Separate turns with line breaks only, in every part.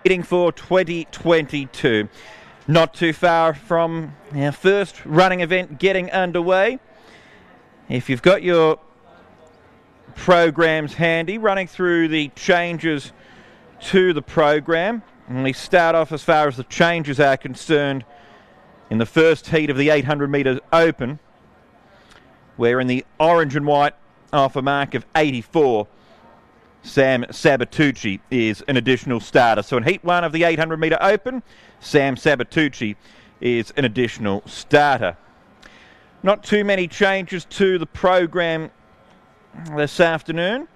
Waiting for 2022. Not too far from our first running event getting underway. If you've got your programs handy, running through the changes to the program, and we start off as far as the changes are concerned in the first heat of the 800 metres open, where in the orange and white off a mark of 84, Sam Sabatucci is an additional starter. So in heat one of the 800 metre open, Sam Sabatucci is an additional starter. Not too many changes to the program this afternoon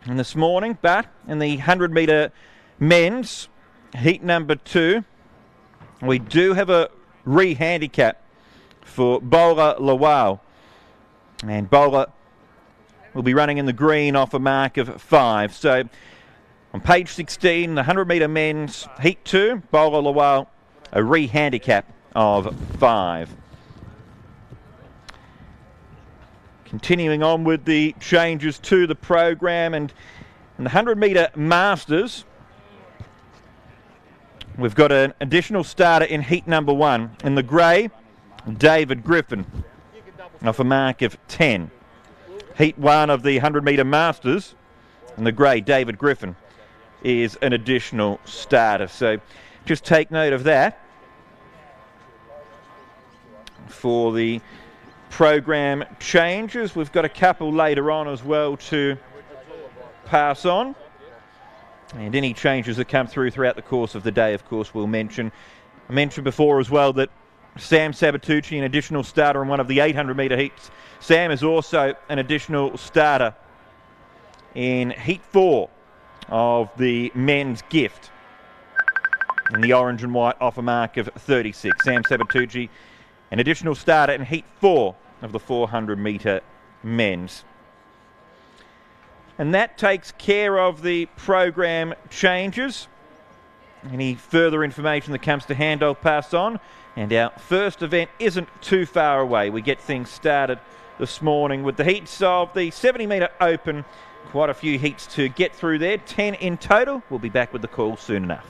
and this morning, but in the 100 metre men's heat number 2, we do have a re-handicap for Bowler Lawal, and Bowler will be running in the green off a mark of 5. So on page 16, the 100 metre men's heat 2, Bowler Lawal, a re-handicap of 5. Continuing on with the changes to the program, and in the 100 metre masters, we've got an additional starter in heat number 1. In the grey, David Griffin off a mark of 10. Heat 1 of the 100 metre masters, in the grey, David Griffin is an additional starter. So just take note of that for the program changes. We've got a couple later on as well to pass on, and any changes that come through throughout the course of the day, of course, we'll mention. I mentioned before as well that Sam Sabatucci, an additional starter in one of the 800 metre heats. Sam is also an additional starter in heat 4 of the men's gift in the orange and white off a mark of 36. Sam Sabatucci, an additional starter in heat 4 of the 400 metre men's. And that takes care of the program changes. Any further information that comes to hand, I'll pass on. And our first event isn't too far away. We get things started this morning with the heats of the 70 metre open. Quite a few heats to get through there, 10 in total. We'll be back with the call soon enough.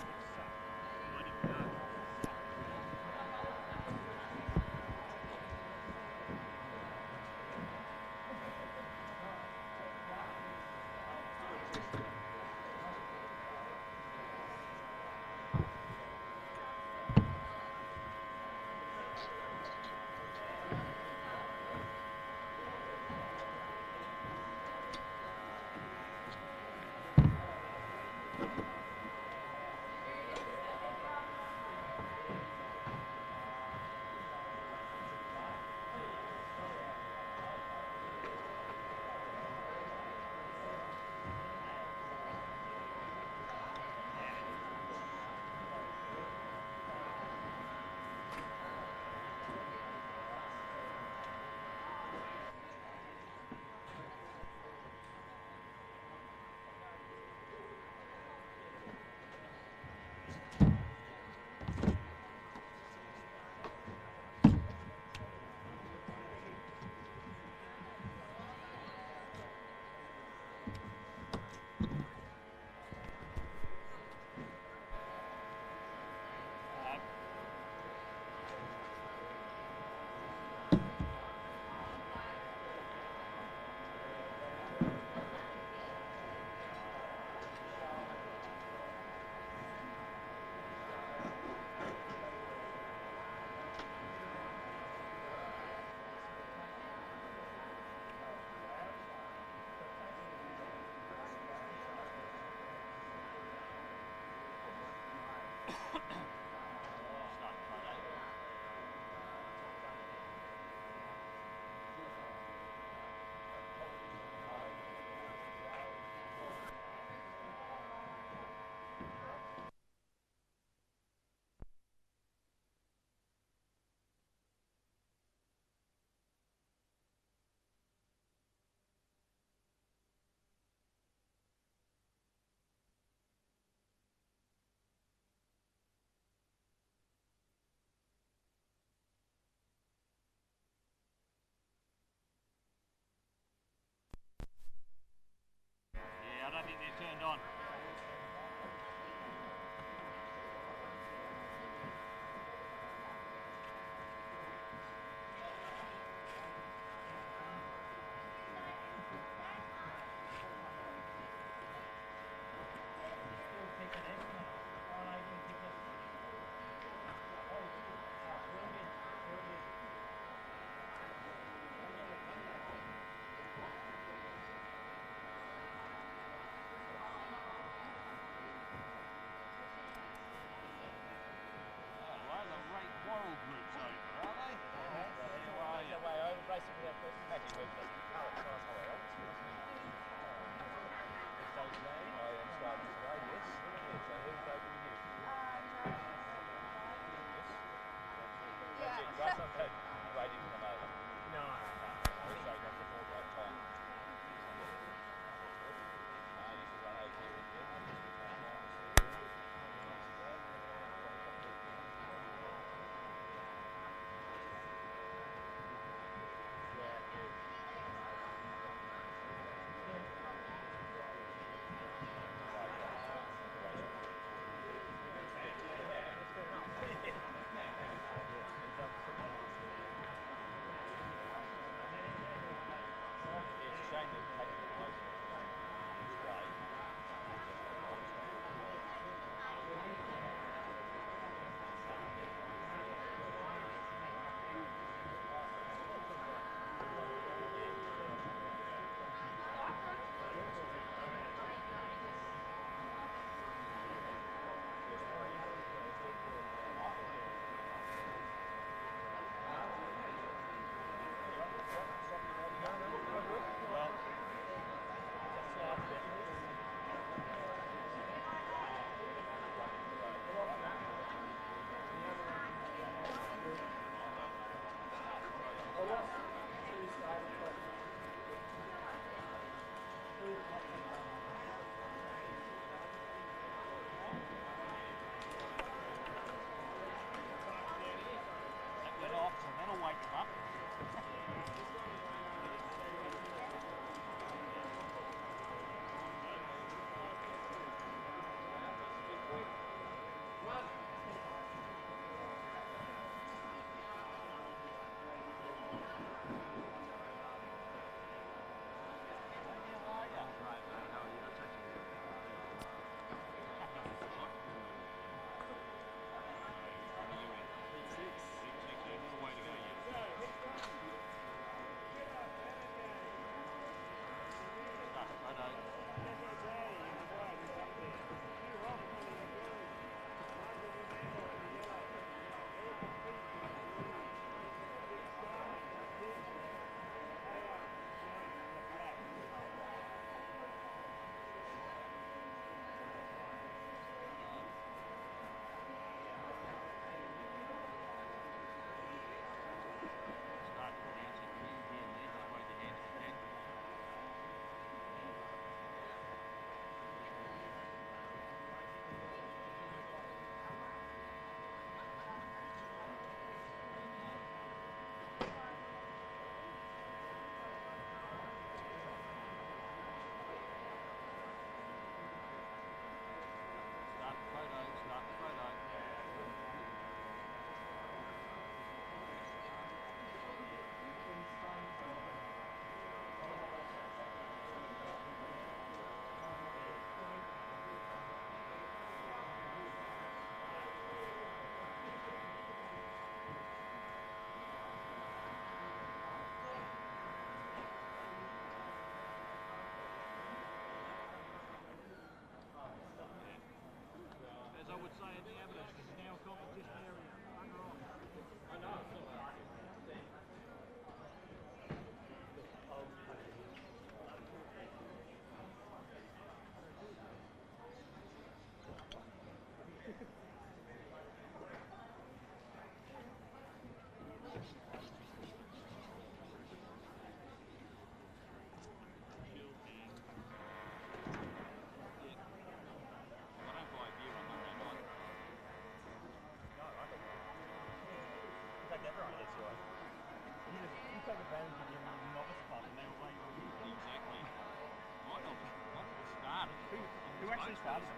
Who actually started it?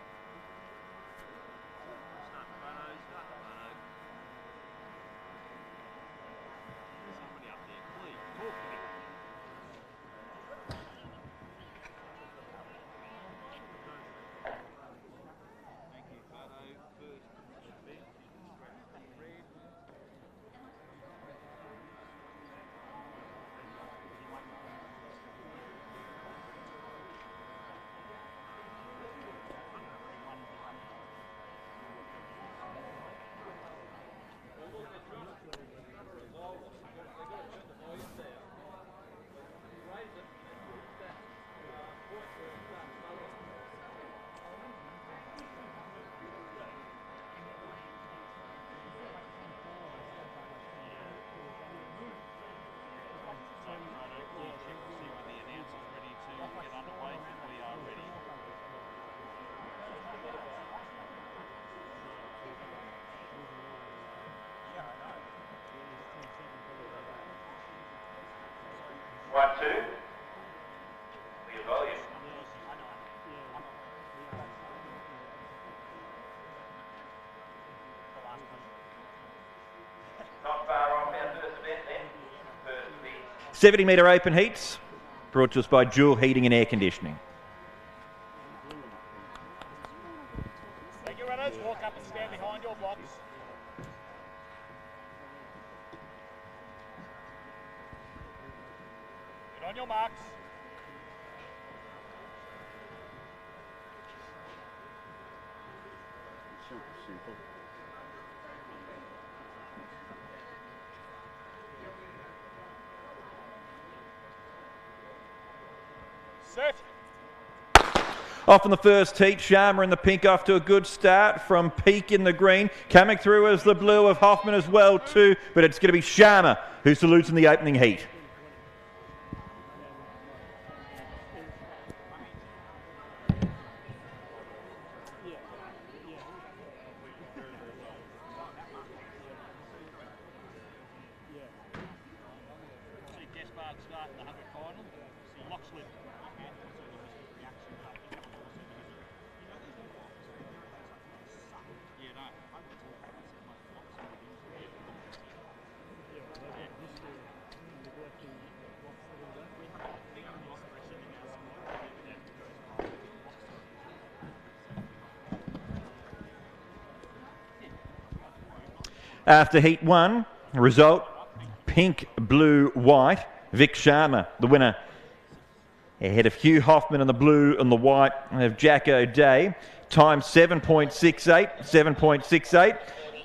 Somebody up there, please, talk to me. Thank you, photo. First event is red.
One, two. Clear volume. Not far off our first event then. First of the 70 metre open heats, brought to us by Dual Heating and Air Conditioning.
Take your runners, walk up and stand behind your blocks. Get on your marks.
Super simple.
Set.
Off in the first heat, Sharma in the pink off to a good start from Peak in the green. Coming through as the blue of Hoffman as well too, but it's going to be Sharma who salutes in the opening heat. After heat one, result, pink, blue, white, Vic Sharma, the winner. Ahead of Hugh Hoffman in the blue and the white of Jack O'Day. Time 7.68,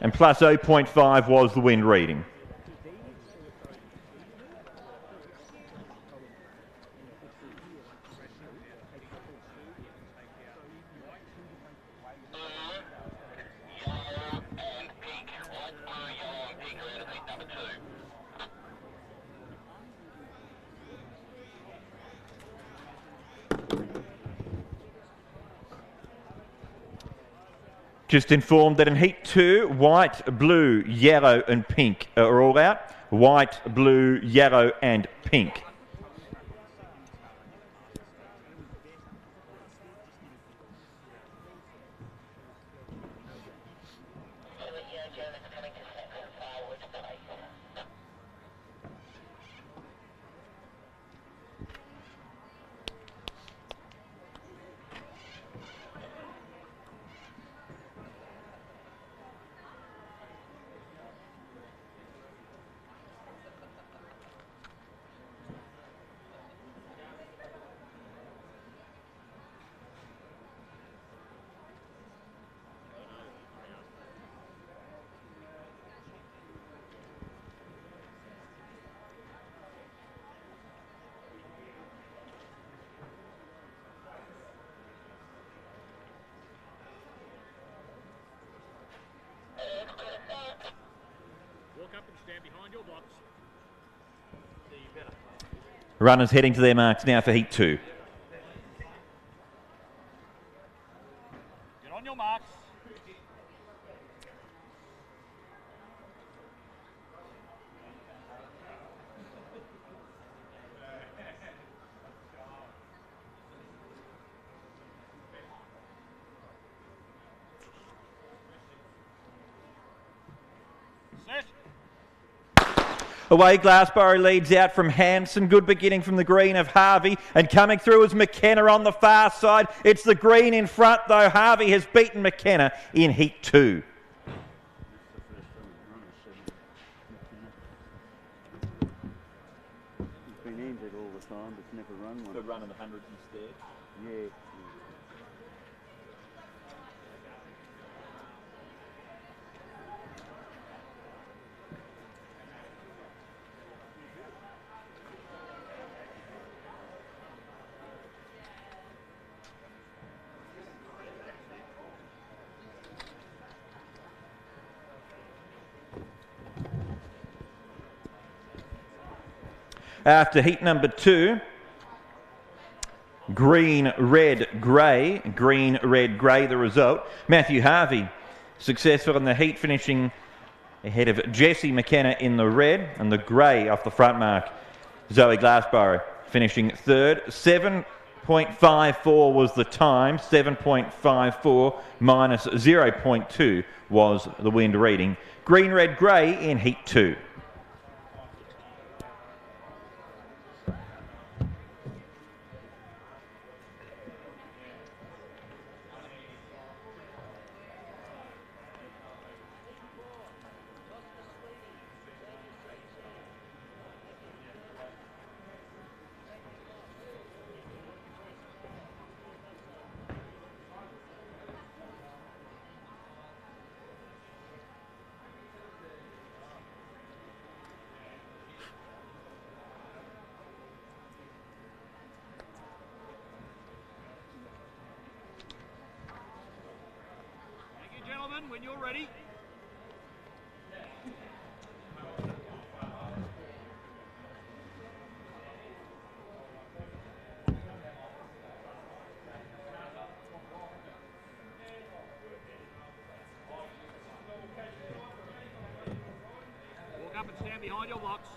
and plus 0.5 was the wind reading. Just informed that in heat two, white, blue, yellow and pink are all out. White, blue, yellow and pink. Runners heading to their marks now for heat two.
Get on your marks. Set.
Away, Glassborough leads out from Hanson. Good beginning from the green of Harvey. And coming through is McKenna on the far side. It's the green in front, though. Harvey has beaten McKenna in Heat 2.
He's been injured all the time, but never run one.
Good run in the 100 instead.
Yeah.
After heat number 2, green, red, grey. Green, red, grey, the result. Matthew Harvey successful in the heat, finishing ahead of Jesse McKenna in the red, and the grey off the front mark. Zoe Glassborough finishing third. 7.54 was the time. 7.54 minus 0.2 was the wind reading. Green, red, grey in heat 2.
When you're ready. Walk up and stand behind your blocks.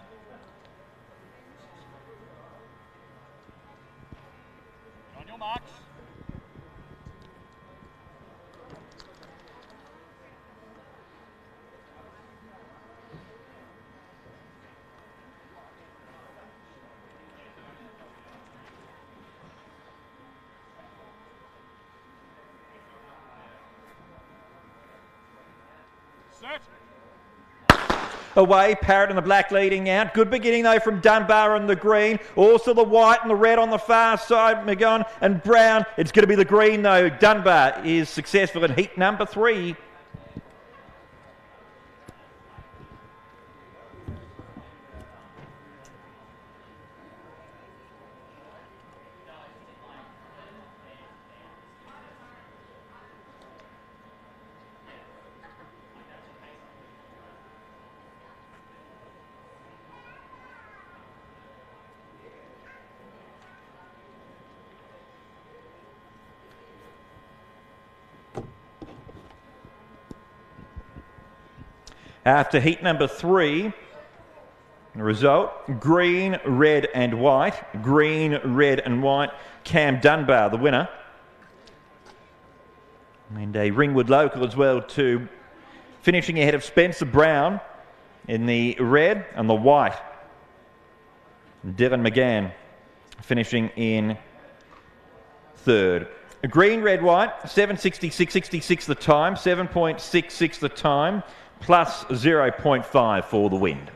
On your marks. Set.
Away, Parrot and the black leading out. Good beginning though from Dunbar and the green. Also the white and the red on the far side. McGon and Brown. It's going to be the green though. Dunbar is successful in heat number 3. After heat number 3, the result, green, red and white. Green, red and white. Cam Dunbar, the winner. And a Ringwood local as well too. Finishing ahead of Spencer Brown in the red and the white. Dylan McGann finishing in third. Green, red, white, 7.66.66 the time, 7.66 the time. Plus 0.5 for the wind.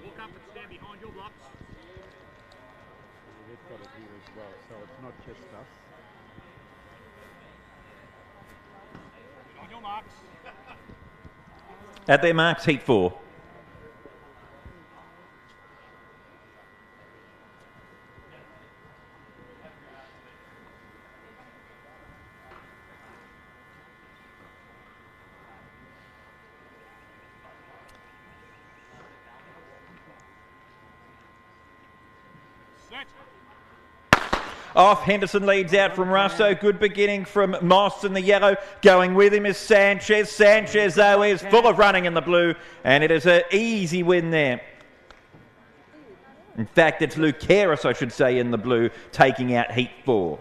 Walk up and stand behind your blocks.
They've got it here as well, so it's not just us.
your marks.
At their marks, heat 4.
Set.
Off, Henderson leads out from Russo. Good beginning from Moss in the yellow. Going with him is Sanchez. Sanchez, though, is full of running in the blue, and it is an easy win there. In fact, it's Lucaris, I should say, in the blue, taking out heat 4.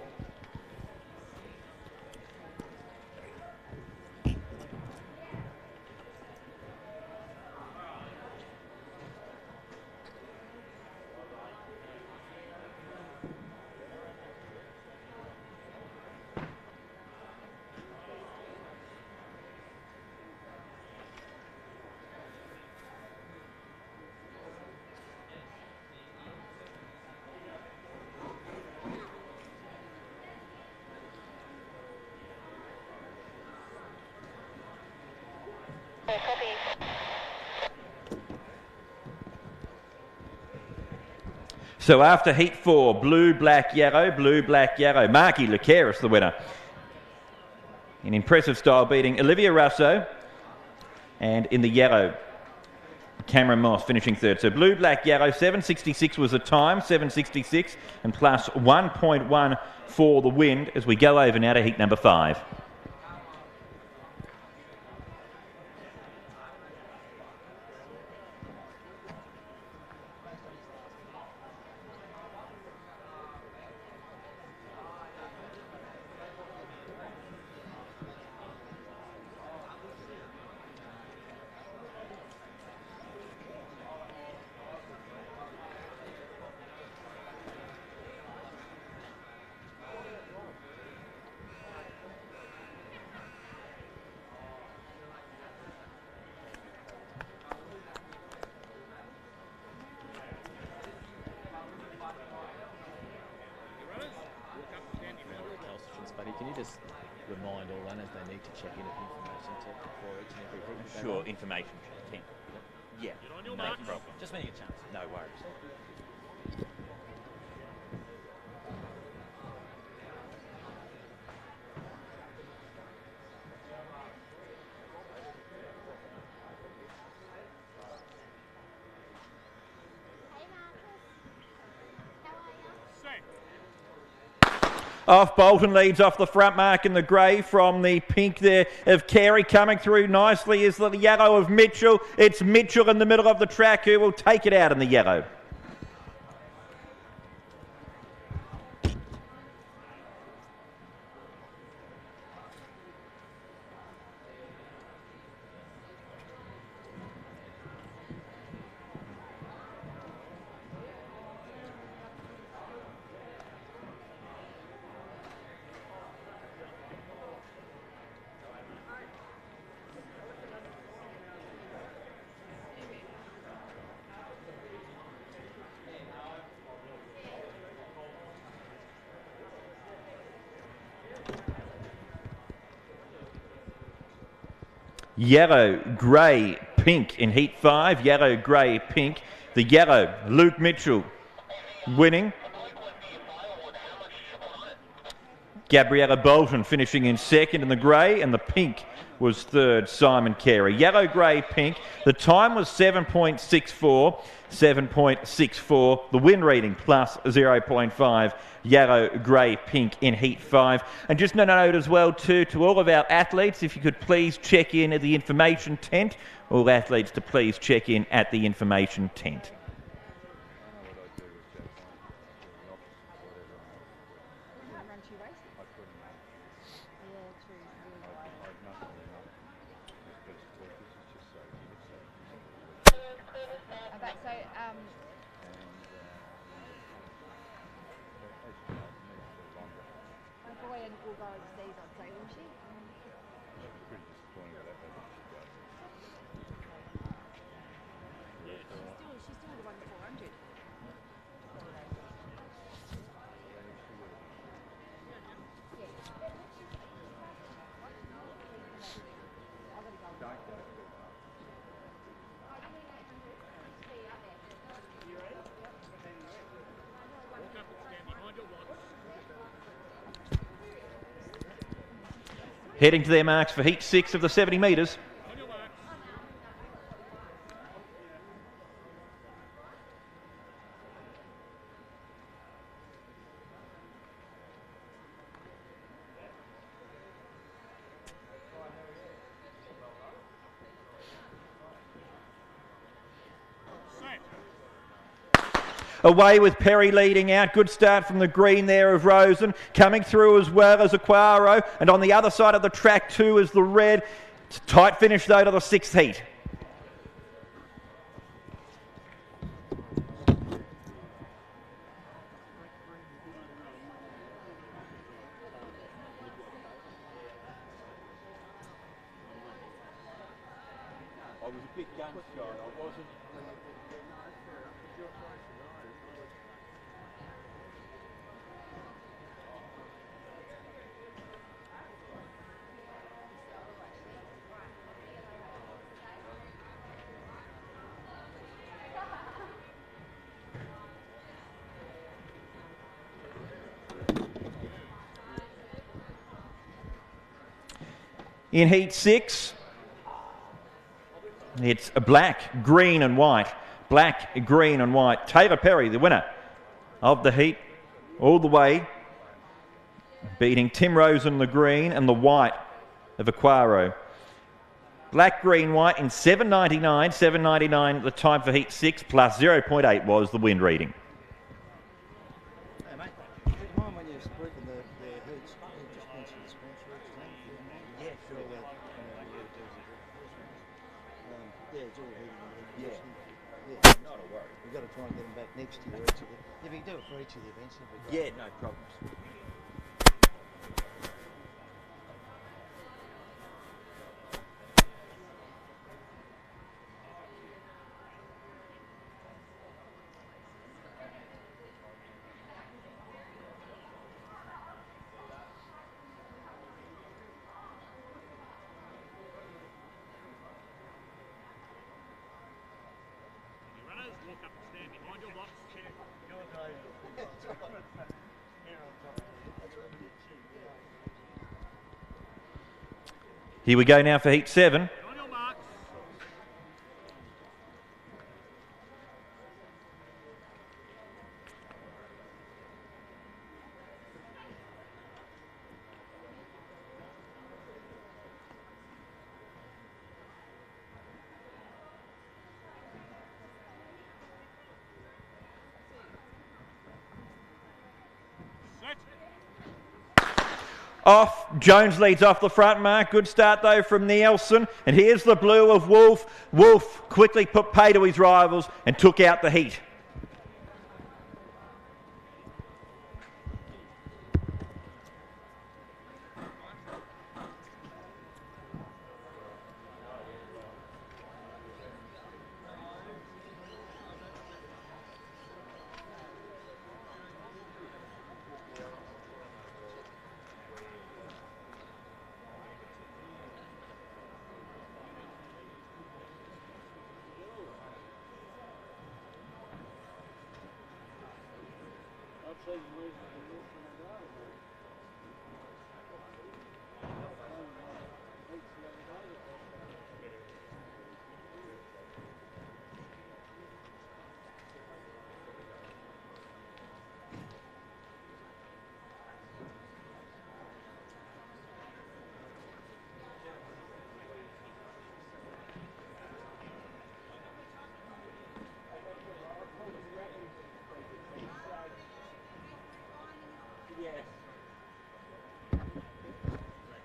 So after heat 4, blue, black, yellow. Marky Lucaris, the winner. In impressive style, beating Olivia Russo. And in the yellow, Cameron Moss finishing third. So blue, black, yellow, 7.66 was the time, 7.66, and plus 1.1 for the wind as we go over now to heat number 5.
Can you just remind all runners they need to check in at the information tech before each and every heat?
Sure, information check. Yeah, no problem.
Just when you get a chance.
No worries. Off, Bolton leads off the front mark in the grey from the pink there of Carey. Coming through nicely is the yellow of Mitchell. It's Mitchell in the middle of the track who will take it out in the yellow. Yellow, grey, pink in heat 5. Yellow, grey, pink. The yellow, Luke Mitchell winning. Gabriella Bolton finishing in second in the grey, and the pink was third, Simon Carey. Yellow, grey, pink. The time was 7.64. 7.64. The win reading plus 0.5. Yellow, grey, pink in heat 5. And just a note as well too to all of our athletes, if you could please check in at the information tent. All athletes to please check in at the information tent. heading to their marks for heat 6 of the 70 metres.
On your marks. Set.
Away with Perry leading out. Good start from the green there of Rosen. Coming through as well as Aquaro. And on the other side of the track too is the red. It's a tight finish though to the 6th heat.
I was a big gun shot. I wasn't.
In heat 6, it's a black, green and white. Black, green and white. Taylor Perry, the winner of the heat, all the way, beating Tim Rosen, the green, and the white of Aquaro. Black, green, white in 7.99. 7.99 the time for heat 6, plus 0.8 was the wind reading.
Hey mate, do you mind when you're speaking the heats, you just mention the sponsor each time? Yeah, sure. Yeah, it's all heating and air conditioning. Yeah, not a worry. We've got to try and get them back next year. If you can do it for each of the events, it'll be great.
Yeah, no problems.
Runners, walk up and stand behind your box.
Here we go now for heat 7.
On your marks. Set.
Off, Jones leads off the front mark. Good start though from Nielsen. And here's the blue of Wolf. Wolf quickly put pay to his rivals and took out the heat.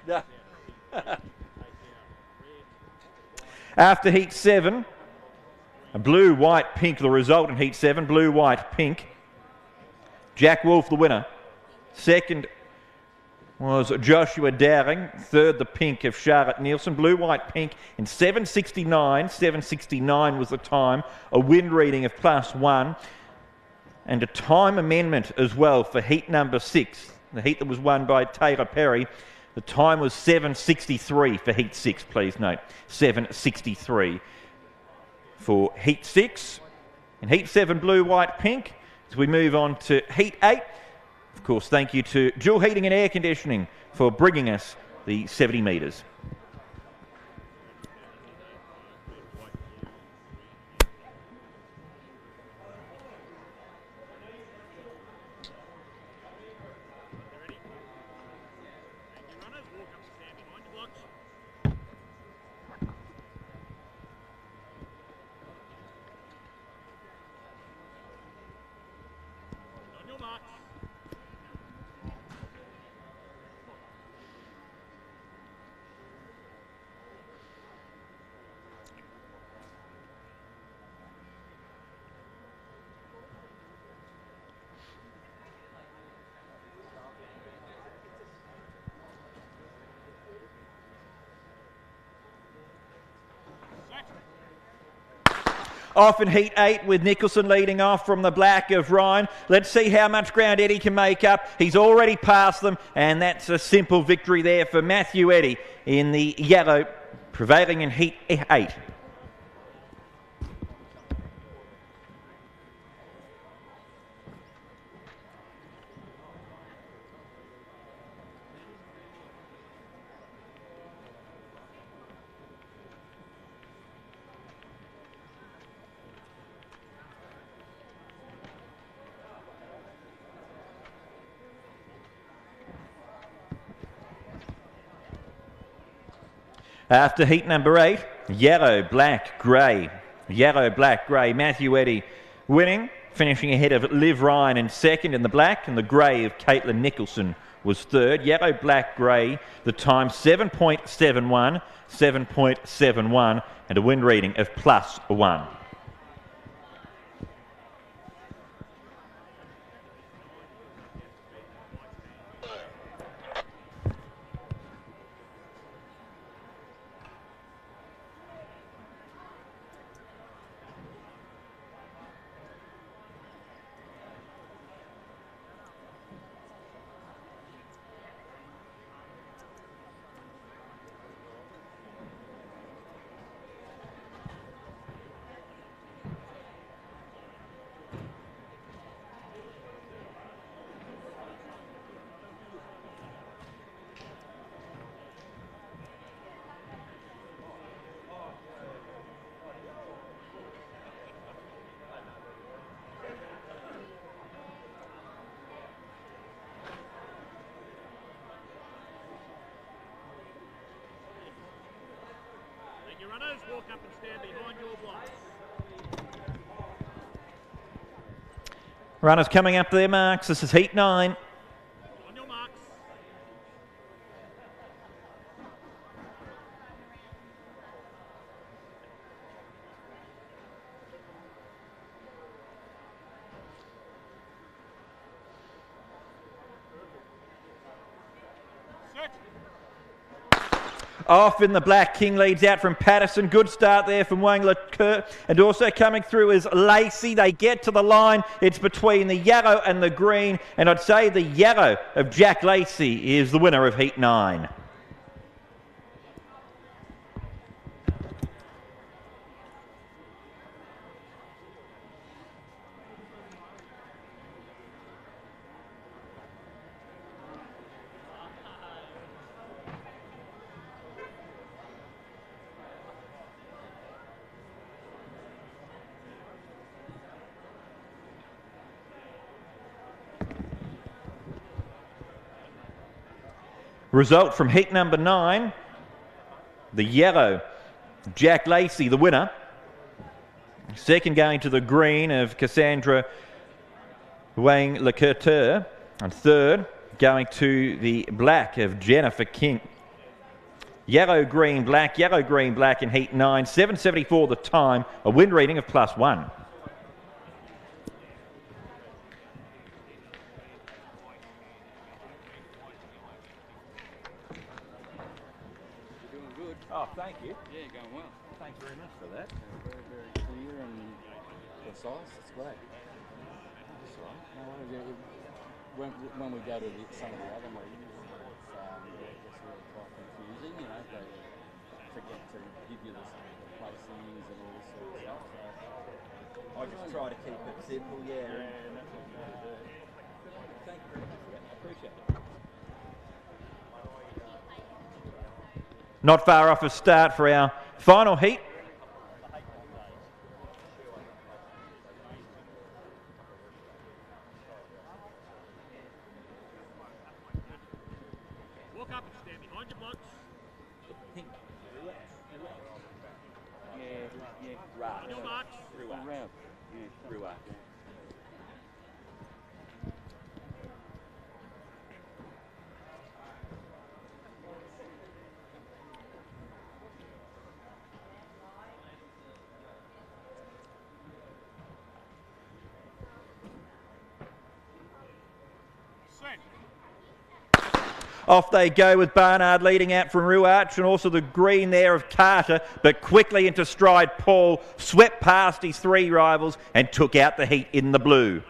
No.
After heat 7, a blue, white, pink, the result in heat 7, blue, white, pink. Jack Wolf, the winner. Second was Joshua Dowring. Third, the pink of Charlotte Nielsen. Blue, white, pink in 7.69. 7.69 was the time. A wind reading of +1. And a time amendment as well for heat number 6. The heat that was won by Taylor Perry. The time was 7.63 for heat 6, please note. 7.63 for heat 6. And heat 7, blue, white, pink. As we move on to heat 8. Of course, thank you to Dual Heating and Air Conditioning for bringing us the 70 metres.
Runners, walk up and stand behind your blocks. On your marks.
Off in heat 8 with Nicholson leading off from the black of Ryan. Let's see how much ground Eddie can make up. He's already passed them, and that's a simple victory there for Matthew Eddie in the yellow, prevailing in heat 8. After heat number 8, yellow, black, grey. Yellow, black, grey. Matthew Eddy winning, finishing ahead of Liv Ryan in second in the black, and the grey of Caitlin Nicholson was third. Yellow, black, grey. The time 7.71, 7.71, and a wind reading of +1.
Your runners, walk up and stand behind your blocks.
Runners coming up to their marks. This is heat 9.
On your marks. Set.
Off in the black, King leads out from Patterson. Good start there from Wang LeCoeur. And also coming through is Lacey. They get to the line. It's between the yellow and the green. And I'd say the yellow of Jack Lacey is the winner of heat 9. Result from heat number 9, the yellow, Jack Lacey, the winner. Second going to the green of Cassandra Wang LeCoeur. And third going to the black of Jennifer King. Yellow, green, black in heat 9. 7.74 the time, a wind reading of +1.
Oh, thank you.
Yeah, going well.
Thanks very much for that.
Very, very clear and precise. It's great. That's all right. No worries. When we go to some of the other meetings, it's really quite confusing. You know, they forget to give you the placings and all this sort of stuff. So
I just try to keep it simple, yeah. Thank you very much for that. I appreciate it.
Not far off a start for our final heat.
Walk up and stand behind your blocks. On your marks. Send.
Off they go with Barnard leading out from Ruarch, and also the green there of Carter, but quickly into stride Paul, swept past his three rivals and took out the heat in the blue.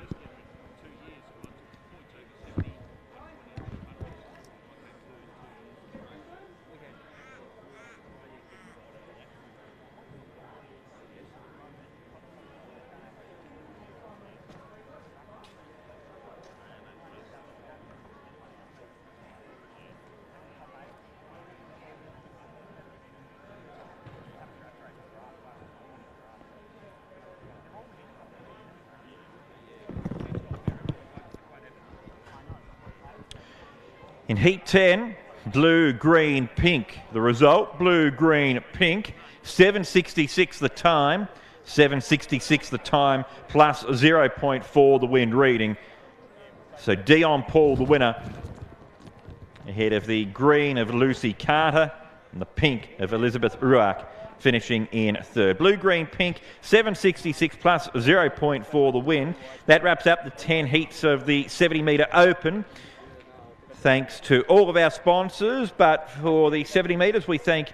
In Heat 10, blue, green, pink. The result, blue, green, pink. 7.66 the time. 7.66 the time plus 0.4 the wind reading. So Dion Paul, the winner, ahead of the green of Lucy Carter and the pink of Elizabeth Ruark, finishing in third. Blue, green, pink, 7.66 plus 0.4 the wind. That wraps up the 10 heats of the 70 metre open. Thanks to all of our sponsors, but for the 70 metres, we thank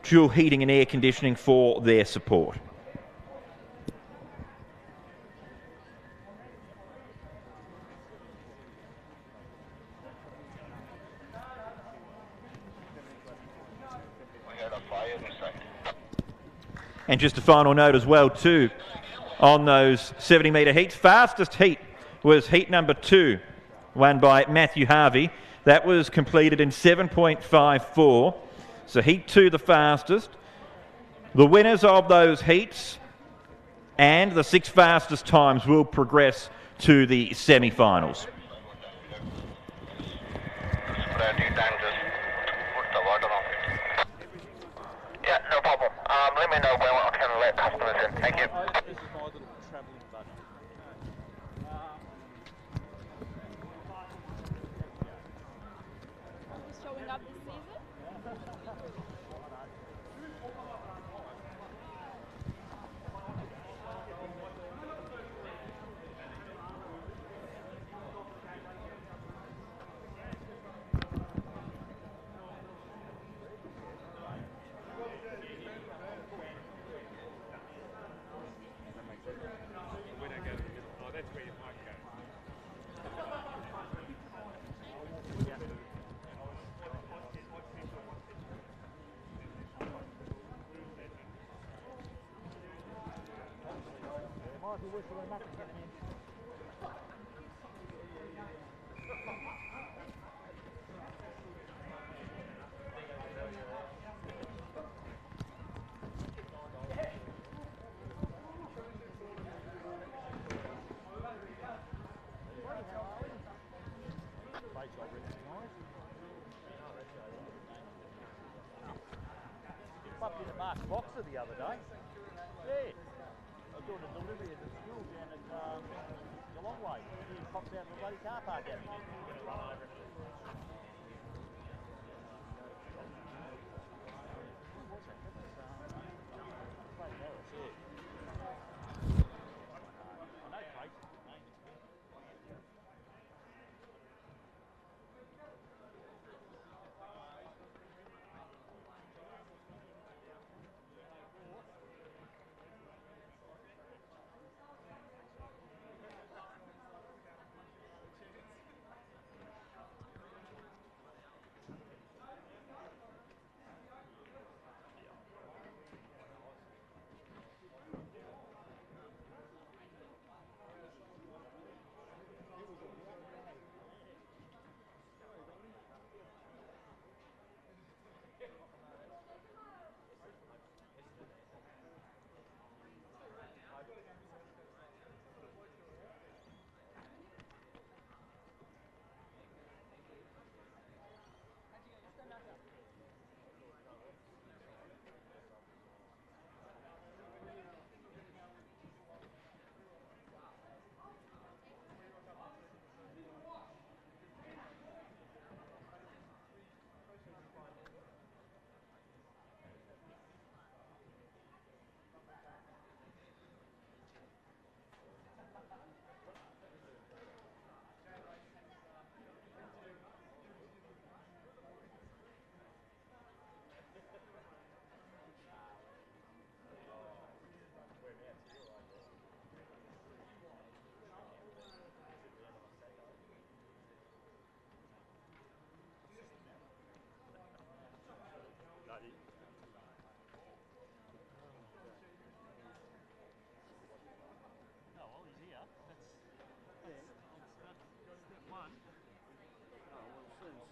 Dual Heating and Air Conditioning for their support. And just a final note as well too, on those 70 metre heats, fastest heat was heat number 2. Won by Matthew Harvey. That was completed in 7.54. So heat 2 the fastest. The winners of those heats and the 6 fastest times will progress to the semi-finals.
Yeah, no problem. Let me know when I can let customers in. Thank you.
This is my little travelling buddy.
Showing up this season?
We don't go to the middle. Oh, that's where you might go.
Popped in a Mark Boxer the other day. Yeah. I was doing a delivery at the school down at the long way. He popped out of the bloody car park at me.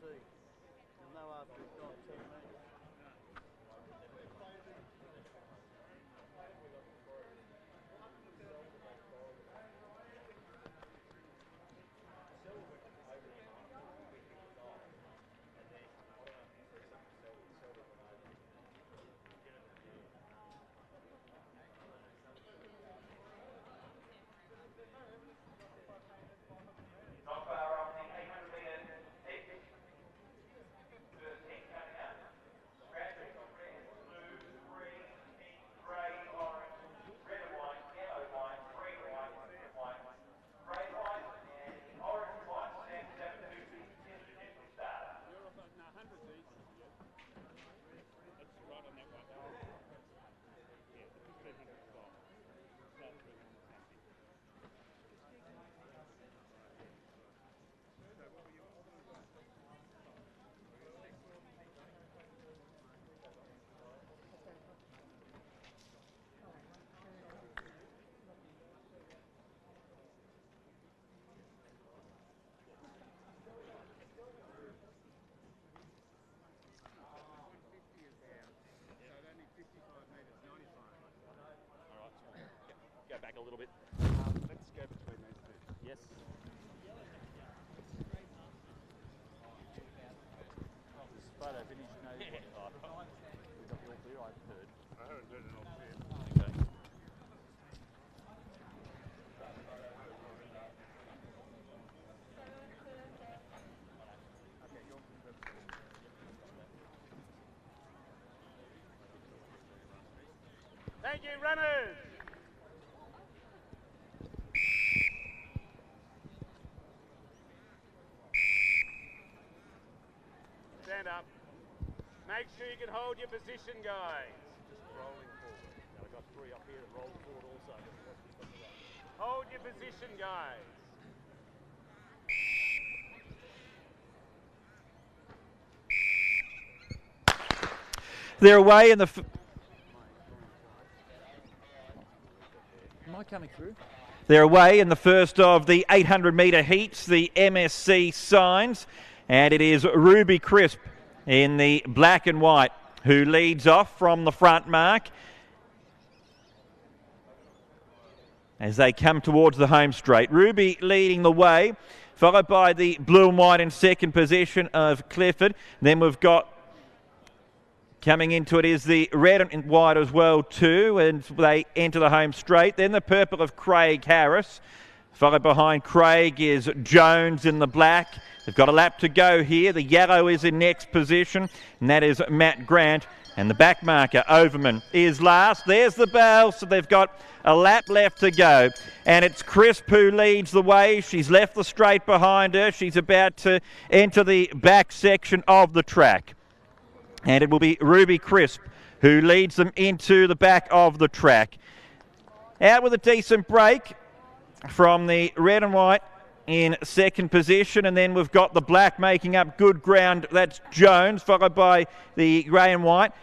see. You'll know after it's gone 10 metres.
Not far off the 800 metre heat. First heat coming up. Red, blue, green, pink, grey, orange, red and white, yellow, white, green, white, white, grey, white, and orange, white, and 750 is the digital starter.
You're off no, 100 each. That's right on that one. Yeah, the 1500 stop. Start 350. Go back a little bit. Let's go between those two. Yes.
This photo finish, no, we got the all clear, I've heard.
I haven't heard it all clear.
Okay.
Thank you, runners. Stand up. Make sure you can hold your position, guys.
Just rolling forward. Now I've got three up here that roll forward also.
Hold your position, guys.
They're away in the...
Am I coming through?
They're away in the first of the 800 metre heats, the MSC signs, and it is Ruby Crisp in the black and white who leads off from the front mark as they come towards the home straight. Ruby leading the way, followed by the blue and white in second position of Clifford. Then we've got coming into it is the red and white as well too, and they enter the home straight. Then the purple of Craig Harris. Followed behind Craig is Jones in the black. They've got a lap to go here. The yellow is in next position, and that is Matt Grant. And the back marker, Overman, is last. There's the bell, so they've got a lap left to go. And it's Crisp who leads the way. She's left the straight behind her. She's about to enter the back section of the track. And it will be Ruby Crisp who leads them into the back of the track. Out with a decent break from the red and white in second position, and then we've got the black making up good ground. That's Jones, followed by the grey and white.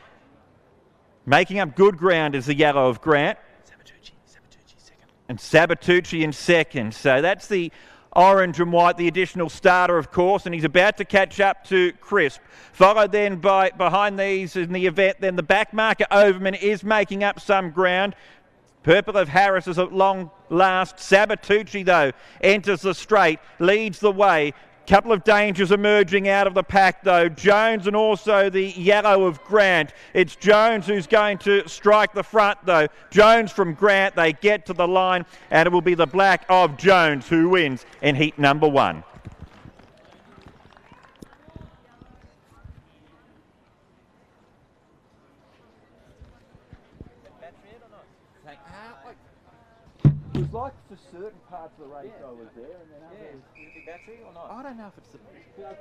Making up good ground is the yellow of Grant. Sabatucci second. And Sabatucci in second. So that's the orange and white, the additional starter, of course, and he's about to catch up to Crisp. Followed then by behind these in the event, then the back marker Overman is making up some ground. Purple of Harris is at long last. Sabatucci, though, enters the straight, leads the way. Couple of dangers emerging out of the pack, though. Jones and also the yellow of Grant. It's Jones who's going to strike the front, though. Jones from Grant, they get to the line, and it will be the black of Jones who wins in heat number 1.
It was like for certain parts of the race I was there, and then others.
Is it battery or not?
I don't know if it's the...
I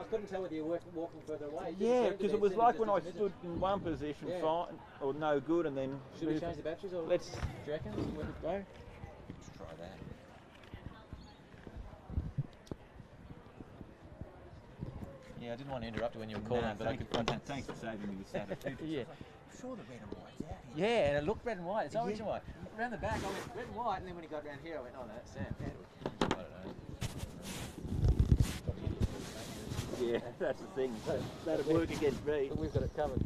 couldn't tell whether you were walking further away.
Yeah, because it was like when I stood in one position fine or no good, and then...
Should we change the batteries or...
Let's...
Do you reckon? Let it go? Let's try that. Yeah, I didn't want to interrupt you when you were calling, but I could...
Thanks for saving me with Saturday.
Yeah. I'm sure the red and white's out here. Yeah, and it looked red and white. It's orange and white. Around the back, I went red and white, and then when he got around here, I went, oh no, that's Sam. I don't know.
Yeah,
Yeah, that's the thing. That'd work against me.
But we've got it covered.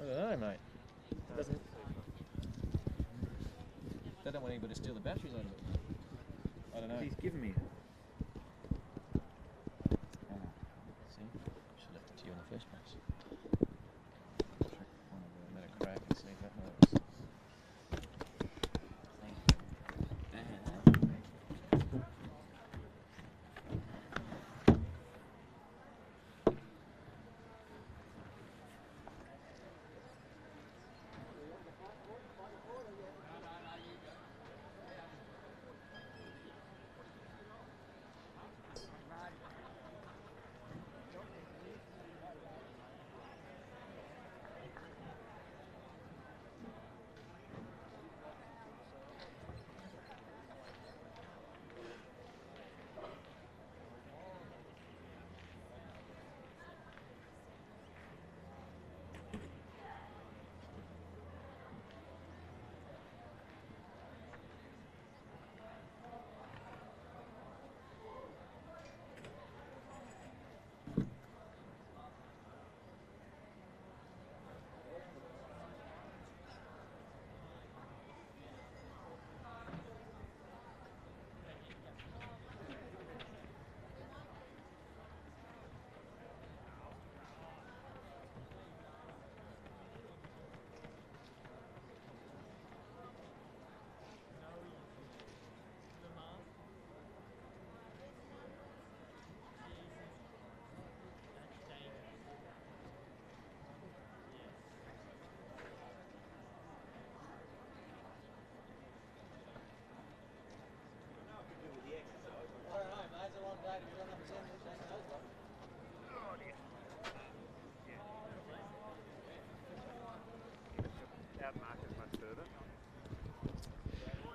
I don't know, mate. Doesn't. They don't want anybody to steal the batteries out of it. I don't know.
He's given me.
See? Should have left it to you in the first place. Let it crack and see if that works.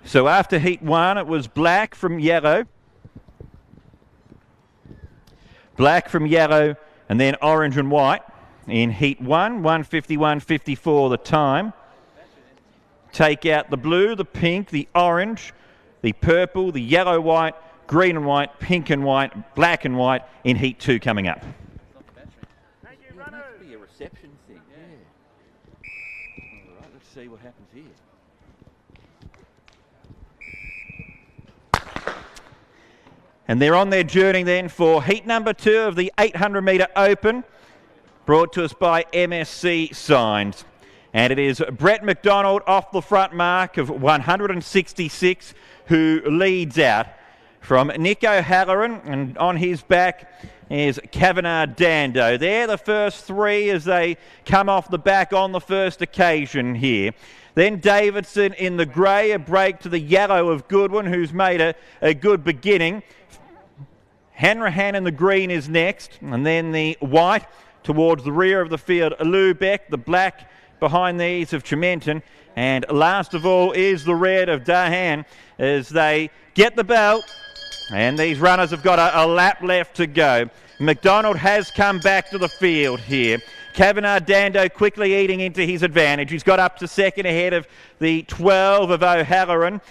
So after heat 1, it was black from yellow. Black from yellow and then orange and white in heat 1, 1:51.54 the time. Take out the blue, the pink, the orange, the purple, the yellow, white, green and white, pink and white, black and white in heat 2 coming up.
Thank you, runners. That could be a reception thing. Yeah. All right, let's see what happens here.
And they're on their journey then for heat number 2 of the 800 metre open, brought to us by MSC Signs. And it is Brett McDonald off the front mark of 166 who leads out from Nick O'Halloran, and on his back is Kavanagh Dando. They're the first 3 as they come off the back on the first occasion here. Then Davidson in the grey, a break to the yellow of Goodwin, who's made a good beginning. Hanrahan in the green is next, and then the white towards the rear of the field, Lubeck, the black behind these of Chimenton, and last of all is the red of Dahan as they get the belt, and these runners have got a lap left to go. McDonald has come back to the field here. Kavanagh Dando quickly eating into his advantage. He's got up to second ahead of the 12 of O'Halloran.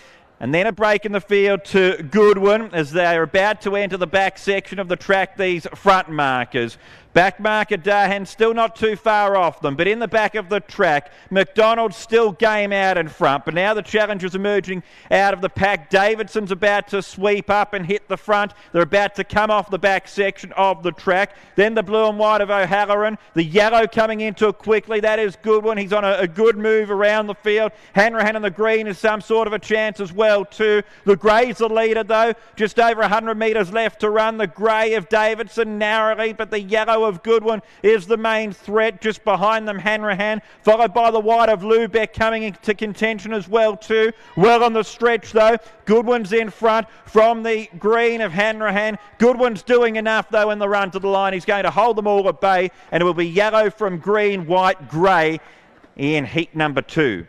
And then a break in the field to Goodwin as they are about to enter the back section of the track, these front markers. Back marker Dahan still not too far off them, but in the back of the track, McDonald's still game out in front. But now the challengers emerging out of the pack. Davidson's about to sweep up and hit the front. They're about to come off the back section of the track. Then the blue and white of O'Halloran. The yellow coming into it quickly. That is Goodwin. He's on a good move around the field. Hanrahan in the green is some sort of a chance as well too. The grey's the leader though. Just over 100 metres left to run. The grey of Davidson narrowly, but the yellow of Goodwin is the main threat. Just behind them Hanrahan, followed by the white of Lubeck coming into contention as well too. Well on the stretch though. Goodwin's in front from the green of Hanrahan. Goodwin's doing enough though in the run to the line. He's going to hold them all at bay, and it will be yellow from green, white, grey in heat number 2.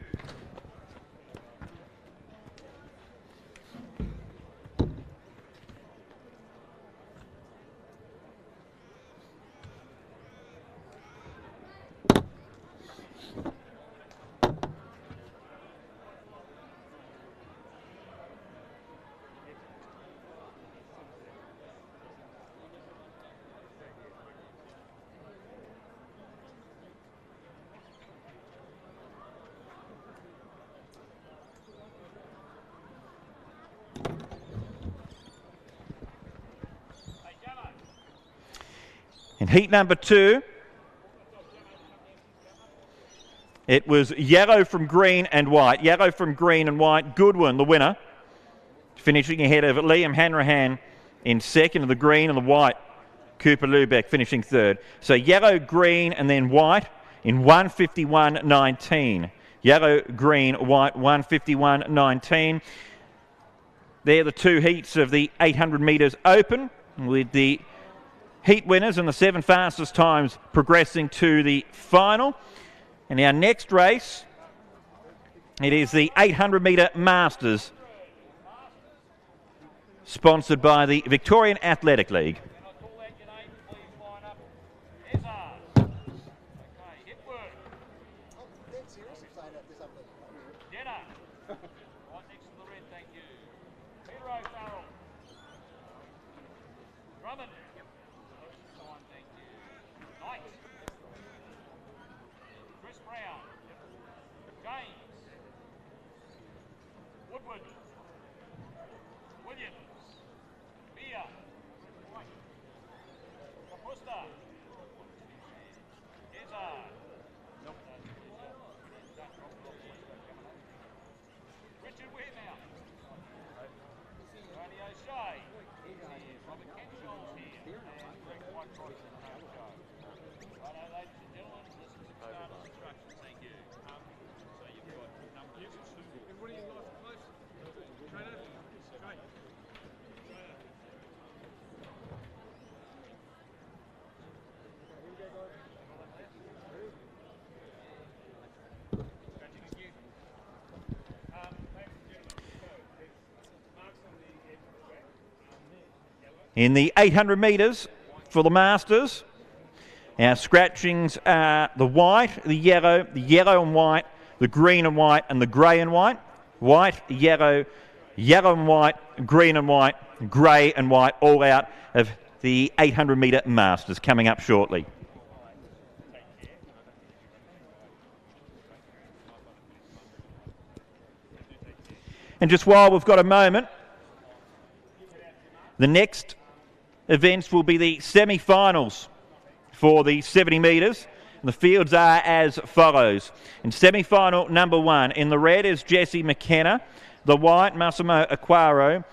In heat number 2, it was yellow from green and white. Yellow from green and white. Goodwin, the winner, finishing ahead of Liam Hanrahan in second, and the green and the white. Cooper Lubeck finishing third. So yellow, green, and then white in 1:51.19. Yellow, green, white, 1:51.19. They're the 2 heats of the 800 metres open, with the heat winners and the 7 fastest times progressing to the final. And our next race, it is the 800 metre Masters, sponsored by the Victorian Athletic League. In the 800 metres for the Masters, our scratchings are the white, the yellow and white, the green and white, and the grey and white. White, yellow, yellow and white, green and white, grey and white, all out of the 800 metre Masters coming up shortly. And just while we've got a moment, the next events will be the semi-finals for the 70 metres. The fields are as follows. In semi-final number 1, in the red is Jesse McKenna, the white Massimo Aquaro,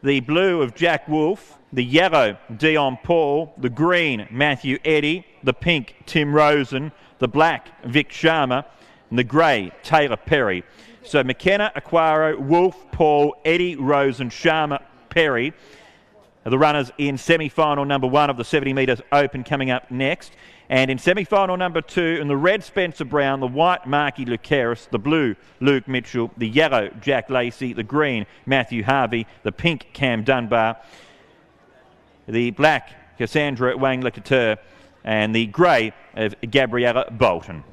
the blue of Jack Wolfe, the yellow Dion Paul, the green Matthew Eddy, the pink Tim Rosen, the black Vic Sharma, and the grey Taylor Perry. So McKenna, Aquaro, Wolfe, Paul, Eddy, Rosen, Sharma, Perry are the runners in semi-final number 1 of the 70 metres open coming up next. And in semi-final number 2, in the red Spencer Brown, the white Marky Lucaris, the blue Luke Mitchell, the yellow Jack Lacey, the green Matthew Harvey, the pink Cam Dunbar, the black Cassandra Wang Lecateur, and the grey of Gabriella Bolton.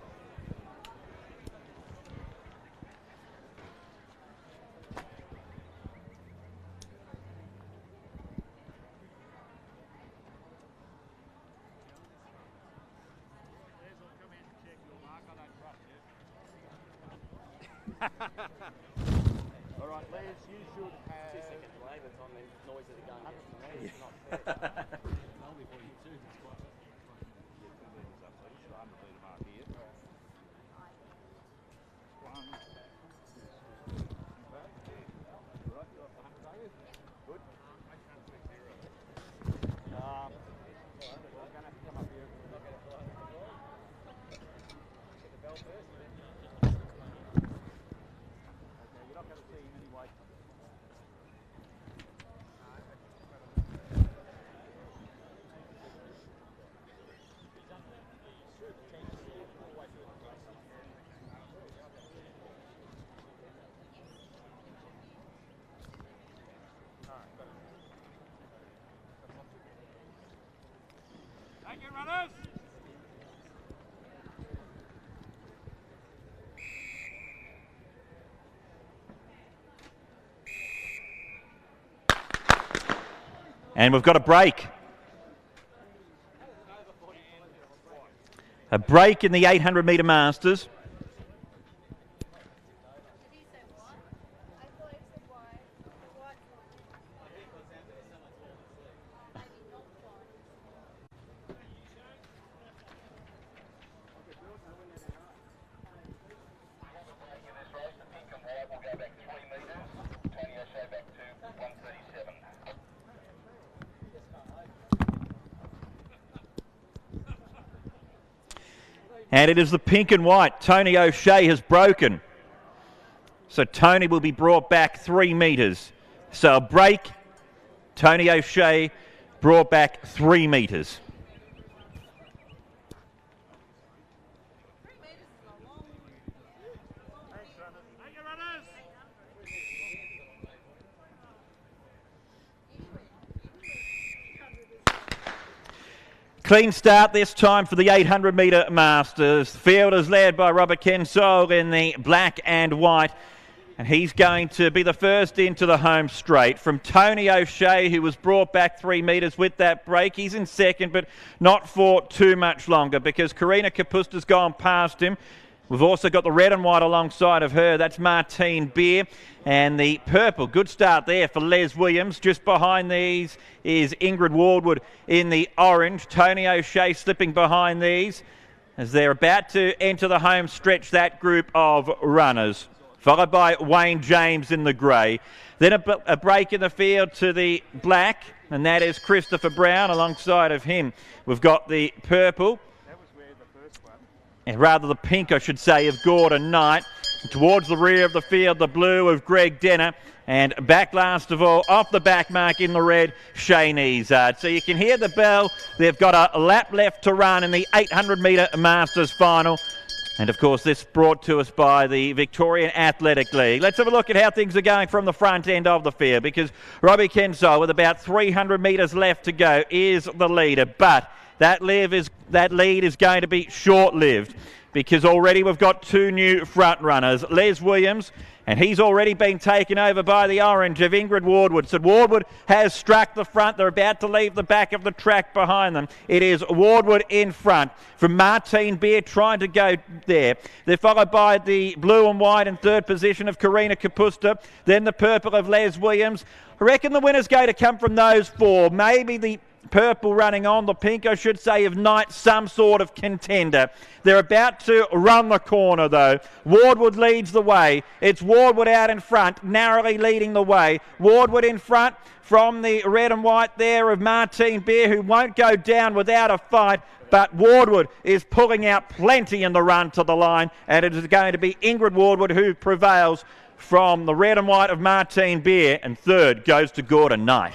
All right, Les, you should have...
2 seconds delay, but it's on the noise of the gun. It's not fair.
Thank you, runners.
And we've got a break. A break in the 800 metre Masters. And it is the pink and white. Tony O'Shea has broken. So Tony will be brought back 3 metres. So a break. Tony O'Shea brought back 3 metres. Clean start this time for the 800 metre Masters. The field is led by Robert Kensol in the black and white. And he's going to be the first into the home straight. From Tony O'Shea, who was brought back 3 metres with that break. He's in second, but not for too much longer because Karina Kapusta's gone past him. We've also got the red and white alongside of her. That's Martine Beer. And the purple, good start there for Les Williams. Just behind these is Ingrid Wardwood in the orange. Tony O'Shea slipping behind these as they're about to enter the home stretch, that group of runners. Followed by Wayne James in the grey. Then a break in the field to the black, and that is Christopher Brown alongside of him. We've got the purple. And rather the pink, I should say, of Gordon Knight. Towards the rear of the field, the blue of Greg Denner. And back last of all, off the back mark in the red, Shane Ezard. So you can hear the bell. They've got a lap left to run in the 800 metre Masters final. And of course, this brought to us by the Victorian Athletic League. Let's have a look at how things are going from the front end of the field, because Robbie Kensol, with about 300 metres left to go, is the leader. But that lead is going to be short-lived because already we've got 2 new front runners. Les Williams, and he's already been taken over by the orange of Ingrid Wardwood. So Wardwood has struck the front. They're about to leave the back of the track behind them. It is Wardwood in front from Martine Beer trying to go there. They're followed by the blue and white in third position of Karina Kapusta. Then the purple of Les Williams. I reckon the winner's going to come from those 4. Maybe the purple running on, the pink, I should say, of Knight, some sort of contender. They're about to run the corner, though. Wardwood leads the way. It's Wardwood out in front, narrowly leading the way. Wardwood in front from the red and white there of Martine Beer, who won't go down without a fight. But Wardwood is pulling out plenty in the run to the line, and it is going to be Ingrid Wardwood who prevails from the red and white of Martine Beer, and third goes to Gordon Knight.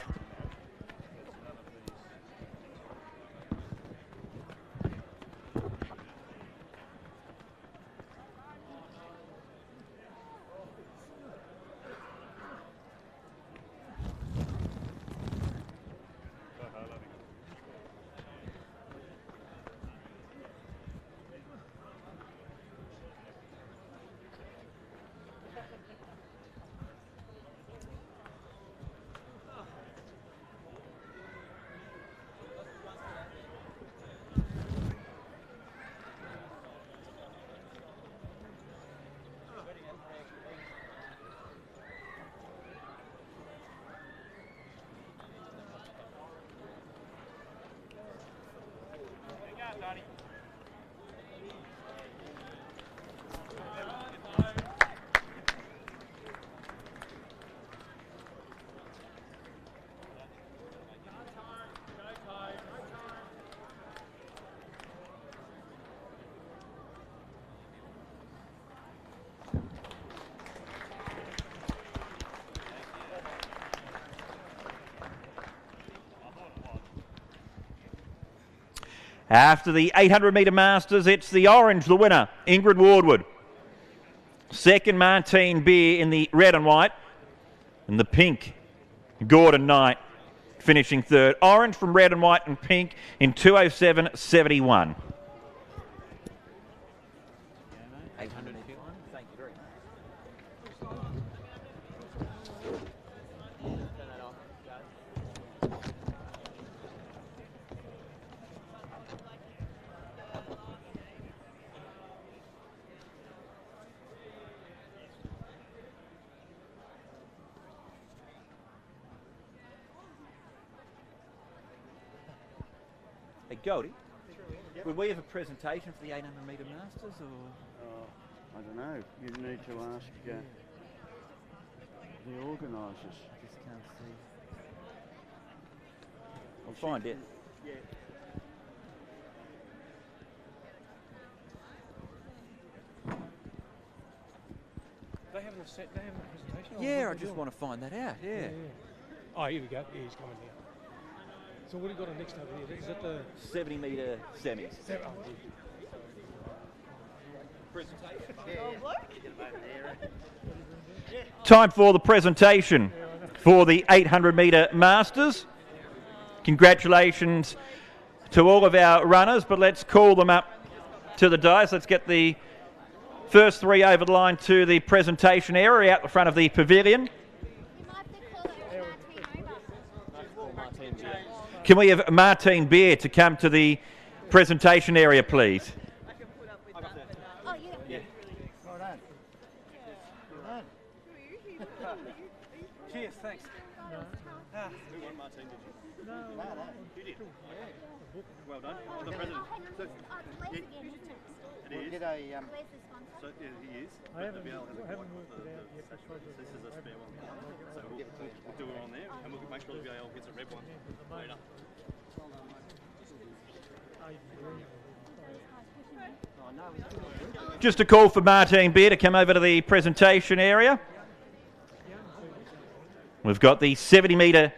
After the 800 metre Masters, it's the orange, the winner, Ingrid Wardwood. Second, Martine Beer in the red and white. And the pink, Gordon Knight, finishing third. Orange from red and white and pink in 2:07.71.
800 if you want. Thank you very much. Turn that off, guys.
Hey, Goldie, would we have a presentation for the 800 metre Masters, or?
I don't know. You need to ask the organisers.
Just can't see. I'll find it.
Yeah.
to sit down the presentation?
Yeah, I just want to find that out. Yeah.
Oh, here we go. Yeah, he's coming now. So what have you got next over here? Is that the
70 metre semis. Time for the presentation for the 800 metre Masters. Congratulations to all of our runners, but let's call them up to the dais. Let's get the first three over the line to the presentation area out the front of the pavilion. Can we have Martine Beer to come to the presentation area, please?
Cheers, thanks.
Who won, Martine, did you? No. You did? Well done. The president. It is? So, yeah, he is.
I haven't
WL has a
worked
white
it out yet.
This is a spare one. So we'll do it on there, and we'll make sure the WL gets a red one later.
Just a call for Martine Beer to come over to the presentation area. We've got the 70 metre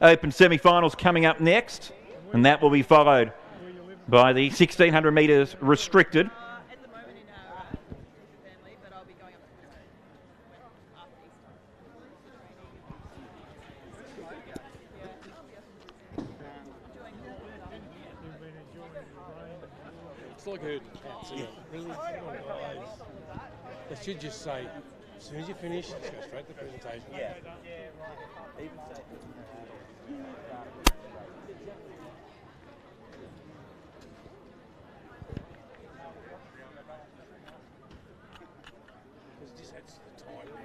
open semi-finals coming up next, and that will be followed by the 1600 metres restricted.
At the moment in family, but I'll be going up after
Easter. It's like herding cats, isn't it? They should just say, as soon as you finish, just go straight to the presentation.
Yeah.
Because this adds to the time now.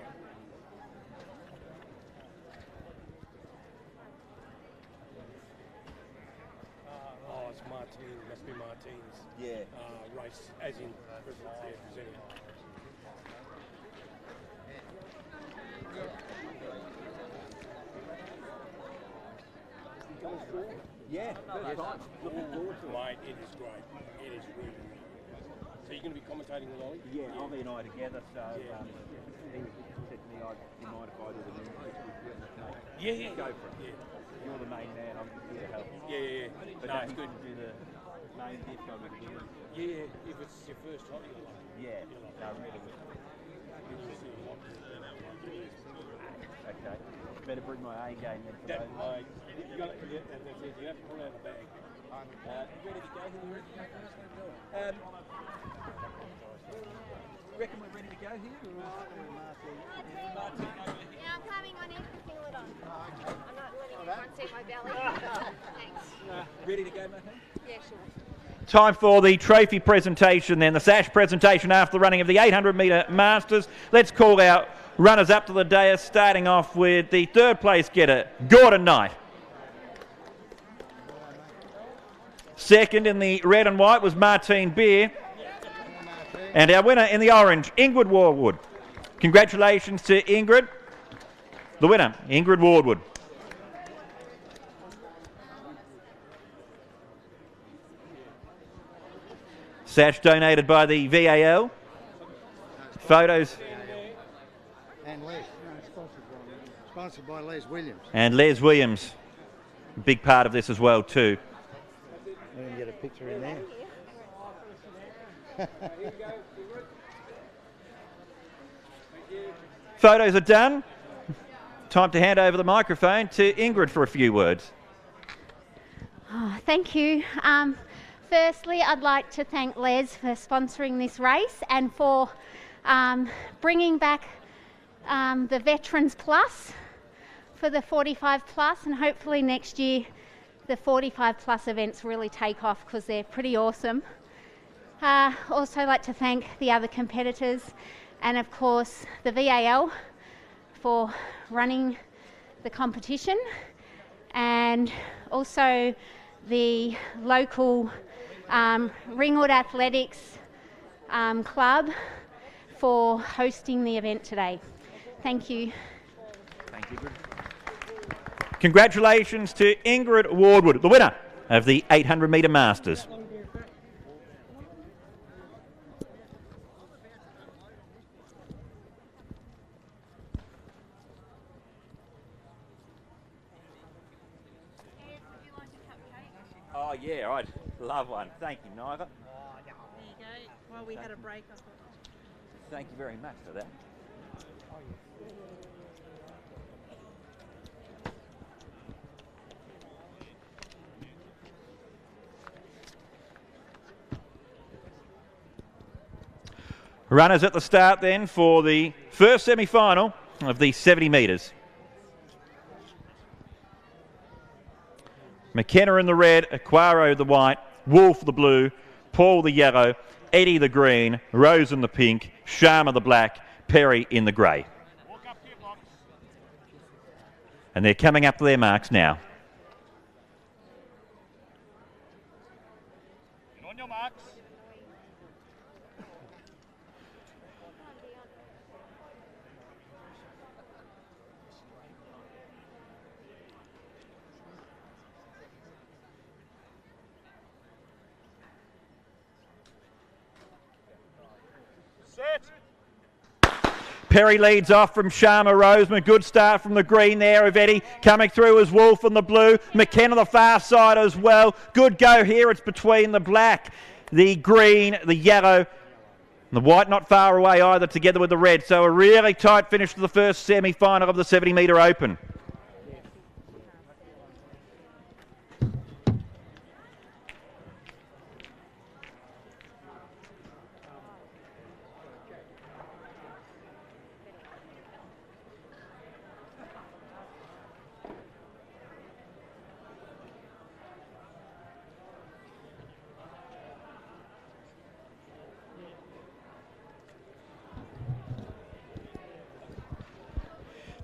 Oh, it's Martine. Must be Martine's.
Yeah.
Race, as in presenting.
Yeah, first time. Looking forward to it.
Mate, it is great. It is really, really good. So you're going to be commentating with Ollie?
Yeah, Ollie and I together, so
Yeah.
he said to me, "Do you mind if I do the news?"
Yeah.
Go for it.
Yeah.
You're the main man, I'm here to help.
Yeah.
But
No,
no,
it's
he
good.
couldn't do the main gift on it again.
Yeah, if it's your first time, you'll like it.
Yeah,
You'll like
no,
it.
really good.
You'll see a lot.
Okay. Better bring my A game then for
That,
those.
you got it. Yeah, that's it. You have to pull out the bag.
Ready to go? Reckon we're ready to go here? Martine over here.
Yeah, I'm coming. I need to feel it on. I'm not letting anyone see my belly. Thanks.
Ready to go, Martine?
Yeah, sure.
Time for the trophy presentation then, the sash presentation after the running of the 800 metre Masters. Let's call our runners up to the dais, starting off with the third place getter, Gordon Knight. Second in the red and white was Martine Beer. And our winner in the orange, Ingrid Wardwood. Congratulations to Ingrid. The winner, Ingrid Wardwood. Sash donated by the VAL. Photos.
And Les. Sponsored by Les Williams.
And Les Williams. Big part of this as well too.
We can get a picture in there.
Photos are done. Time to hand over the microphone to Ingrid for a few words.
Oh, thank you. Firstly, I'd like to thank Les for sponsoring this race and for bringing back the Veterans Plus for the 45 plus, and hopefully next year the 45 plus events really take off because they're pretty awesome. Also like to thank the other competitors and of course the VAL for running the competition, and also the local Ringwood Athletics Club for hosting the event today. Thank you.
Thank you, Ingrid. Congratulations to Ingrid Wardwood, the winner of the 800 metre Masters. Oh, yeah, I'd love one. Thank you, Niva.
There you go. Well, we had a break, I thought.
Thank you very much for that. Runners at the start then for the first semi-final of the 70 metres. McKenna in the red, Aquaro the white, Wolf the blue, Paul the yellow, Eddie the green, Rose in the pink, Sharma the black, Perry in the grey. And they're coming up to their marks now.
And on your marks. Set.
Perry leads off from Sharma Roseman. Good start from the green there of Eddie. Coming through as Wolf on the blue. McKenna the far side as well. Good go here. It's between the black, the green, the yellow, and the white not far away either, together with the red. So a really tight finish to the first semi-final of the 70 metre open.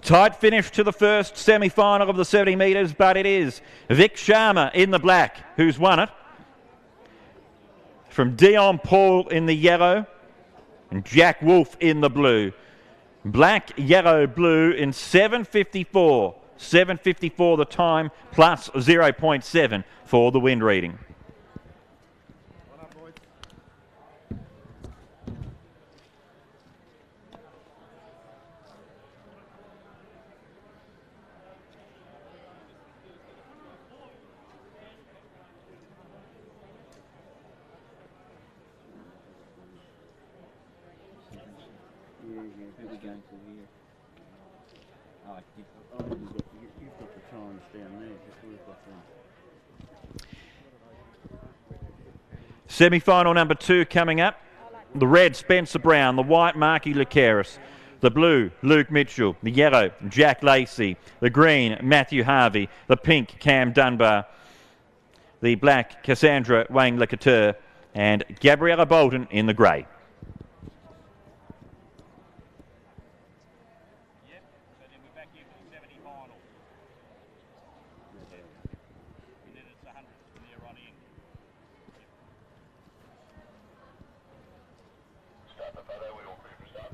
Tight finish to the first semi-final of the 70 metres, but it is Vic Sharma in the black who's won it. From Dion Paul in the yellow and Jack Wolf in the blue. Black, yellow, blue in 7:54. 7:54 the time, plus 0.7 for the wind reading. Semi-final number 2 coming up. The red, Spencer Brown. The white, Marky Lucaris. The blue, Luke Mitchell. The yellow, Jack Lacey. The green, Matthew Harvey. The pink, Cam Dunbar. The black, Cassandra Wang-Lecateur. And Gabriella Bolton in the grey.
Yep, so then we're back here for the 70 final. And then it's 100 from there on in.
Start the photo, we're all clear for start.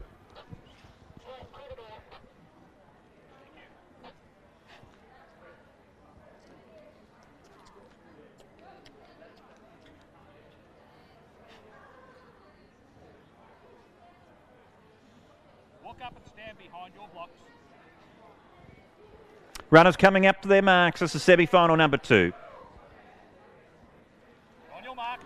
Walk up and stand behind your blocks.
Runners coming up to their marks. This is semi-final number 2.
On your marks.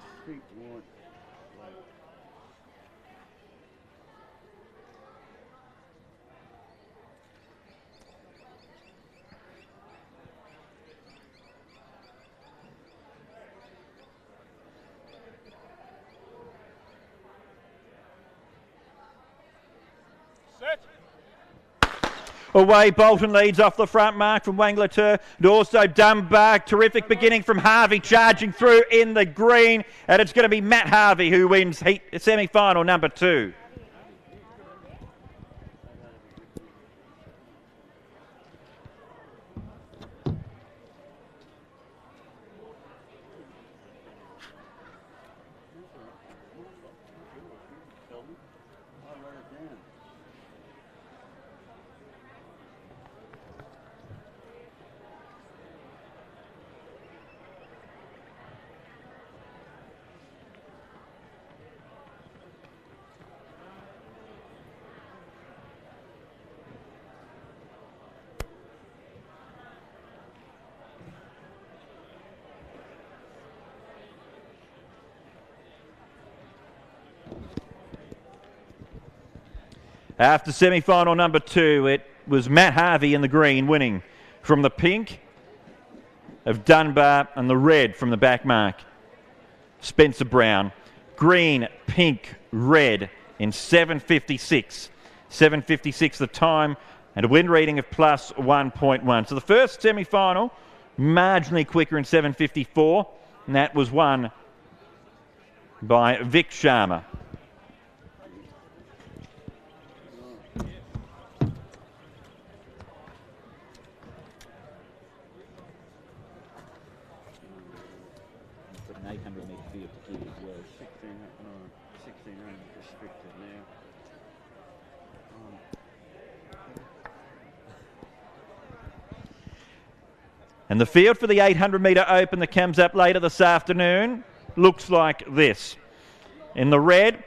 Set.
Away, Bolton leads off the front mark from Wangleter. And also Dunbar. Terrific beginning from Harvey, charging through in the green. And it's going to be Matt Harvey who wins semi-final number 2. After semi-final number 2, it was Matt Harvey in the green winning from the pink of Dunbar and the red from the back mark, Spencer Brown. Green, pink, red in 7:56. 7:56 the time and a wind reading of plus 1.1. So the first semi-final, marginally quicker in 7:54, and that was won by Vic Sharma.
An 800 metre field to kid as well. 1600 restricted now.
And the field for the 800 metre open that comes up later this afternoon looks like this. In the red,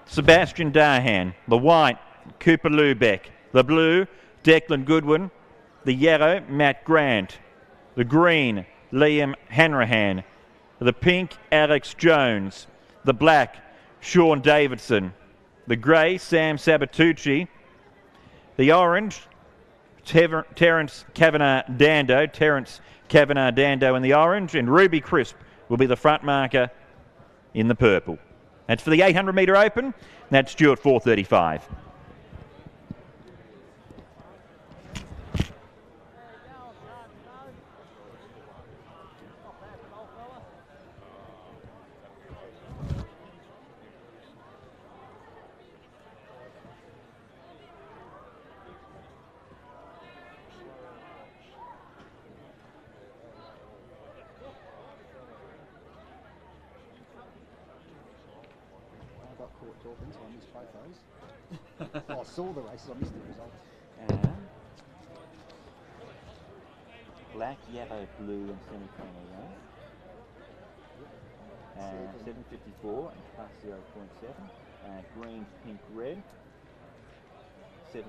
Sebastian Dahan. The white, Cooper Lubeck. The blue, Declan Goodwin. The yellow, Matt Grant. The green, Liam Hanrahan. The pink, Alex Jones. The black, Sean Davidson. The grey, Sam Sabatucci. The orange, Terence Kavanagh Dando. Terence Kavanagh Dando in the orange. And Ruby Crisp will be the front marker in the purple. That's for the 800 metre open. That's due at 4:35.
I saw the races, I missed the result.
Black, yellow, blue and semi-final round. 7:54 and plus 0.7. Green, pink, red. 7:56.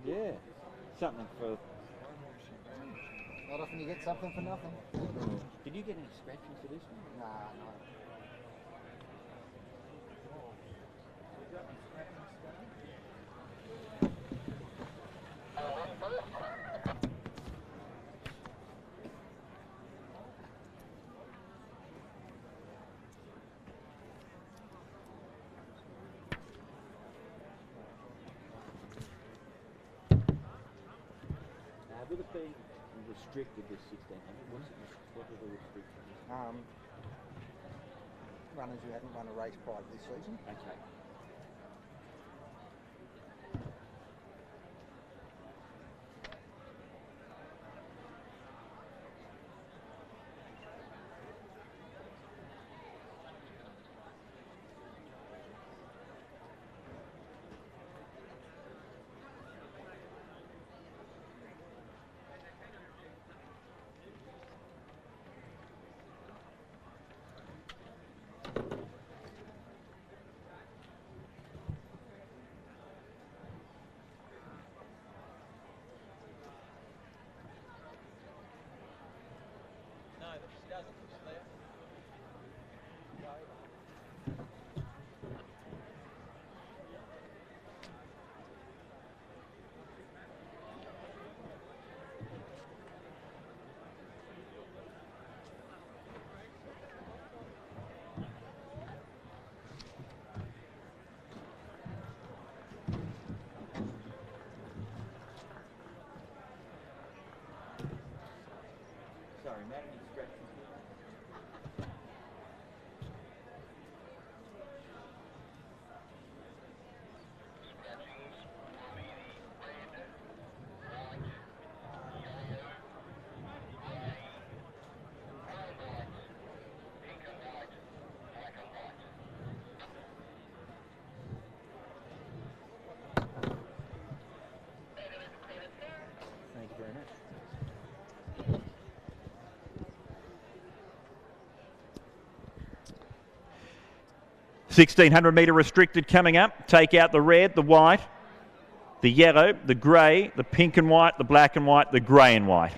Yeah, something for...
Not often you get something for nothing.
Did you get any scratching for this one?
Nah, no.
Would it be restricted this 1600? What are the restrictions?
Runners who haven't run a race prior to this season.
Okay. Sorry, Matt, any scratches? Thank you very much.
1600 metre restricted coming up. Take out the red, the white, the yellow, the grey, the pink and white, the black and white, the grey and white.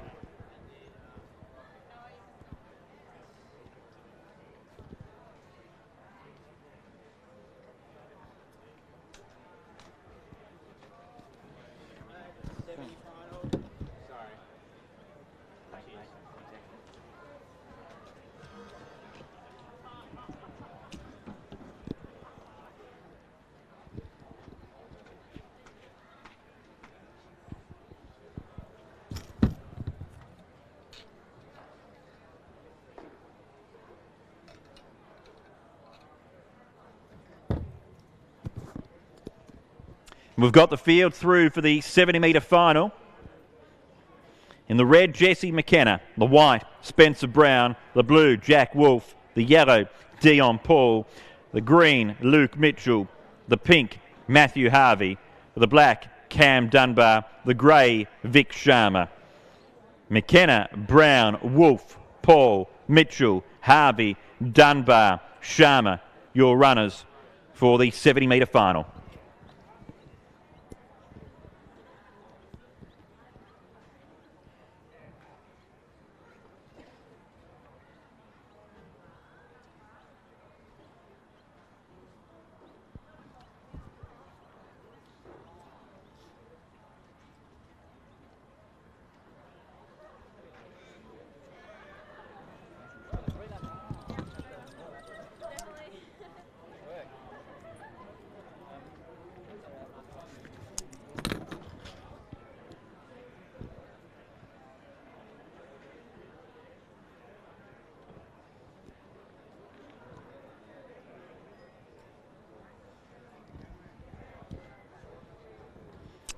We've got the field through for the 70-metre final. In the red, Jesse McKenna. The white, Spencer Brown. The blue, Jack Wolfe. The yellow, Dion Paul. The green, Luke Mitchell. The pink, Matthew Harvey. The black, Cam Dunbar. The grey, Vic Sharma. McKenna, Brown, Wolfe, Paul, Mitchell, Harvey, Dunbar, Sharma, your runners for the 70-metre final.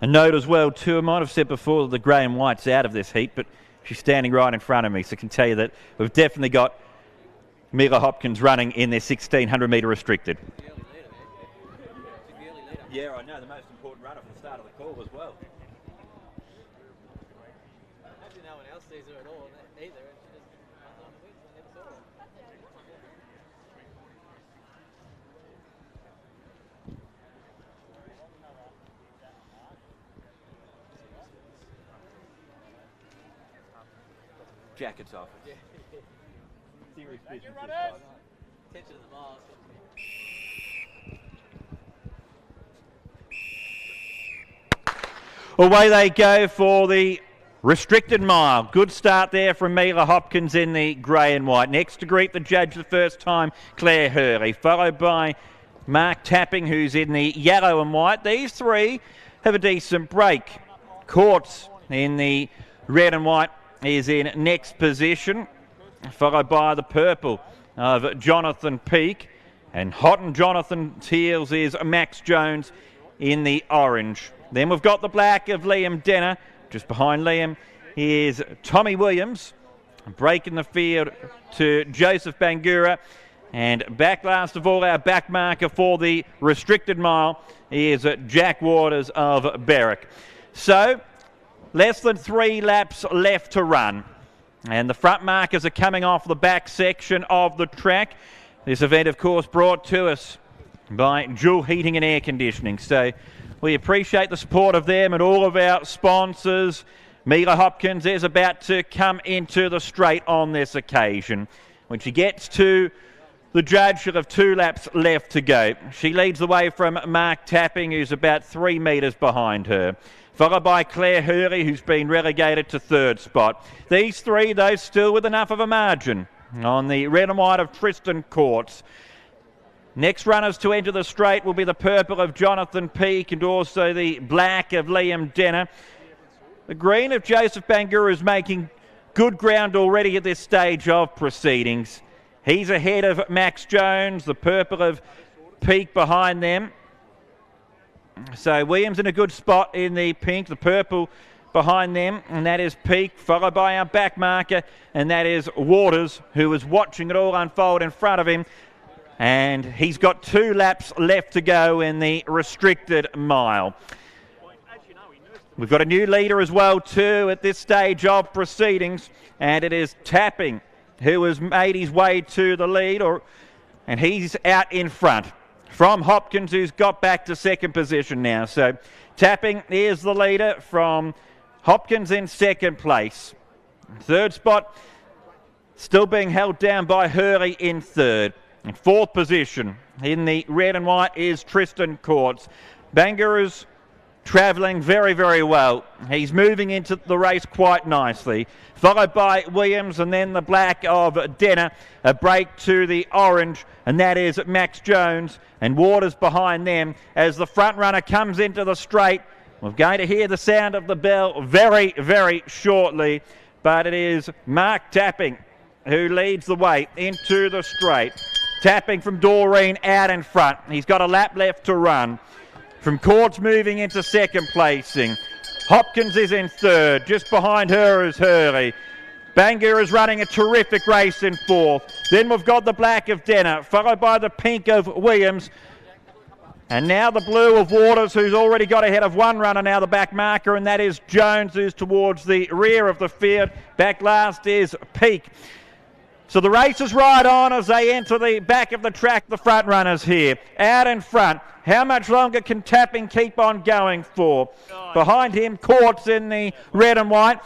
A note as well too, I might have said before that the grey and white's out of this heat, but she's standing right in front of me, so I can tell you that we've definitely got Mila Hopkins running in their 1600 metre restricted. Yeah, I know, the most important runner from the start of the call as well.
Actually, no one else sees her at all either, and she just runs on the wings. I never saw her.
Jackets off.
Serious business. Attention to the miles.
Away they go for the restricted mile. Good start there from Mila Hopkins in the grey and white. Next to greet the judge the first time, Claire Hurley, followed by Mark Tapping, who's in the yellow and white. These three have a decent break. Courts in the red and white is in next position, followed by the purple of Jonathan Peake, and hot on Jonathan's heels is Max Jones in the orange. Then we've got the black of Liam Denner. Just behind Liam is Tommy Williams, breaking the field to Joseph Bangura, and back last of all, our back marker for the restricted mile is Jack Waters of Berwick. So less than 3 laps left to run, and the front markers are coming off the back section of the track. This event, of course, brought to us by Jewel Heating and Air Conditioning. So we appreciate the support of them and all of our sponsors. Mila Hopkins is about to come into the straight on this occasion. When she gets to the judge, she'll have 2 laps left to go. She leads the way from Mark Tapping, who's about 3 metres behind her, followed by Claire Hurley, who's been relegated to 3rd spot. These three, though, still with enough of a margin on the red and white of Tristan Courts. Next runners to enter the straight will be the purple of Jonathan Peake and also the black of Liam Denner. The green of Joseph Bangura is making good ground already at this stage of proceedings. He's ahead of Max Jones, the purple of Peake behind them. So Williams in a good spot in the pink, the purple behind them, and that is Peake, followed by our back marker, and that is Waters, who is watching it all unfold in front of him. And he's got 2 laps left to go in the restricted mile. We've got a new leader as well too at this stage of proceedings, and it is Tapping, who has made his way to the lead, and he's out in front. from Hopkins, who's got back to second position now. So Tapping is the leader from Hopkins in second place. Third spot still being held down by Hurley in third. In fourth position in the red and white is Tristan Courts. Banguru's travelling very, very well. He's moving into the race quite nicely. Followed by Williams and then the black of Denner. A break to the orange, and that is Max Jones. And Waters behind them as the front runner comes into the straight. We're going to hear the sound of the bell very, very shortly. But it is Mark Tapping who leads the way into the straight. Tapping from Doreen out in front. He's got a lap left to run. From Courts moving into second placing. Hopkins is in third. Just behind her is Hurley. Bangor is running a terrific race in fourth. Then we've got the black of Denner, followed by the pink of Williams. And now the blue of Waters, who's already got ahead of one runner, now the back marker, and that is Jones, who's towards the rear of the field. Back last is Peak. So the race is right on as they enter the back of the track, the front runners here. Out in front, how much longer can Tapping keep on going for? Behind him, Courts in the red and white.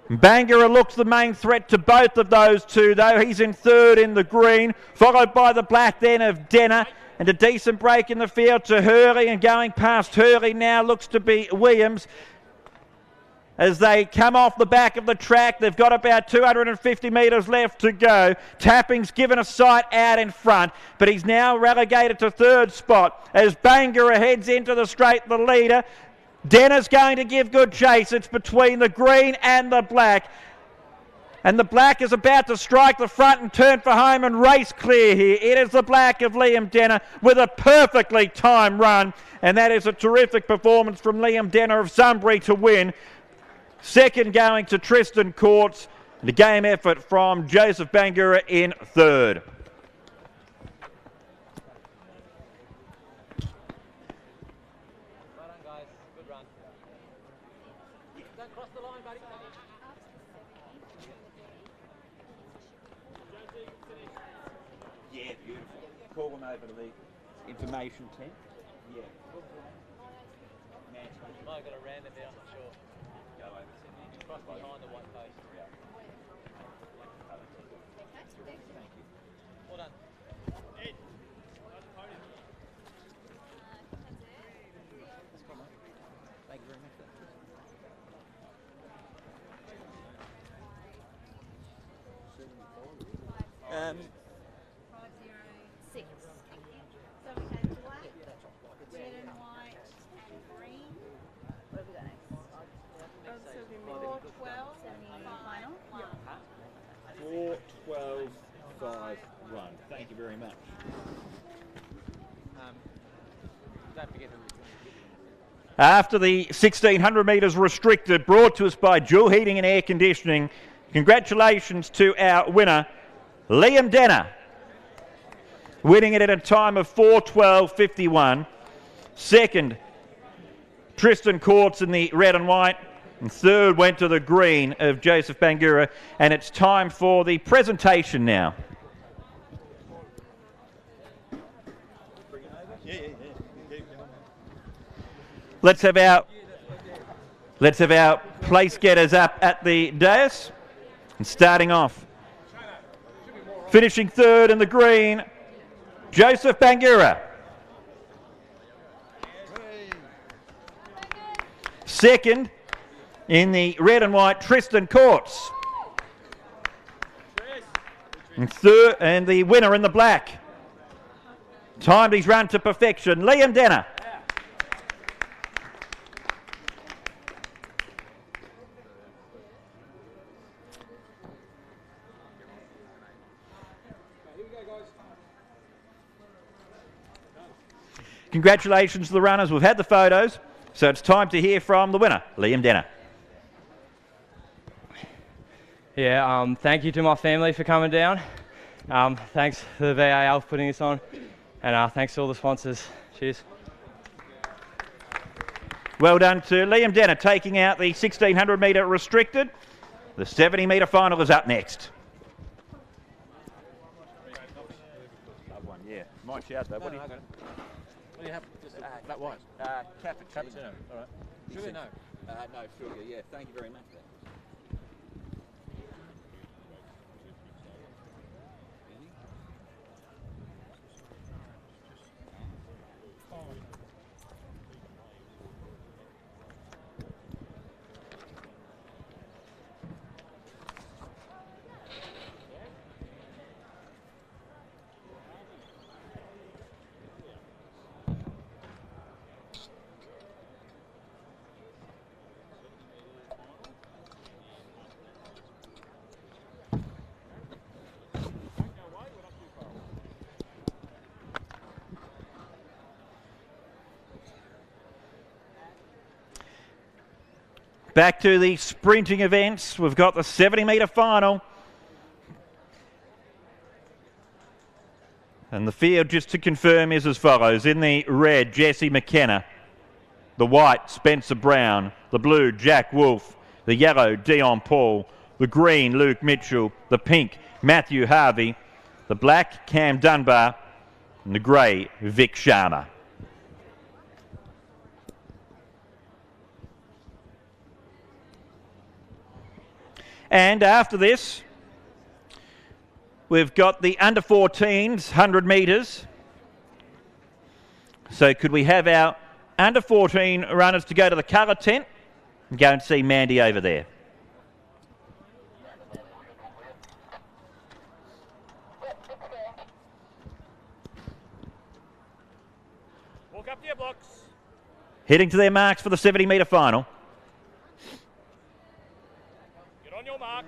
Bangura looks the main threat to both of those two, though. He's in third in the green, followed by the black then of Denner. And a decent break in the field to Hurley, and going past Hurley now looks to be Williams. As they come off the back of the track, they've got about 250 metres left to go. Tapping's given a sight out in front, but he's now relegated to third spot as Bangura heads into the straight, the leader. Denner's going to give good chase. It's between the green and the black. And the black is about to strike the front and turn for home and race clear here. It is the black of Liam Denner with a perfectly timed run. And that is a terrific performance from Liam Denner of Sunbury to win. Second going to Tristan Courts. And a game effort from Joseph Bangura in third.
Well done, guys. Good run. Don't cross the line, buddy.
Yeah, beautiful. Call them over to the information tent. Yeah.
You might have got a random there, I'm not sure.
Go over.
Cross behind the white post. Well done.
Ed, on the podium.
Thank you very much for that.
Um, 506. So we have black, red and white, and green. What have we got next? 412, final.
4-12-5-1. Thank you very much.
Don't forget to
After the 1600 metres restricted, brought to us by Dual Heating and Air Conditioning, congratulations to our winner, Liam Denner, winning it at a time of 4:12.51. Second, Tristan Courts in the red and white. And third went to the green of Joseph Bangura. And it's time for the presentation now. Let's have our place getters up at the dais. And starting off, finishing third in the green, Joseph Bangura. Second in the red and white, Tristan Courts. And third, and the winner in the black. Timed his run to perfection, Liam Denner. Congratulations to the runners. We've had the photos, so it's time to hear from the winner, Liam Denner.
Yeah, thank you to my family for coming down. Thanks to the VAL for putting this on, and thanks to all the sponsors. Cheers.
Well done to Liam Denner, taking out the 1600 metre restricted. The 70 metre final is up next. Yeah. might shout though.
No,
What do
no,
you?
I got it. What do you have? Just flat white.
Cappuccino.
All right. Sugar, no.
No sugar. Yeah. Thank you very much. Back to the sprinting events. We've got the 70-metre final. And the field, just to confirm, is as follows. In the red, Jesse McKenna. The white, Spencer Brown. The blue, Jack Wolfe. The yellow, Dion Paul. The green, Luke Mitchell. The pink, Matthew Harvey. The black, Cam Dunbar. And the grey, Vic Sharma. And after this, we've got the under 14s, 100 metres. So could we have our under 14 runners to go to the colour tent and go and see Mandy over there?
Walk up to your blocks.
Heading to their marks for the 70-metre final.
Get on your marks.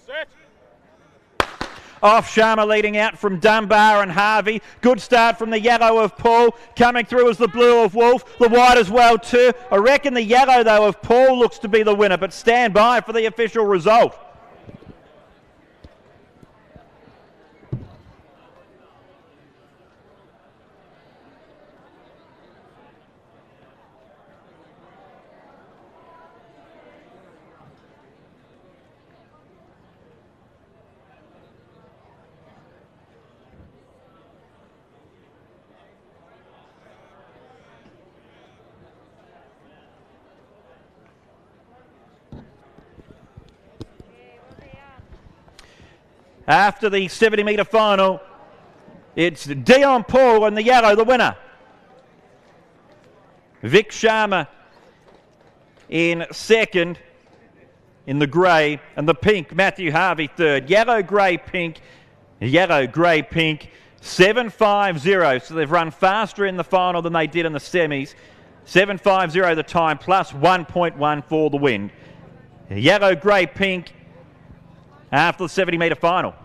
Set.
Off Sharma leading out from Dunbar and Harvey. Good start from the yellow of Paul. Coming through is the blue of Wolfe. The white as well too. I reckon the yellow though of Paul looks to be the winner, but stand by for the official result. After the 70-metre final, it's Dion Paul in the yellow, the winner. Vic Sharma in second in the grey, and the pink, Matthew Harvey third. Yellow, grey, pink, 7.50. So they've run faster in the final than they did in the semis. 7.50 the time, plus 1.1 for the win. Yellow, grey, pink after the 70-metre final.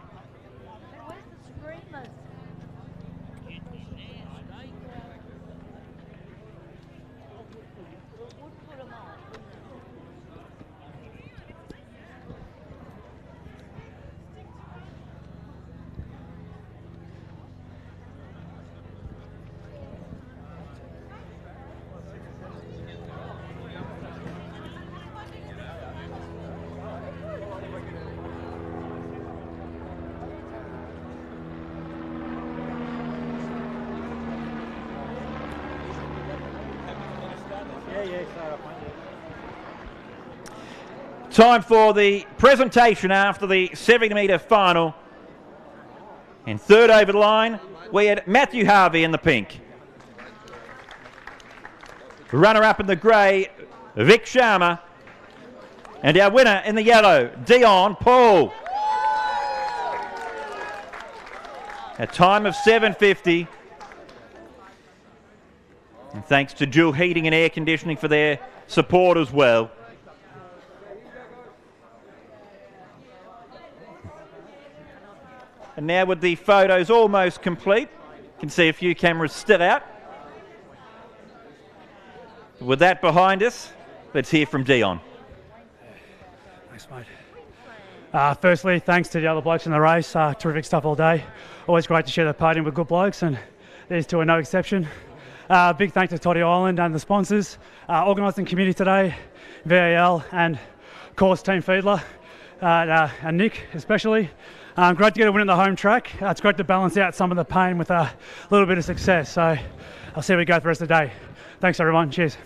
Time for the presentation after the 70-metre final. And third over the line, we had Matthew Harvey in the pink. Runner-up in the grey, Vic Sharma. And our winner in the yellow, Dion Paul. A time of 7.50. And thanks to Dual Heating and Air Conditioning for their support as well. And now with the photos almost complete, you can see a few cameras still out. With that behind us, let's hear from Dion.
Thanks, mate.
Firstly, thanks to the other blokes in the race. Terrific stuff all day. Always great to share the podium with good blokes, and these two are no exception. Big thanks to Toddy Island and the sponsors, organising committee today, VAL, and of course Team Fiedler, and Nick especially. Great to get a win at the home track. It's great to balance out some of the pain with a little bit of success. So I'll see how we go for the rest of the day. Thanks everyone. Cheers.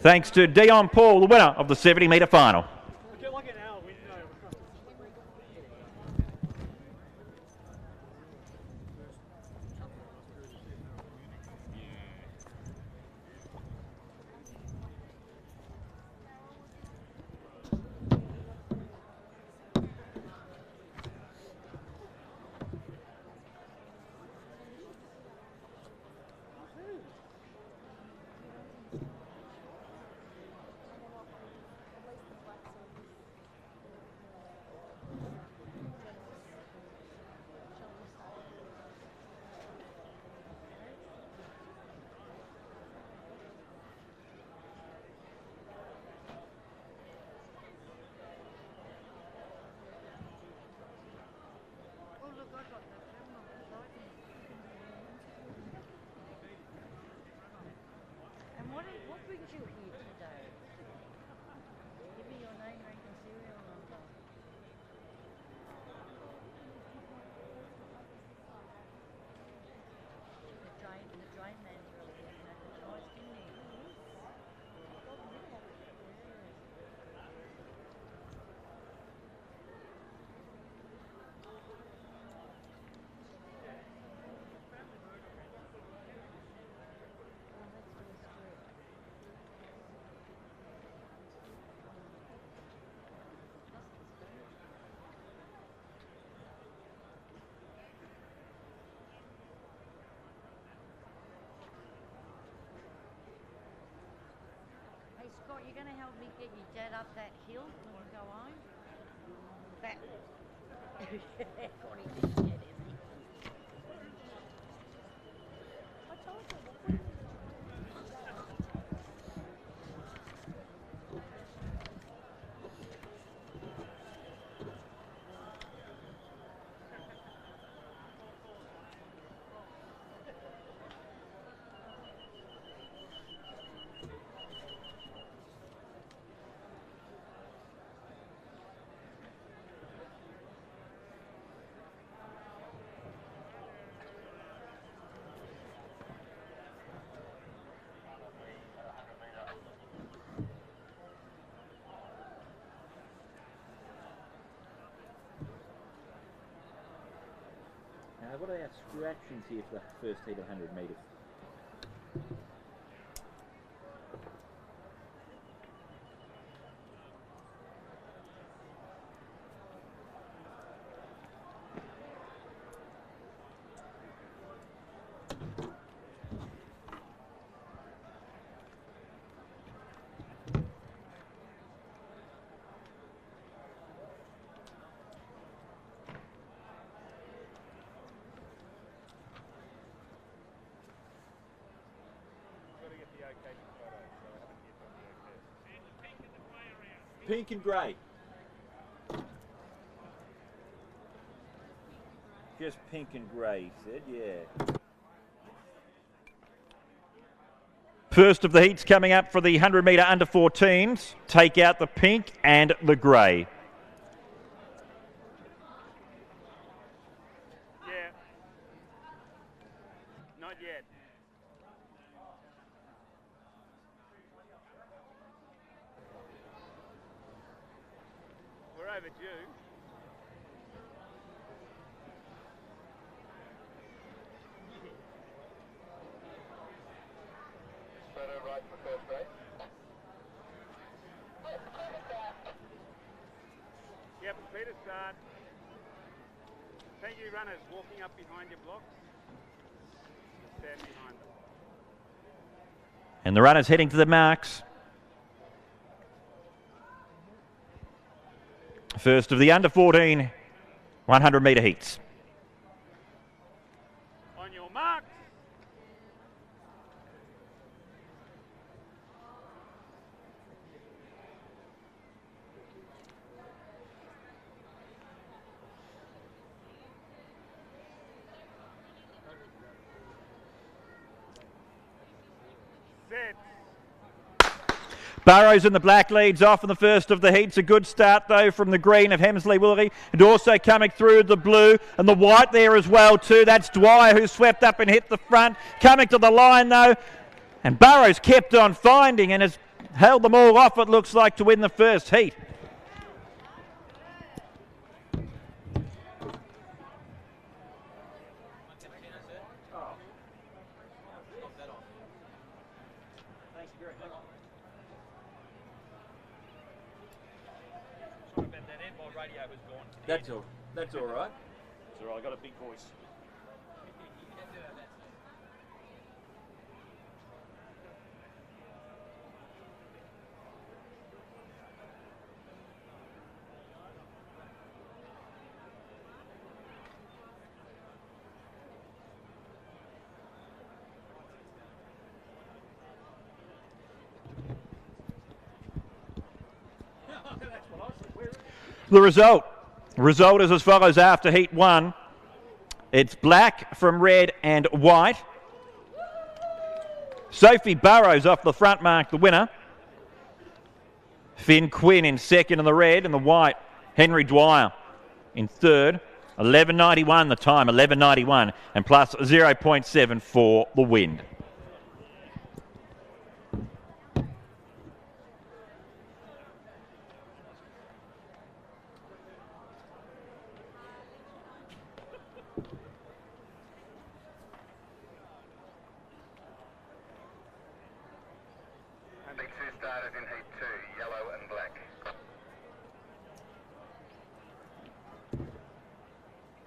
Thanks to Dion Paul, the winner of the 70-metre final.
What brings you here today? Give me your name, rank and serial number. The drain man's really getting advertised, isn't he? Hey Scott, you're going to help me get your dad up that hill when you go home? That. Yeah, God, he's dead, isn't he? I told you.
What are our scratchings here for the first heat of 100 metres? Pink and grey. Just pink and grey, he said, yeah. First of the heats coming up for the 100 metre under 14s. Take out the pink and the grey.
Yeah. Not yet. We're overdue.
Right for first race.
Yep, Peter start. Thank you runners walking up behind your blocks. Stand behind them.
And the runners heading to the marks. First of the under 14 100 metre heats.
On your marks.
Burrows in the black leads off in the first of the heats. A good start, though, from the green of Hemsley Willoughby. And also coming through the blue and the white there as well, too. That's Dwyer, who swept up and hit the front. Coming to the line, though. And Burrows kept on finding and has held them all off, it looks like, to win the first heat.
That's all. That's all right.
It's all right. I got a big voice.
The result is as follows after heat 1. It's black from red and white. Sophie Burrows off the front mark, the winner. Finn Quinn in second in the red, and the white, Henry Dwyer in third. 11.91 the time, 11.91, and plus 0.7 for the wind.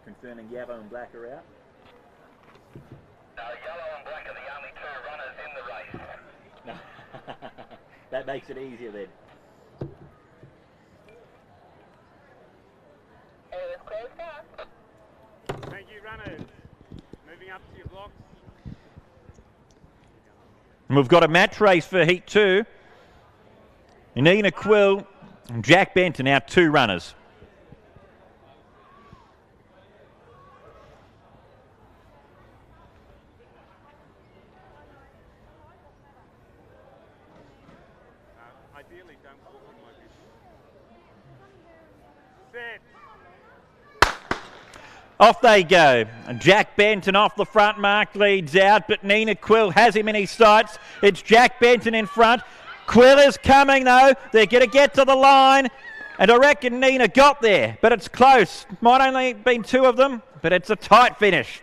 Confirming yellow and black are out.
Yellow and black are the only two runners in the race.
That makes it easier then.
Thank you, runners. Moving up to your blocks.
And we've got a match race for heat 2. Nina Quill and Jack Benton, our 2 runners.
Ideally, don't walk in my vision. Set.
Off they go. And Jack Benton off the front mark leads out, but Nina Quill has him in his sights. It's Jack Benton in front. Quill is coming though. They're going to get to the line. And I reckon Nina got there, but it's close. Might only have been 2 of them, but it's a tight finish.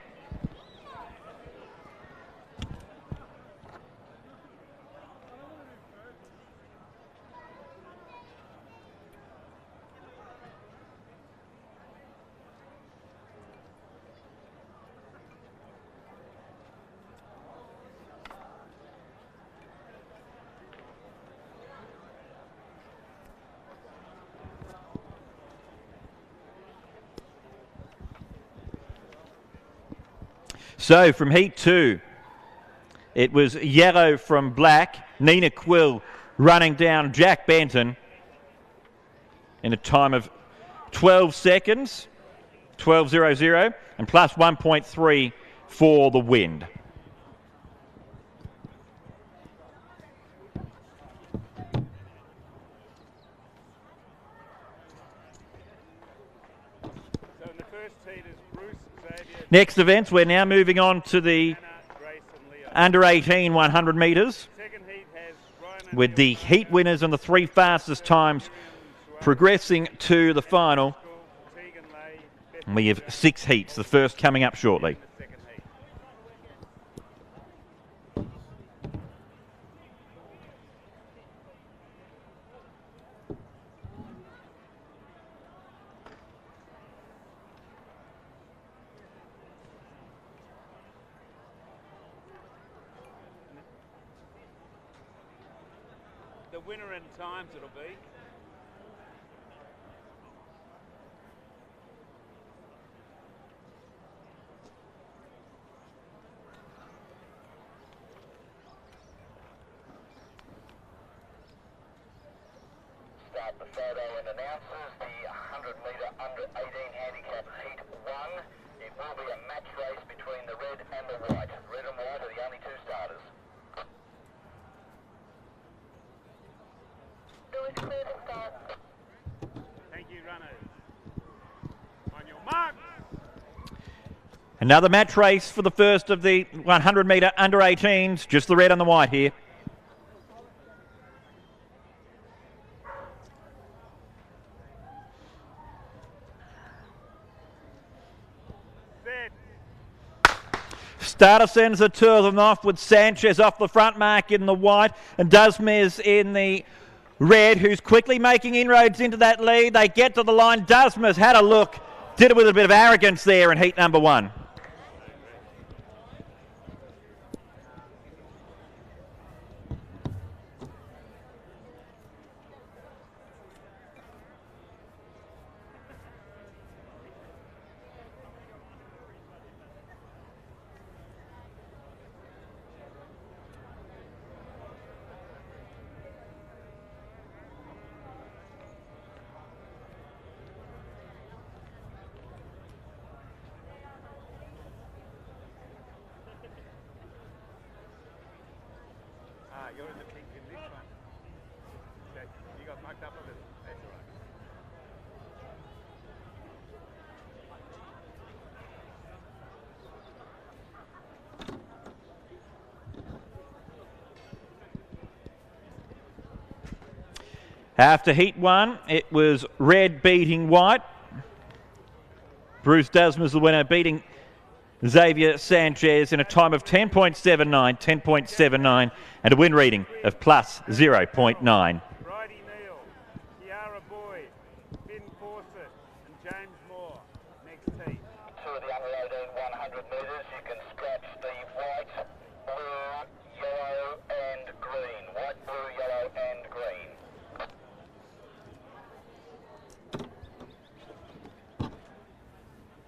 So from heat 2, it was yellow from black. Nina Quill running down Jack Benton in a time of 12 seconds, 12.00, and plus 1.3 for the wind. Next events, we're now moving on to the under 18 100 metres with the heat winners and the 3 fastest times progressing to the final. And we have 6 heats, the first coming up shortly.
The winner in times it'll be.
Start the photo and announces the 100-metre under 18 handicap heat 1. It will be a match race between the red and the white. Red and white are the only 2 starters.
Another match race for the first of the 100 metre under 18s, just the red and the white here. Starter sends the two of them off with Sanchez off the front mark in the white and Dusmes in the red, who's quickly making inroads into that lead. They get to the line. Dusmes had a look, did it with a bit of arrogance there in heat number 1.
You're in the pink in this one. Okay, you got mucked up a little. That's all right.
After heat 1, it was red beating white. Bruce Dusmes the winner, beating Xavier Sanchez in a time of 10.79, and a win rating of plus 0.9.
Bridie Neal, Kiara Boyd, Finn Fawcett and James Moore. Next heat.
To the unloading 100 metres, you can scratch the white, blue, yellow and green. White, blue, yellow and green.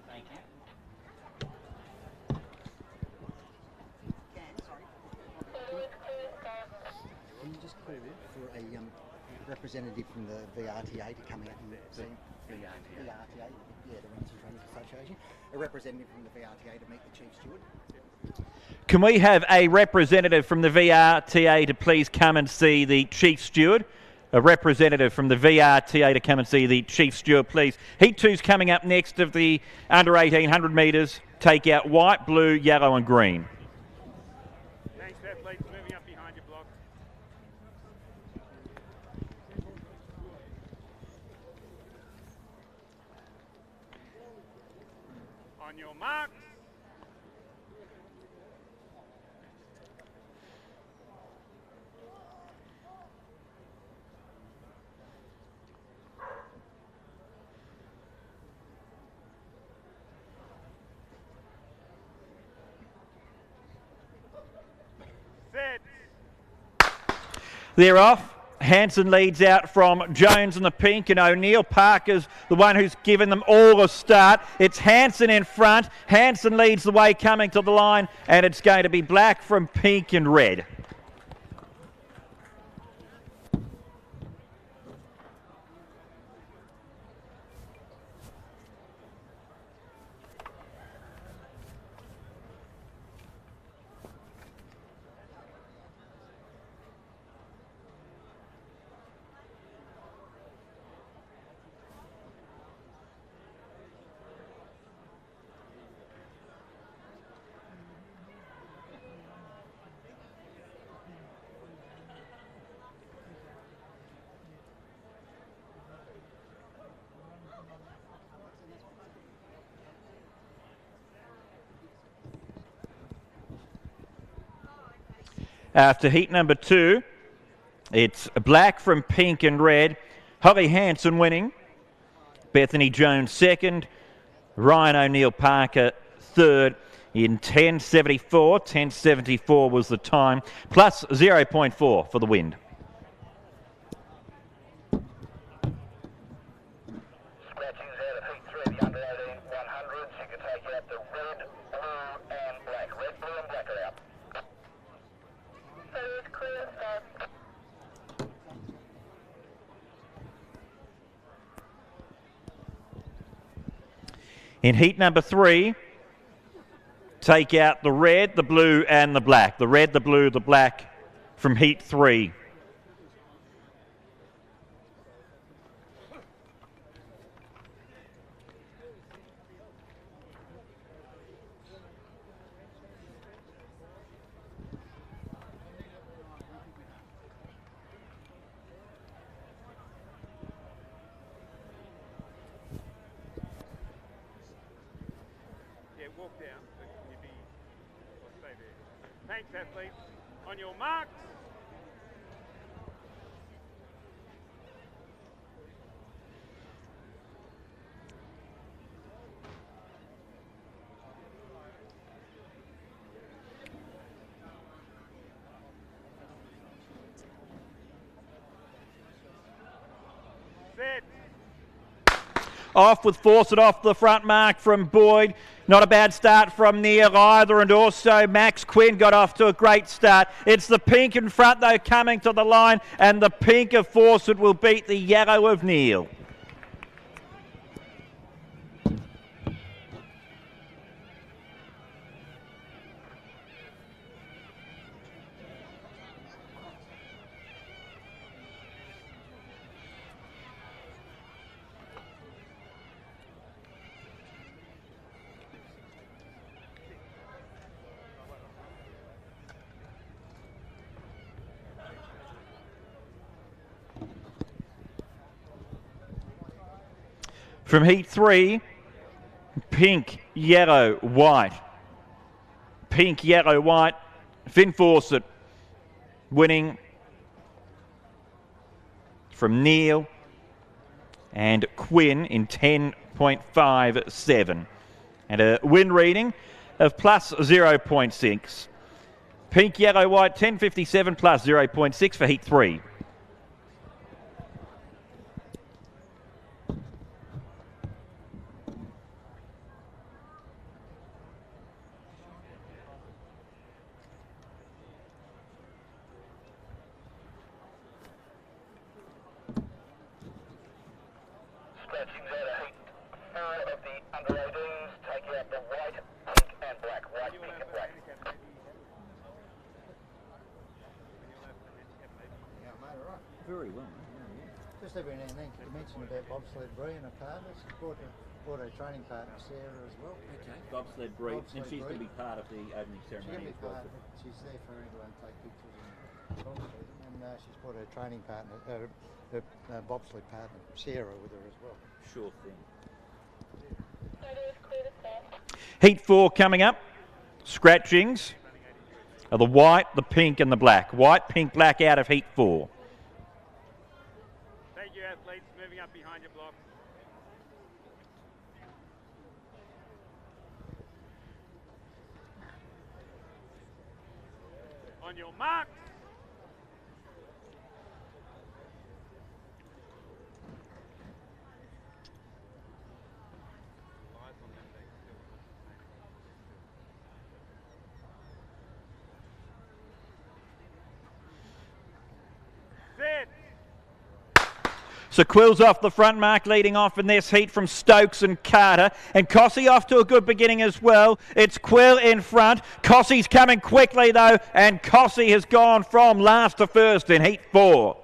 Thank you.
Can you just call for a representative from the VRTA to come out and see VRTA, yeah, the Runners and Trainers Association, a representative from the VRTA to meet the Chief Steward.
Can we have a representative from the VRTA to please come and see the Chief Steward? A representative from the VRTA to come and see the Chief Steward, please. Heat 2's coming up next of the under 1800 metres. Take out white, blue, yellow and green.
Thanks, athletes. Moving up behind your block. On your mark. Set.
They're off. Hanson leads out from Jones in the pink, and O'Neill Parker's the one who's given them all a start. It's Hanson in front. Hanson leads the way coming to the line, and it's going to be black from pink and red. After heat number 2, it's black from pink and red. Holly Hanson winning. Bethany Jones second. Ryan O'Neill Parker third in 10.74. 10.74 was the time, plus 0.4 for the wind.
Scratchings out of heat 3 of the under 18 100s. You can take out the red, blue and black. Red, blue and black are out. Third clear start.
In heat number 3, take out the red, the blue and the black. The red, the blue, the black from heat 3.
walk down, but can you be, or stay there. Thanks, athletes. On your marks. Set.
Off with Fawcett off the front mark from Boyd. Not a bad start from Neil either, and also Max Quinn got off to a great start. It's the pink in front though coming to the line, and the pink of Fawcett will beat the yellow of Neil. From heat 3, pink, yellow, white. Pink, yellow, white. Finn Fawcett winning from Neil and Quinn in 10.57. And a win reading of plus 0.6. Pink, yellow, white, 10.57 plus 0.6 for heat 3.
Very well. Just every now and then, you mentioned about bobsled Bree and her partner. She's brought her training partner Sarah as well.
Okay. Bobsled Bree, and she's going to be part of the opening ceremony as well.
She's there for everyone to take pictures and talk to them. And she's brought her training partner, her bobsled partner Sarah with her as well.
Sure thing. Heat 4 coming up. Scratchings are the white, the pink and the black. White, pink, black out of heat 4.
Thank you, athletes. Moving up behind your block. On your mark.
So Quill's off the front mark, leading off in this heat from Stokes and Carter. And Cossey off to a good beginning as well. It's Quill in front. Cossey's coming quickly though, and Cossey has gone from last to first in heat 4.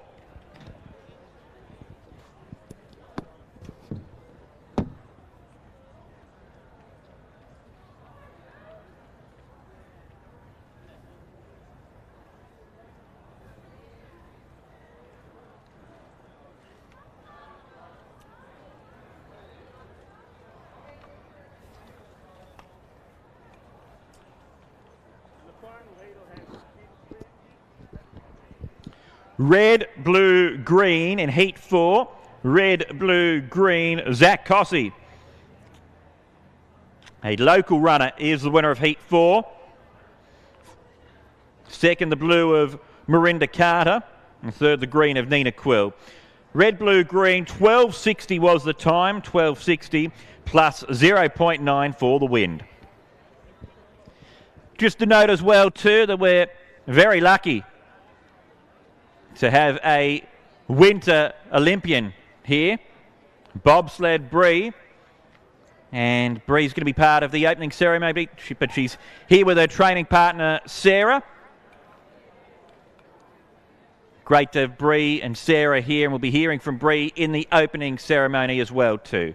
Red, blue, green in heat 4. Red, blue, green, Zach Cossey. A local runner is the winner of heat 4. Second, the blue of Mirinda Carter. And third, the green of Nina Quill. Red, blue, green, 12.60 was the time. 12.60 plus 0.9 for the wind. Just to note as well too that we're very lucky to have a winter Olympian here, bobsled Bree. And Bree's going to be part of the opening ceremony, but she's here with her training partner, Sarah. Great to have Bree and Sarah here, and we'll be hearing from Bree in the opening ceremony as well too.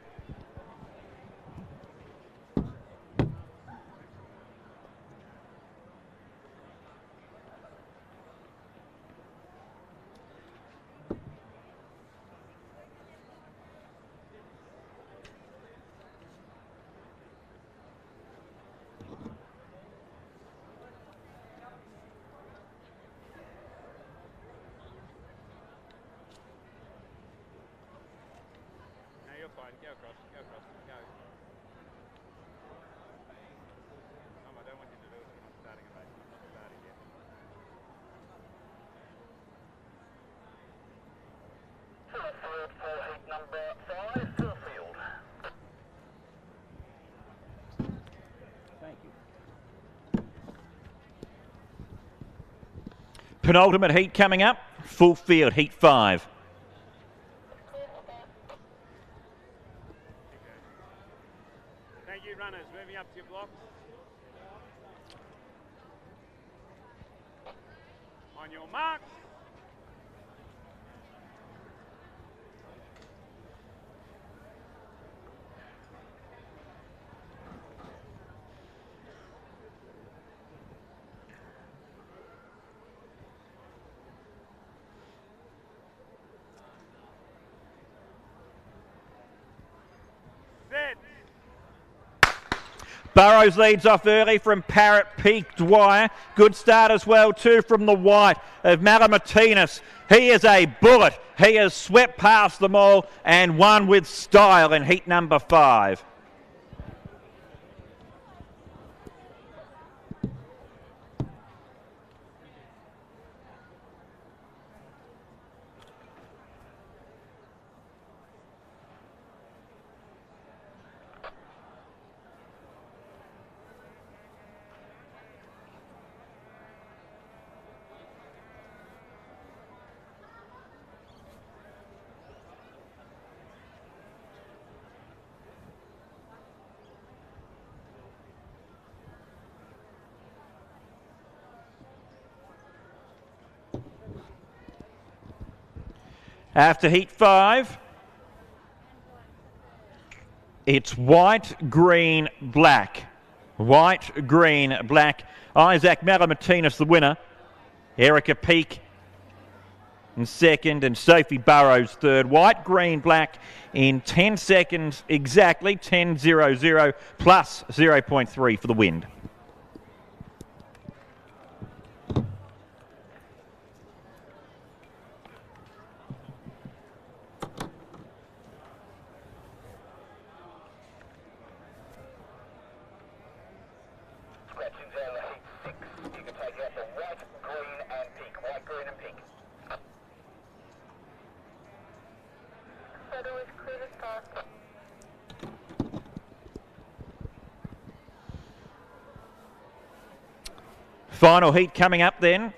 field for heat number 5, Philfield.
Thank you.
Penultimate heat coming up. Full field, heat 5.
Thank you, runners. Moving up to your blocks. On your mark. Set.
Burrows leads off early from Parrot Peak Dwyer. Good start as well too from the white of Maritinas. He is a bullet. He has swept past them all and won with style in heat number 5. After heat 5, it's white, green, black. White, green, black. Isaac Maritinas the winner. Erica Peak in second and Sophie Burrows third. White, green, black in 10 seconds exactly. 10.00 plus 0.3 for the wind.
Scratchings out of heat 6. You can take out the white, green and pink. White, green and pink. Photo is clear as possible.
Final heat coming up then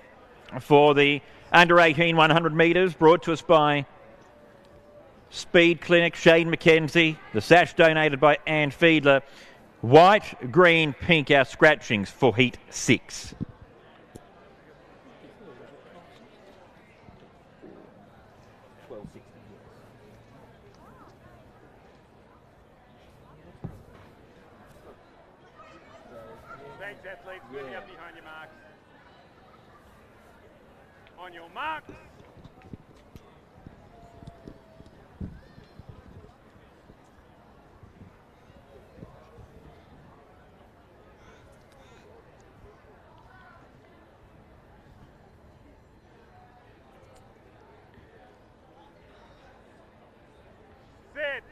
for the under 18 100 metres, brought to us by Speed Clinic, Shane McKenzie. The sash donated by Ann Fiedler. White, green, pink, our scratchings for heat 6.
Thanks, athletes. Moving up behind your marks. On your marks. Set.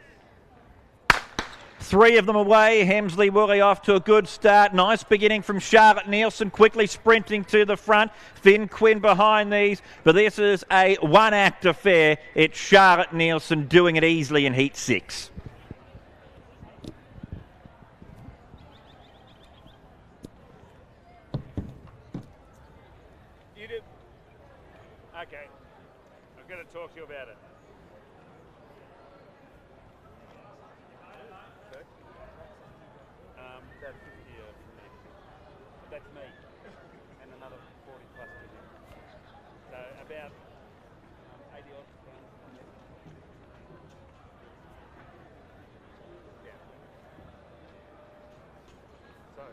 3 of them away. Hemsley Woolley off to a good start. Nice beginning from Charlotte Nielsen, quickly sprinting to the front. Finn Quinn behind these, but this is a one-act affair. It's Charlotte Nielsen doing it easily in heat 6.
You did. Okay. I'm going to talk to you about it. That's 50 from me. That's me. And another 40 plus to him. So about 80 odd pounds from me. Yeah. So,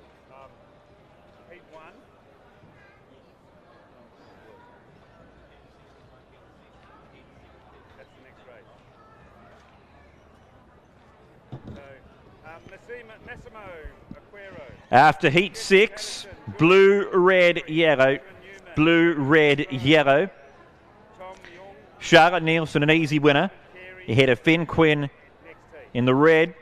heat 1. That's the next race. So, Massimo Aquero.
After heat 6, blue, red, yellow. Blue, red, yellow. Charlotte Nielsen, an easy winner. Ahead of Finn Quinn in the red.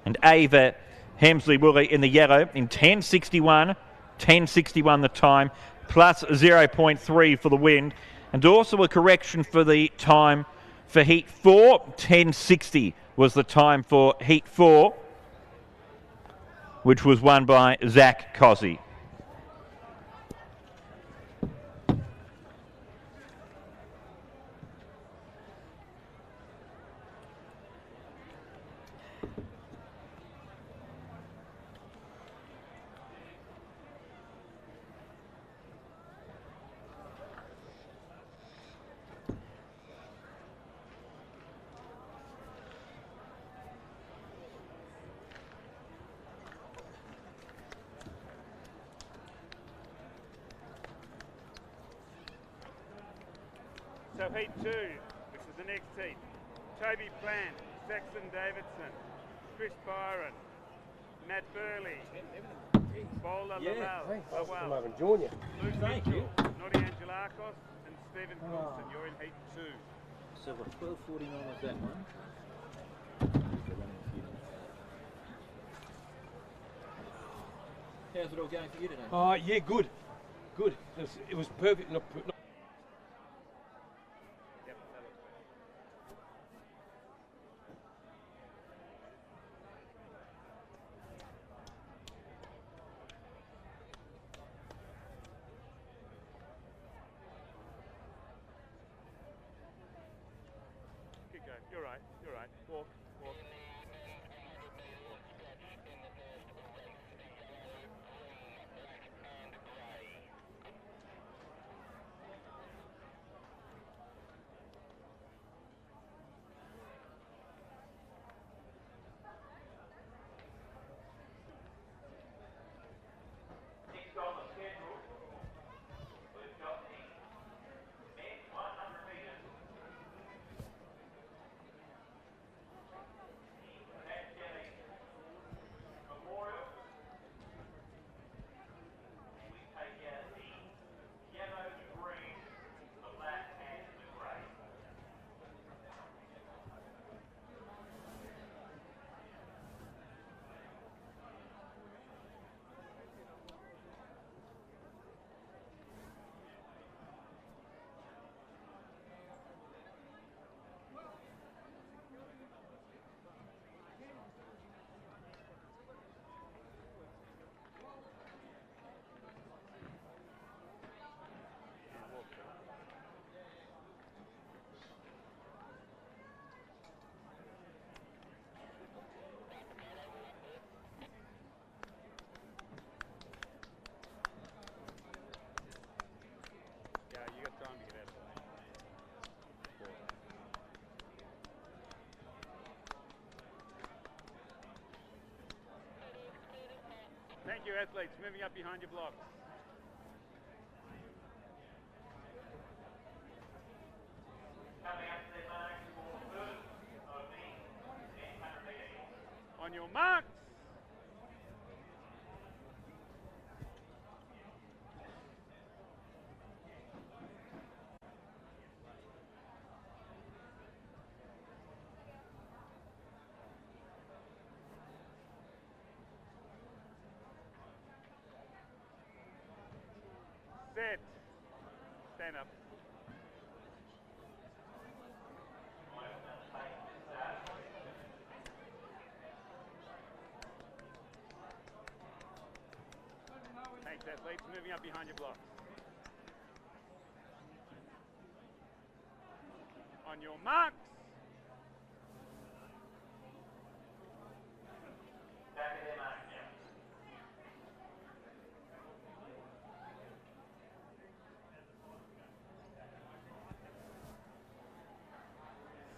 And Ava Hemsley Woolley in the yellow in 10.61. 10.61 the time, plus 0.3 for the wind. And also a correction for the time for Heat 4. 10:60 was the time for Heat 4, which was won by Zach Cozzi.
So Heat 2, which is the next heat. Toby Plant, Saxon Davidson, Chris Byron, Matt Burley, Bowler Lowell,
join you.
Luke
Thank
Mitchell,
you.
Noddy Angelakos, and Stephen Coulson. You're in Heat 2.
So what, 12:49 was that one? How's it all going for you today?
Oh, yeah, good. Good. It was perfect.
Keep going. You're right. You're right. Walk. Walk. Thank you, athletes. Moving up behind your blocks. On your marks. Set. Stand up. Thanks, athletes. Moving up behind your blocks. On your marks.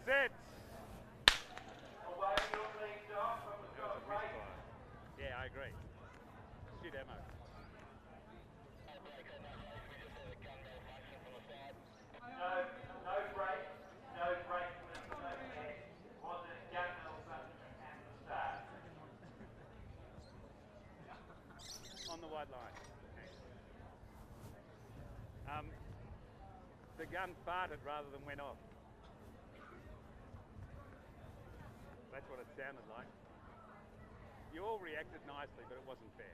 Set. Yeah, I agree. Shoot ammo. No break. No break. Was it Gavin Nelson at the start? On the white line. The gun farted rather than went off. That's what it sounded like. You all reacted nicely, but it wasn't fair.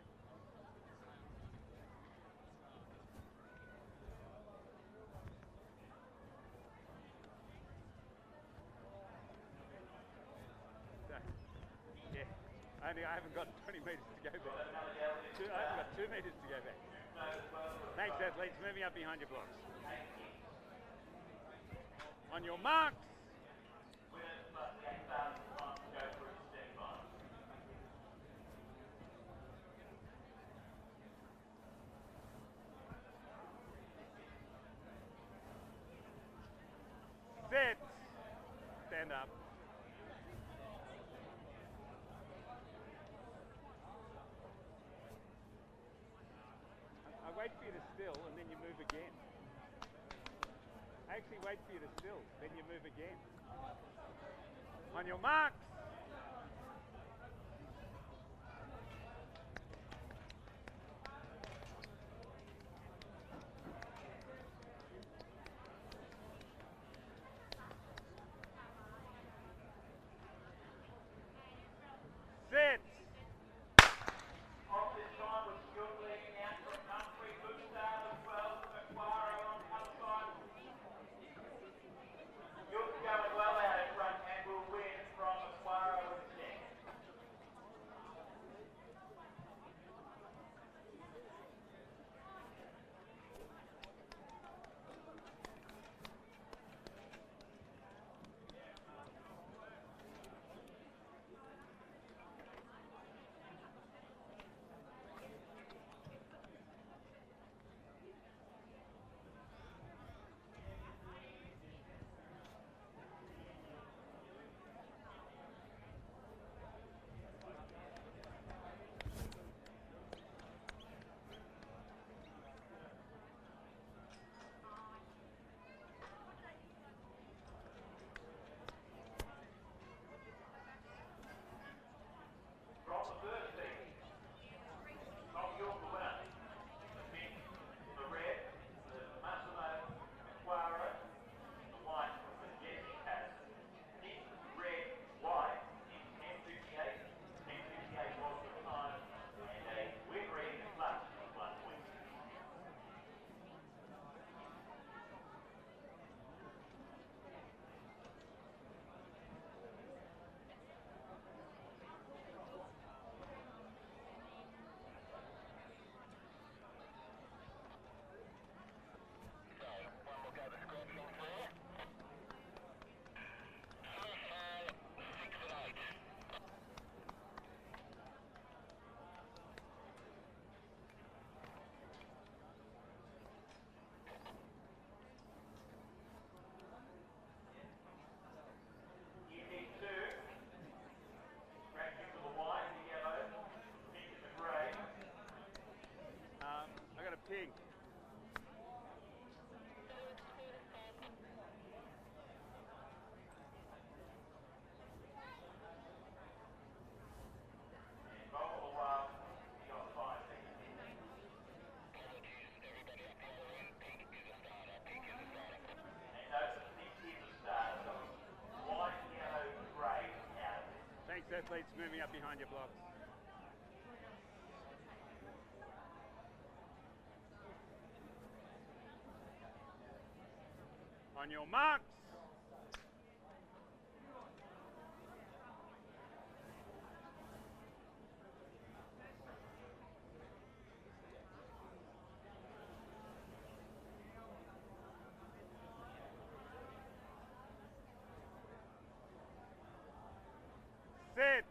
I haven't got 20 metres to go back. I haven't got 2 metres to go back. Thanks, athletes. Moving up behind your blocks. On your marks. Set. Stand up. I wait for you to still and then you move again. I actually wait for you to still, then you move again. On your marks. Set. Pig. Thanks, athletes. Moving up behind your blocks. On your marks. Set.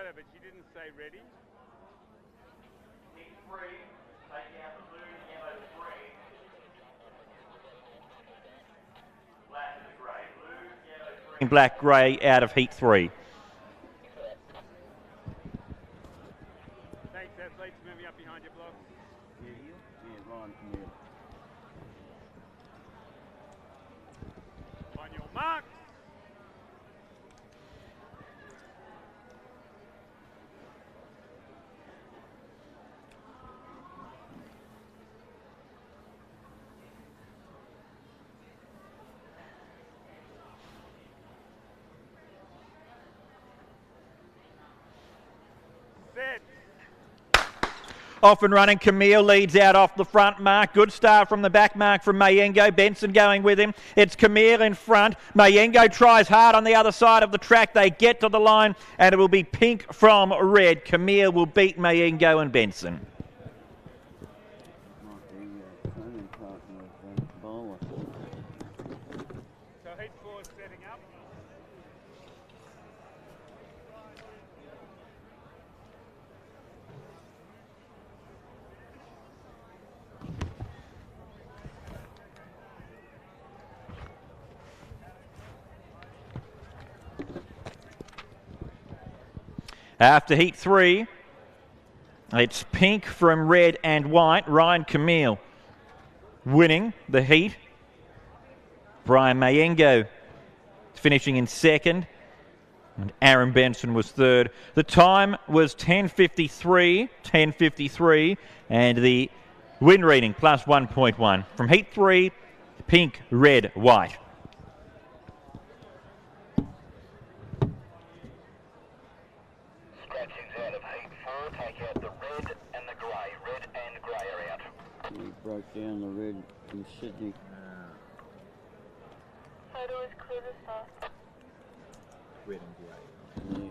photo, but she didn't say ready.
Heat 3, take out the blue, yellow, green. Black and grey. Blue, yellow, green. Black, grey out of heat 3.
Thanks, athletes. Moving up behind your block.
Yeah, Ryan, come here.
On your mark.
Off and running, Camille leads out off the front mark. Good start from the back mark from Mayengo. Benson going with him. It's Camille in front. Mayengo tries hard on the other side of the track. They get to the line and it will be pink from red. Camille will beat Mayengo and Benson.
So heat 4 is setting up.
After heat 3, it's pink from red and white. Ryan Camille winning the heat. Brian Mayengo finishing in second. And Aaron Benson was third. The time was 10:53, and the wind reading plus 1.1. From heat 3, pink, red, white.
Broke down the red in Sydney.
Photo is clear to start.
Red and grey.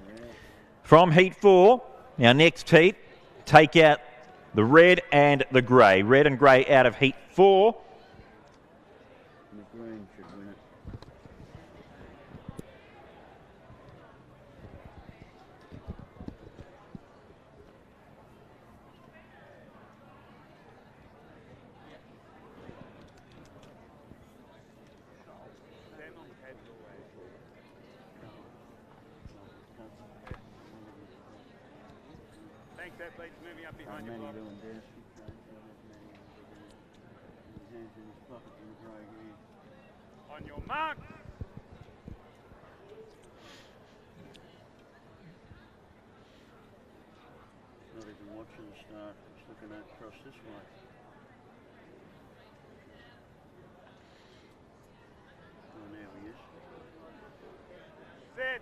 Yeah.
From heat 4, our next heat, take out the red and the grey. Red and grey out of heat 4.
The green should win it.
Thanks, athletes. Moving up behind your block. On your mark.
Not even watching the start. It's looking at across this way. Oh, there he is.
Set.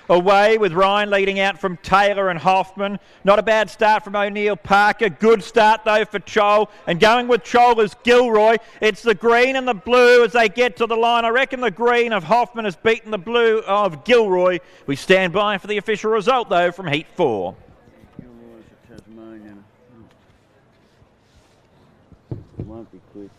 Away with Ryan leading out from Taylor and Hoffman. Not a bad start from O'Neill Parker. Good start though for Chol. And going with Chol is Gilroy. It's the green and the blue as they get to the line. I reckon the green of Hoffman has beaten the blue of Gilroy. We stand by for the official result though from heat 4.
Gilroy's a Tasmanian. It won't be quick.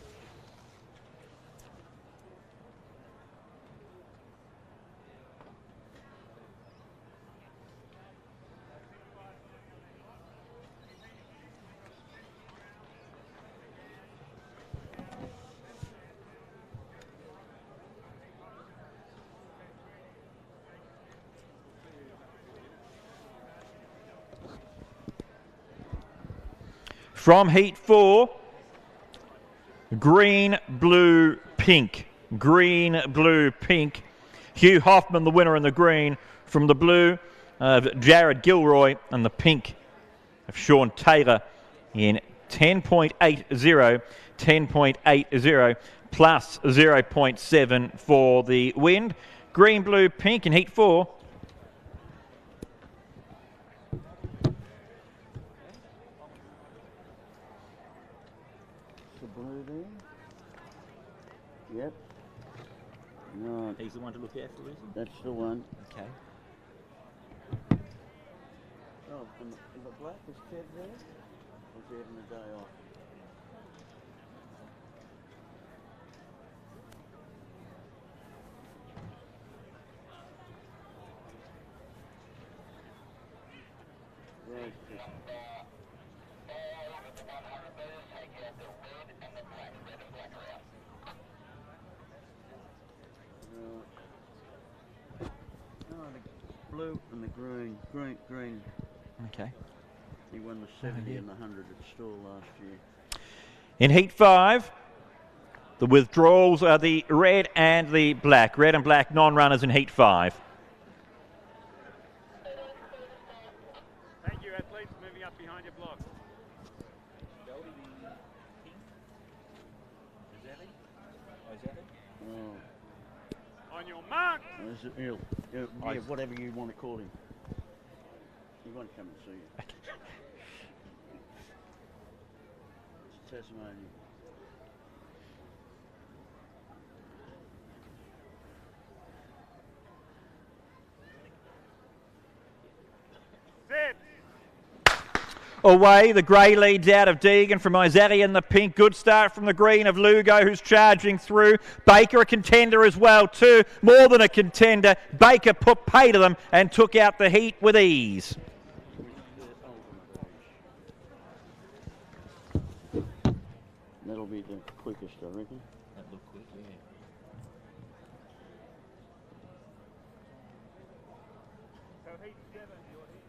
From heat 4, green, blue, pink. Green, blue, pink. Hugh Hoffman, the winner in the green. From the blue of Jared Gilroy and the pink of Sean Taylor in 10.80, 10.80 plus 0.7 for the wind. Green, blue, pink in heat 4.
Yep. No.
He's the one to look out for, isn't he?
That's the one.
Okay.
Oh, and the black is Ted there? Or is he having a day off?
Blue and the green.
Okay.
He won the 70 and the 100 at Stawell last year.
In Heat 5, the withdrawals are the red and the black. Red and black non-runners in Heat 5.
Thank you, athletes. Moving up behind your block. On your mark.
Yeah, whatever you want to call him. He won't come and see you. It's Tasmania.
Set.
Away, the grey leads out of Deegan from Isari in the pink. Good start from the green of Lugo, who's charging through. Baker, a contender as well too. More than a contender. Baker put pay to them and took out the heat with ease.
That'll be the quickest, I reckon.
That looked quick, yeah.
So heat 7, you're here.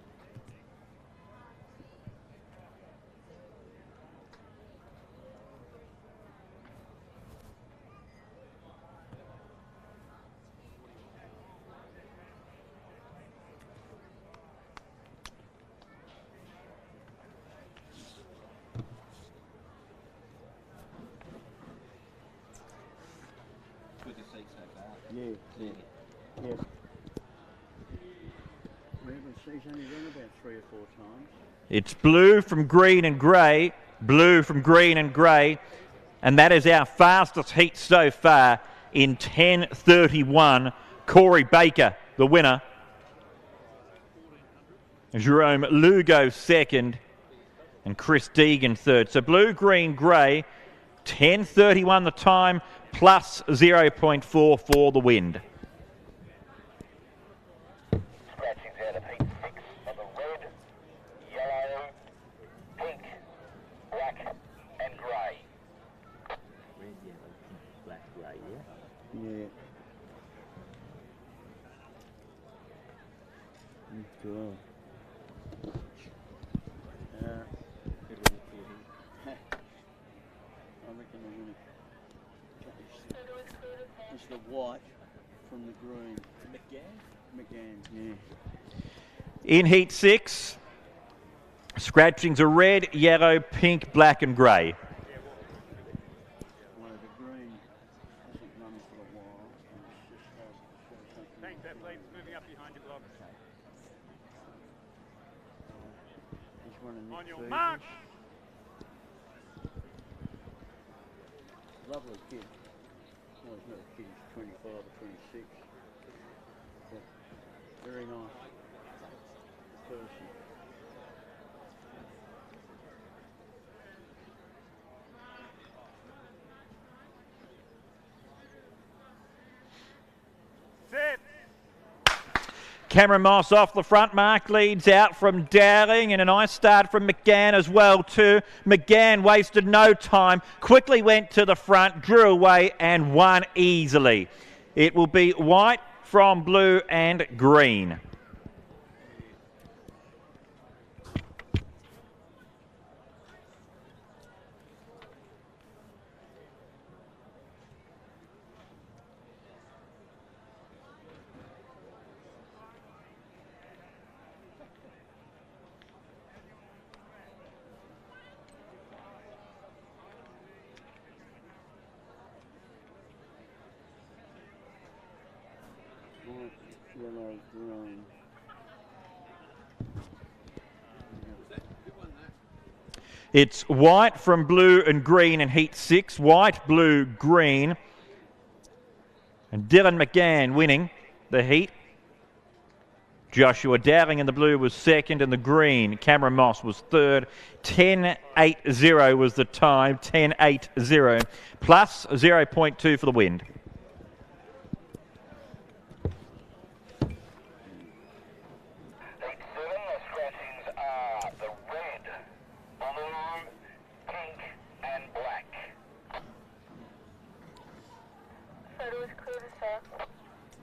Quickest seat so far.
Yeah.
Clearly.
Yeah. She's only run about 3 or 4 times.
It's blue from green and grey. Blue from green and grey. And that is our fastest heat so far in 10:31. Corey Baker, the winner. Jerome Lugo second. And Chris Deegan third. So blue, green, grey. 10:31 the time, plus 0.4 for the wind.
Scratchings out of heat 6 of the red, yellow, pink, black and grey.
Red, yellow, pink, black, grey, yeah?
Yeah. Cool. I reckon I'm going to it's the white from the green. McGann, yeah.
In Heat 6, scratchings are red, yellow, pink, black and grey.
Well, the green hasn't run for a while. It's just
Thanks, athletes. Moving up behind your block.
he's running
On
Nick
your
Fergus.
mark.
Lovely kid. Well, he's not a kid, he's 25 or 26. But very nice person.
Set.
Cameron Moss off the front. Mark leads out from Dowling, and a nice start from McGann as well too. McGann wasted no time, quickly went to the front, drew away and won easily. It will be white from blue and green.
Yellow, green.
It's white from blue and green in Heat 6. White, blue, green. And Dylan McGann winning the heat. Joshua Dowling in the blue was second, and the green, Cameron Moss, was third. 10.80 was the time, 10.80, plus 0.2 for the wind.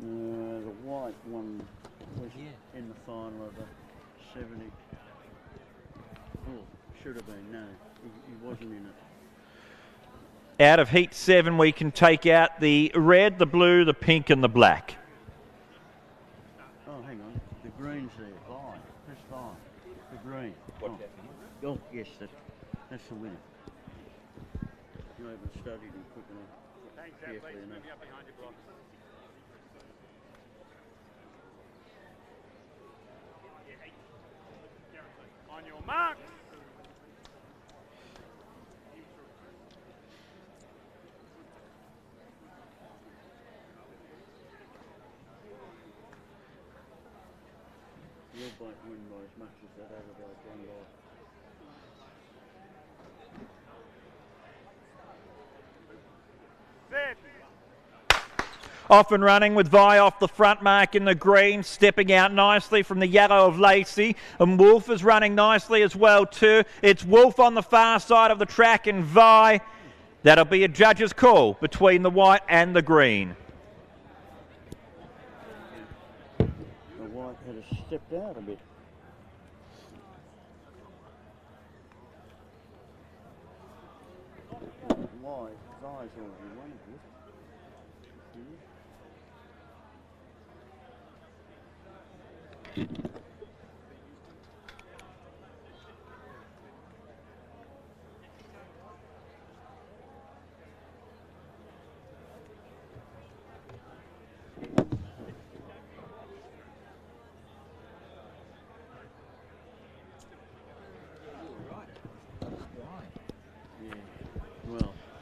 The white one was in the final of the 70. Oh, should have been, no. He wasn't in it.
Out of heat 7, we can take out the red, the blue, the pink and the black.
Oh, hang on. The green's there. Fine. That's fine. The green. Oh, yes, that's the winner. You haven't studied him quick enough. Carefully enough.
On your mark.
Red won't win by as much as that other guy won by.
Off and running with Vi off the front mark in the green, stepping out nicely from the yellow of Lacey, and Wolf is running nicely as well too. It's Wolf on the far side of the track and Vi. That'll be a judge's call between the white and the green.
The white had stepped out a bit. Why? Vi's already won it.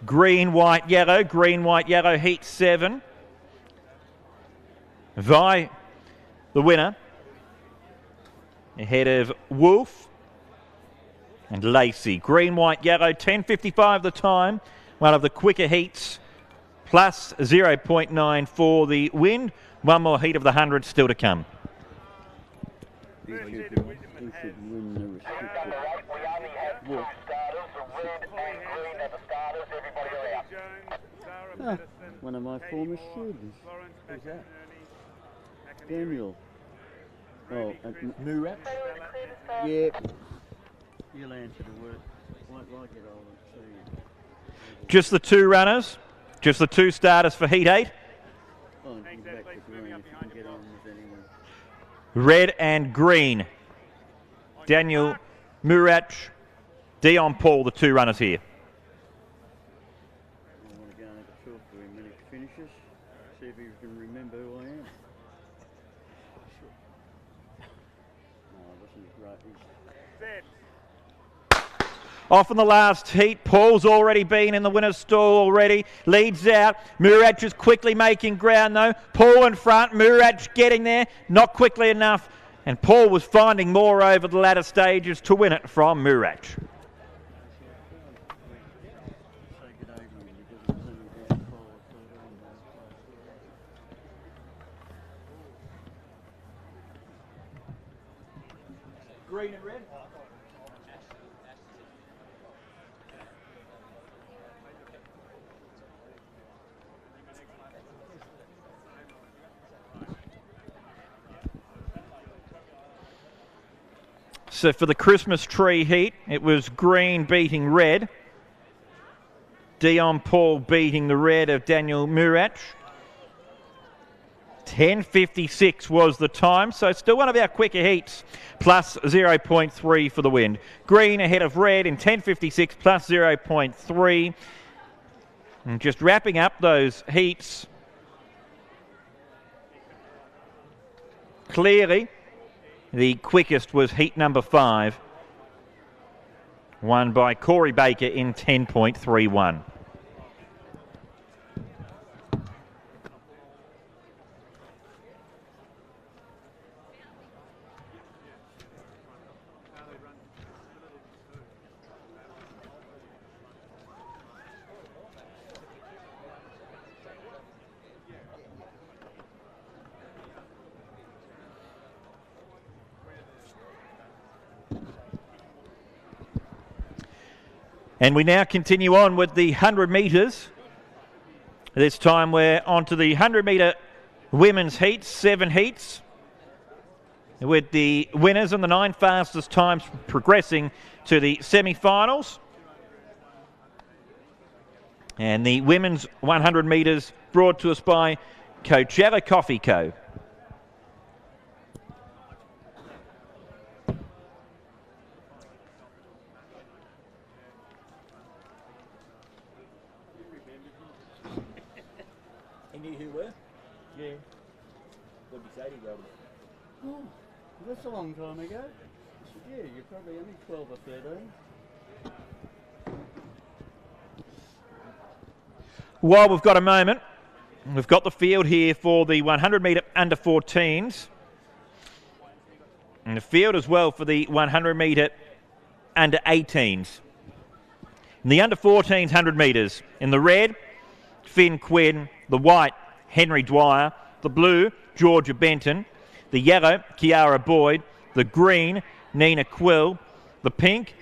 Green, white, yellow, heat 7. Vi, the winner, ahead of Wolf and Lacey. Green, white, yellow, 10.55 the time. One of the quicker heats, plus 0.9 for the win. One more heat of the 100 still to come.
He should win the restricted. Wolf. Ah, one of my former students. Who's that? Daniel. Oh, Murat? Yeah. You'll answer the word. Won't like it, I'll see you.
Just the two runners, just the two starters for heat 8.
Oh, back to green if you can get on with anyone.
Red and green. Daniel, Murat, Dion Paul, the two runners here.
I want to go and have a talk to him when he finishes, see if he can remember who I am. No, it wasn't great.
Off in the last heat. Paul's already been in the winner's stall already. Leads out. Murat just quickly making ground though. Paul in front. Murat getting there. Not quickly enough. And Paul was finding more over the latter stages to win it from Murat. Green and red. So for the Christmas tree heat, it was green beating red. Dion Paul beating the red of Daniel Murat. 10.56 was the time, so still one of our quicker heats, plus 0.3 for the win. Green ahead of red in 10.56 plus 0.3. And just wrapping up those heats. Clearly, the quickest was heat number 5, won by Corey Baker in 10.31. And we now continue on with the 100 metres. This time we're on to the 100-metre women's heats, 7 heats, with the winners and the 9 fastest times progressing to the semi-finals. And the women's 100 metres brought to us by Coachella Coffee Co.
He knew who were? Yeah. What did you say to you? Oh, that's a long time ago. I said, yeah, you're probably only 12 or 13.
While we've got a moment, we've got the field here for the 100 metre under 14s. And the field as well for the 100 metre under 18s. In the under 14s 100 metres, in the red, Finn Quinn, the white, Henry Dwyer, the blue, Georgia Benton, the yellow, Kiara Boyd, the green, Nina Quill, the pink,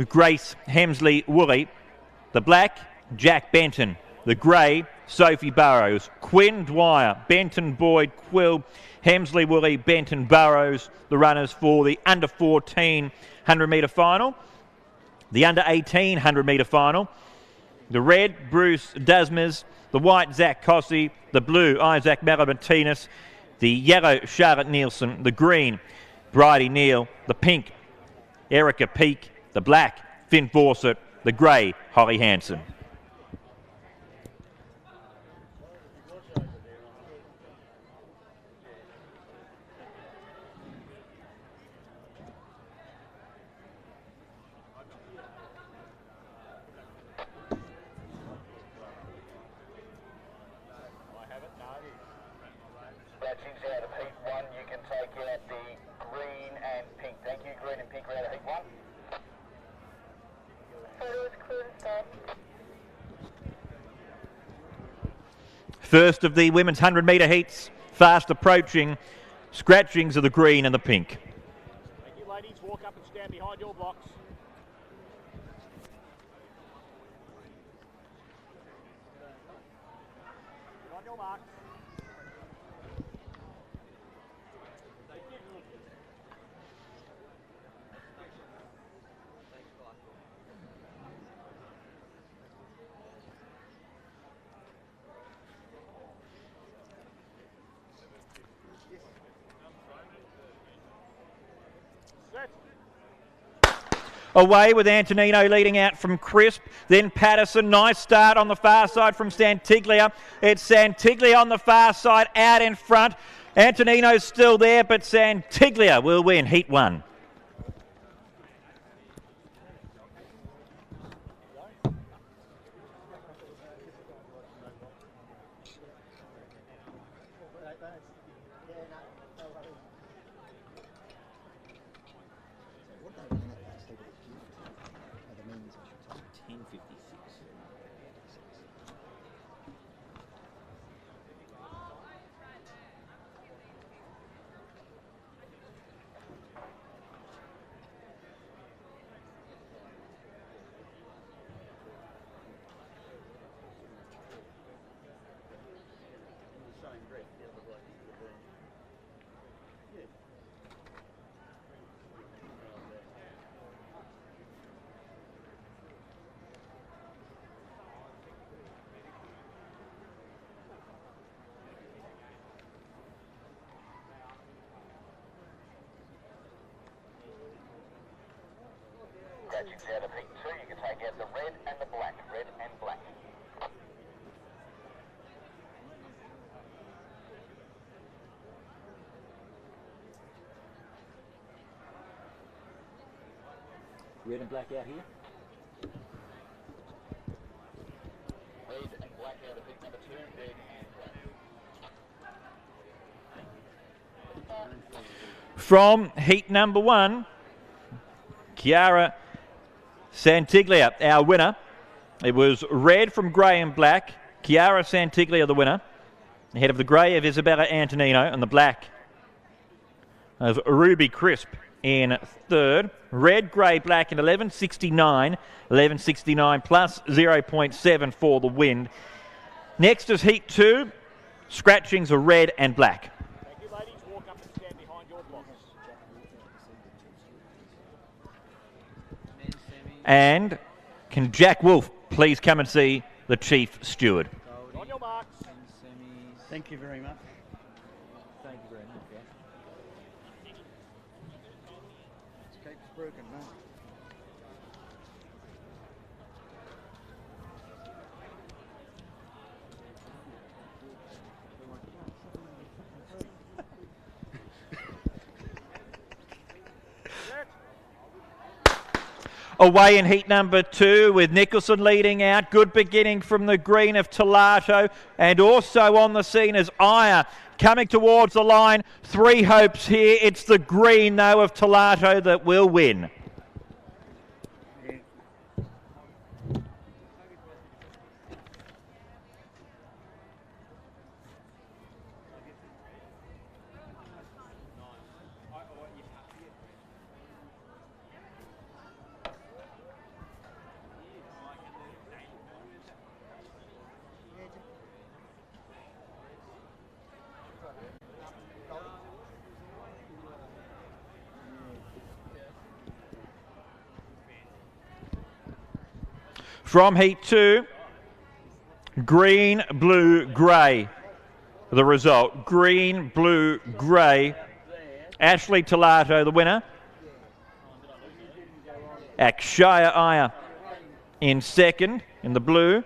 Grace Hemsley Woolley, the black, Jack Benton, the grey, Sophie Burrows, Quinn Dwyer, Benton Boyd, Quill, Hemsley Woolley, Benton Burrows, the runners for the under 14 100 metre final. The under 18 100 metre final. The red, Bruce Dasmers, the white, Zach Cossey, the blue, Isaac Malamartinez, the yellow, Charlotte Nielsen, the green, Bridie Neal, the pink, Erica Peake, the black, Finn Fawcett, the grey, Holly Hansen. First of the women's 100 metre heats, fast approaching, scratchings of the green and the pink.
Thank you, ladies. Walk up and stand behind your blocks. On your mark.
Away with Antonino leading out from Crisp, then Patterson. Nice start on the far side from Santiglia. It's Santiglia on the far side, out in front. Antonino's still there, but Santiglia will win Heat 1.
Scratchings out of heat 2, you can take out the red and the black. Red and black.
Red and black out here.
Red and black out of heat number 2, red and black.
From heat number 1, Chiara Santiglia, our winner. It was red from grey and black. Chiara Santiglia, the winner. Ahead of the grey of Isabella Antonino and the black of Ruby Crisp in third. Red, grey, black in 11.69. 11.69 plus 0.7 for the wind. Next is heat 2. Scratchings are red and black.
Thank you, ladies. Walk up and stand behind your box.
And can Jack Wolf please come and see the Chief Steward?
On your marks.
Thank you very much.
Thank you very much, yeah.
Escape's broken, man.
Away in heat number 2 with Nicholson leading out. Good beginning from the green of Talato, and also on the scene is Aya coming towards the line. 3 hopes here. It's the green though of Talato that will win. From heat 2, green, blue, grey. The result, green, blue, grey. Ashley Talato, the winner. Akshaya Iyer in second in the blue.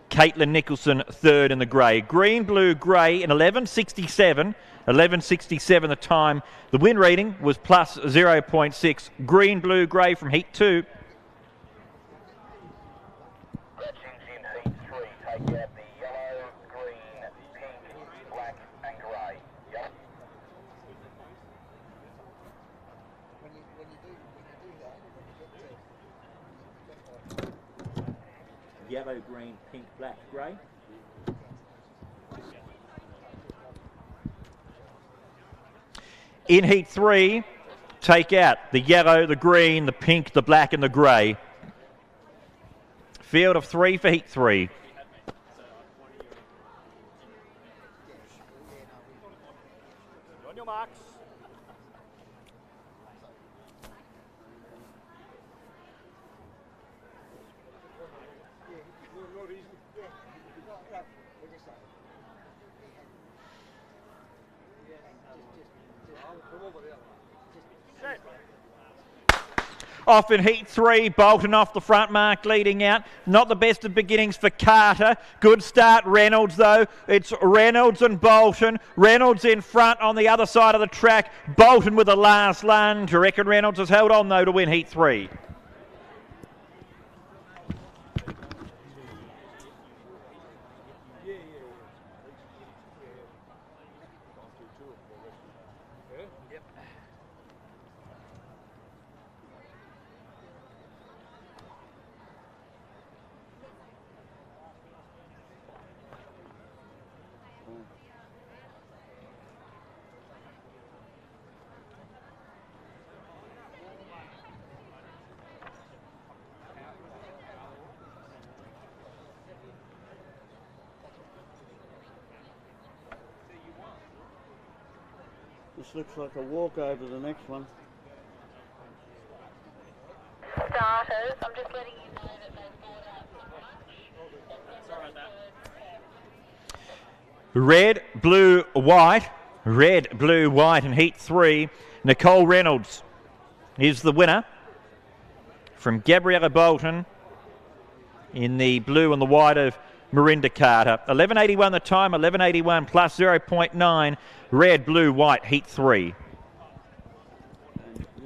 Caitlin Nicholson third in the grey. Green, blue, grey in 11.67. 11.67 the time. The win rating was plus 0.6. Green, blue, grey from heat 2.
Take out the yellow, green, pink, black and grey. Yep.
When you do that,
Yellow, green, pink, black, grey. In heat 3, take out the yellow, the green, the pink, the black and the grey. Field of 3 for heat 3.
On your marks.
Off in heat 3, Bolton off the front mark leading out. Not the best of beginnings for Carter. Good start Reynolds though. It's Reynolds and Bolton. Reynolds in front on the other side of the track. Bolton with the last lunge. I reckon Reynolds has held on though to win heat 3.
This looks like a walkover, the next one.
Starters, I'm just letting you know that they've bought out some lunch. Sorry about that.
Red, blue, white. Red, blue, white in heat 3. Nicole Reynolds is the winner from Gabriella Bolton in the blue and the white of Mirinda Carter. 11.81 the time, 11.81 plus 0.9. Red, blue, white, heat 3.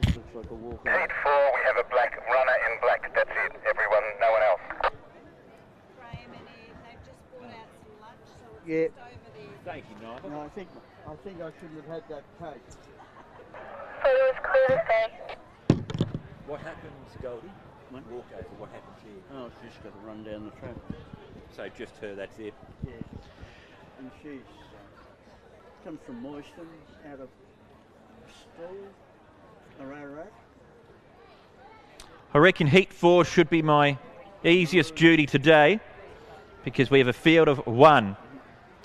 This looks like a walkover.
Heat 4, we have a black runner in black. That's it. Everyone, no one else.
Graham and Ed, they've just brought out some lunch, so it's
Yeah.
just over there.
Thank you, Nigel.
No, I think I shouldn't have had that cake.
So it was clear to say.
What happens, Goldie? Walkover, what happens here?
Oh, she's just got to run down the track.
So just her, that's it.
Yeah. And she's comes from Moyston, out of Stool, Ararat.
I reckon heat 4 should be my easiest duty today. because we have a field of 1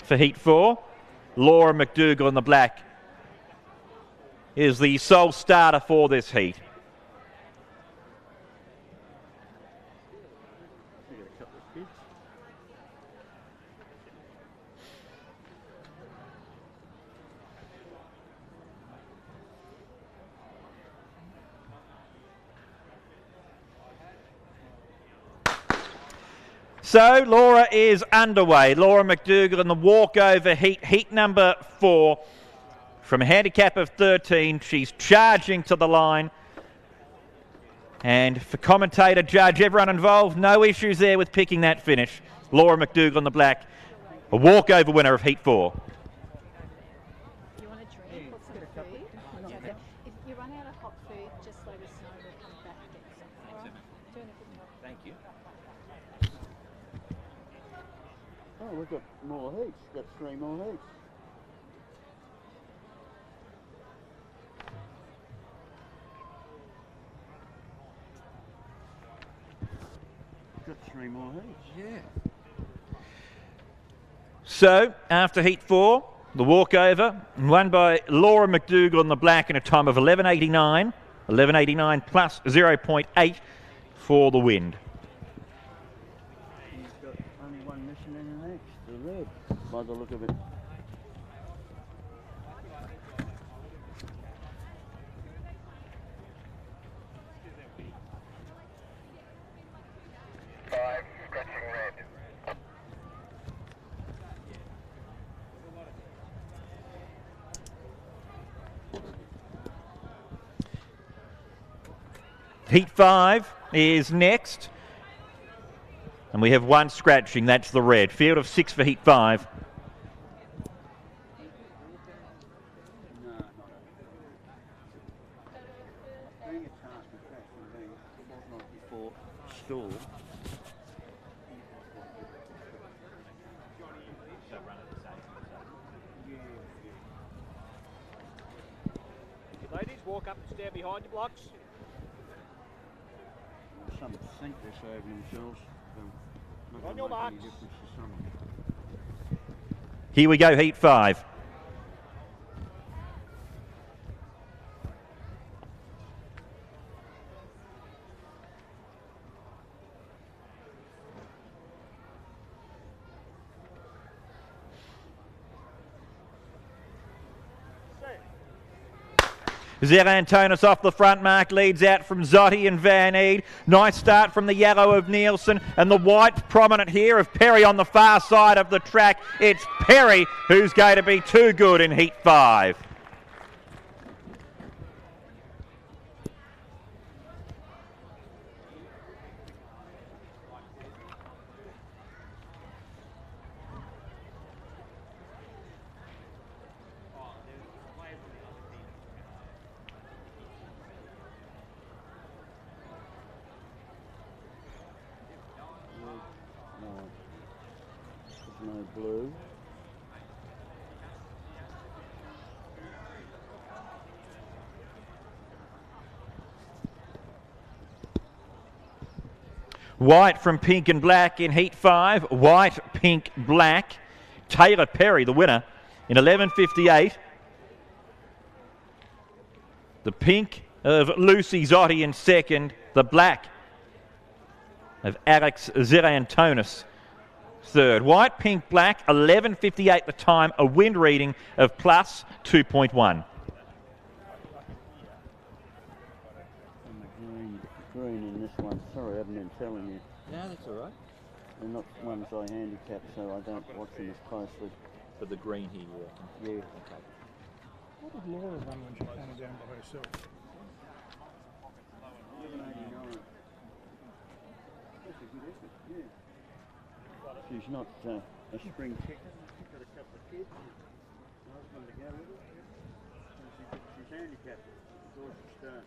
for Heat 4. Laura McDougall in the black is the sole starter for this heat. So Laura is underway. Laura McDougall in the walkover heat number 4. From a handicap of 13, she's charging to the line. And for commentator, judge, everyone involved, no issues there with picking that finish. Laura McDougall in the black, a walkover winner of Heat 4.
You want a drink? What's the food? Okay. If you run out of hot food, just let us know. We'll come back and get some. All right? Doing a good job.
Thank you.
Oh, we've got more heats. Got 3 more heats. Got 3 more heats.
Yeah.
So, after Heat 4, the walkover, won by Laura McDougall in the black in a time of 11.89. 11.89 plus 0.8 for the wind.
He's got only 1 missing in the next, the red, by the look of it.
Heat 5 is next. And we have 1 scratching, that's the red. Field of 6 for Heat 5.
Ladies, walk up and stand behind your blocks.
Some think they're saving themselves.
On your marks.
Here we go, Heat 5. Zerantonis off the front mark, leads out from Zotti and Van Eed. Nice start from the yellow of Nielsen, and the white prominent here of Perry on the far side of the track. It's Perry who's going to be too good in Heat 5.
No blue.
White from pink and black in Heat 5. White, pink, black. Taylor Perry, the winner, in 11.58. The pink of Lucy Zotti in second. The black of Alex Zerantonis third. White, pink, black, 11.58 the time, a wind reading of plus 2.1.
And the green in this one. Sorry, I haven't been telling you.
No, that's all right.
They're not ones I handicap, so I don't watch them as closely.
For the green here, you reckon?
Yeah.
Okay.
What did Laura run when she came down by herself?
11.89. That's a good effort, yeah. She's not a spring chicken. She's got a couple of kids. Husband to go with her. She's handicapped. That's all she's done.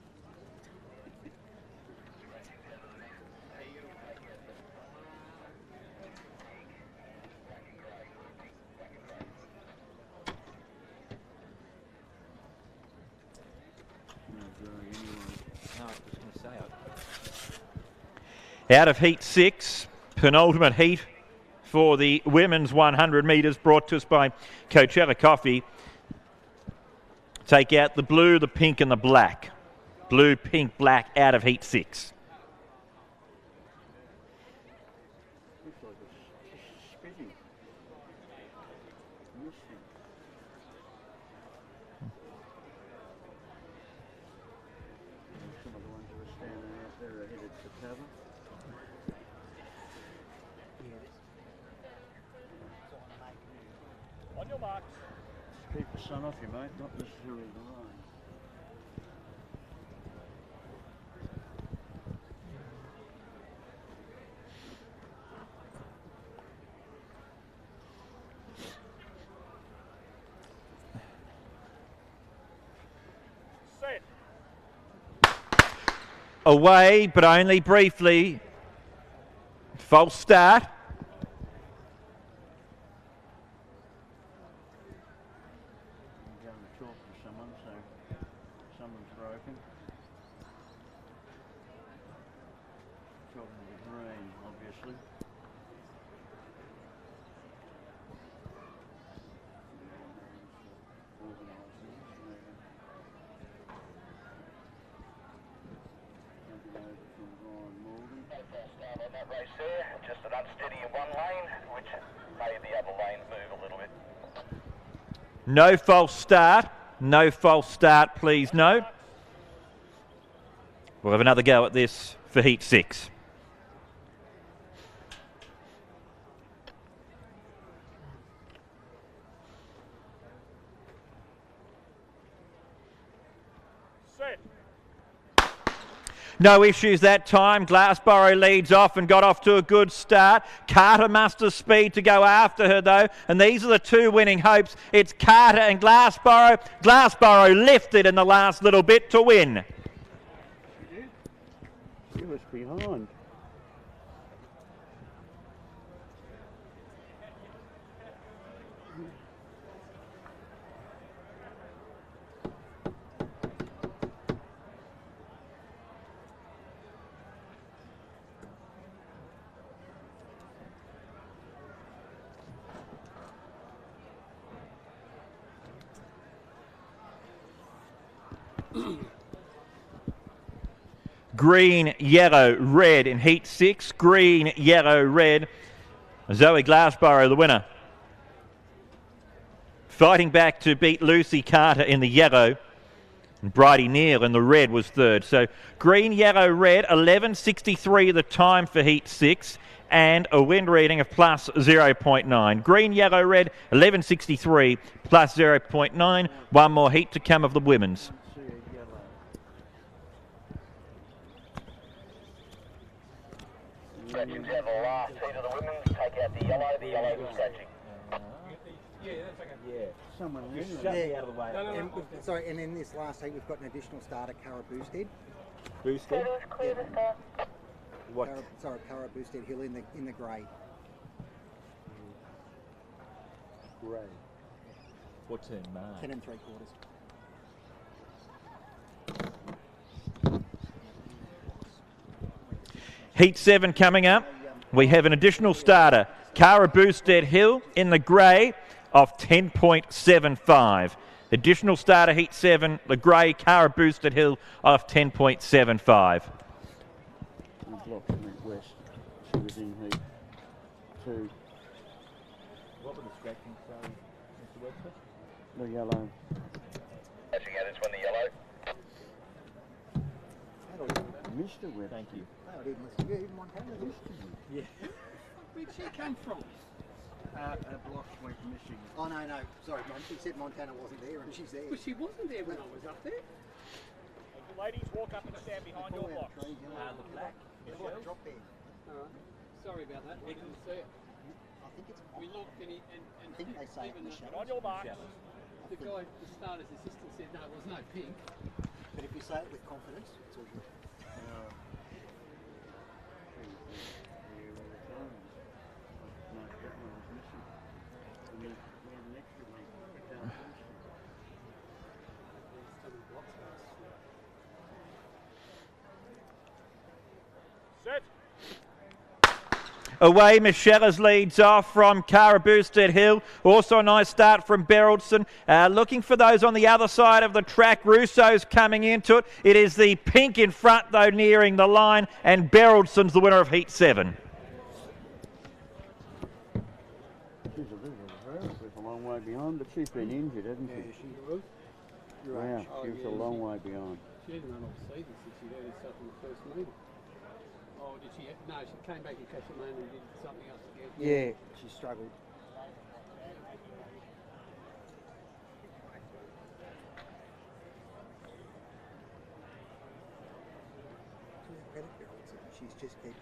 No, I was going to say
Out of Heat 6, penultimate heat for the women's 100 metres, brought to us by Coachella Coffee. Take out the blue, the pink and the black. Blue, pink, black out of heat 6.
On your marks.
Keep the sun off you, mate, not necessarily the rain.
Set.
Away, but only briefly. False start. No false start. No false start, please, no. We'll have another go at this for heat 6.
Set.
No issues that time. Glassborough leads off and got off to a good start. Carter musters speed to go after her though, and these are the two winning hopes. It's Carter and Glassborough. Glassborough lifted in the last little bit to win.
She was behind.
Green, yellow, red in heat 6. Green, yellow, red. Zoe Glassborough the winner. Fighting back to beat Lucy Carter in the yellow. And Bridie Neal in the red was third. So green, yellow, red, 11.63 the time for heat 6. And a wind reading of plus 0.9. Green, yellow, red, 11.63 plus 0.9. One more heat to come of the women's.
Scratching's out the last heat of the women's. Take out the yellow was scratching.
Yeah, that's okay. Yeah.
Someone
Just
really
shut me out of the way.
And sorry, and in this last heat we've got an additional starter, Cara Boosted.
Boosted? What?
Cara Boosted Hill in the grey.
Grey. What's her mark?
10 3/4.
Heat 7 coming up. We have an additional starter, Cara Boosted Hill in the grey of 10.75. Additional starter heat 7, the grey Cara Boosted Hill of 10.75.
Blocks went west. She was in heat 2.
What were the scratching, sorry, Mr. Webster?
The yellow.
Scratching out this one, the yellow.
Mr. Webster.
Thank you.
Even Montana missed you.
Yeah.
Where'd she come from? Blocks went missing.
Oh no, sorry, she said Montana wasn't there and she's there.
Well, she wasn't there when I was up there.
Ladies, walk up and stand behind your box.
The black.
Drop there.
Alright. Sorry about that. We didn't see it.
I think it's
We looked and
I think they say it in the shadows.
On your mark.
the guy, the starter's assistant said no, there was no pink.
But if you say it with confidence, it's all good.
Set.
away. Michela's leads off from Cara Boosted Hill. Also a nice start from Berylson. Looking for those on the other side of the track. Russo's coming into it. It is the pink in front, though, nearing the line, and Berylson's the winner of Heat 7.
She's a long way behind, but she's been injured, hasn't she?
Yeah, she was.
Wow, she was a long way behind.
She hasn't run all season since she hurt herself in the first meeting. Oh, did she? No, she came back in Castlemaine and did something else again.
Yeah, she struggled. She's just kept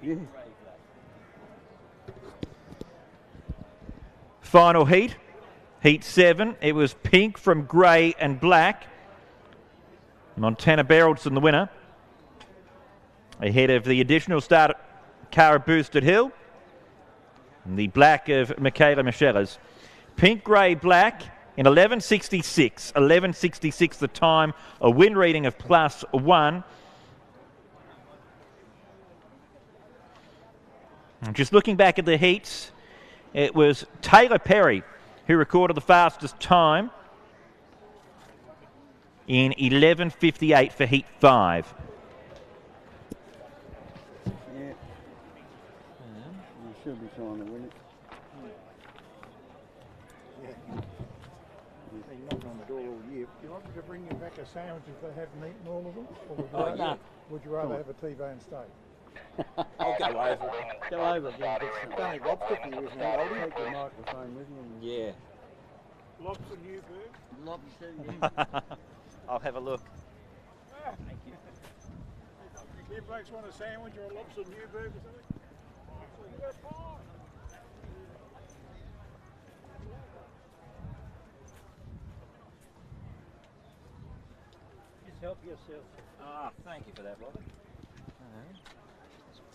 improving.
Yeah.
Final heat, Heat 7. It was pink from grey and black. Montana Berylson the winner. Ahead of the additional start at Cara Boosted Hill. And the black of Michaela Michela's. Pink, grey, black in 11.66. 11.66 the time. A wind reading of +1. And just looking back at the heats, it was Taylor Perry who recorded the fastest time in 11.58 for Heat 5.
Yeah. You should be trying to win it.
Yeah. Been knocking on the door all year. Do you want me to bring you back a sandwich if they haven't eaten all of them? Or would you rather have a T-bone steak?
I'll go over. Go over again. It's only lobster for you, isn't it? I'll take the microphone with you.
Yeah.
Lobster Newburg?
Lobster Newburg.
I'll have a look.
Thank you. You blokes want a sandwich or a lobster Newburg or something? Just help yourself.
Ah, thank you for that, Robert.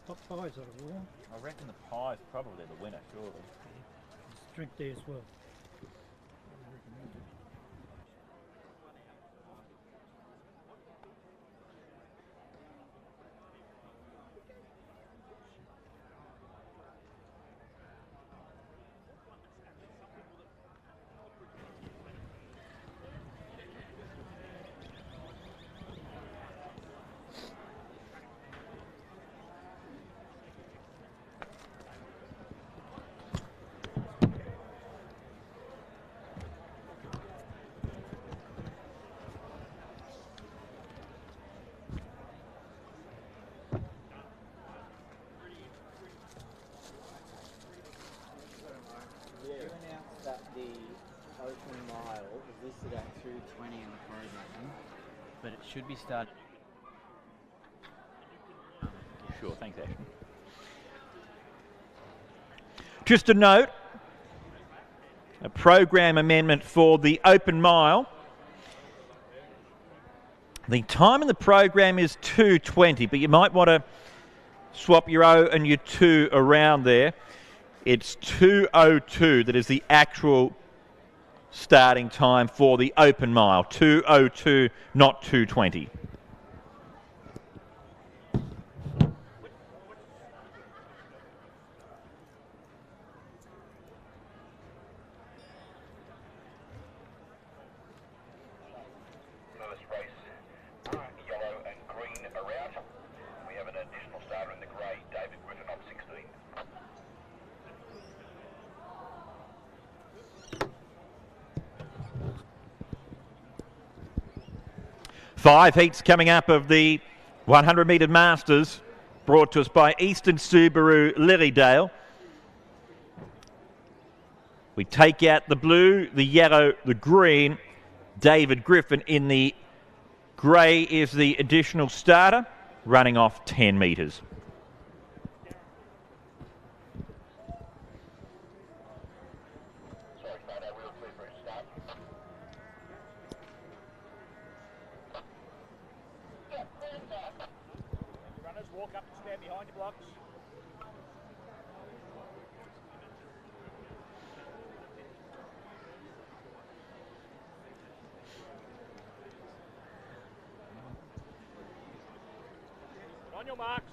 What pies are the winner?
I reckon the pie's probably the winner, surely.
Just drink there as well.
That the open mile is listed at 2:20 in the program, but it should be started.
Sure, thanks, Ashton. Just a note, a program amendment for the open mile. The time in the program is 2:20, but you might want to swap your O and your 2 around there. It's 2:02 that is the actual starting time for the open mile. 2:02, not 2:20.
First race, yellow and green are out. We have an additional starter in the grey, David Griffin on 16.
5 heats coming up of the 100 metre Masters, brought to us by Eastern Subaru Lilydale. We take out the blue, the yellow, the green. David Griffin in the grey is the additional starter, running off 10 metres.
Runners walk up and stand behind your blocks. On your marks.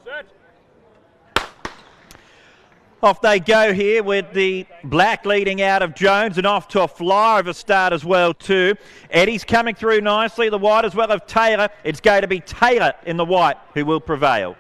Set.
Off they go here with the black leading out of Jones and off to a flyer of a start as well too. Eddie's coming through nicely, the white as well of Taylor. It's going to be Taylor in the white who will prevail.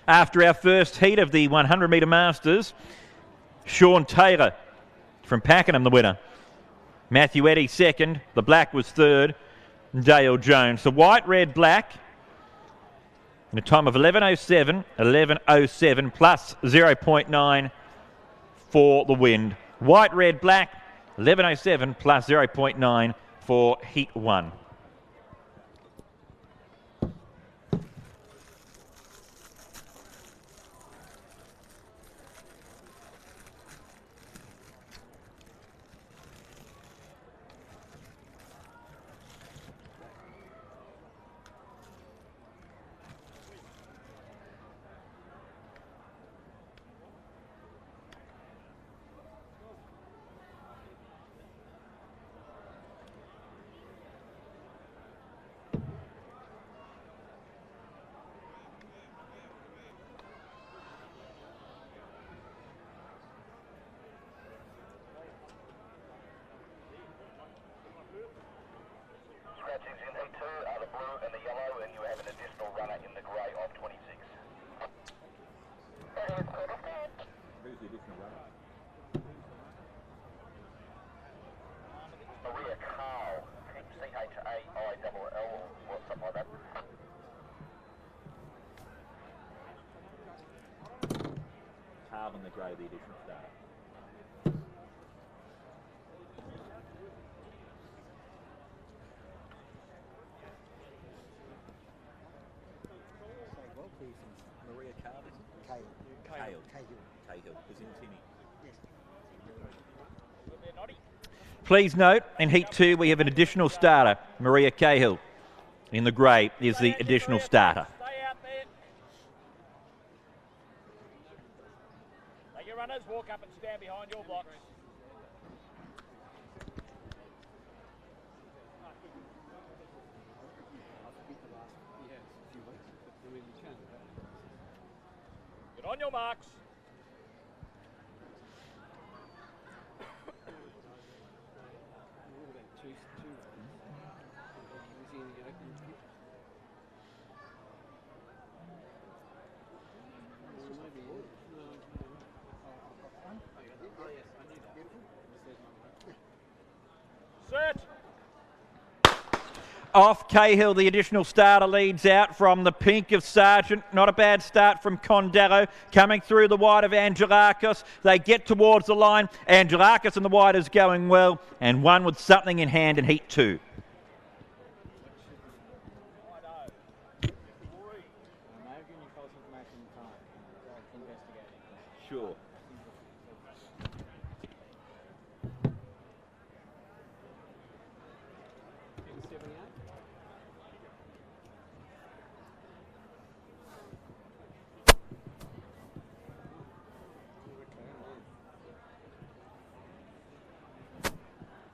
After our first heat of the 100 metre Masters, Sean Taylor from Pakenham the winner. Matthew Eddy second, the black was third, Dale Jones. The white, red, black in a time of 11.07, 11.07 plus 0.9 for the wind. White, red, black, 11.07 plus 0.9 for heat 1.
Scratchings in heat 2 are the blue and the yellow, and you have an additional runner in the grey of 26.
Who's the additional runner?
Maria Carl, C-H-A-I-L-L, or something like that.
Carl in the grey, the additional starter.
Maria Carl, Cahill.
Cahill was in Timmy.
Yes.
Please note, in Heat 2 we have an additional starter. Maria Cahill in the grey is the additional starter.
Stay out there. Let your runners walk up and stand behind your blocks. Get on your marks. Set.
Off Cahill, the additional starter leads out from the pink of Sargent. Not a bad start from Condello. Coming through the white of Angelakos. They get towards the line. Angelakos and the white is going well. And one with something in hand in Heat 2. Sure.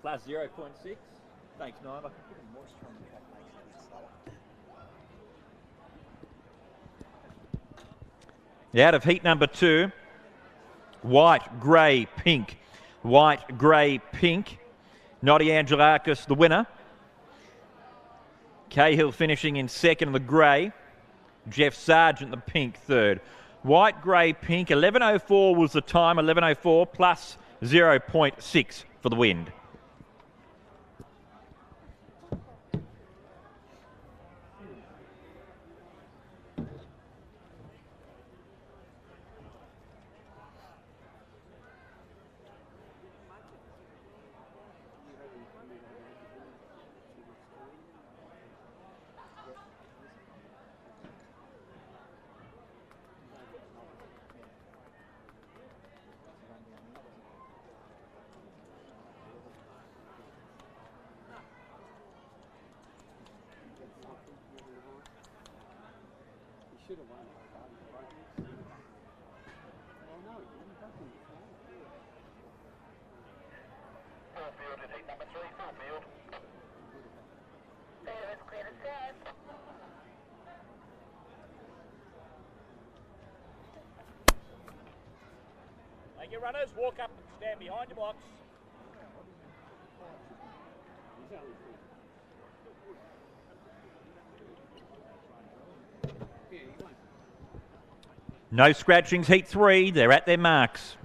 Plus 0.6. Thanks, Nyla. Out of heat number 2, white, grey, pink. White, grey, pink. Noddy Angelakos, the winner. Cahill finishing in second in the grey. Jeff Sargent, the pink, third. White, grey, pink. 11.04 was the time. 11.04 plus 0.6 for the wind.
should have won. Oh no, he didn't touch him.
Full field in heat number 3, full field. There is clear to start.
Make your runners walk up and stand behind your blocks.
No scratchings, heat 3. They're at their marks.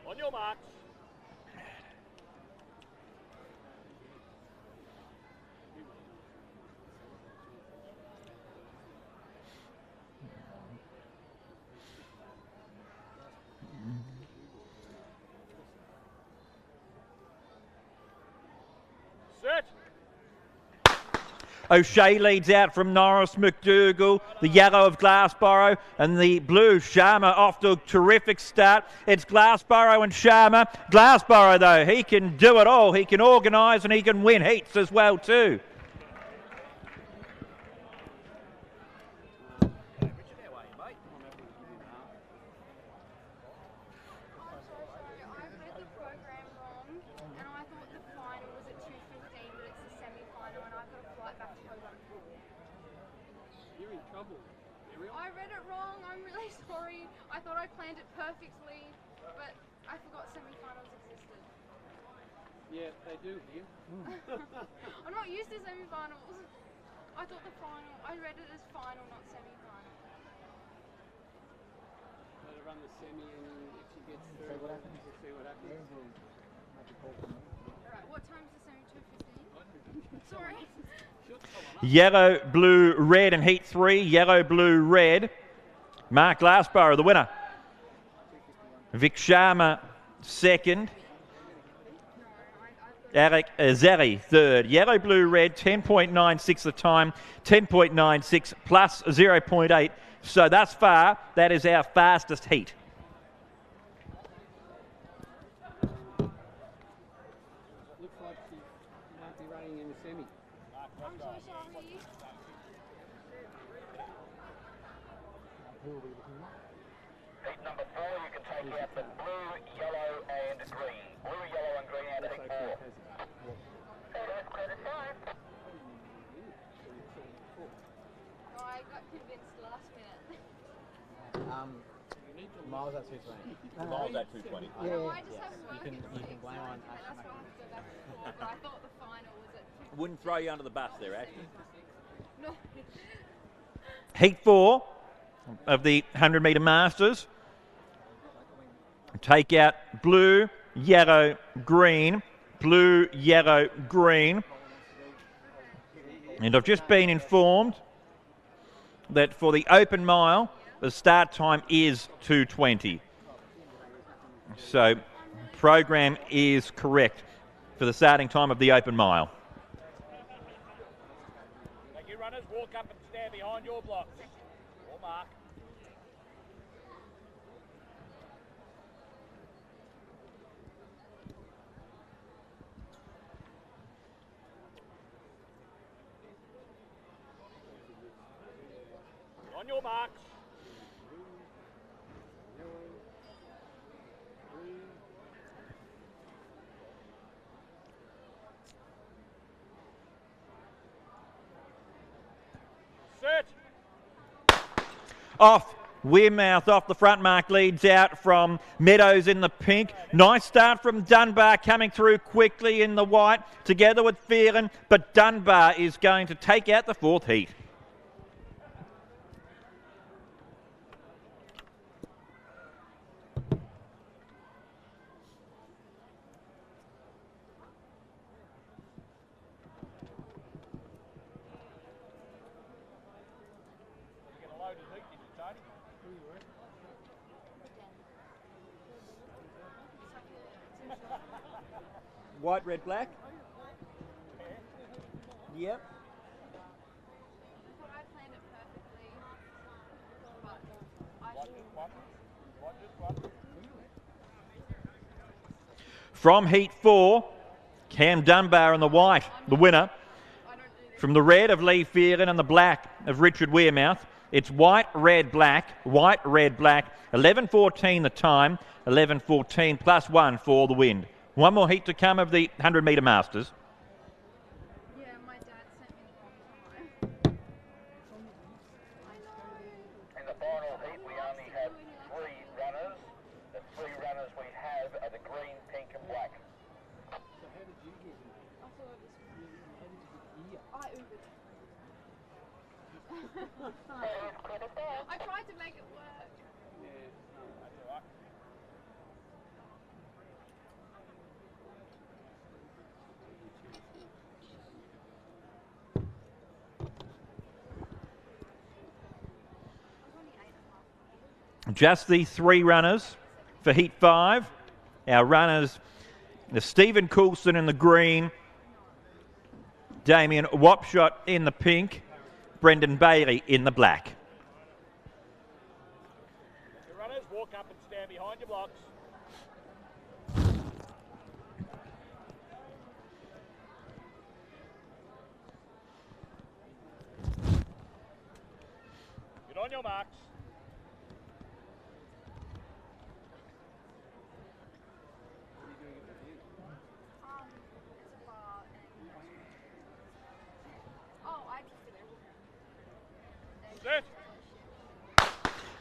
On your marks. Set.
O'Shea leads out from Norris, McDougall, the yellow of Glassborough, and the blue Sharma off to a terrific start. It's Glassborough and Sharma. Glassborough, though, he can do it all. He can organise and he can win heats as well, too.
I read it wrong, I'm really sorry. I thought I planned it perfectly, but I forgot semi-finals existed.
Yeah, they do here.
I'm not used to semi-finals. I thought the final, I read it as final, not semi-final.
Let her run the semi and if she gets through, we'll see what happens.
Alright, what time's the semi? 2:15? Sorry.
Yellow, blue, red in heat 3. Yellow, blue, red. Mark Glassborough, the winner. Vic Sharma, second. Eric Zeri, third. Yellow, blue, red, 10.96 the time. 10.96 plus 0.8. So thus far, that is our fastest heat.
Looks like she might be running in the semi.
I'm so sorry.
Heat number 4, you can take out the blue, yellow and green. Blue, yellow and green out of heat 4. There is clear to start.
Oh, I got convinced last minute.
Miles at 220.
Miles at 220.
I know, I just have work
You can
next
blame
week,
on
so that's why I have to go back before, but I thought the final was at 2:15.
Wouldn't throw you under the bus there, actually.
No.
Heat 4 of the 100-metre Masters. Take out blue, yellow, green. Blue, yellow, green. And I've just been informed that for the open mile, the start time is 2:20. So, program is correct for the starting time of the open mile.
Make your runners walk up and stand behind your blocks. Or mark. On your marks. Set.
Off Wearmouth, off the front mark, leads out from Meadows in the pink. Nice start from Dunbar, coming through quickly in the white, together with Phelan, but Dunbar is going to take out the fourth heat. White, red, black. Yep.
I planned it perfectly, but
From heat 4, Cam Dunbar in the white, the winner.
I don't do
from the red of Lee Phelan and the black of Richard Wearmouth. It's white, red, black, white, red, black. 11.14 the time, 11.14 plus 1 for the wind. One more heat to come of the 100-metre Masters.
Yeah, my dad sent me the wrong time.
In the final heat, we only have 3 runners. The 3 runners we have are the green, pink and black.
So how did you get here? I thought it was... How did you get here? I tried to make it work.
Yeah, that's all right.
Just the 3 runners for Heat 5. Our runners, the Stephen Coulson in the green, Damien Wapshot in the pink, Brendan Bailey in the black.
The runners walk up and stand behind your blocks. Get on your marks.
It's a bar and... Oh, I just did it.
Set.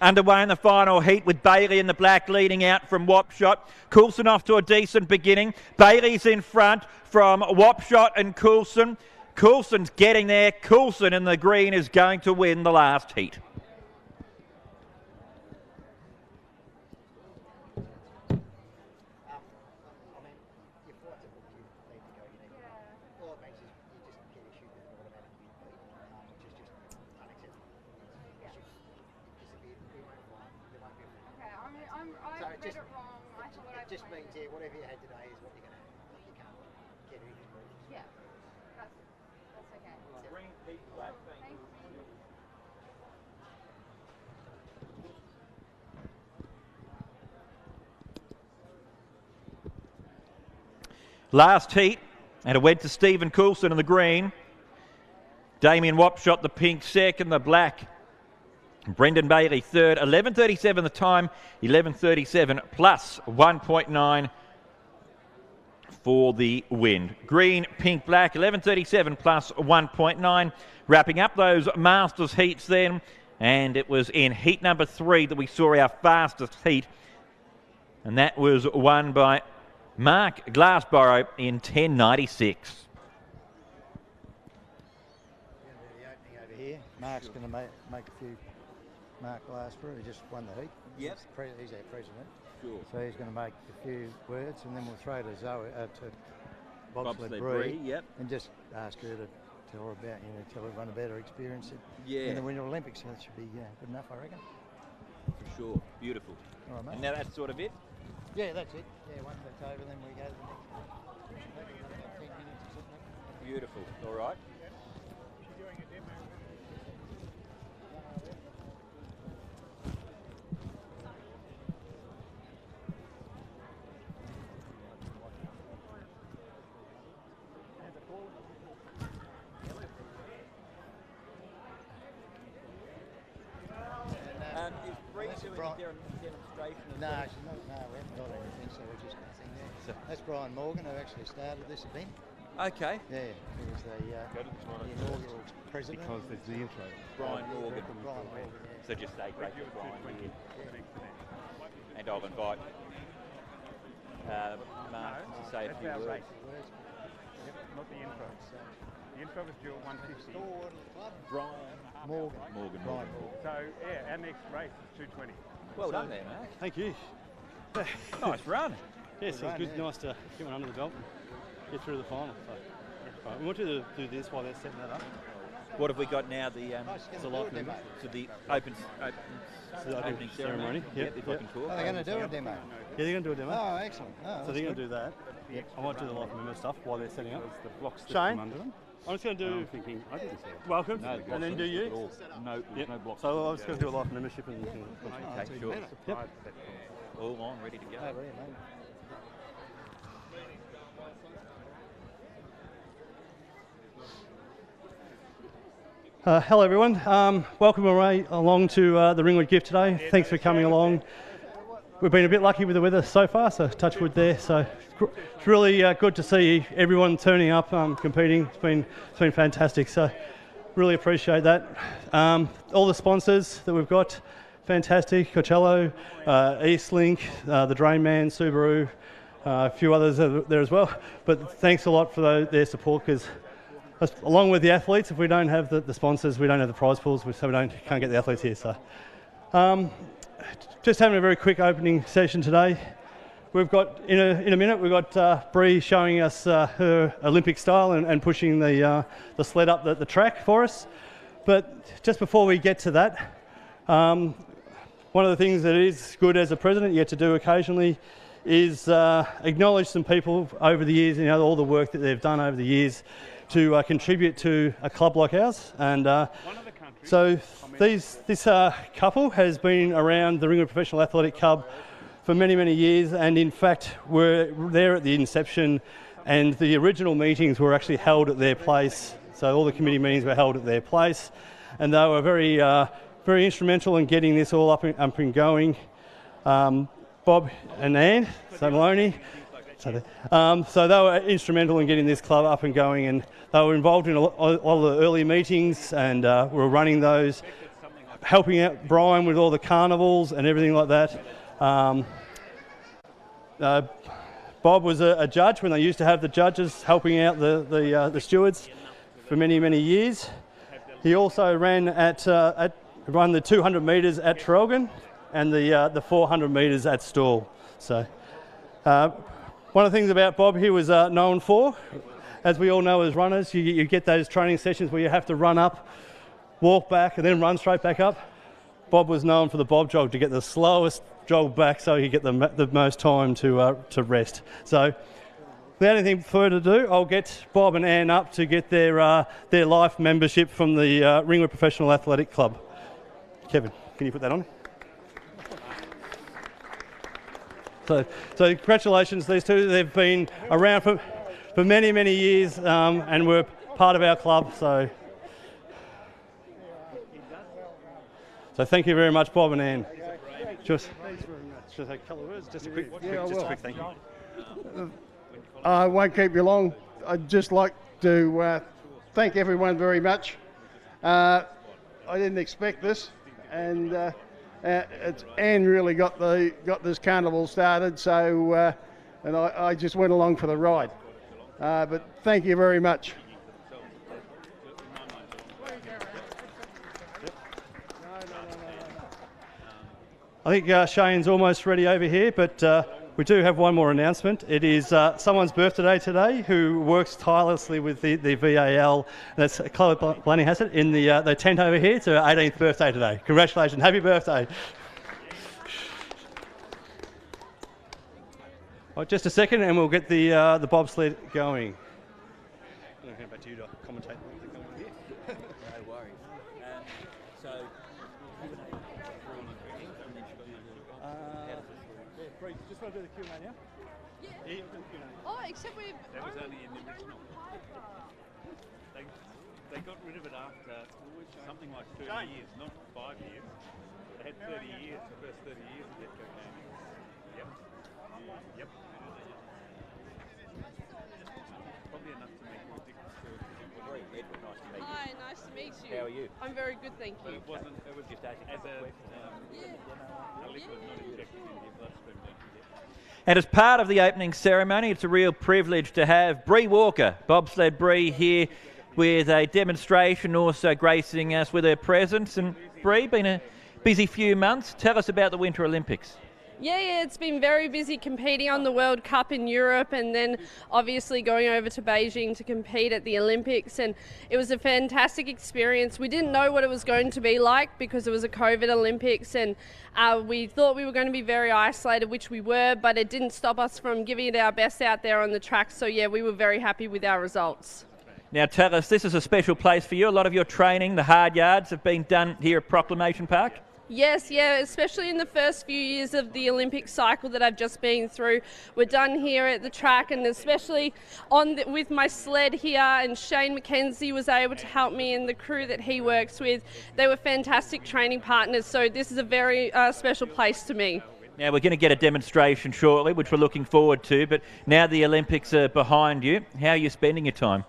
Underway in the final heat with Bailey in the black leading out from Wapshot. Coulson off to a decent beginning. Bailey's in front from Wapshot and Coulson. Coulson's getting there. Coulson in the green is going to win the last heat.
I read it wrong. I thought I
Just
played.
means, yeah, whatever you had today is what you're going to have. You can't get anything more.
Yeah, that's okay. Thank you.
Last heat, and it went to Stephen Coulson in the green. Damien Wapshot the pink second, the black. Brendan Bailey third. 11.37 the time, 11.37 plus 1.9 for the wind. Green, pink, black, 11.37 plus 1.9. Wrapping up those Masters heats then, and it was in heat number 3 that we saw our fastest heat, and that was won by Mark Glassborough in 10.96.
The opening over here. Mark's going to make a few. Mark Glassborough, who just won the heat.
Yep.
He's our president.
Sure.
So he's going to make a few words, and then we'll throw to Zoe, to
Bobsled
Bree,
yep.
and just ask her to tell her about, tell everyone about her experience
Yeah.
in the Winter Olympics. So that should be good enough, I reckon.
For sure. Beautiful.
All right, mate.
And now that's sort of it?
Yeah, that's it. Yeah, once that's over, then we go to the next one. Maybe about 10 minutes or something.
Beautiful. All right. Is Bree doing a demonstration of
No, she's not. No, we haven't got anything, so we're just nothing there. That's Brian Morgan, who actually started this event.
Okay.
Yeah, he was the inaugural president.
Because there's the intro.
Brian Morgan.
Brian Morgan, yeah.
So just say great for Brian here. And I'll invite Mark to say a few words.
Yep, not the intro. The intro was due at 1:50.
Brian
Morgan.
Morgan.
So yeah, our next race is 2:20.
Well done there, Mark.
Thank you.
Nice run.
Yeah, sounds good. Nice to get one under the belt and get through the final. So, right, we want you to do this while they're setting that up.
What have we got now? The
It's a live demo.
to the opening ceremony.
Yep,
if I can talk.
Oh, they're going to do a demo.
Yeah, they're going to do a demo.
Oh, excellent. Oh,
So they're going to do that. Yep. I might do the live memo stuff while they're setting up.
The blocks that
Shane?
come under them.
I'm just going to do.
I'm thinking, I didn't see it.
Welcome,
No, the
and then
blocks
do
are
you.
at all. No, there's no blocks.
So I'm just going to do a live membership and.
Okay, sure.
Yep.
All on, ready to go.
Oh, really, mate.
Hello everyone, welcome along to the Ringwood gift today. Thanks for coming along. We've been a bit lucky with the weather so far, so touch wood there. So it's really good to see everyone turning up, competing. It's been fantastic, so really appreciate that. All the sponsors that we've got, fantastic. Coachello, Eastlink, the Drain Man, Subaru, a few others there as well. But thanks a lot for their support, because along with the athletes, if we don't have the sponsors, we don't have the prize pools, so we can't get the athletes here. So, just having a very quick opening session today. We've got in a minute we've got Bree showing us her Olympic style and pushing the sled up the track for us. But just before we get to that, one of the things that is good as a president you get to do occasionally is acknowledge some people over the years, all the work that they've done over the years to contribute to a club like ours. And so this couple has been around the Ringwood Professional Athletic Club for many, many years, and in fact were there at the inception, and the original meetings were actually held at their place. So all the committee meetings were held at their place, and they were very, very instrumental in getting this all up and going. Bob and Anne, so Maloney. So they were instrumental in getting this club up and going, and they were involved in all the early meetings, and were running those, helping out Brian with all the carnivals and everything like that. Bob was a judge when they used to have the judges helping out the stewards for many, many years. He also ran the 200 metres at Traralgon and the 400 metres at Stawell. So. One of the things about Bob he was known for, as we all know as runners, you get those training sessions where you have to run up, walk back and then run straight back up. Bob was known for the Bob jog, to get the slowest jog back so he could get the most time to rest. So without anything further ado, I'll get Bob and Anne up to get their life membership from the Ringwood Professional Athletic Club. Kevin, can you put that on? So congratulations, these two. They've been around for many, many years and were part of our club. So thank you very much, Bob and Anne. Thanks very much. Just a couple of words, just a quick thank you.
I won't keep you long. I'd just like to thank everyone very much. I didn't expect this, and Anne really got this carnival started, so and I just went along for the ride. But thank you very much.
I think Shane's almost ready over here, but we do have one more announcement. It is someone's birthday today who works tirelessly with the VAL. That's Chloe Blaney has it in the tent over here. It's her 18th birthday today. Congratulations, happy birthday. Right, just a second and we'll get the bobsled going. I'm going to hand back to you to commentate.
No worries.
Just want to do the Q&A now? Yeah.
Oh, except we.
That was only in the original. They got rid of it after something like 30 years, not 5 years. They had 30 years, the first 30 years of Get Cocaine. Yep. Yep. Probably enough to make you addicted to it.
Edward, nice to meet you.
Hi, nice to meet you.
How are you?
I'm very good, thank you.
But it was just as a liquid, not injected into your bloodstream.
And as part of the opening ceremony, it's a real privilege to have Bree Walker, bobsled Bree, here with a demonstration, also gracing us with her presence. And Bree, been a busy few months. Tell us about the Winter Olympics.
Yeah, it's been very busy competing on the World Cup in Europe, and then obviously going over to Beijing to compete at the Olympics, and it was a fantastic experience. We didn't know what it was going to be like because it was a COVID Olympics, and we thought we were going to be very isolated, which we were, but it didn't stop us from giving it our best out there on the track. So yeah, we were very happy with our results.
Now tell us, this is a special place for you. A lot of your training, the hard yards, have been done here at Proclamation Park.
Yes, yeah, especially in the first few years of the Olympic cycle that I've just been through. We're done here at the track, and especially with my sled here, and Shane McKenzie was able to help me, and the crew that he works with. They were fantastic training partners, so this is a very special place to me.
Now, we're going to get a demonstration shortly, which we're looking forward to, but now the Olympics are behind you. How are you spending your time?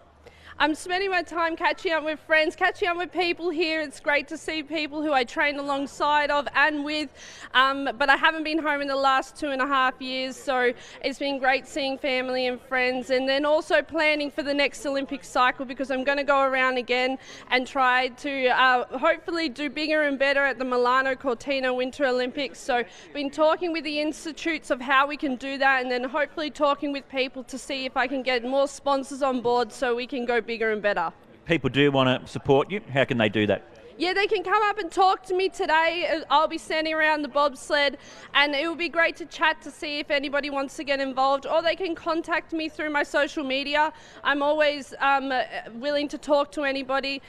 I'm spending my time catching up with friends, catching up with people here. It's great to see people who I train alongside of and with, but I haven't been home in the last 2.5 years, so it's been great seeing family and friends, and then also planning for the next Olympic cycle, because I'm going to go around again and try to hopefully do bigger and better at the Milano Cortina Winter Olympics. So been talking with the institutes of how we can do that, and then hopefully talking with people to see if I can get more sponsors on board so we can go bigger and better.
People do want to support you. How can they do that?
Yeah, they can come up and talk to me today. I'll be standing around the bobsled, and it will be great to chat to see if anybody wants to get involved, or they can contact me through my social media. I'm always willing to talk to anybody.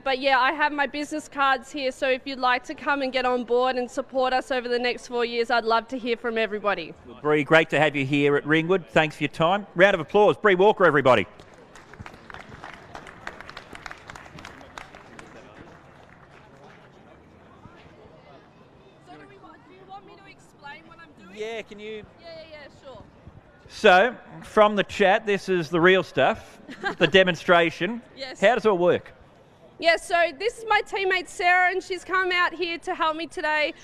But yeah, I have my business cards here, so if you'd like to come and get on board and support us over the next 4 years, I'd love to hear from everybody.
Well, Bree, great to have you here at Ringwood. Thanks for your time. Round of applause. Bree Walker, everybody. Yeah, can you?
Yeah, sure.
So, from the chat, this is the real stuff, the demonstration.
Yes.
How does it all work?
Yeah, so this is my teammate Sarah, and she's come out here to help me today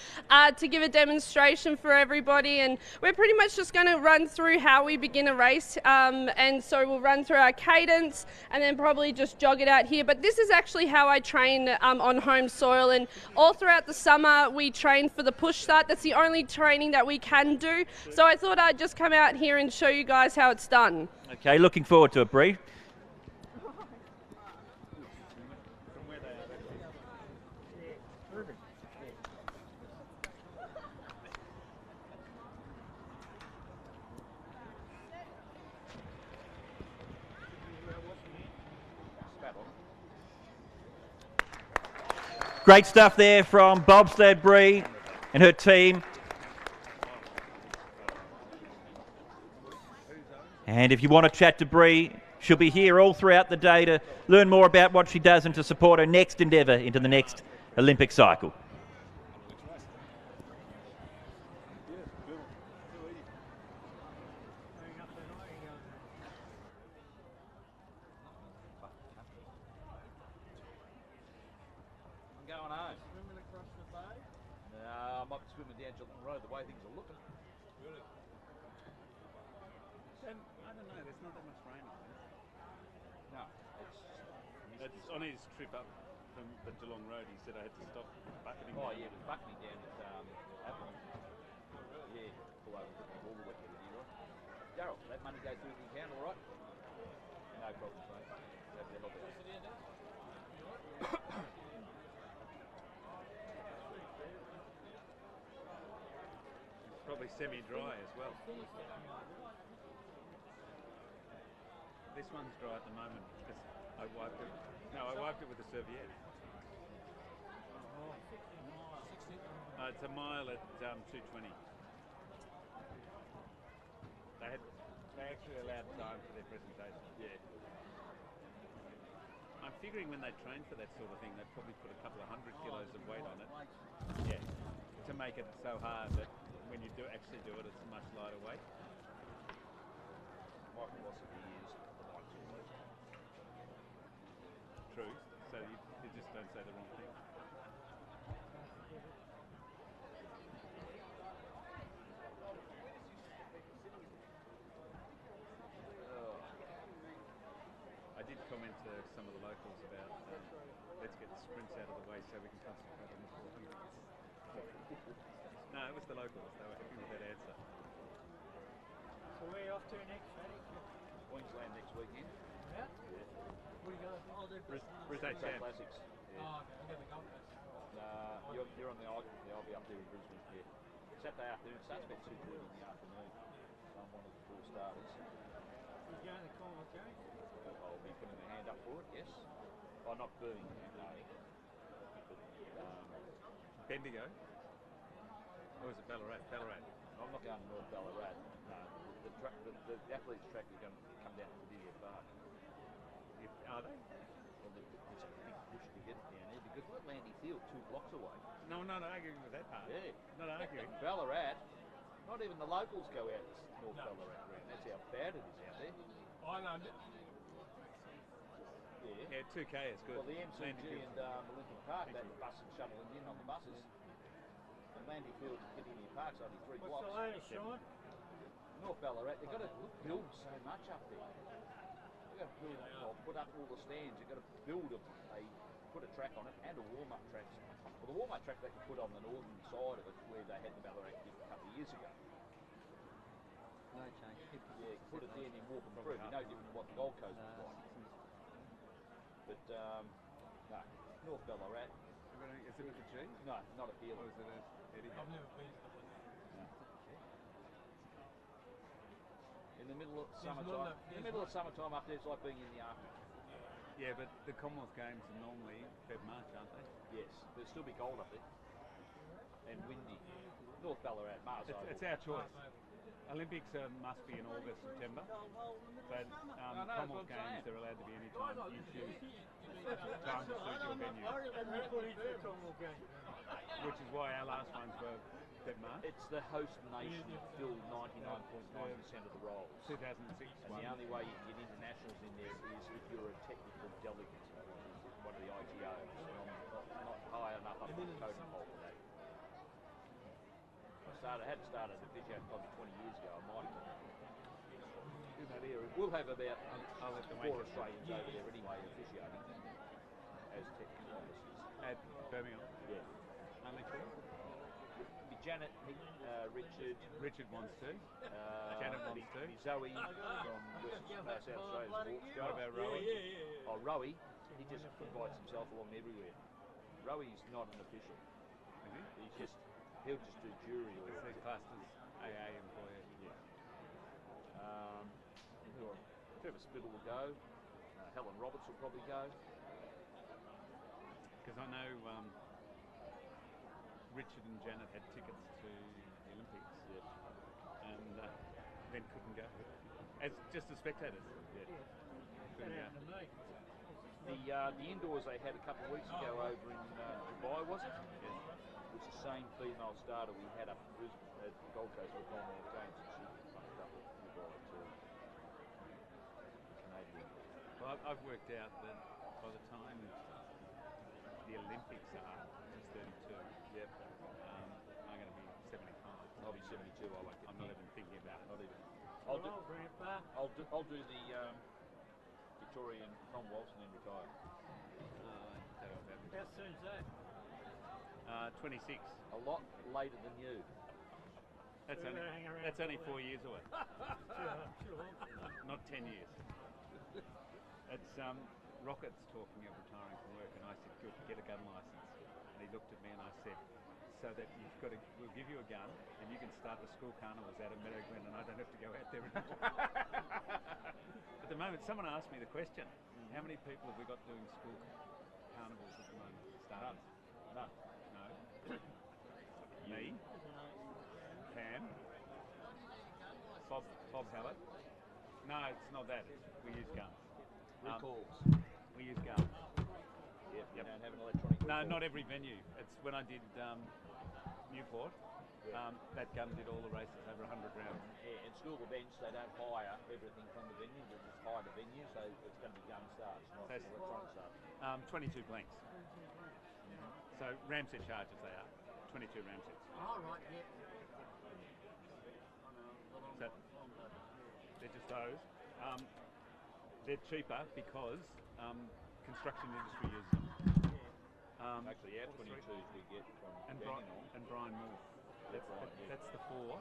to give a demonstration for everybody, and we're pretty much just going to run through how we begin a race, and so we'll run through our cadence and then probably just jog it out here. But this is actually how I train on home soil, and all throughout the summer we train for the push start. That's the only training that we can do, so I thought I'd just come out here and show you guys how it's done.
Okay, looking forward to it, Bree. Great stuff there from bobsled Bree and her team. And if you want to chat to Bree, she'll be here all throughout the day to learn more about what she does and to support her next endeavour into the next Olympic cycle.
On his trip up from the Geelong Road, he said I had to stop bucketing.
Oh yeah, it was bucketing down at Avalon. Yeah, pull over all the way to the right. Darryl, let money go through the account, all right? No problem, mate.
It's probably semi-dry as well. This one's dry at the moment because I wiped it. No, I wiped it with a serviette. It's a mile at 2:20. They actually allowed time for their presentation. Yeah. I'm figuring when they train for that sort of thing, they'd probably put a couple of 100 kilos of weight on it. Yeah. To make it so hard that when you actually do it, it's a much lighter weight.
My philosophy is
true, so you just don't say the wrong thing. I did comment to some of the locals about let's get the sprints out of the way so we can concentrate on the 400. No, it was the locals, they were happy with that answer.
So where are you off to next, Paddy?
Queensland next weekend.
Yeah? What are you going to do?
Brisbane
Classics. Yeah.
Oh, okay. We'll get the Gold Coast.
You're on the I'll be up there in Brisbane. Yeah. Saturday afternoon. It starts about 2:30 in the afternoon. I'm one of the 4 starters.
You going to Commonwealth Games?
I'll be putting my hand up for it. Yes. Oh, not Birmingham. No. But,
Bendigo. Or was it Ballarat? Ballarat.
I'm not going to North Ballarat. No, the athletes track is going to come down to Victorian Park.
Are they?
Well, there's a big push to get it down there because we're at Landy Field, 2 blocks away.
No, I'm not arguing with that part.
Yeah.
Not arguing.
Ballarat, not even the locals go out to North Ballarat ground. That's how bad it is out there.
I know.
Yeah.
2K is good.
Well, the MCG and Olympic Park, that bus and shuttling in on the buses. And Landy Field, Victorian Park's only 3 blocks.
What's the latest, Sean?
North Ballarat, they've got to build so much up there. They've got to build, put up all the stands. They've got to build put a track on it and a warm-up track. Well, the warm-up track they could put on the northern side of it, where they had the Ballarat dip a couple of years ago.
No change.
Yeah, put it there and then walk them through. It'd be no different to what the Gold Coast was like. But no, North Ballarat.
Is it with a G?
No, not a Feeling.
Or is it a Eddie?
I've never been to the place.
No. In the middle of summertime. In the middle of summertime up there, it's like being in the Arctic.
Yeah, but the Commonwealth Games are normally Feb-March, aren't they?
Yes, but it'll still be cold up there. And windy. North Ballarat, Mars.
It's our choice. Olympics must be in August, September, but Commonwealth Games are allowed to be any time you choose time to suit your venue. Which is why our last ones were Feb-March.
It's the host nation filled 99.9% of the roles.
2006.
And the only way you can get internationals in there is if you're a technical delegate, one of the ITOs, not high enough up on the totem pole for that. I had started a physio probably 20 years ago. I might have in that area. We'll have about 4 Australians over there anyway officiating as technical officers.
At Birmingham?
Yeah.
Only 2?
Janet, Richard.
Richard wants to. Janet wants to.
Zoe from South Australia's Sports.
What about Rowie?
Oh, Rowie, he just invites himself along everywhere. Rowie's not an official.
Is he?
He's just... He'll just do jury or...
It's classed as AA employee.
Yeah. Trevor Spittle will go. Helen Roberts will probably go.
Because I know Richard and Janet had tickets to the Olympics.
Yeah.
And then couldn't go. As just as spectators.
Yeah.
Couldn't go.
The indoors they had a couple of weeks ago over in Dubai, was it?
Yes.
It's the same female starter we had up at the Gold Coast with Commonwealth Games, and she fucked up at Dubai too. Canadian.
Well, I've worked out that by the time the Olympics are, which is 32,
yep.
I'm going to be 75.
I'll be 72. I won't get
I'm not even thinking about it.
Not even. I'll do the Victorian Commonwealths and then retire.
How soon's that?
26.
A lot later than you.
That's only 4 years away. Not 10 years. It's Rocket's talking of retiring from work, and I said, "Good, get a gun license." And he looked at me and I said, "So that we'll give you a gun, and you can start the school carnivals out of Meadow Glen, and I don't have to go out there." At the moment, someone asked me the question: how many people have we got doing school carnivals at the moment? Starters?
None.
No. Me. Pam. Bob Hallett. No, it's not that. We use guns.
Recalls.
We use guns.
Yep. You don't have an electronic recall.
No, not every venue. It's when I did Newport. That gun did all the races over 100 rounds.
Yeah, in school events they don't hire everything from the venue. They just hire the venue, so it's going to be gun starts, not electronic starts.
22 blanks. So ramset charges they are. 22 ramsets.
Oh, right, yeah.
So they're just those. They're cheaper because construction industry uses them.
Actually, our 22s we get from
Brian Moore. That's the 4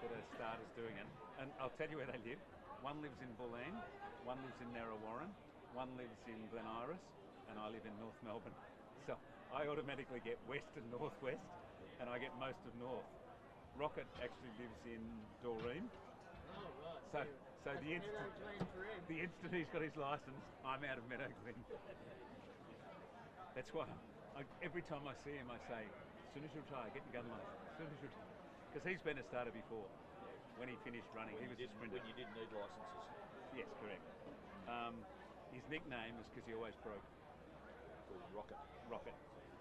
that are starters doing it. And I'll tell you where they live. One lives in Bulleen, one lives in Narra one lives in Glen Iris, and I live in North Melbourne. So I automatically get west and northwest, and I get most of north. Rocket actually lives in Doreen.
Oh, right.
So the instant he's got his licence, I'm out of Meadow Glen. That's why every time I see him, I say, soon as you retire, get your gun license. As soon as you retire. Because he's been a starter before. When he finished running, he was a sprinter.
When you didn't need licences.
Yes, correct. His nickname was because he always broke.
Called Rocket.
Rocket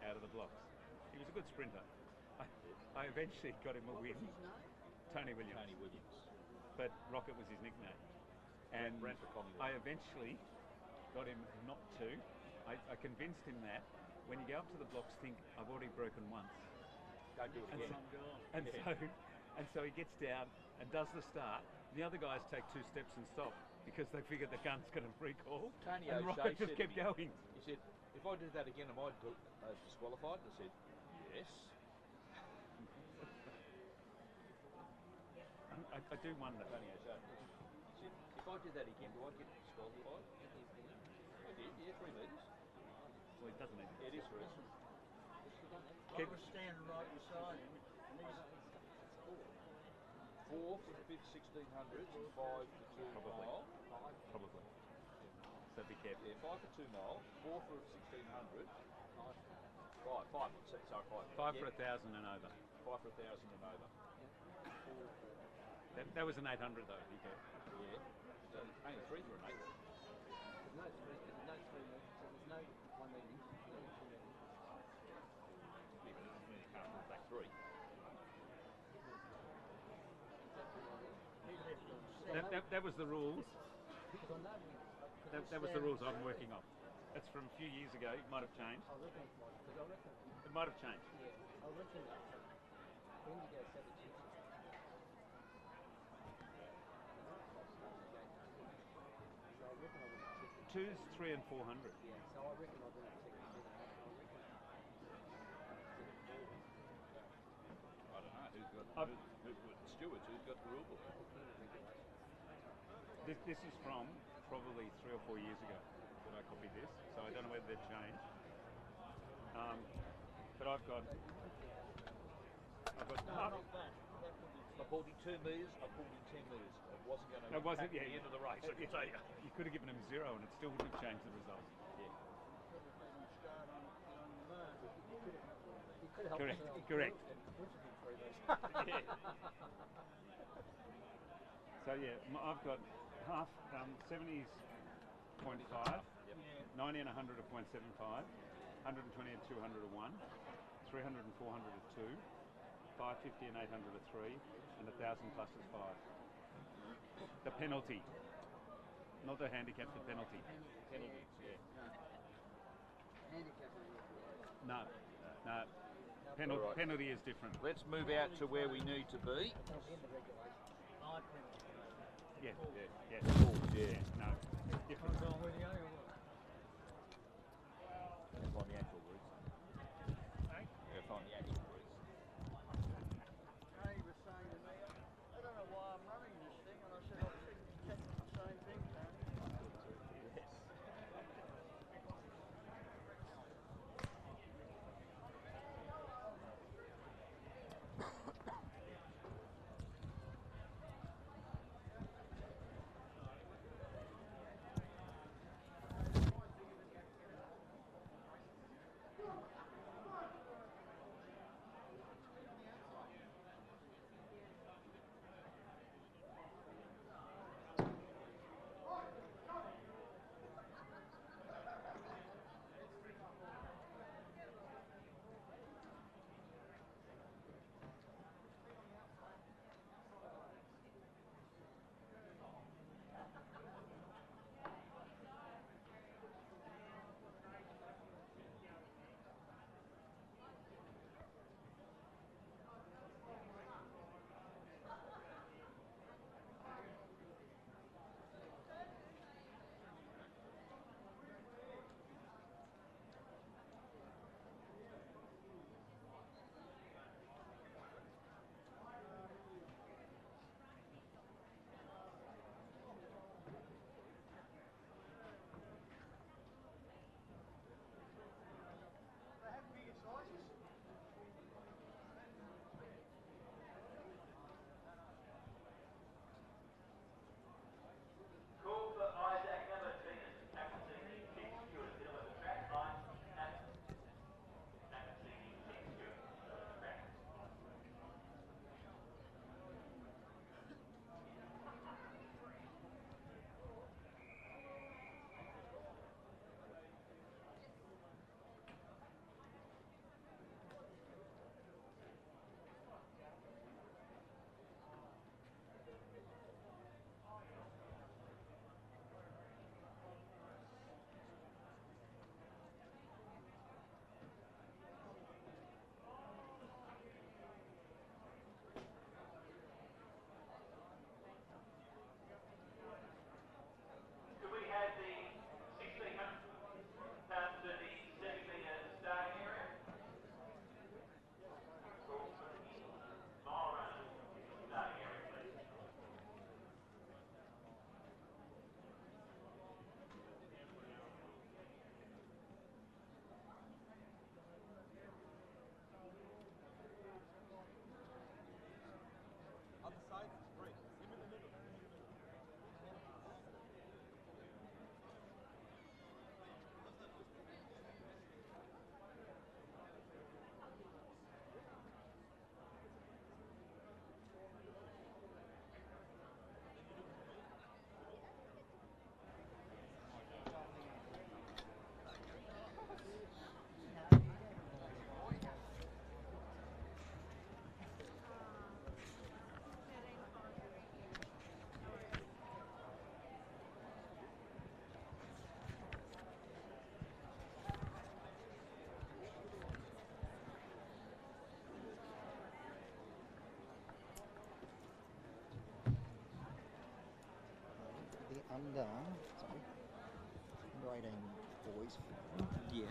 out of the blocks. He was a good sprinter. I eventually got him a win. Tony Williams.
Tony Williams.
But Rocket was his nickname. And I eventually got him not to. I convinced him that when you go up to the blocks, think, I've already broken once.
Don't do it again.
And so he gets down and does the start. The other guys take 2 steps and stop because they figure the gun's going to recall.
Tony
and
O'Shea
Rocket just
said
kept going.
He said, if I did that again, am I disqualified? And I said, yes.
I do wonder.
Tony O'Shea. He said, if I did that again, do I get disqualified? I did, yeah, 3 metres.
Well, it doesn't even.
It is 3.
I was standing right beside him. And he was
4 for the 1600s and 5 for 2 mile.
Probably. So be careful.
Yeah, 5 for 2 mile, 4 for 1600, 5. Sorry, 5.
5 for 1,000 and over.
5 for 1,000 and over.
That was an 800 though. Be careful.
Yeah. So only 3 for an 8.
There's no 3 metres, so there's no 1 metre.
You can't run back 3.
That was the rules. That was the rules I'm working on. That's from a few years ago. It might have changed. It might have changed.
I reckon when you go 17.
2s, 3 and 400.
Yeah, so I reckon I wouldn't take it.
I don't know. Stewards, who's got the rule book?
This is from probably 3 or 4 years ago that I copied this, so I don't know whether they've changed. But I've got.
I pulled in 2 metres, I pulled in 10 metres. It wasn't going to
impact
the end of the race, I can tell you.
You could have given him 0 and it still wouldn't have changed the result.
Yeah.
Correct. So yeah, I've got half 70s 0.5, 90 and 100 are 0.75, 120 and 200 are 1, 300 and 400 are 2, 550 and 800 are 3, and 1,000 plus is 5. The penalty, not the handicap, the penalty.
Penalties, yeah.
No.
Right.
Penalty is different.
Let's move out to where we need to be.
Yeah.
Yeah.
No. Different.
Find the actual routes. Yeah, find the actual routes.
He was saying to me, I don't know why I'm running this thing, and I said, I'll check the same thing, Tony.
Yes.
under 18 boys.
Yeah.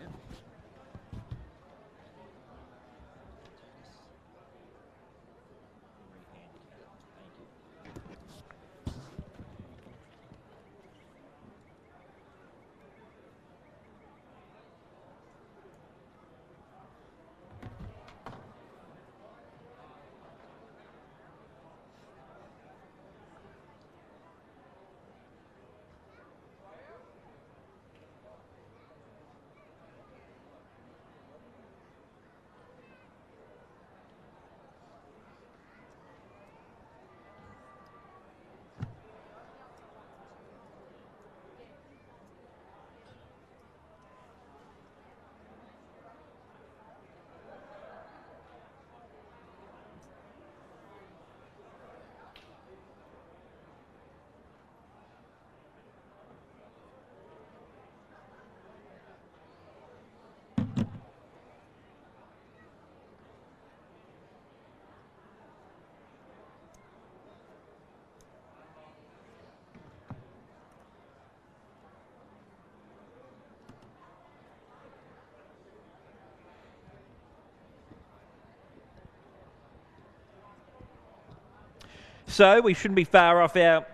So we shouldn't be far off our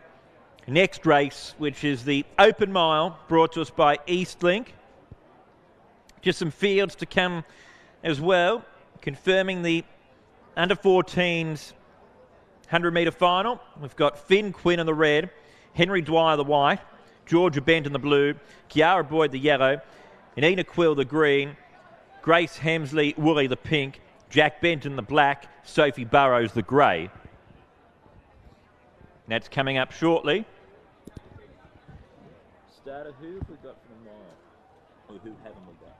next race, which is the Open Mile, brought to us by Eastlink. Just some fields to come as well, confirming the under-14s 100-metre final. We've got Finn Quinn in the red, Henry Dwyer the white, Georgia Bent in the blue, Kiara Boyd the yellow, Anina Quill the green, Grace Hemsley Woolley the pink, Jack Benton the black, Sophie Burrows the grey. That's coming up shortly. Starter, who have we got for the mile? Or who haven't we got?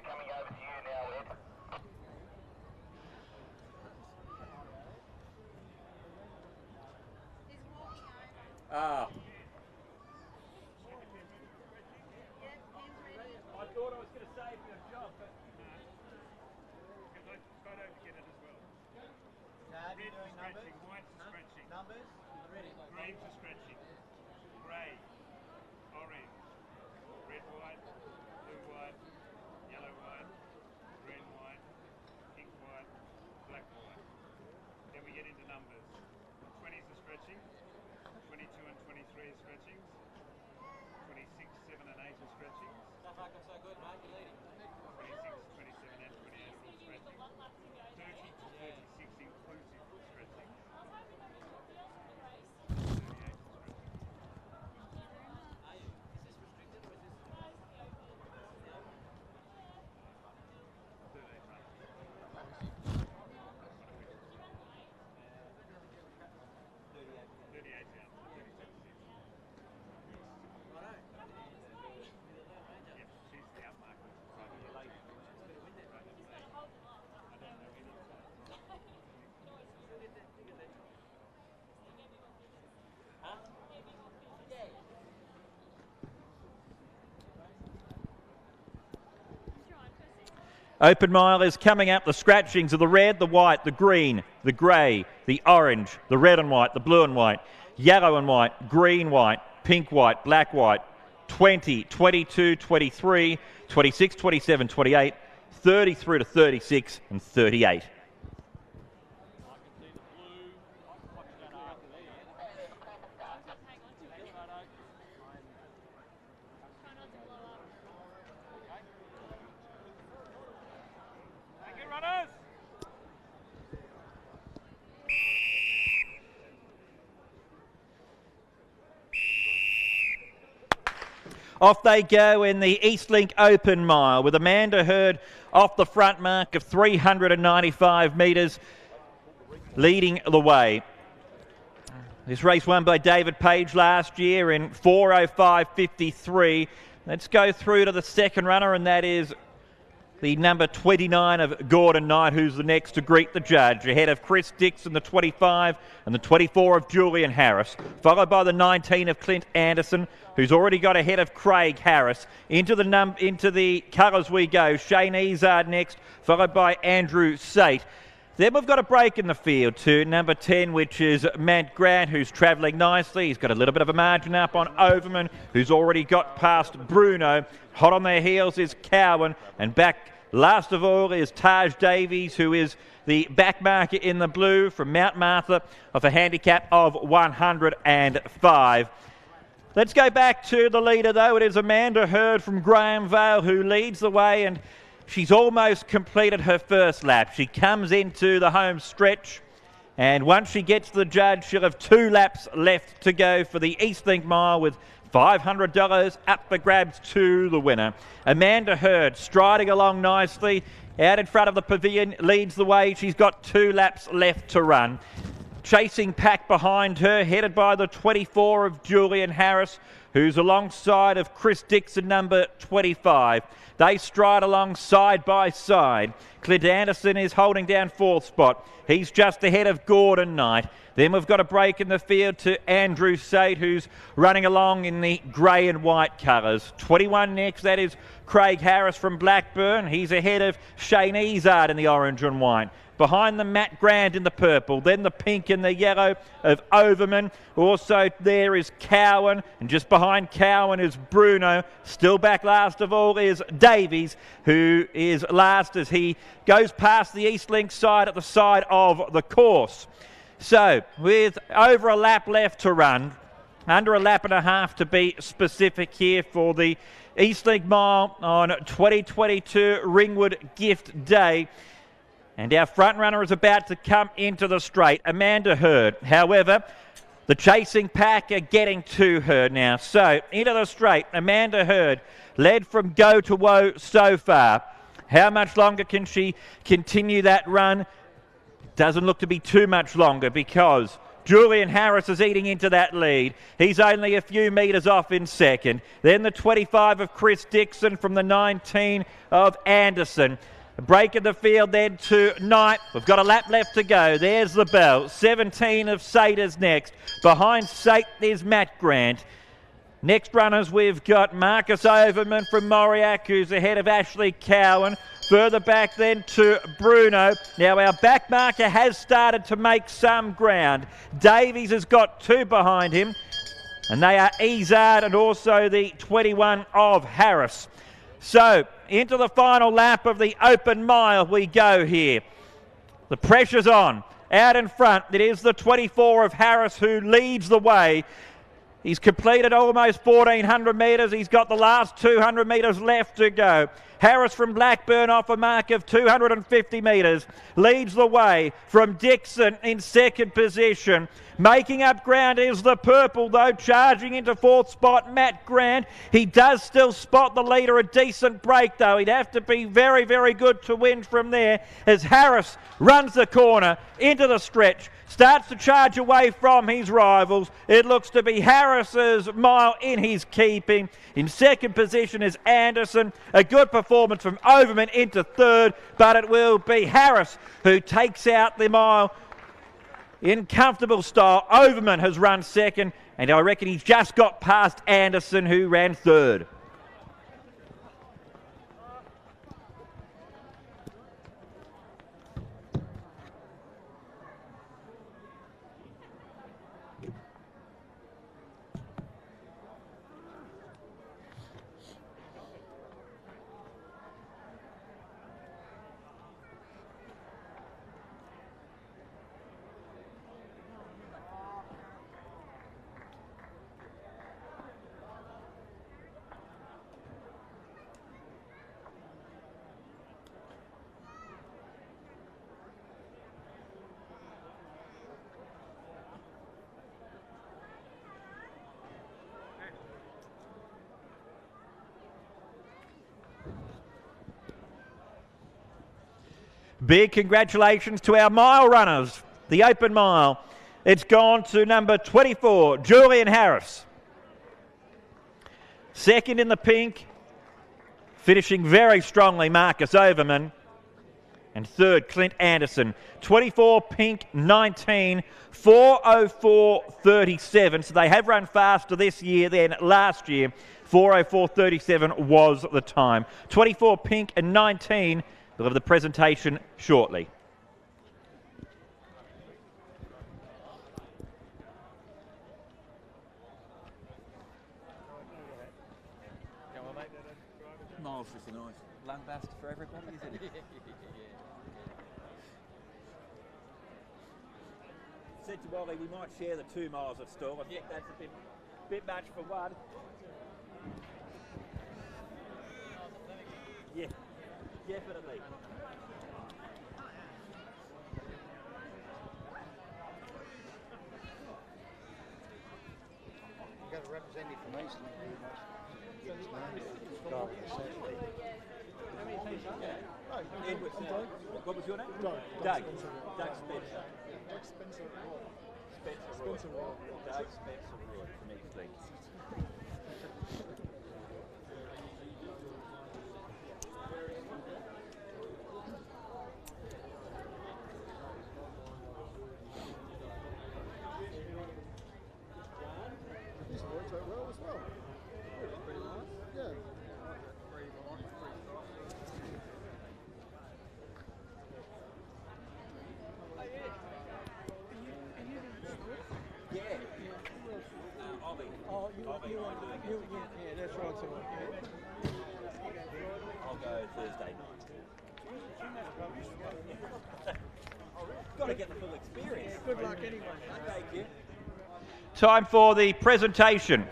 Coming over to you now, Ed.
Ah.
I thought I was going to save you a job, but
Dad, you doing numbers?
White for scratching.
Numbers? Ready.
Green for scratching. Grey. Orange. Red, white. Blue, white. Yellow, white. Green, white. Pink, white. Black, white. Then we get into numbers. 20s are scratching. 22 and 23 are scratching. 26, 7 and 8 are scratching.
Stuff like I'm so good, mate. You're leading.
26, 27 and 28 are all scratching. 30 to 36 inclusive scratching. 38
Open Mile is coming up. The scratchings of the red, the white, the green, the grey, the orange, the red and white, the blue and white, yellow and white, green, white, pink, white, black, white, 20, 22, 23, 26, 27, 28, 30 through to 36 and 38. Off they go in the Eastlink Open Mile with Amanda Hurd off the front mark of 395 metres, leading the way. This race won by David Page last year in 4:05.53. Let's go through to the second runner, and that is the number 29 of Gordon Knight, who's the next to greet the judge, ahead of Chris Dixon, the 25, and the 24 of Julian Harris, followed by the 19 of Clint Anderson, who's already got ahead of Craig Harris. Into the colours we go. Shane Ezard next, followed by Andrew Sate. Then we've got a break in the field to number 10, which is Matt Grant, who's travelling nicely. He's got a little bit of a margin up on Overman, who's already got past Bruno. Hot on their heels is Cowan, and back last of all is Taj Davies, who is the back marker in the blue from Mount Martha of a handicap of 105. Let's go back to the leader, though. It is Amanda Hurd from Graham Vale who leads the way, and she's almost completed her first lap. She comes into the home stretch, and once she gets to the judge, she'll have 2 laps left to go for the Eastlink Mile, with $500 up for grabs to the winner. Amanda Hurd striding along nicely out in front of the pavilion, leads the way. She's got 2 laps left to run. Chasing pack behind her, headed by the 24 of Julian Harris, who's alongside of Chris Dixon, number 25. They stride along side by side. Clint Anderson is holding down 4th spot. He's just ahead of Gordon Knight. Then we've got a break in the field to Andrew Sate, who's running along in the grey and white colours. 21 next, that is Craig Harris from Blackburn. He's ahead of Shane Ezard in the orange and white. Behind them, Matt Grant in the purple. Then the pink and the yellow of Overman. Also there is Cowan. And just behind Cowan is Bruno. Still back last of all is Davies, who is last as he goes past the Eastlink side at the side of the course. So, with over a lap left to run, under a lap and a half to be specific here for the Eastlink Mile on 2022 Ringwood Gift Day. And our front runner is about to come into the straight, Amanda Hurd. However, the chasing pack are getting to her now. So, into the straight, Amanda Hurd, led from go to woe so far. How much longer can she continue that run? Doesn't look to be too much longer, because Julian Harris is eating into that lead. He's only a few metres off in second. Then the 25 of Chris Dixon from the 19 of Anderson. A break in the field then to Knight. We've got a lap left to go. There's the bell. 17 of Sate is next. Behind Sate is Matt Grant. Next runners, we've got Marcus Overman from Moriac, who's ahead of Ashley Cowan. Further back then to Bruno. Now our back marker has started to make some ground. Davies has got 2 behind him, and they are Ezard and also the 21 of Harris. So, into the final lap of the open mile we go here. The pressure's on. Out in front, it is the 24 of Harris who leads the way. He's completed almost 1,400 metres. He's got the last 200 metres left to go. Harris from Blackburn off a mark of 250 metres leads the way from Dixon in second position. Making up ground is the purple, though, charging into 4th spot, Matt Grant. He does still spot the leader, a decent break, though. He'd have to be very, very good to win from there as Harris runs the corner into the stretch, starts to charge away from his rivals. It looks to be Harris's mile in his keeping. In second position is Anderson. A good performance from Overman into third, but it will be Harris who takes out the mile in comfortable style. Overman has run second, and I reckon he's just got past Anderson, who ran third. Big congratulations to our mile runners. The open mile, it's gone to number 24, Julian Harris. Second in the pink, Finishing very strongly, Marcus Overman. And third, Clint Anderson. 24 pink, 19, 4:04.37. So they have run faster this year than last year. 4:04.37 was the time. 24 pink and 19. We'll have the presentation shortly.
Miles is nice. Lung bust for everybody, isn't it? Said to Wally, we might share the 2 miles of stall. I think that's a bit much for one. Yeah, definitely.
We've got a representative from Eastern who wants to get his name. Guy with the sash.
Edward, what was your name?
Doug.
Doug Spencer.
Spencer Roy.
Doug Spencer Roy from Eastleigh.
This works out well as well. Pretty nice. Yeah. Yeah, that's right. So,
I'll go Thursday night. Got to get the full experience.
Good luck anyway.
Thank you.
Time for the presentation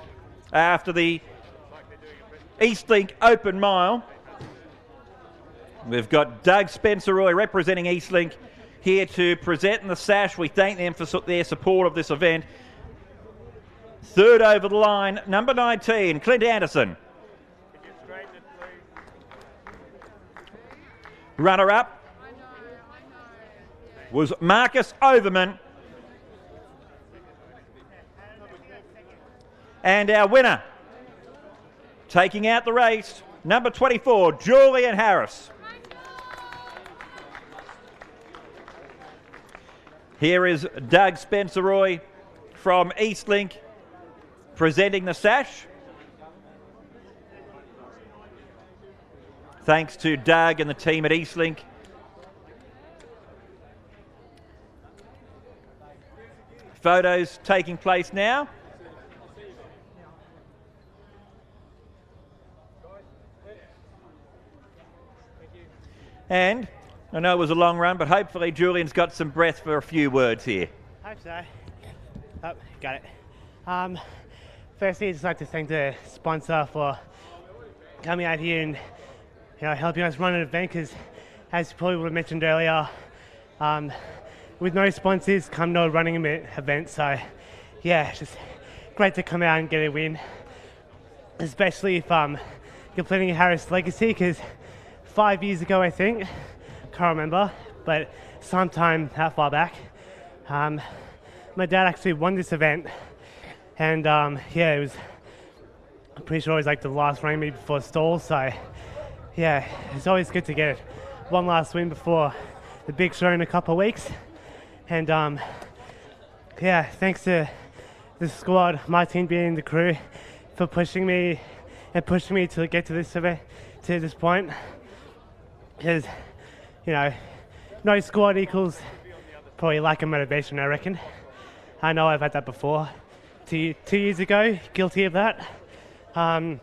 after the Eastlink Open Mile. We've got Doug Spencer Roy representing Eastlink here to present the sash. We thank them for their support of this event. Third over the line, number 19, Clint Anderson. Runner-up was Marcus Overman. And our winner, taking out the race, number 24, Julian Harris. Here is Doug Spencer Roy from Eastlink presenting the sash. Thanks to Doug and the team at Eastlink. Photos taking place now. And I know it was a long run, but hopefully Julian's got some breath for a few words here.
Hope so. Oh, got it. Firstly, I'd just like to thank the sponsor for coming out here and helping us run an event, because as you probably would have mentioned earlier, with no sponsors come no running event. So yeah, it's just great to come out and get a win, especially if completing a Harris legacy, because 5 years ago, I think, can't remember, but sometime that far back, my dad actually won this event, and yeah, it was, I'm pretty sure it was like the last running meet before stall. So yeah, it's always good to get one last win before the big show in a couple of weeks. And yeah, thanks to the squad, my team being the crew, for pushing me to get to this event, to this point. Because, no squad equals probably lack of motivation, I reckon. I know I've had that before. 2 years ago, guilty of that. And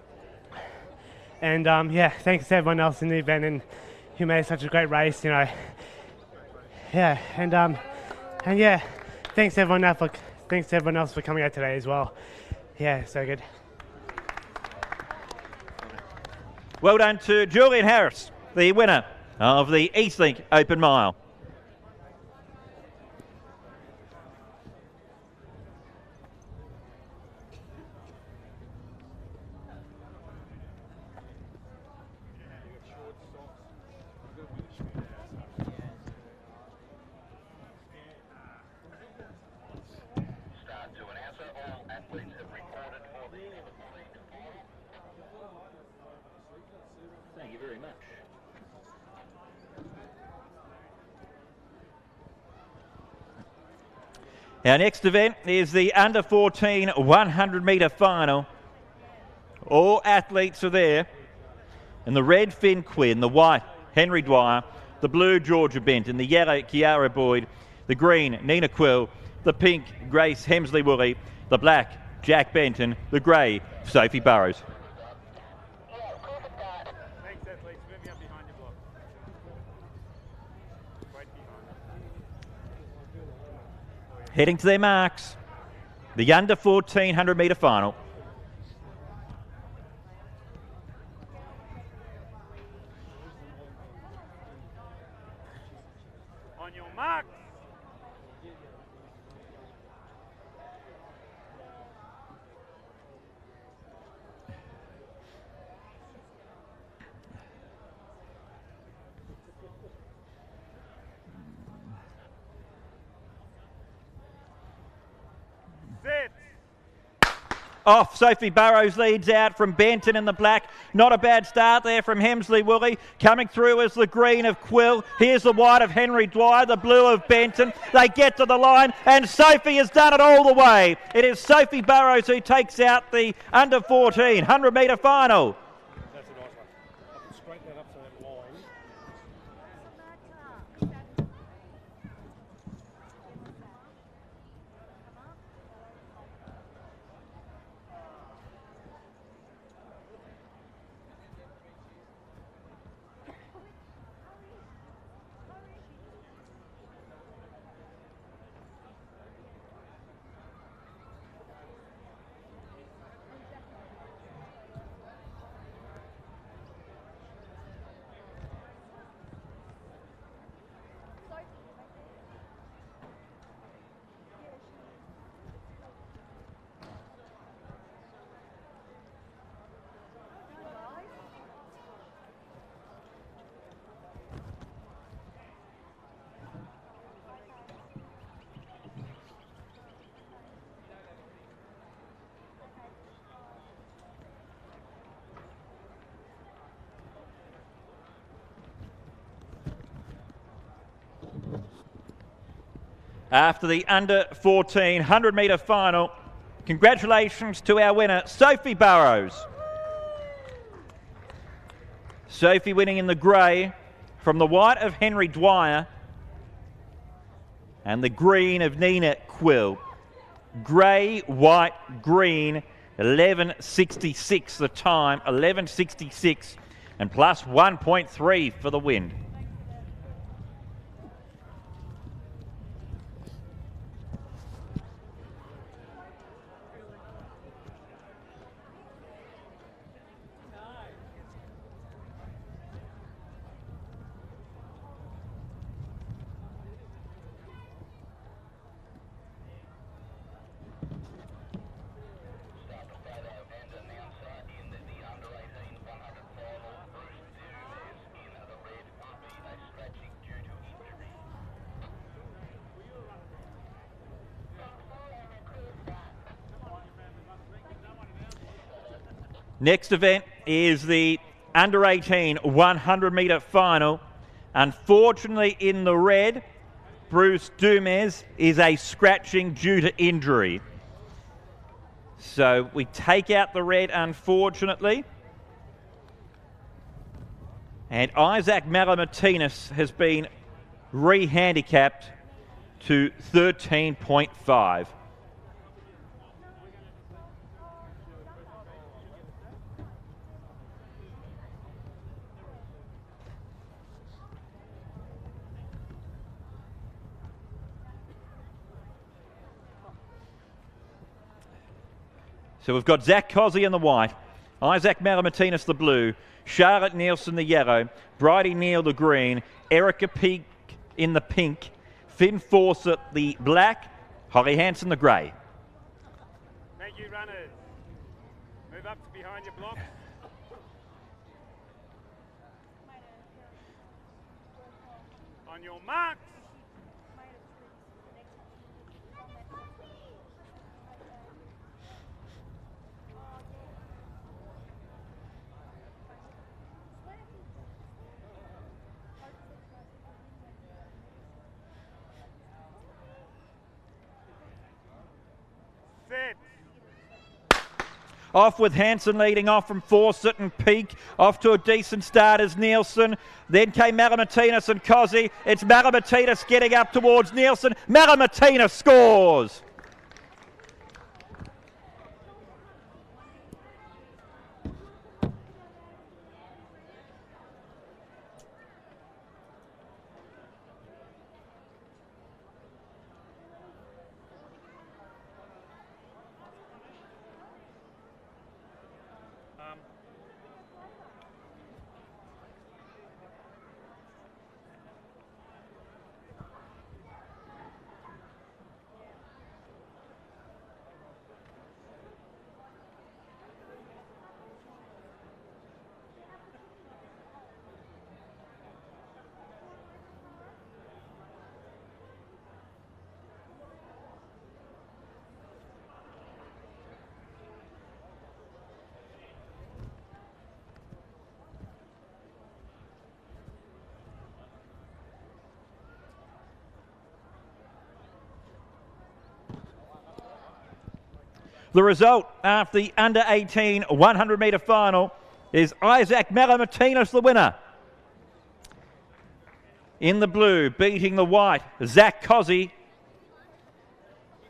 yeah, thanks to everyone else in the event and who made such a great race, Yeah, and yeah, thanks to everyone else for coming out today as well. Yeah, so good.
Well done to Julian Harris, the winner of the Eastlink Open Mile.
Thank
Our next event is the under 14 100 metre final. All athletes are there. In the red, Finn Quinn, the white, Henry Dwyer, the blue, Georgia Benton, the yellow, Kiara Boyd, the green, Nina Quill, the pink, Grace Hemsley-Woolley, the black, Jack Benton, the grey, Sophie Burrows.
Thanks, athletes. Moving up behind your block. Right behind.
Heading to their marks. The under 14 100 metre final.
On your mark. Set.
Off, Sophie Burrows leads out from Benton in the black. Not a bad start there from Hemsley-Woolley. Coming through is the green of Quill. Here's the white of Henry Dwyer, the blue of Benton. They get to the line, and Sophie has done it all the way. It is Sophie Burrows who takes out the under 14 100 metre final.
That's a nice one. I can straighten that up so that line.
After the under 14 100 metre final, congratulations to our winner, Sophie Burrows. Sophie winning in the grey from the white of Henry Dwyer and the green of Nina Quill. Grey, white, green, 11.66 the time, 11.66 and plus 1.3 for the win. Next event is the under 18 100 metre final. Unfortunately in the red, Bruce Dumez is a scratching due to injury. So we take out the red, unfortunately. And Isaac Malamartinez has been re-handicapped to 13.5. So we've got Zach Cozzy in the white, Isaac Malamartinez the blue, Charlotte Nielsen the yellow, Bridie Neal the green, Erica Peak in the pink, Finn Fawcett the black, Holly Hansen the grey.
Thank you, runners. Move up to behind your block. On your marks.
Off with Hanson leading off from Fawcett and Peak. Off to a decent start is Nielsen. Then came Malamatinas and Cozzy. It's Malamatinas getting up towards Nielsen. Malamatinas scores. The result after the under-18 100-metre final is Isaac Malamatinas the winner. In the blue, beating the white, Zach Cozzy.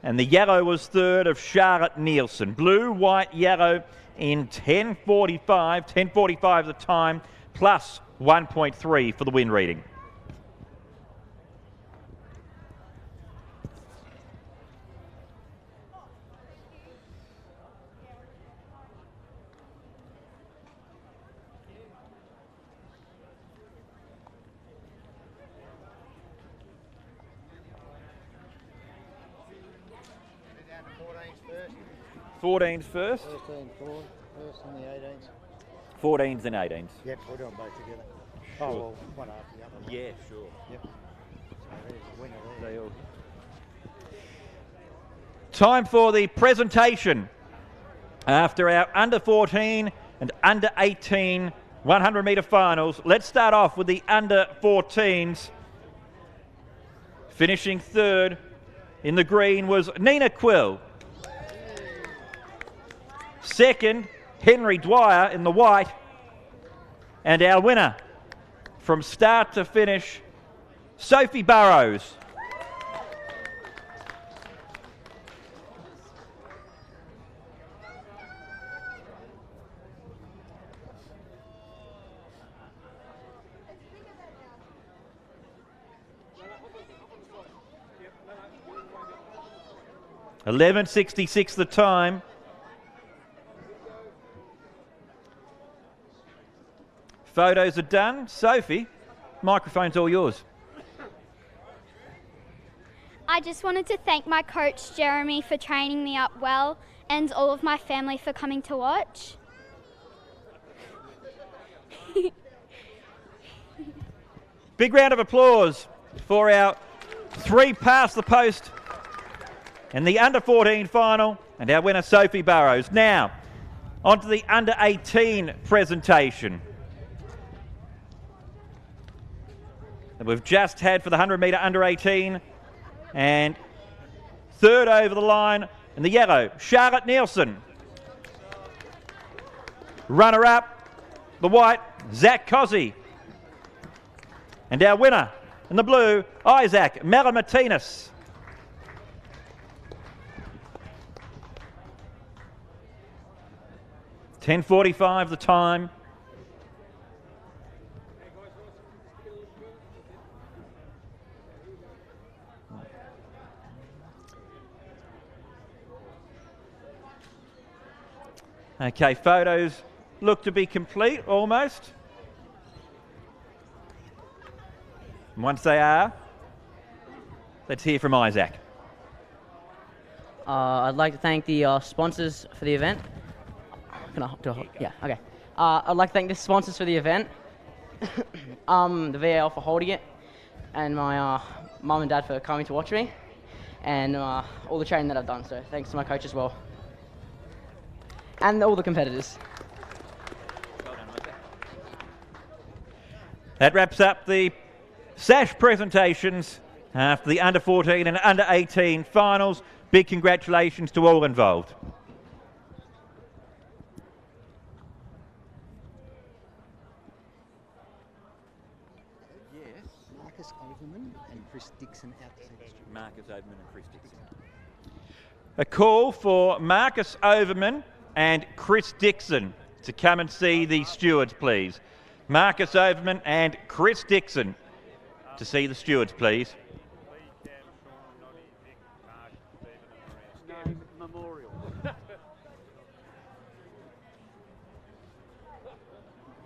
And the yellow was third of Charlotte Nielsen. Blue, white, yellow in 10.45. 10.45 the time, plus 1.3 for the win reading.
Down to 14s first.
14s first.
13, 4, first and the 18s.
14s and 18s.
Yep, we're doing both together. Oh, well, one after the other.
Yeah, sure.
Yep. So there's a winner there.
They all. Time for the presentation after our under-14 and under-18 100-metre finals. Let's start off with the under-14s. Finishing third in the green was Nina Quill. Second, Henry Dwyer in the white. And our winner from start to finish, Sophie Burrows. $11.66 the time. Photos are done. Sophie, microphone's all yours.
I just wanted to thank my coach Jeremy for training me up well and all of my family for coming to watch.
Big round of applause for our three past the post and the under-14 final and our winner Sophie Burrows. Now, on to the under-18 presentation that we've just had for the 100-metre under-18, and third over the line in the yellow, Charlotte Nielsen. Runner-up, the white, Zach Cozzy. And our winner in the blue, Isaac Malamatinas. $10.45 the time. Okay, photos look to be complete, almost. And once they are, let's hear from Isaac.
I'd like to thank the sponsors for the event. Can I do yeah, okay. I'd like to thank the sponsors for the event, the VAL for holding it, and my mum and dad for coming to watch me, and all the training that I've done. So thanks to my coach as well. And all the competitors.
That wraps up the SASH presentations after the under-14 and under-18 finals. Big congratulations to all involved.
Marcus Overman and Chris Dixon out to see the stewards.
Marcus Overman and Chris Dixon. A call for Marcus Overman and Chris Dixon to come and see the stewards, please. Marcus Overman and Chris Dixon to see the stewards, please.
Memorial.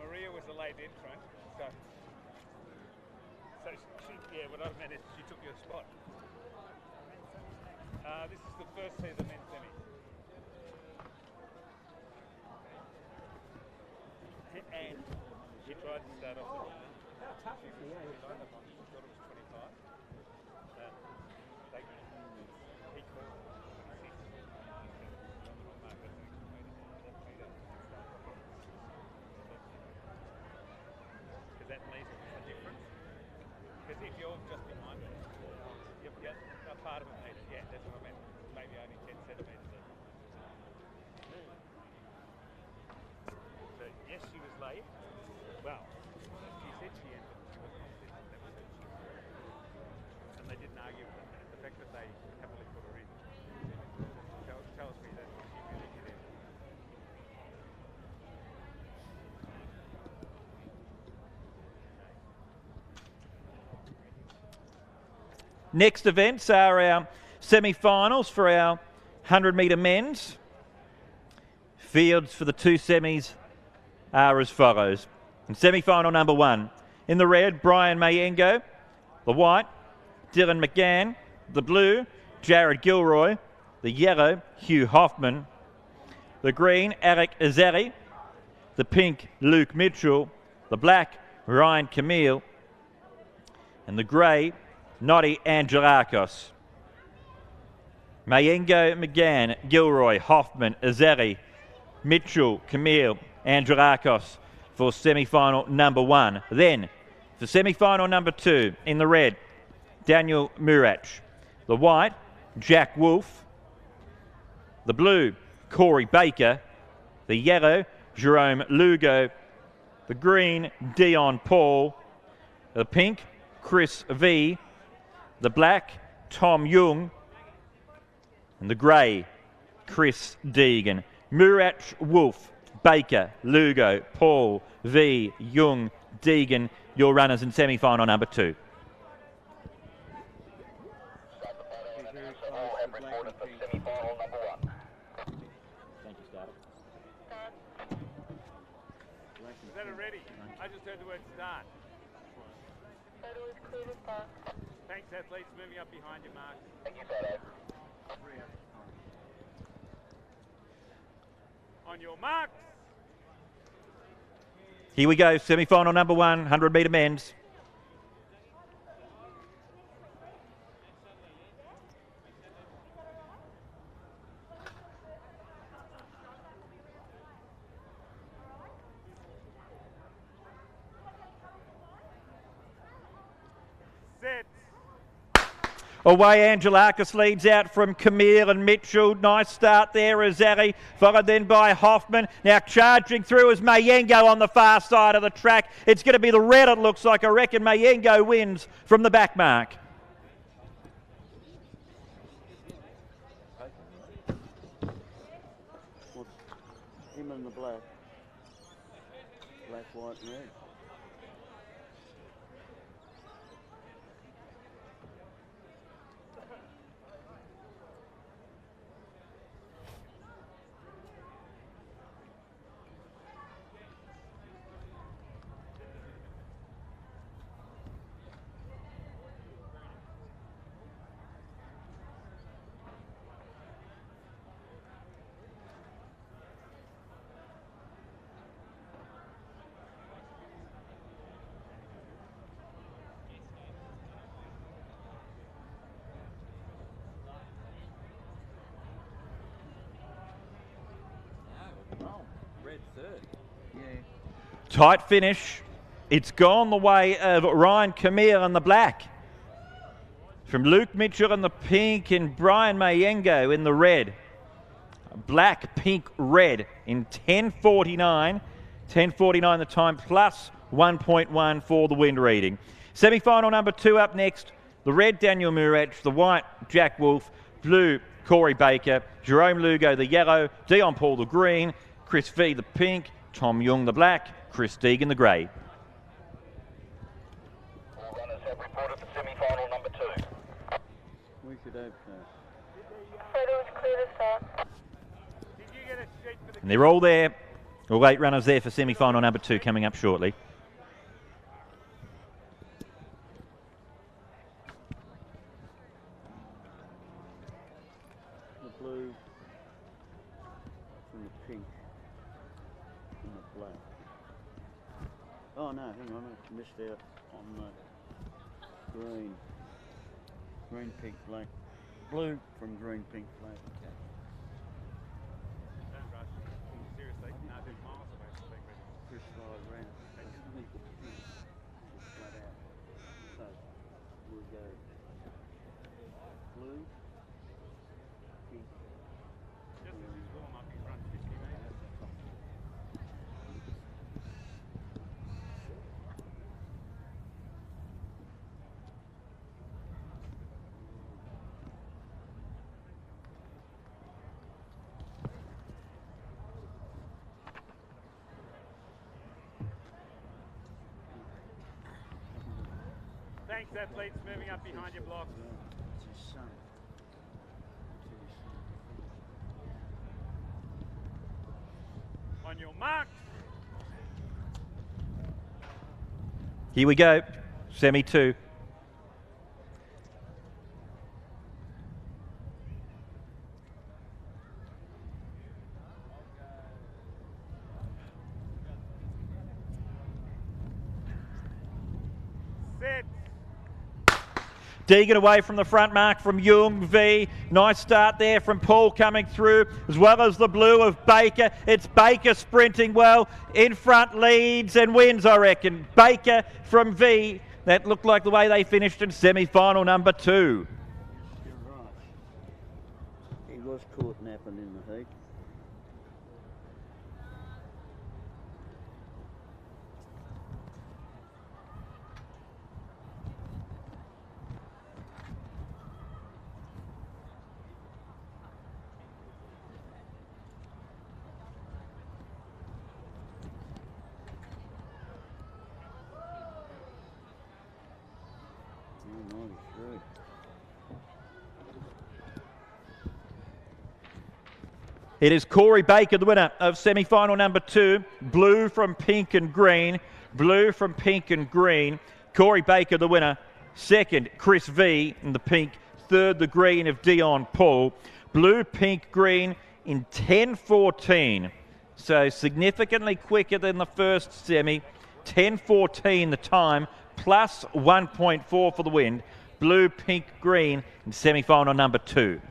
Maria was a late entrant, so she, yeah, what I meant is she took your spot. This is the first tee of the men's semi. And she tried to start off the wrong. How tough is the she thought it was 25. He called 26. Because that leaves a difference. Because if you're just behind it, you've got a part of a metre. Yeah, that's what I meant. Maybe only 10 centimetres. So yes, she was late. Well, she said she ended. She was consistent. That was it. And they didn't argue with that. The fact that they happily put her in tells me that she really did it.
Next events are our semi-finals for our 100-metre men's. Fields for the two semis are as follows. In semi-final number 1, in the red, Brian Mayengo. The white, Dylan McGann. The blue, Jared Gilroy. The yellow, Hugh Hoffman. The green, Alec Azeri. The pink, Luke Mitchell. The black, Ryan Camille. And the grey, Noddy Angelakos. Mayengo, McGann, Gilroy, Hoffman, Azeri, Mitchell, Camille, Angelakos for semi-final number 1. Then, for semi-final number 2, in the red, Daniel Murach. The white, Jack Wolfe. The blue, Corey Baker. The yellow, Jerome Lugo. The green, Dion Paul. The pink, Chris V. The black, Tom Young. And the grey, Chris Deegan. Murach, Wolfe, Baker, Lugo, Paul, V, Young, Deegan, your runners in semi-final number 2.
Is that ready? I just heard the word start. Thanks, athletes. Moving up behind you, Mark. Thank you, on your marks.
Here we go, semi-final number 1, 100-metre men's.
Set.
Away, Angelakis leads out from Camille and Mitchell. Nice start there, Azari, followed then by Hoffman. Now charging through is Mayengo on the far side of the track. It's going to be the red, it looks like. I reckon Mayengo wins from the back mark.
Him and the black. Black, white and red.
Tight finish. It's gone the way of Ryan Camille and the black. From Luke Mitchell in the pink and Brian Mayengo in the red. Black, pink, red in 10:49. 10:49 the time, plus 1.1 for the wind reading. Semi-final number 2 up next. The red, Daniel Murech. The white, Jack Wolfe. Blue, Corey Baker. Jerome Lugo, the yellow. Dion Paul, the green. Chris V, the pink. Tom Young, the black. Chris Deegan, the grey.
All runners have reported for semi-final number 2.
We could hope so.
And they're all there. All 8 runners there for semi-final number 2 coming up shortly.
The blue and the pink and the black. Oh no, hang on, I missed out on the green. Green, pink, black. Blue from green, pink, black. Okay.
Seriously, no, they're miles away from being ready.
Chris ran. Flat out. So we'll go blue, pink.
Just as he's warm up, he runs 50 metres. Thanks, athletes. Moving up behind your blocks. On your mark.
Here we go. Semi 2.
Set.
Deegan away from the front mark from Jung V. Nice start there from Paul coming through, as well as the blue of Baker. It's Baker sprinting well. In front leads and wins, I reckon. Baker from V. That looked like the way they finished in semi-final number 2.
You're right. He was caught napping in the heat.
It is Corey Baker, the winner of semi-final number 2. Blue from pink and green. Blue from pink and green. Corey Baker, the winner. Second, Chris V in the pink. Third, the green of Dion Paul. Blue, pink, green in 10:14. So significantly quicker than the first semi. 10:14 the time, plus 1.4 for the wind. Blue, pink, green in semi-final number 2.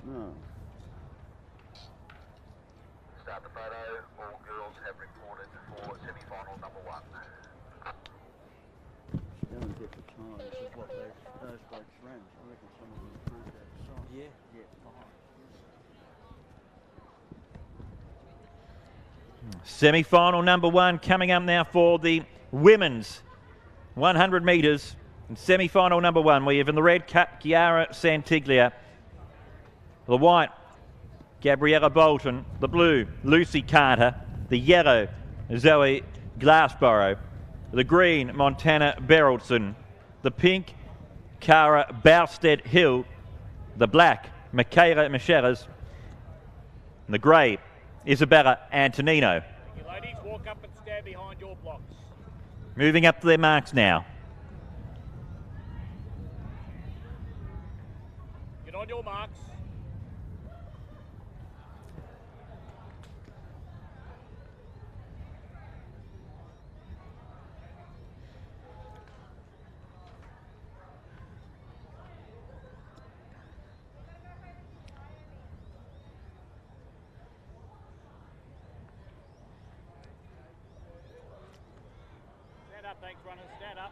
No.
Start the photo. All girls have reported for semi-final number 1.
Go and get the time. This is what those blokes ran. I reckon some of them improved that side. Yeah, fine.
Semi-final number 1 coming up now for the women's 100 metres. In semi-final number 1, we have in the red, Chiara Santiglia. The white, Gabriella Bolton. The blue, Lucy Carter. The yellow, Zoe Glassborough. The green, Montana Beraldson. The pink, Cara Bousted Hill. The black, Michaela Michelas. And the grey, Isabella Antonino.
Thank you, ladies. Walk up and stand behind your blocks.
Moving up to their marks now.
Get on your marks. Thanks, runners. Stand up.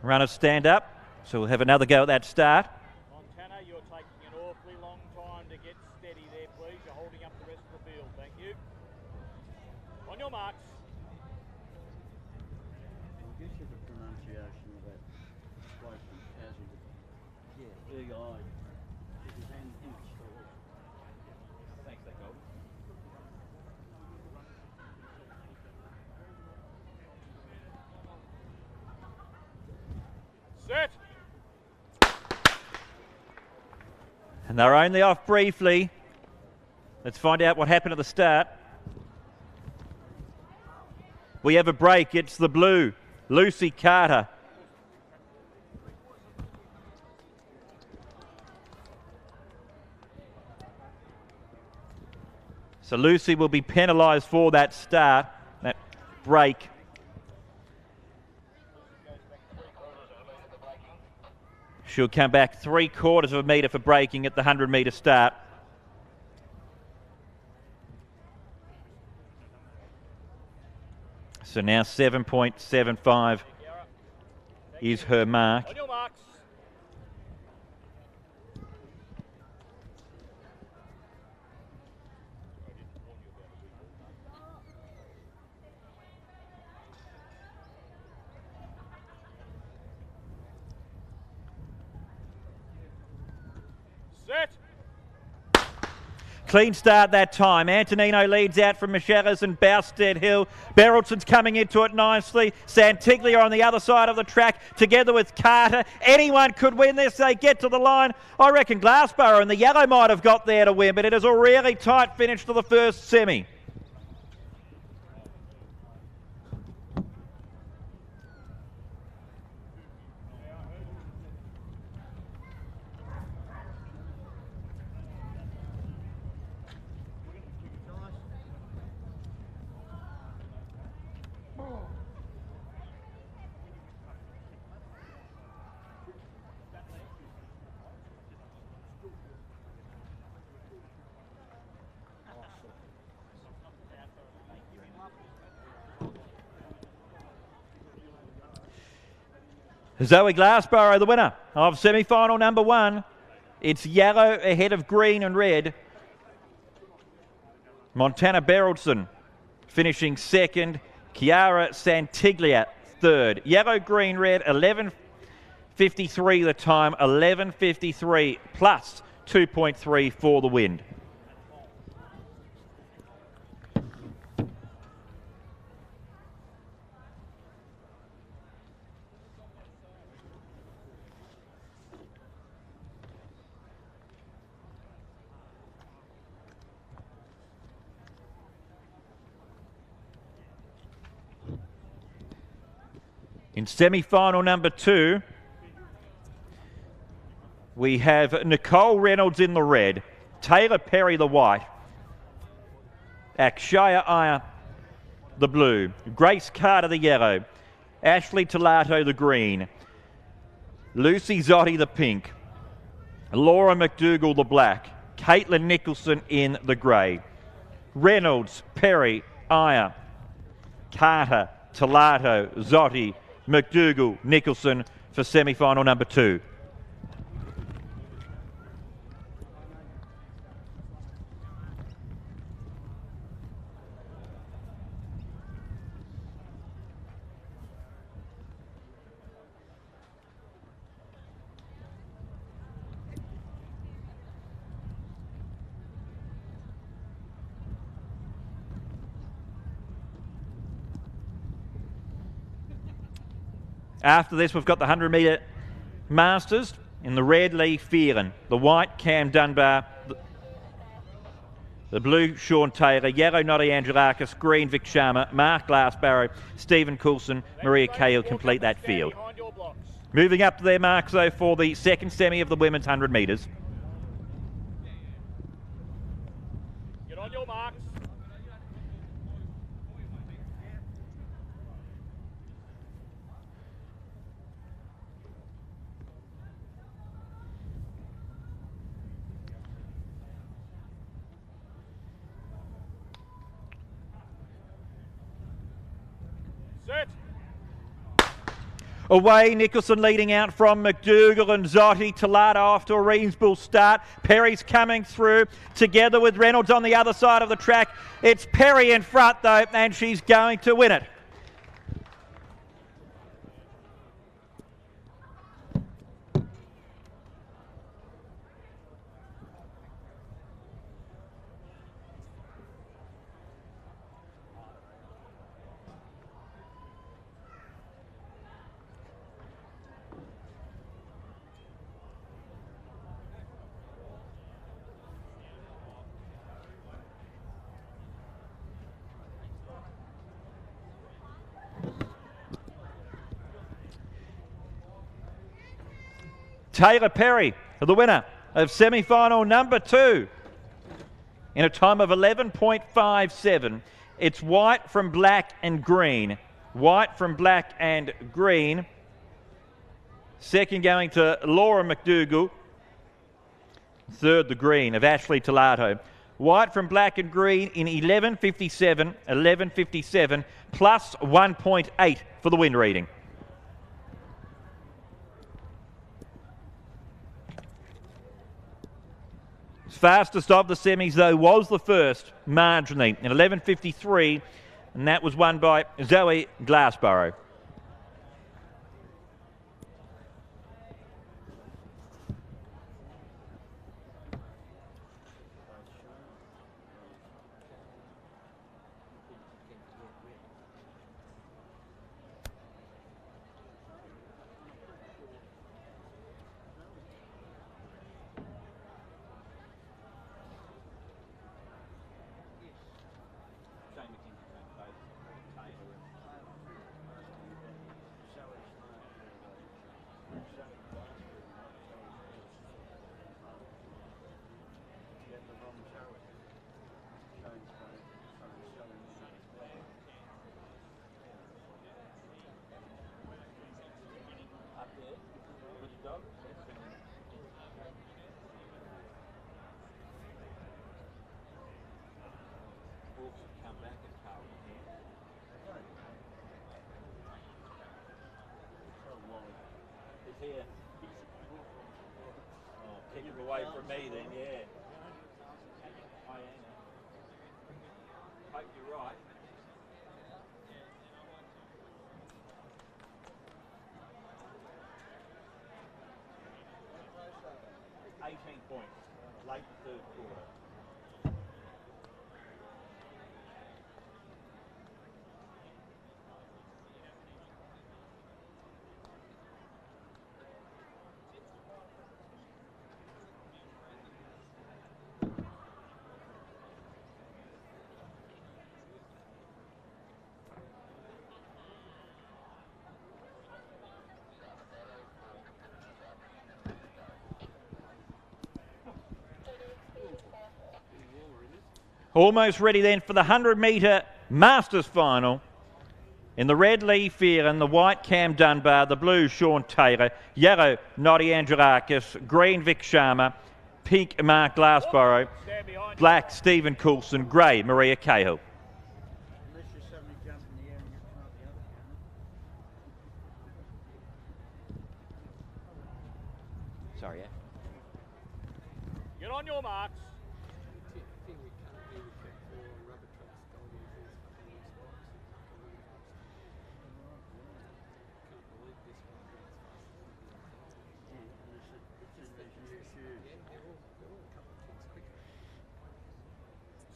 Runners stand up. So we'll have another go at that start.
Montana, you're taking an awfully long time to get steady there, please. You're holding up the rest of the field. Thank you. On your marks.
I guess the pronunciation of that bloke from Tassie. Yeah, E-I.
Thanks, that goal.
Set.
And they're only off briefly. Let's find out what happened at the start. We have a break. It's the blue, Lucy Carter. So Lucy will be penalised for that start, that break. She'll come back 3/4 of a metre for braking at the 100-metre start. So now 7.75 is her mark.
On your marks. Set.
Clean start that time. Antonino leads out from Micheras and Bousted Hill. Berylson's coming into it nicely. Santiglia on the other side of the track together with Carter. Anyone could win this. They get to the line. I reckon Glassborough and the yellow might have got there to win, but it is a really tight finish to the first semi. Zoe Glassborough, the winner of semi-final number 1. It's yellow ahead of green and red. Montana Berylson finishing second. Chiara Santiglia third. Yellow, green, red, 11.53 the time, 11.53 plus 2.3 for the wind. In semi-final number 2, we have Nicole Reynolds in the red, Taylor Perry the white, Akshaya Iyer the blue, Grace Carter the yellow, Ashley Tolato the green, Lucy Zotti the pink, Laura McDougall the black, Caitlin Nicholson in the grey. Reynolds, Perry, Iyer, Carter, Tolato, Zotti, McDougall, Nicholson for semi-final number 2. After this, we've got the 100-metre Masters. In the red, Lee Phelan. The white, Cam Dunbar. The blue, Sean Taylor. Yellow, Noddy Angelakis. Green, Vic Sharma. Mark Glassborough. Stephen Coulson. Maria Cahill complete that field. Moving up to their marks, though, for the second semi of the women's 100 metres.
Get on your marks. Set.
Away, Nicholson leading out from McDougall and Zotti. Talata off to a reasonable start. Perry's coming through together with Reynolds on the other side of the track. It's Perry in front though, and she's going to win it. Taylor Perry, the winner of semi-final number 2 in a time of 11.57. It's white from black and green. White from black and green. Second going to Laura McDougall. Third, the green of Ashley Talato. White from black and green in 11.57, 11.57, plus 1.8 for the wind reading. Fastest of the semis, though, was the first, marginally, in 11.53, and that was won by Zoe Glassborough. Away from me then, yeah. I am. Hope you're right. Points, late third quarter. Almost ready then for the 100-metre Masters final. In the red, Lee Fear, and the white, Cam Dunbar, the blue, Sean Taylor, yellow, Noddy Angelakis, green, Vic Sharma, pink, Mark Glassborough, black, Stephen Coulson, grey, Maria Cahill. Sorry, yeah.
Get on your marks.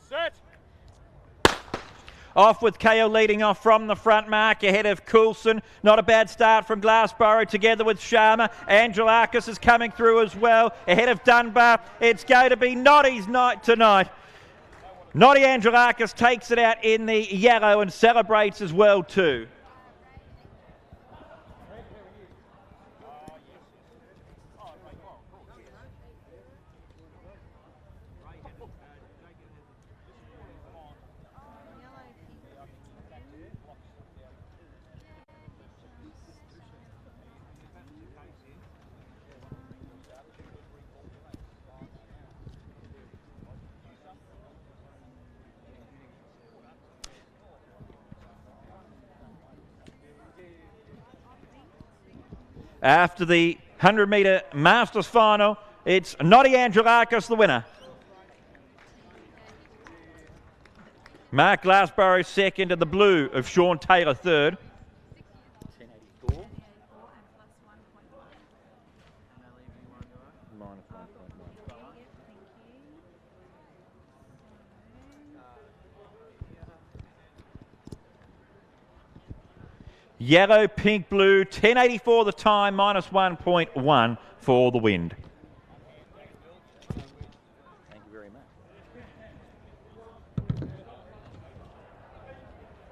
Set.
Off with KO leading off from the front mark ahead of Coulson. Not a bad start from Glassborough together with Sharma. Angelakis is coming through as well. Ahead of Dunbar. It's going to be Noddy's night tonight. Noddy Angelakis takes it out in the yellow and celebrates as well too. After the 100-metre Masters final, it's Noddy Angelakis, the winner. Mark Glassborough second, and the blue of Sean Taylor third.
1084.
Minus 1.9. Yellow, pink, blue, 1084 the time, minus 1.1 for the wind.
Thank you very much.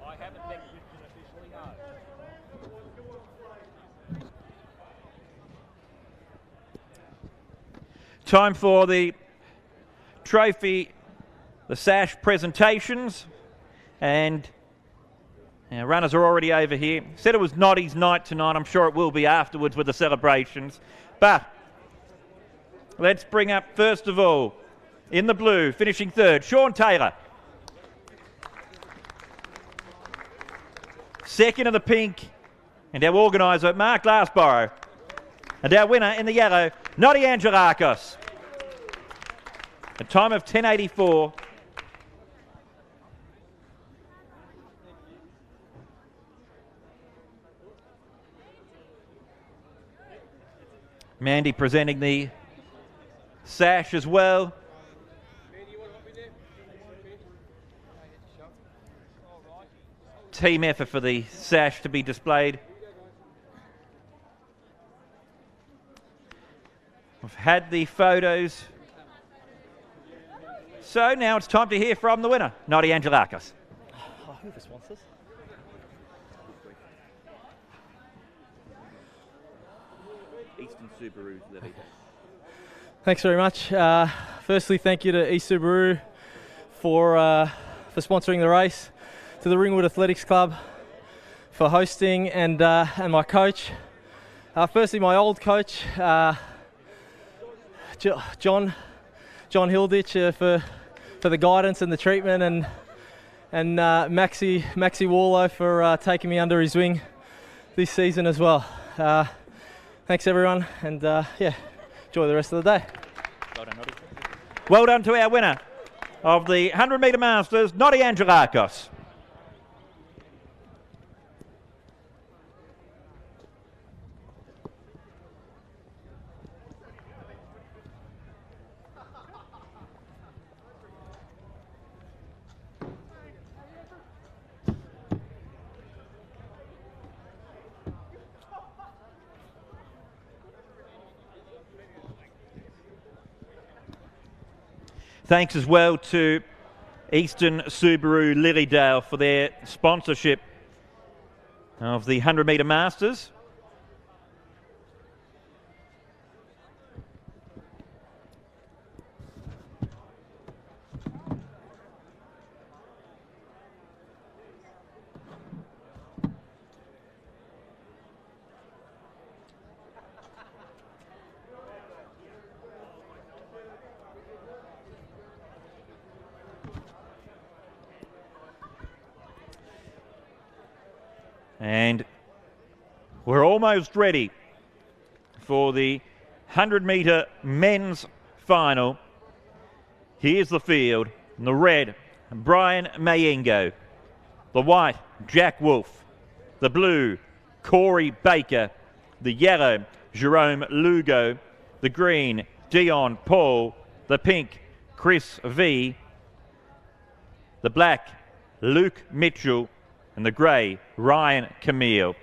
I haven't met Christian officially, no.
Time for the trophy, the sash presentations, and our runners are already over here. Said it was Noddy's night tonight. I'm sure it will be afterwards with the celebrations. But let's bring up, first of all, in the blue, finishing third, Sean Taylor. Second in the pink, and our organiser, Mark Glassborough. And our winner in the yellow, Noddy Angelakis. A time of 1084. Mandy presenting the sash as well. Team effort for the sash to be displayed. We've had the photos. So now it's time to hear from the winner, Noddy Angelakis.
Who are the sponsors?
Eastern Subaru, Lily.
Thanks very much. Firstly, thank you to eSubaru for sponsoring the race, to the Ringwood Athletics Club for hosting, and my coach. Firstly, my old coach, John Hilditch, for the guidance and the treatment, and Maxi Warlow for taking me under his wing this season as well. Thanks everyone, and yeah, enjoy the rest of the day.
Well done, Noddy. Well done to our winner of the 100-metre Masters, Noddy Angelakis. Thanks as well to Eastern Subaru Lilydale for their sponsorship of the 100-metre Masters. And we're almost ready for the 100-metre men's final. Here's the field. In the red, Brian Mayengo. The white, Jack Wolfe. The blue, Corey Baker. The yellow, Jerome Lugo. The green, Dion Paul. The pink, Chris V. The black, Luke Mitchell. And the grey, Ryan Camille.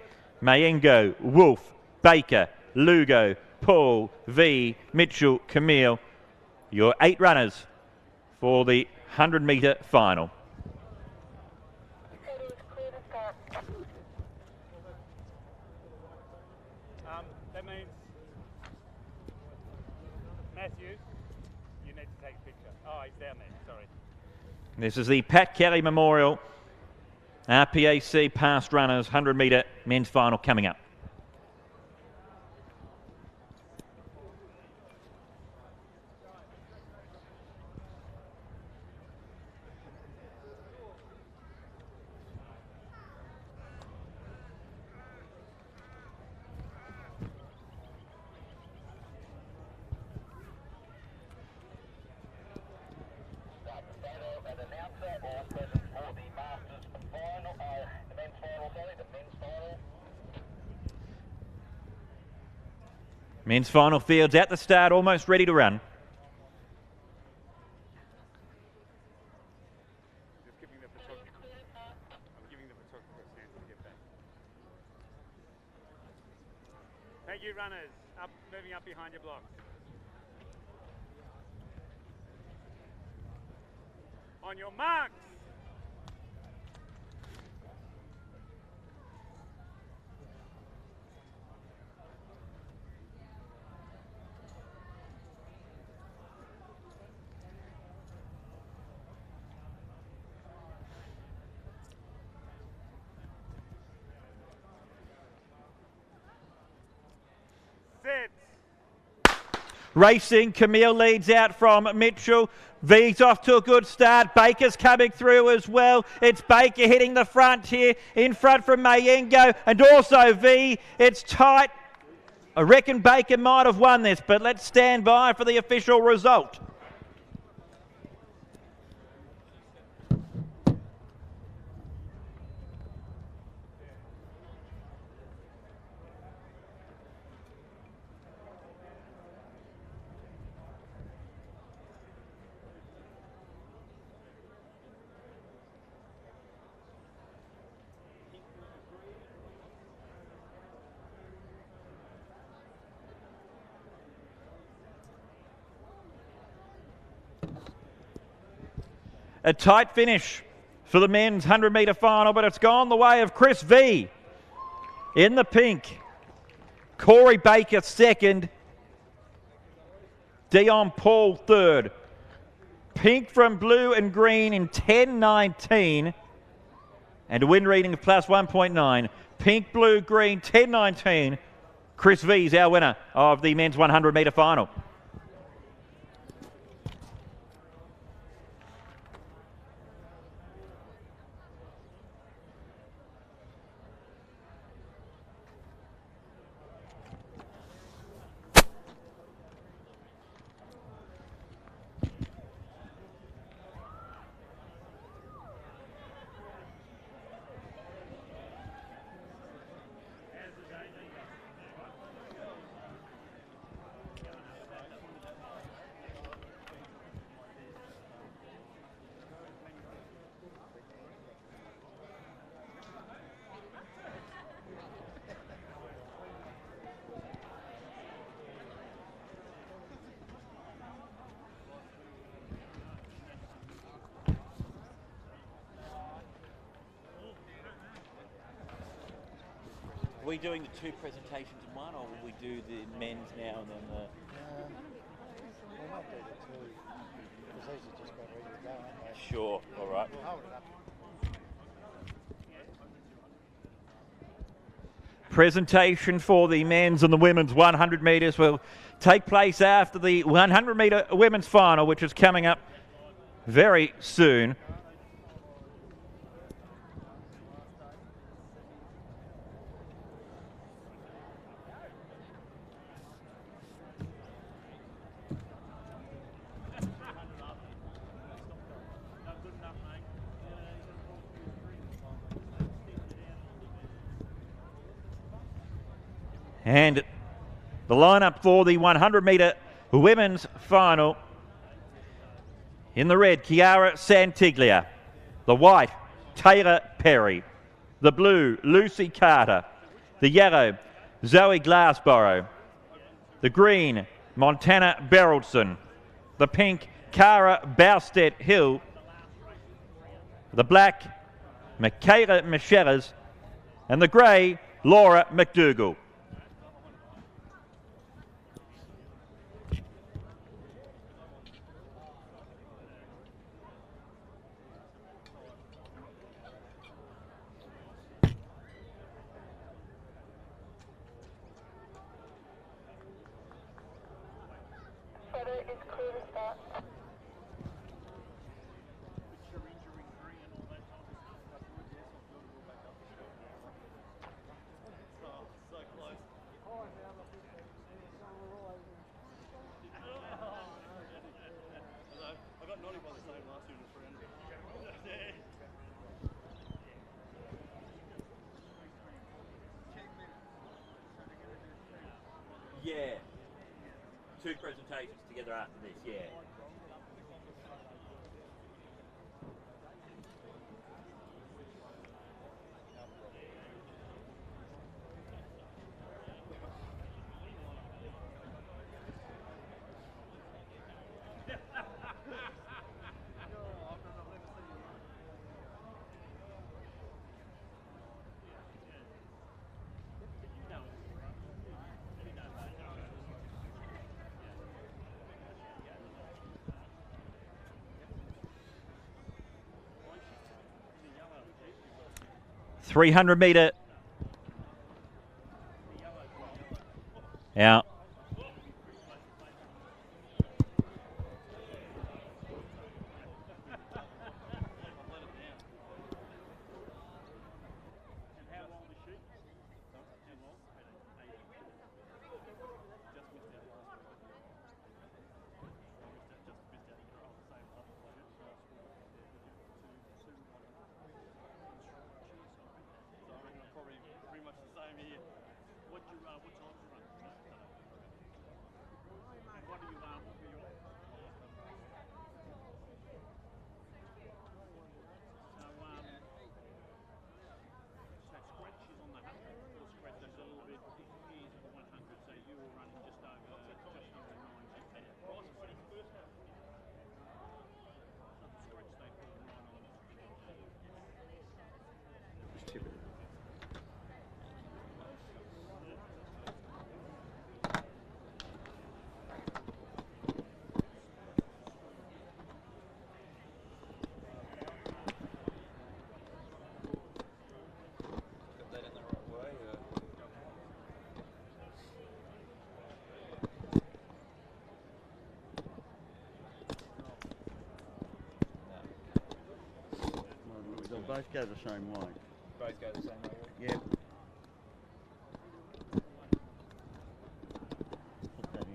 Mayengo, Wolfe, Baker, Lugo, Paul, V, Mitchell, Camille. Your 8 runners for the 100-metre final.
That means, Matthew, you need to take a picture. Oh, he's down there, sorry.
This is the Pat Kelly Memorial RPAC Past Runners 100-metre men's final coming up. Men's final fields at the start, almost ready to run.
Thank you, runners. Moving up behind your blocks. On your marks.
Racing, Camille leads out from Mitchell. V's off to a good start. Baker's coming through as well. It's Baker hitting the front here. In front from Mayengo and also V. It's tight. I reckon Baker might have won this, but let's stand by for the official result. A tight finish for the men's 100-metre final, but it's gone the way of Chris V in the pink. Corey Baker second. Dion Paul third. Pink from blue and green in 10.19 and a wind reading of plus 1.9. Pink, blue, green, 10.19. Chris V is our winner of the men's 100-metre final. Are we doing the two presentations in one, or will we do the men's now and then the...
We might do the two, because these are just about ready to go, aren't they?
Sure, all right.
We'll hold it up.
Presentation for the men's and the women's 100 metres will take place after the 100-metre women's final, which is coming up very soon. And the lineup for the 100-metre women's final. In the red, Chiara Santiglia. The white, Taylor Perry. The blue, Lucy Carter. The yellow, Zoe Glassborough. The green, Montana Beraldson. The pink, Cara Bowstedt Hill. The black, Michaela Michelas. And the grey, Laura McDougall. Yeah. 2 presentations together after this, yeah. .300-metre out.
Both go the same way.
Both go the same way?
Yep. Put that in.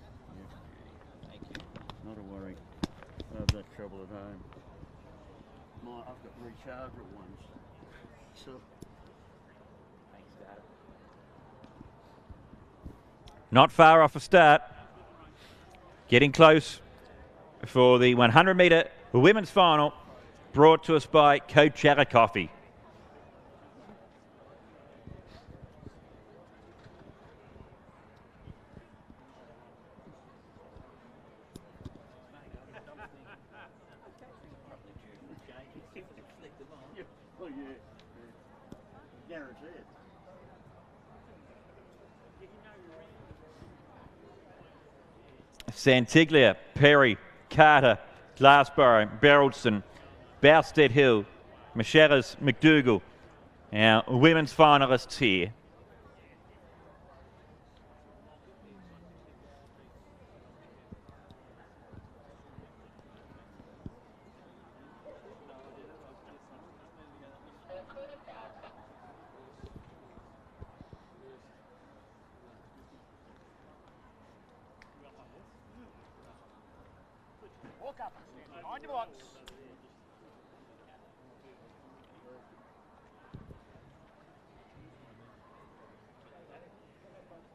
Yep.
Thank you.
Not a worry. I have that trouble at home. I've got rechargeable ones. So.
Thanks, Dad. Not far off a start. Getting close for the 100-metre women's final, brought to us by Coach Coffee.
Well, yeah. Guarantee it.
Santiglia, Perry, Carter, Glassborough, Berylson, Bowstead Hill, Macheras, McDougall, our women's finalists here.
Walk up, on your blocks.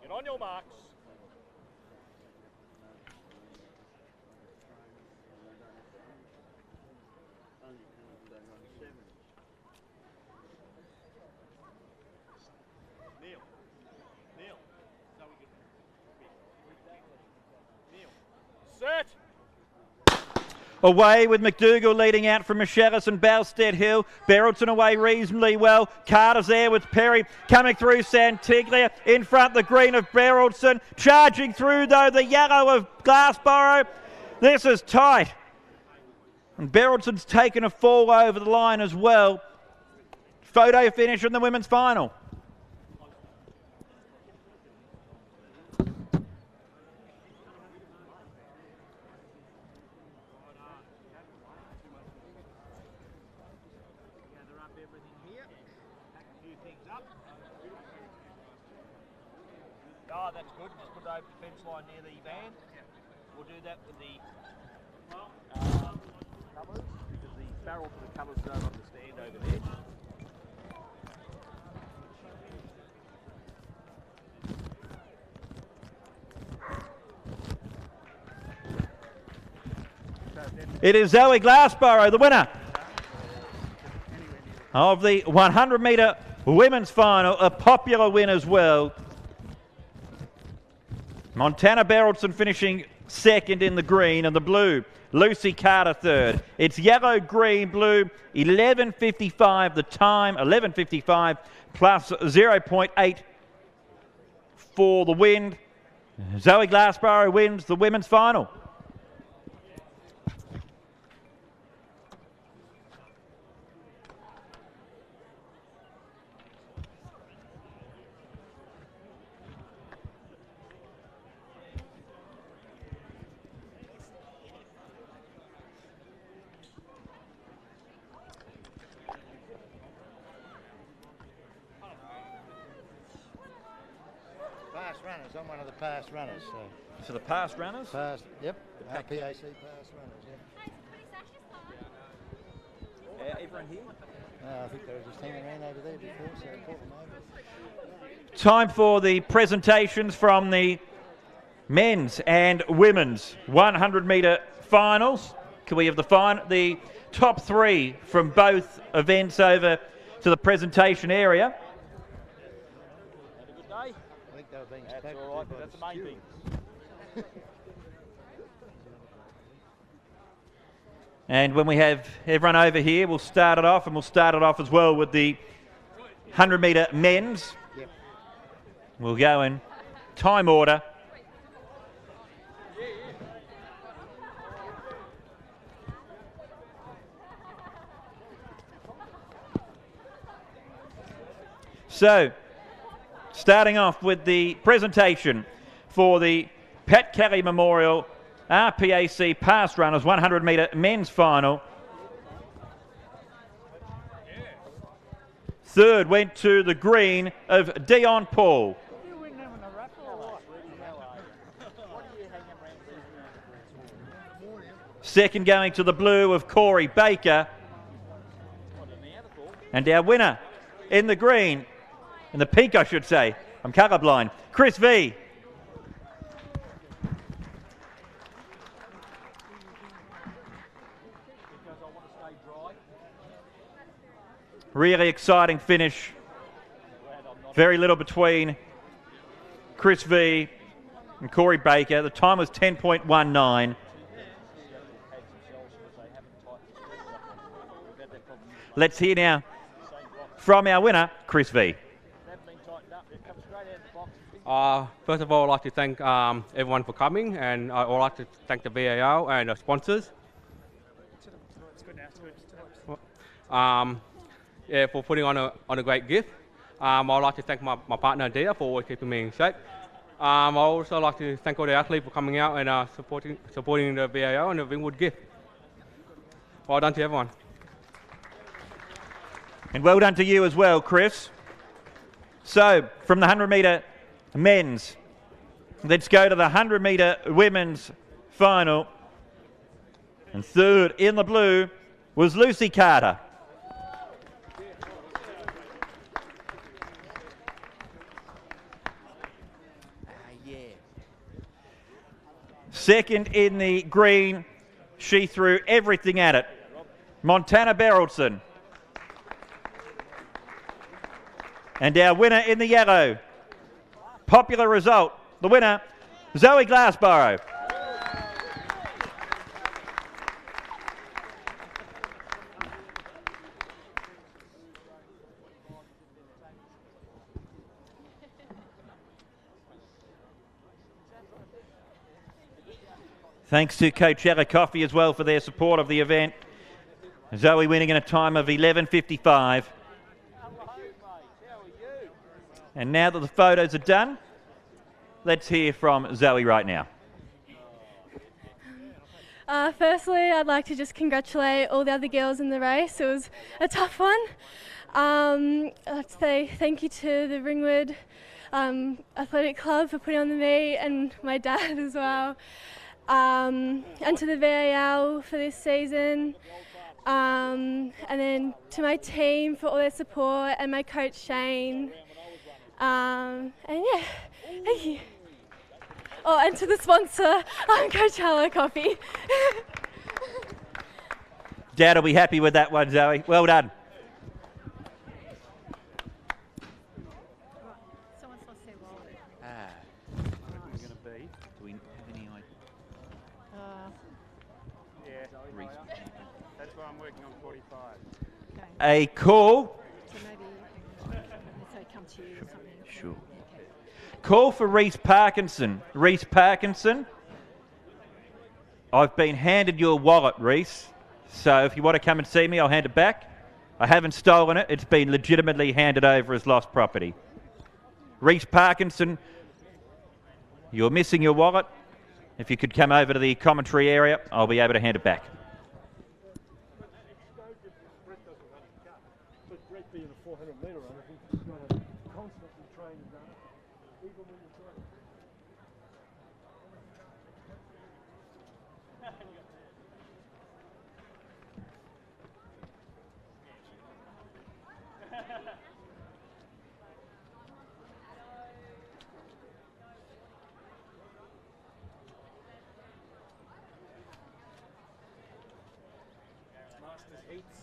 Get on your marks. Neil. Neil. Neil. Set.
Away with McDougall leading out from Macheras and Bowstead Hill. Berylson away reasonably well. Carter's there with Perry coming through Santiglia. In front the green of Berylson. Charging through though the yellow of Glassborough. This is tight. And Berylson's taken a fall over the line as well. Photo finish in the women's final.
Oh, that's good. Just put it over the fence line near the van. We'll do that with the colours, because the barrel for the colours don't understand over there.
It is Zoe Glassborough, the winner of the 100 metre women's final, a popular win as well. Montana Beraldson finishing second in the green, and the blue, Lucy Carter third. It's yellow, green, blue, 11.55 the time, 11.55 plus 0.8 for the wind. Zoe Glassborough wins the women's final.
Past runners. I'm one of the past runners.
So the past runners?
Past, yep. PAC past runners, yeah.
Everyone here?
I think they were just hanging around over there before, so I caught them over.
Time for the presentations from the men's and women's 100 metre finals. Can we have the top three from both events over to the presentation area?
I think they were being
That's all right, that's the main thing.
And when we have everyone over here, we'll start it off, and we'll start it off as well with the 100 metre men's.
Yep.
We'll go in time order. So, starting off with the presentation for the Pat Kelly Memorial RPAC Past Runners 100 metre men's final. Third went to the green of Dion Paul. Second going to the blue of Corey Baker. And our winner in the green, in the pink I should say, I'm colourblind, Chris V. Really exciting finish. Very little between Chris V and Corey Baker. The time was 10.19. Let's hear now from our winner, Chris V.
First of all, I'd like to thank everyone for coming, and I'd like to thank the VAO and the sponsors. For putting on a great gift. I'd like to thank my partner Dia for always keeping me in shape. I'd also like to thank all the athletes for coming out and supporting the VAO and the Ringwood gift. Well done to everyone.
And well done to you as well, Chris. So, from the 100 metre men's, let's go to the 100 metre women's final. And third in the blue was Lucy Carter. Second in the green, she threw everything at it, Montana Beraldson. And our winner in the yellow, popular result, the winner, Zoe Glassborough. Thanks to Coachella Coffee as well for their support of the event. Zoe winning in a time of 11.55. And now that the photos are done, let's hear from Zoe right now.
Firstly, I'd like to just congratulate all the other girls in the race. It was a tough one. I'd like to say thank you to the Ringwood Athletic Club for putting on the meet, and my dad as well. And to the VAL for this season, and then to my team for all their support, and my coach Shane, and yeah, thank you. Oh, and to the sponsor, Coachella Coffee.
Dad will be happy with that one, Zoe. Well done.
Someone's lost their wallet.
What are we going to be? Do we have any idea?
Yeah. That's why I'm working on 45.
A call.
So maybe let's say come to you or something.
Sure. Call for Reece Parkinson. Reece Parkinson. I've been handed your wallet, Reece. So if you want to come and see me, I'll hand it back. I haven't stolen it. It's been legitimately handed over as lost property. Reece Parkinson, you're missing your wallet. If you could come over to the commentary area, I'll be able to hand it back.
Being a 400 metre run, I think he's got to constantly train that, even when you're trying. Masters heats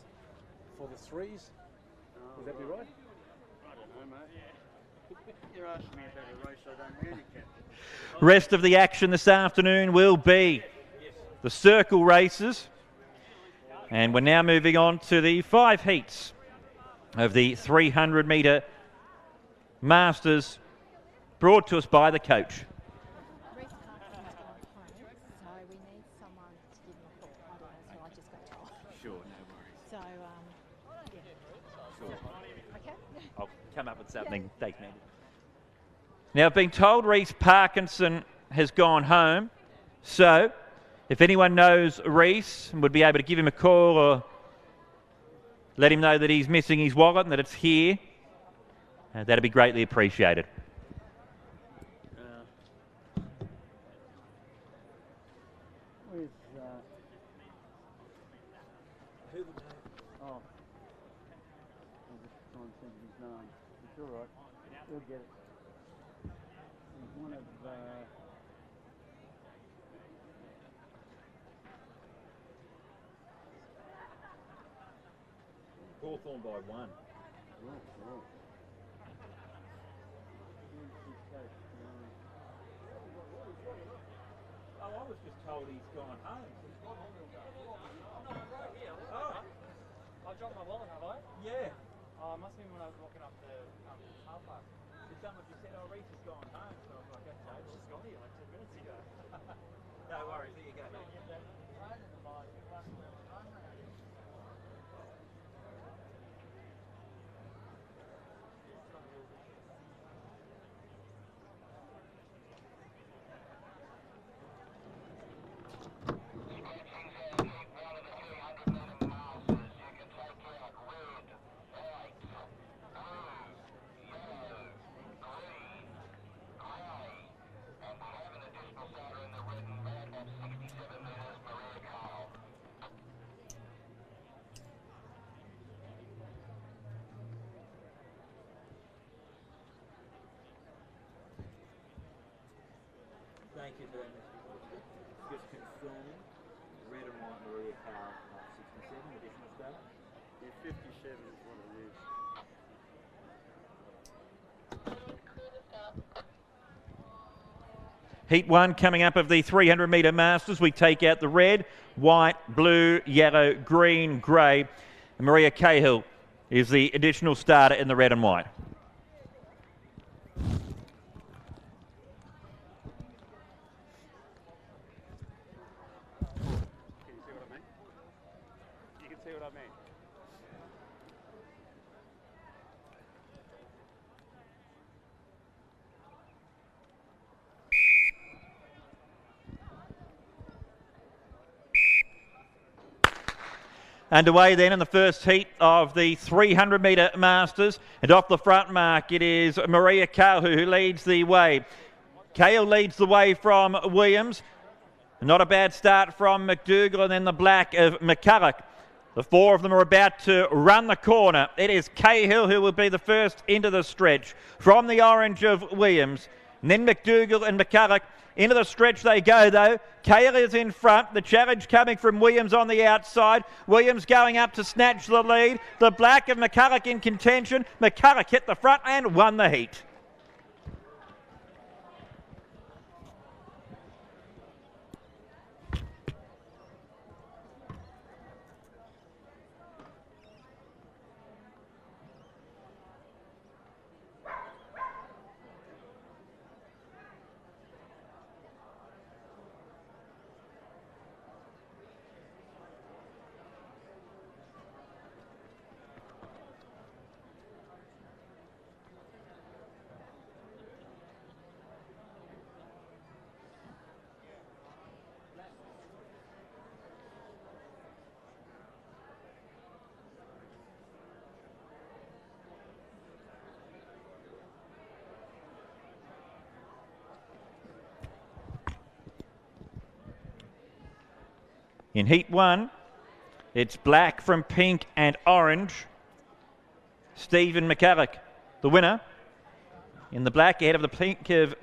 for the threes. Would that be right?
I don't know, mate. You're asking me about a race I don't handicap.
Rest of the action this afternoon will be the circle races. And we're now moving on to the 5 heats of the 300 metre Masters, brought to us by the coach.
Reece Parkinson's gone home, so we need someone to give him a call. I don't know, so I just got told.
Sure, no worries.
So, yeah.
Sure.
Okay.
I'll come up with something. Thanks, man. Now, I've been told Reece Parkinson has gone home, so if anyone knows Reece and would be able to give him a call or let him know that he's missing his wallet and that it's here, that'd be greatly appreciated.
Where's, who would know? Oh. I'm just trying to think of his name. It's all right. We'll get it. He's one of,
Hawthorn by 1.
Oh.
Oh, I was just told he's gone home.
Oh. I dropped my wallet, have I?
Yeah.
Oh, it must have been when I was walking up the car park.
Did someone just said, oh, Reece has gone home? So I was like, okay,
It's just got here like 10 minutes ago.
no worries, here you go.
Thank you very much. Just confirming, red and white Maria Carl, 67, additional star. Yeah, 57 is what it is.
Heat 1 coming up of the 300 metre Masters. We take out the red, white, blue, yellow, green, grey. And Maria Cahill is the additional starter in the red and white.
You can see what I mean.
Underway then in the first heat of the 300 metre Masters. And off the front mark, it is Maria Cahill who leads the way. Cahill leads the way from Williams. Not a bad start from McDougall and then the black of McCulloch. The 4 of them are about to run the corner. It is Cahill who will be the first into the stretch from the orange of Williams. And then McDougall and McCulloch Into the stretch they go, though. Kale is in front. The challenge coming from Williams on the outside. Williams going up to snatch the lead. The black of McCulloch in contention. McCulloch hit the front and won the heat. In Heat 1, it's black from pink and orange. Stephen McCulloch, the winner. In the black, ahead of the pink of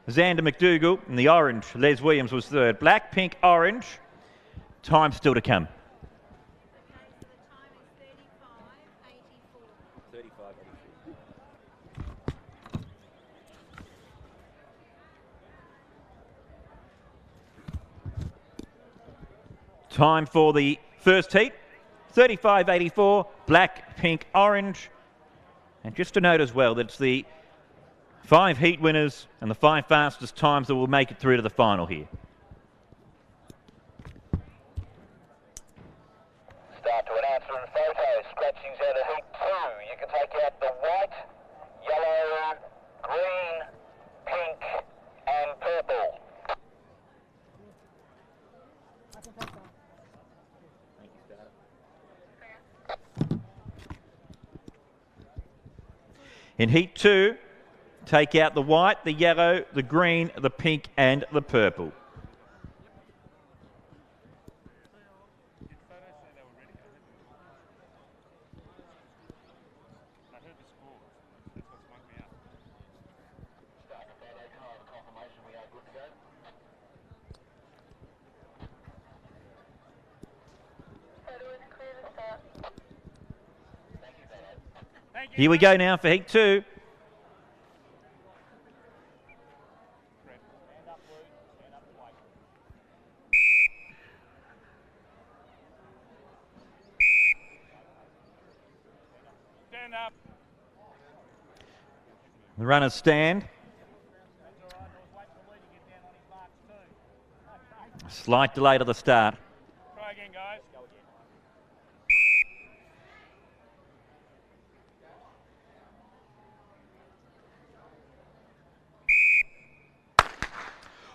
Xander McDougall. In the orange, Les Williams was third. Black, pink, orange. Time still to come. 35.84. Time for the first heat, 35.84, black, pink, orange. And just to note as well that it's the 5 heat winners and the 5 fastest times that will make it through to the final here.
Start to announcer and photos. Scratchings out of heat 2. You can take out the white, yellow, green, pink and purple.
In Heat 2, take out the white, the yellow, the green, the pink and the purple. Here we go now for Heat 2.
Stand up.
The runners stand. A slight delay to the start.
Try again, guys.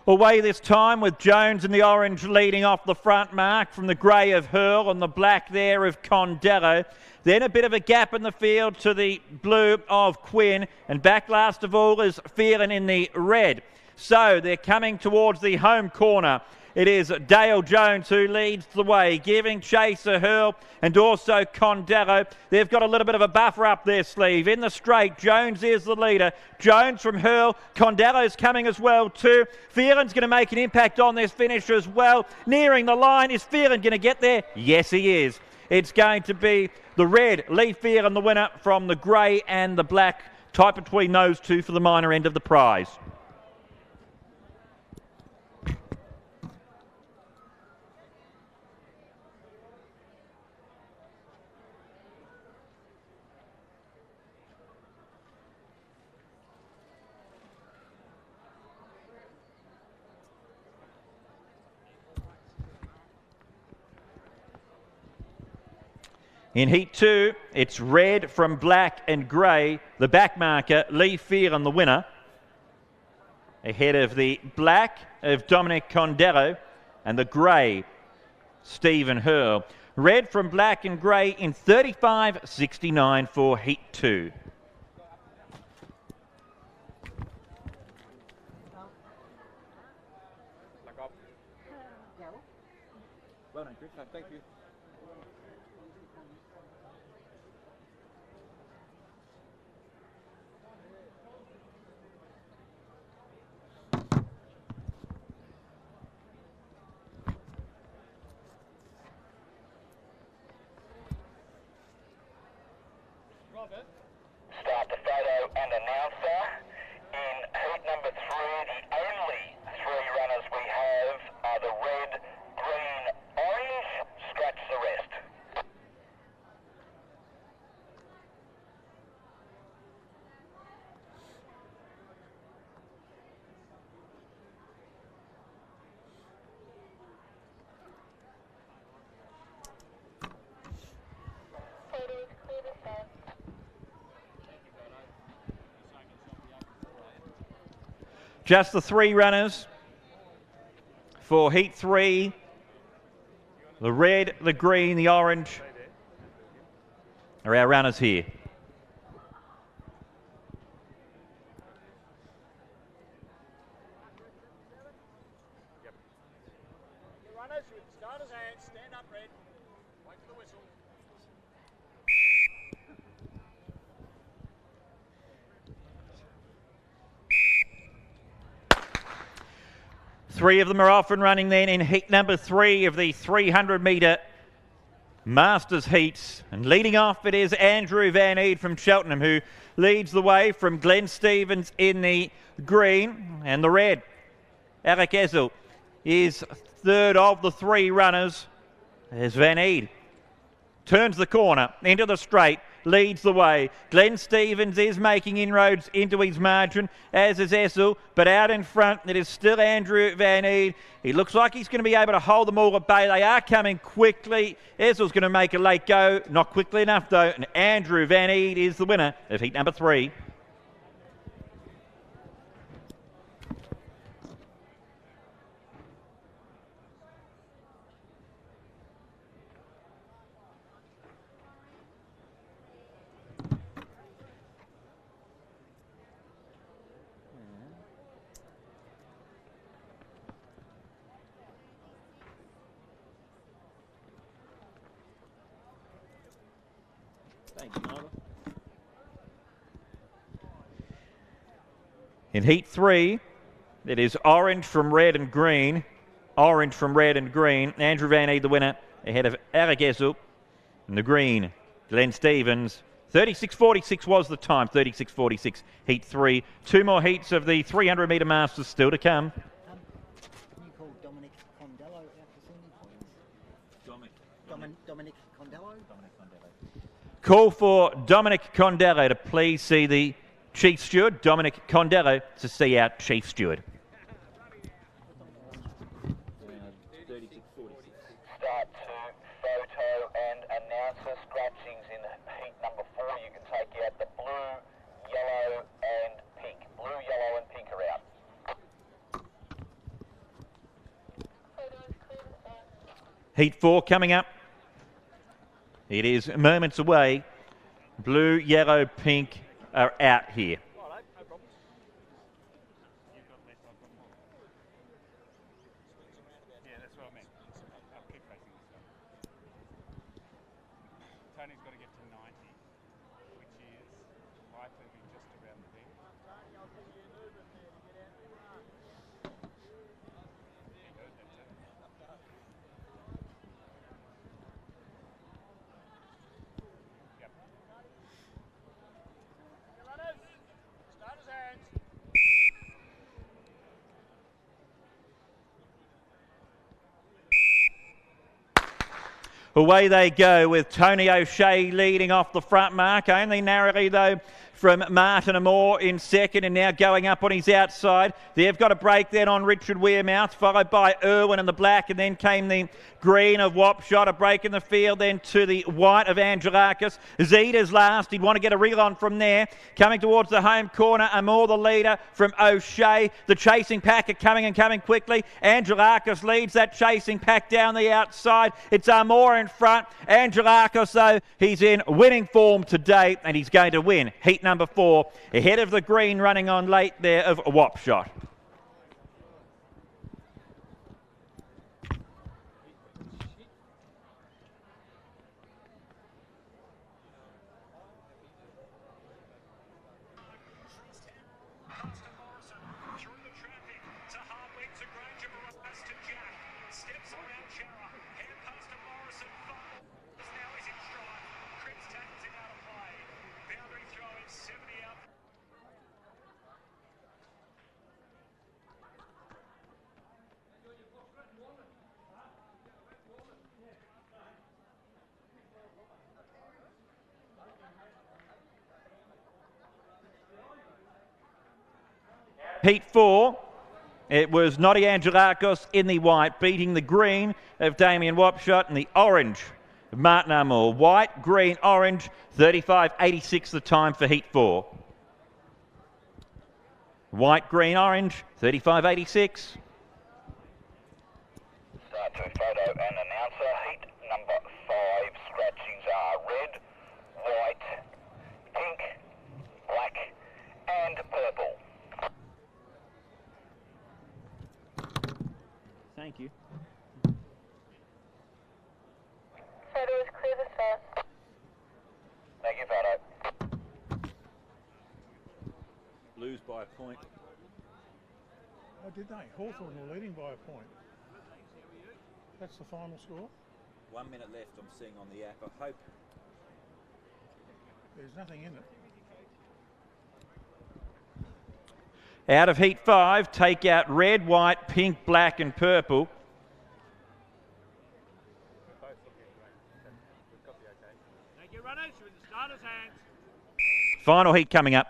Away this time with Jones in the orange leading off the front mark from the grey of Hurl and the black there of Condello. Then a bit of a gap in the field to the blue of Quinn, and back last of all is Phelan in the red. So they're coming towards the home corner. It is Dale Jones who leads the way, giving chase to Hurl and also Condello. They've got a little bit of a buffer up their sleeve. In the straight, Jones is the leader. Jones from Hurl. Condello's coming as well too. Phelan's going to make an impact on this finish as well. Nearing the line. Is Phelan going to get there? Yes, he is. It's going to be the red, Lee Phelan, the winner from the grey and the black. Tight between those two for the minor end of the prize. In Heat 2, it's red from black and grey. The back marker, Lee Phelan, the winner. Ahead of the black of Dominic Condello and the grey, Stephen Hurl. Red from black and grey in 35.69 for Heat 2.
Well done, Chris. Thank you.
Start the photo and announcer. In heat number 3, the only 3 runners we have are the red, green, orange. Scratch the rest.
Just the 3 runners for heat 3. The red, the green, the orange are our runners here.
Runners with starter's hands, stand up, red. Wait for the whistle.
3 of them are off and running then in heat number 3 of the 300 metre Masters heats. And leading off it is Andrew Van Eed from Cheltenham, who leads the way from Glenn Stevens in the green, and the red. Eric Ezel is third of the 3 runners as Van Eed turns the corner into the straight, leads the way. Glenn Stevens is making inroads into his margin, as is Ezel, but out in front it is still Andrew Van Eed. He looks like he's going to be able to hold them all at bay. They are coming quickly. Ezel's going to make a late go, not quickly enough though, and Andrew Van Eed is the winner of heat number 3. In heat 3, it is orange from red and green. Orange from red and green. Andrew Van Eed the winner ahead of Eric Ezel. In the green, Glenn Stevens. 36.46 was the time. 36.46 heat 3. 2 more heats of the 300 metre Masters still to come.
Can you call Dominic Condello out for sending, please? Dominic Condello? Dominic Condello.
Call for Dominic Condello to please see the Chief Steward. Dominic Condello to see our Chief Steward.
Start to photo and announcer scratchings in heat number 4. You can take out the blue, yellow and pink. Blue, yellow and pink are out.
Heat 4 coming up. It is moments away. Blue, yellow, pink are out here.
Tony's got to get to 90, which is likely to be just around the bend. Yep. Runners, starter's hands.
Away they go with Tony O'Shea leading off the front mark. Only narrowly though from Martin Amore in second, and now going up on his outside. They've got a break then on Richard Wearmouth, followed by Irwin in the black, and then came the green of Wapshot. A break in the field then to the white of Angelakis. Zeta's last. He'd want to get a reel on from there. Coming towards the home corner, Amore the leader from O'Shea. The chasing pack are coming and coming quickly. Angelakis leads that chasing pack down the outside. It's Amore in front. Angelakis, though, he's in winning form today, and he's going to win heat number 4 ahead of the green running on late there of Wapshot. Heat 4, it was Noddy Angelakos in the white, beating the green of Damien Wapshot and the orange of Martin Armour. White, green, orange, 35.86 the time for Heat 4. White, green, orange, 35.86.
Start to photo and announcer. Heat number 5 scratchings are red, white, pink, black and purple.
Thank you.
Photo is clear to start. Thank you, photo.
Lose by a point.
Oh, did they? Hawthorn were leading by a point. That's the final score?
1 minute left, I'm seeing on the app. I hope.
There's nothing in it.
Out of Heat 5, take out red, white, pink, black and purple.
Thank you, runners. You're in the starter's hands.
Final heat coming up.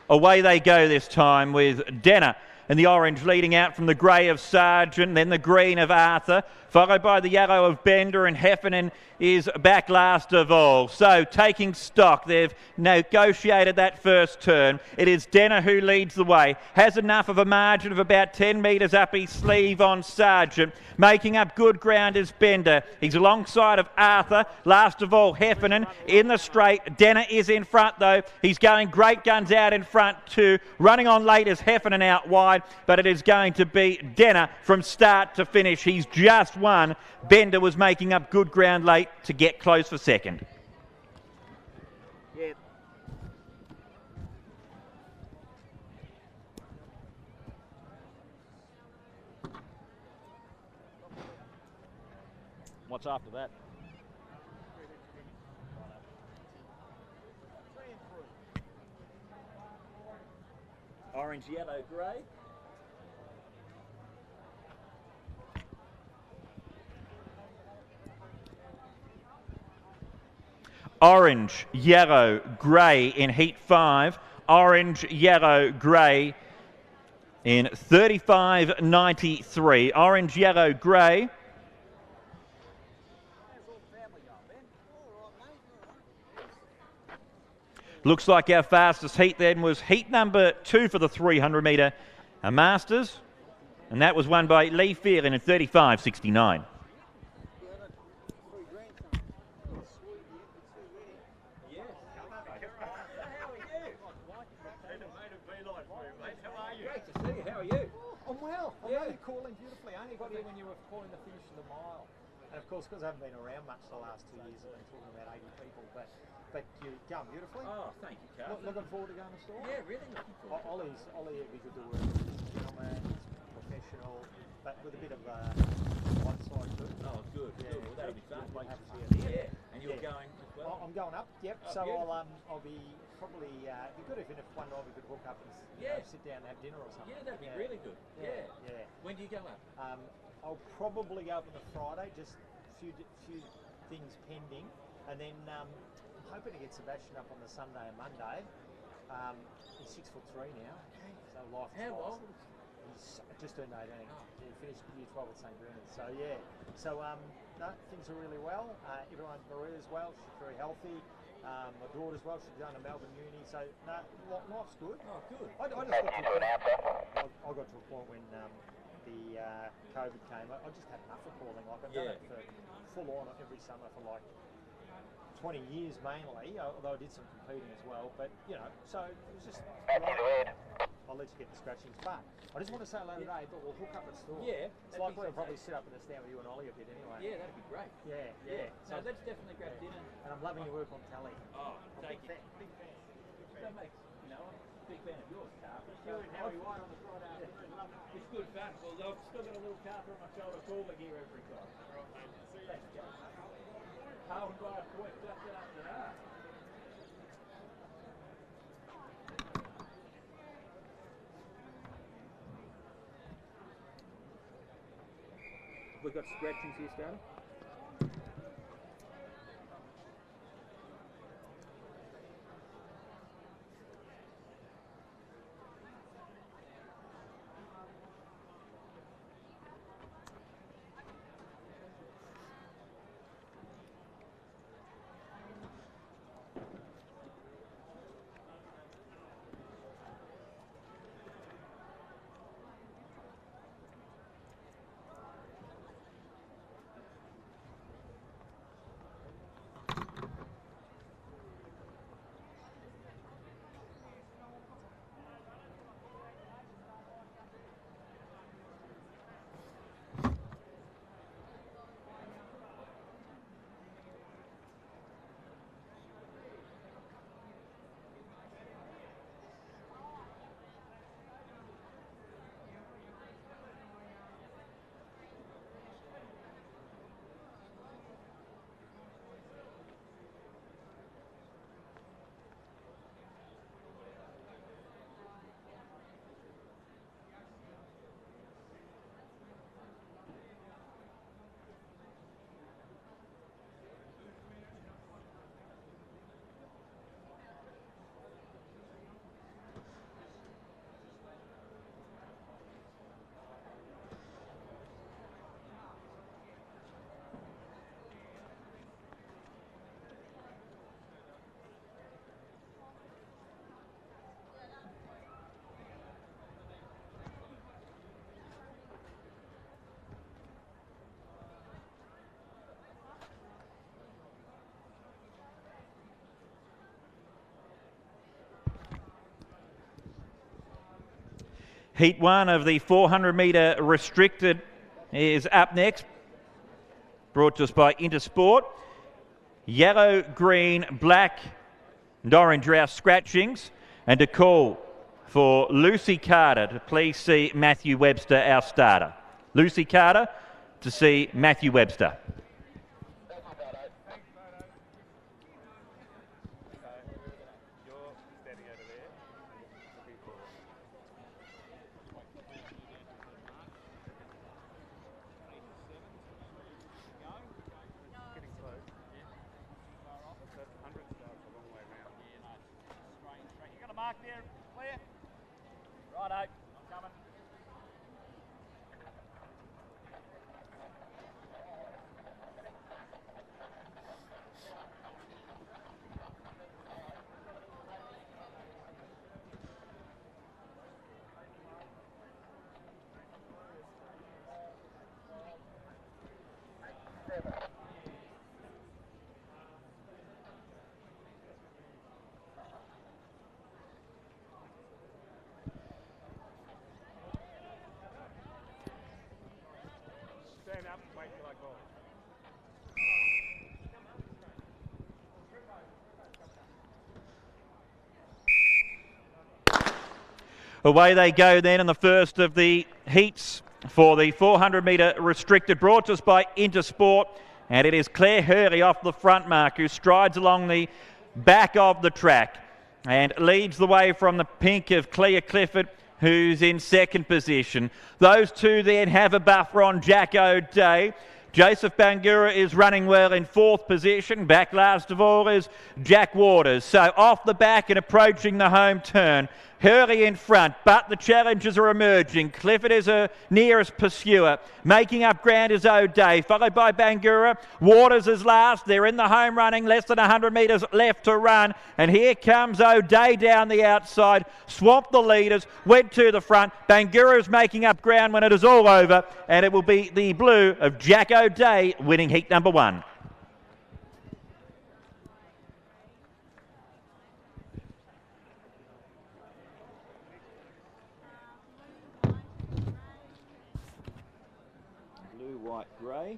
Away they go this time with Denner and the orange leading out from the grey of Sargent, then the green of Arthur, followed by the yellow of Bender, and Heffernan is back last of all. So taking stock, they've negotiated that first turn. It is Denner who leads the way, has enough of a margin of about 10 metres up his sleeve on Sargent. Making up good ground is Bender. He's alongside of Arthur. Last of all, Heffernan in the straight. Denner is in front though. He's going great guns out in front too. Running on late is Heffernan out wide, but it is going to be Denner from start to finish. He's just won. Bender was making up good ground late to get close for second.
Yeah.
What's after that? Orange, yellow, grey. Orange, yellow, grey in Heat 5. Orange, yellow, grey in 35.93. Orange, yellow, grey. Looks like our fastest heat then was heat number 2 for the 300 metre Masters. And that was won by Lee Phelan in 35.69.
I'm well. I know you're calling beautifully. I only got here when you were calling the finish of the mile. And of course, because I haven't been around much the last 2 years, I've been talking about 80 people. But you're going beautifully.
Oh, thank you, Carl.
Looking forward to going to store?
Yeah, really looking forward.
Ollie would be good to work with. He's a gentleman, he's professional, but with a bit of one side to it.
Oh, good.
Yeah,
Good. Well, that'll be fun.
Yeah.
And you're going as well?
I'm going up, yep.
Oh,
so
beautiful.
I'll be probably, it'd be good if one night we could hook up and sit down and have dinner or something.
Yeah, that'd be really good. Yeah. When do you go up?
I'll probably go up on the Friday, just few things pending, and then I'm hoping to get Sebastian up on the Sunday and Monday. He's 6'3" now, so life is
How old?
He's just turned 18. He finished year 12 at St. Bernard's. So yeah, no, things are really well. Everyone, Maria's well. She's very healthy. My daughter's well. She's going to Melbourne Uni. So no, life's good.
Oh, good.
I got to a point when the COVID came. I just had enough of calling. Like I've done it for full on every summer for like 20 years mainly, although I did some competing as well. But you know, so it was just. I'll let you get the scratchings, but I just want to say hello today. But we'll hook up at store.
Yeah,
it's likely I'll probably sit up in the stand with you and Ollie a bit anyway.
Yeah, that'd be great.
Yeah.
So that's definitely great dinner.
And I'm loving your work on telly.
Oh, thank you.
Big fan.
That makes, I'm a big fan of yours, Carl.
You and Harry White on the Friday afternoon.
It's good fun. Well, I've still got a little Carter on my shoulder calling here every time. See you later. How and by a point just after that. We've got scratchings here, starting. Heat 1 of the 400-metre restricted is up next. Brought to us by Intersport. Yellow, green, black and orange are our scratchings. And a call for Lucy Carter to please see Matthew Webster, our starter. Lucy Carter to see Matthew Webster.
Mark there, clear. Righto, I'm coming. Stand up and wait till I call.
Away they go then in the first of the heats for the 400-metre restricted, brought to us by Intersport. And it is Claire Hurley off the front mark who strides along the back of the track and leads the way from the pink of Clea Clifford, who's in second position. Those two then have a buffer on Jack O'Day. Joseph Bangura is running well in fourth position. Back last of all is Jack Waters. So off the back and approaching the home turn. Hurley in front, but the challengers are emerging. Clifford is her nearest pursuer. Making up ground is O'Day, followed by Bangura. Waters is last. They're in the home running, less than 100 metres left to run. And here comes O'Day down the outside. Swamped the leaders, went to the front. Bangura is making up ground when it is all over. And it will be the blue of Jack O'Day winning heat number 1. White, grey.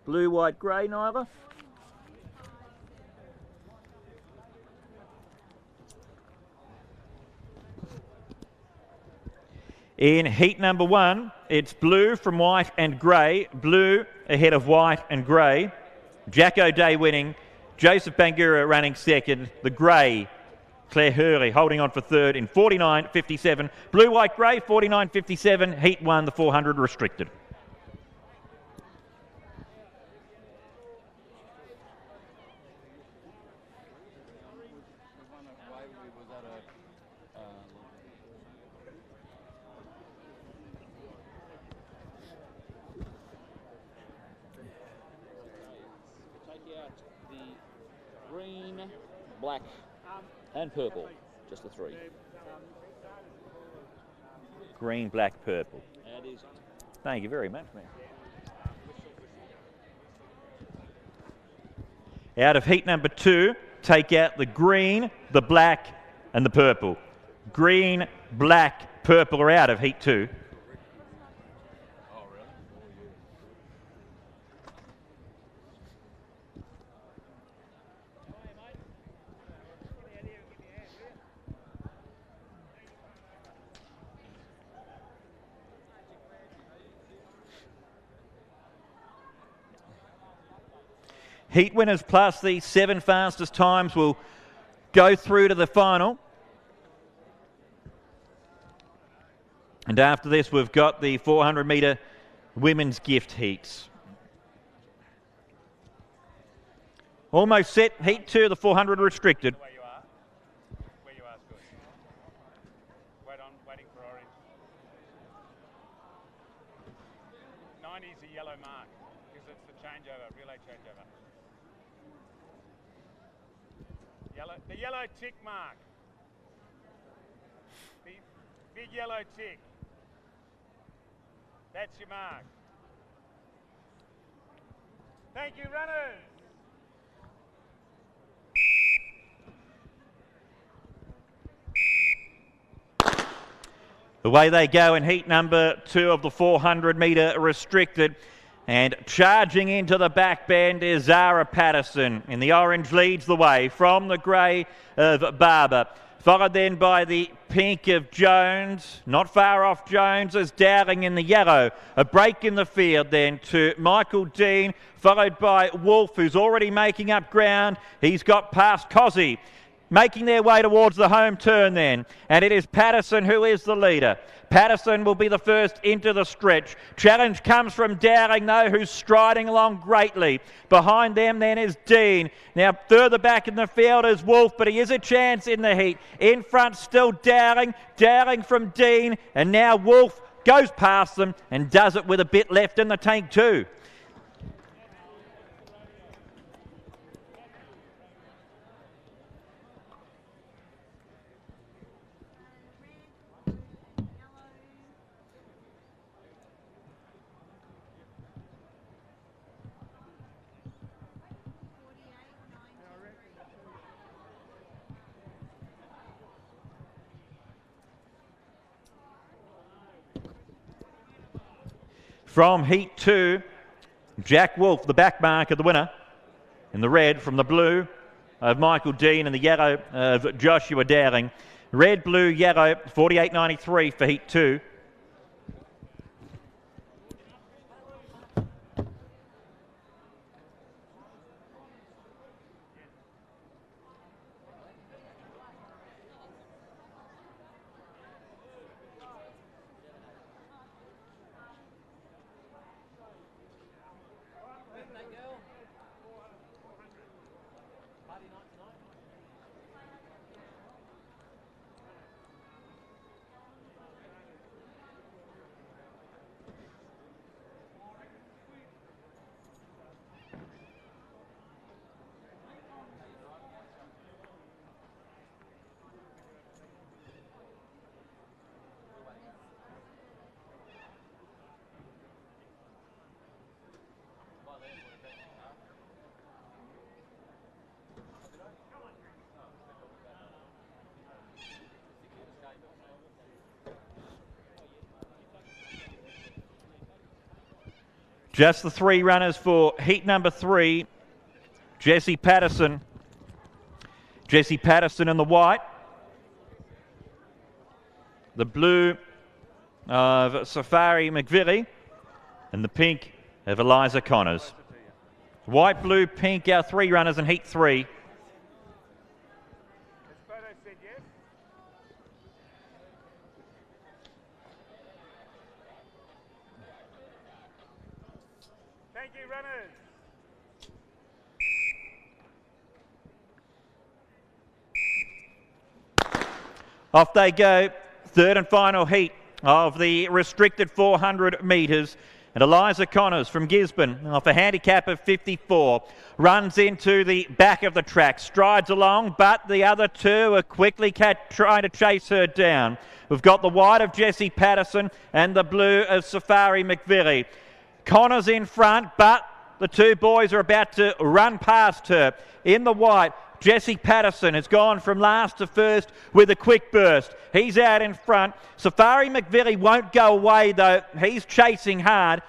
Blue, white, grey, Nyla. In heat number 1, it's blue from white and grey. Blue ahead of white and grey. Jack O'Day winning. Joseph Bangura running second. The grey, Claire Hurley holding on for third in 49.57. Blue, white, grey, 49.57. Heat 1, the 400 restricted.
Take out the green, black and purple, just the 3.
Green, black, purple.
That is.
Thank you very much, man. Out of heat number 2, take out the green, the black and the purple. Green, black, purple are out of heat 2. Heat winners plus the 7 fastest times will go through to the final. And after this, we've got the 400-metre women's gift heats. Almost set. Heat 2, the 400 restricted.
Where you are is good. Waiting for orange. 90 is a yellow mark because it's the changeover, relay changeover. The yellow tick mark. The big yellow tick. That's your mark. Thank you, runners.
Away they go in heat number 2 of the 400 metre restricted. And charging into the back bend is Zara Patterson. In the orange leads the way from the grey of Barber. Followed then by the pink of Jones. Not far off Jones is Dowling in the yellow. A break in the field then to Michael Dean. Followed by Wolf, who's already making up ground. He's got past Cozzy. Making their way towards the home turn then. And it is Patterson who is the leader. Patterson will be the first into the stretch. Challenge comes from Dowling though, who's striding along greatly. Behind them then is Dean. Now further back in the field is Wolf, but he is a chance in the heat. In front still Dowling. Dowling from Dean. And now Wolf goes past them and does it with a bit left in the tank too. From heat 2, Jack Wolf, the back marker, the winner. In the red from the blue of Michael Dean and the yellow of Joshua Dowling. Red, blue, yellow, 48.93 for heat 2. Just the 3 runners for heat number 3. Jesse Patterson. Jesse Patterson in the white. The blue of Safari McVilly. And the pink of Eliza Connors. White, blue, pink, our 3 runners in heat 3.
Thank you, runners.
Off they go. Third and final heat of the restricted 400 metres. And Eliza Connors from Gisborne, off a handicap of 54, runs into the back of the track, strides along, but the other 2 are quickly trying to chase her down. We've got the white of Jesse Patterson and the blue of Safari McVilly. Connors in front, but the 2 boys are about to run past her. In the white, Jesse Patterson has gone from last to first with a quick burst. He's out in front. Safari McVilly won't go away though. He's chasing hard.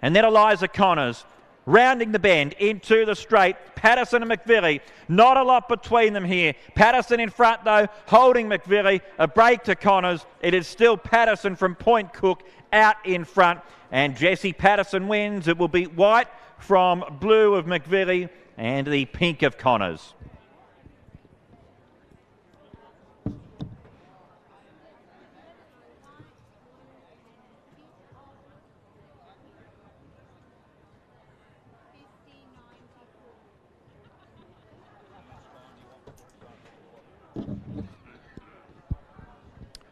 And then Eliza Connors rounding the bend into the straight. Patterson and McVilly, not a lot between them here. Patterson in front though, holding McVilly. A break to Connors. It is still Patterson from Point Cook out in front. And Jesse Patterson wins. It will be white from blue of McVilly and the pink of Connors.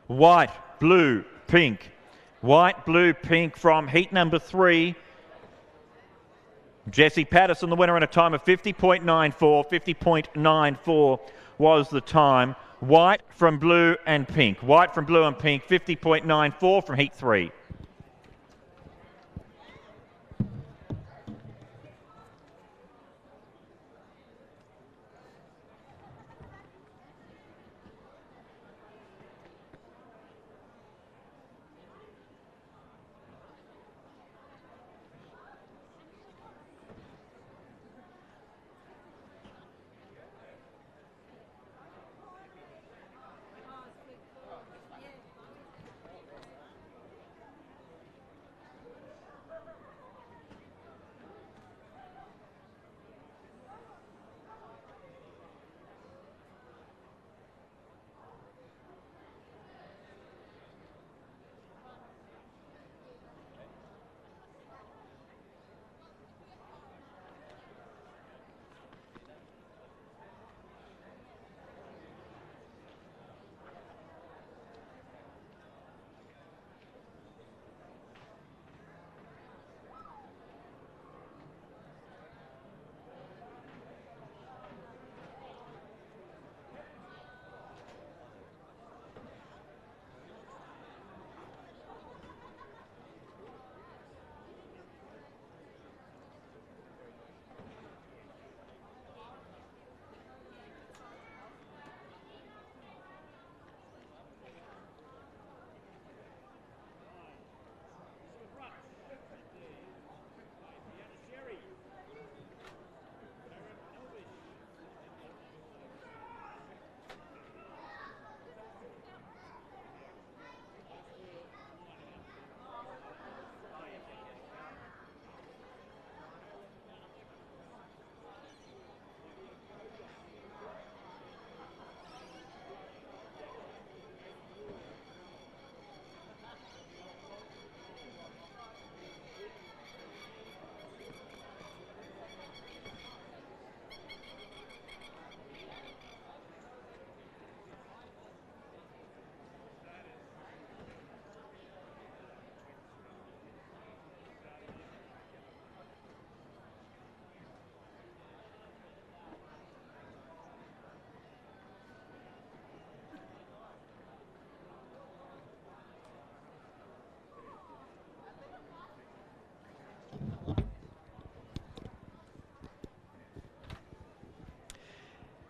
White, blue, pink. White, blue, pink from heat number 3. Jesse Patterson, the winner, in a time of 50.94. 50.94 was the time. White from blue and pink. White from blue and pink, 50.94 from heat 3.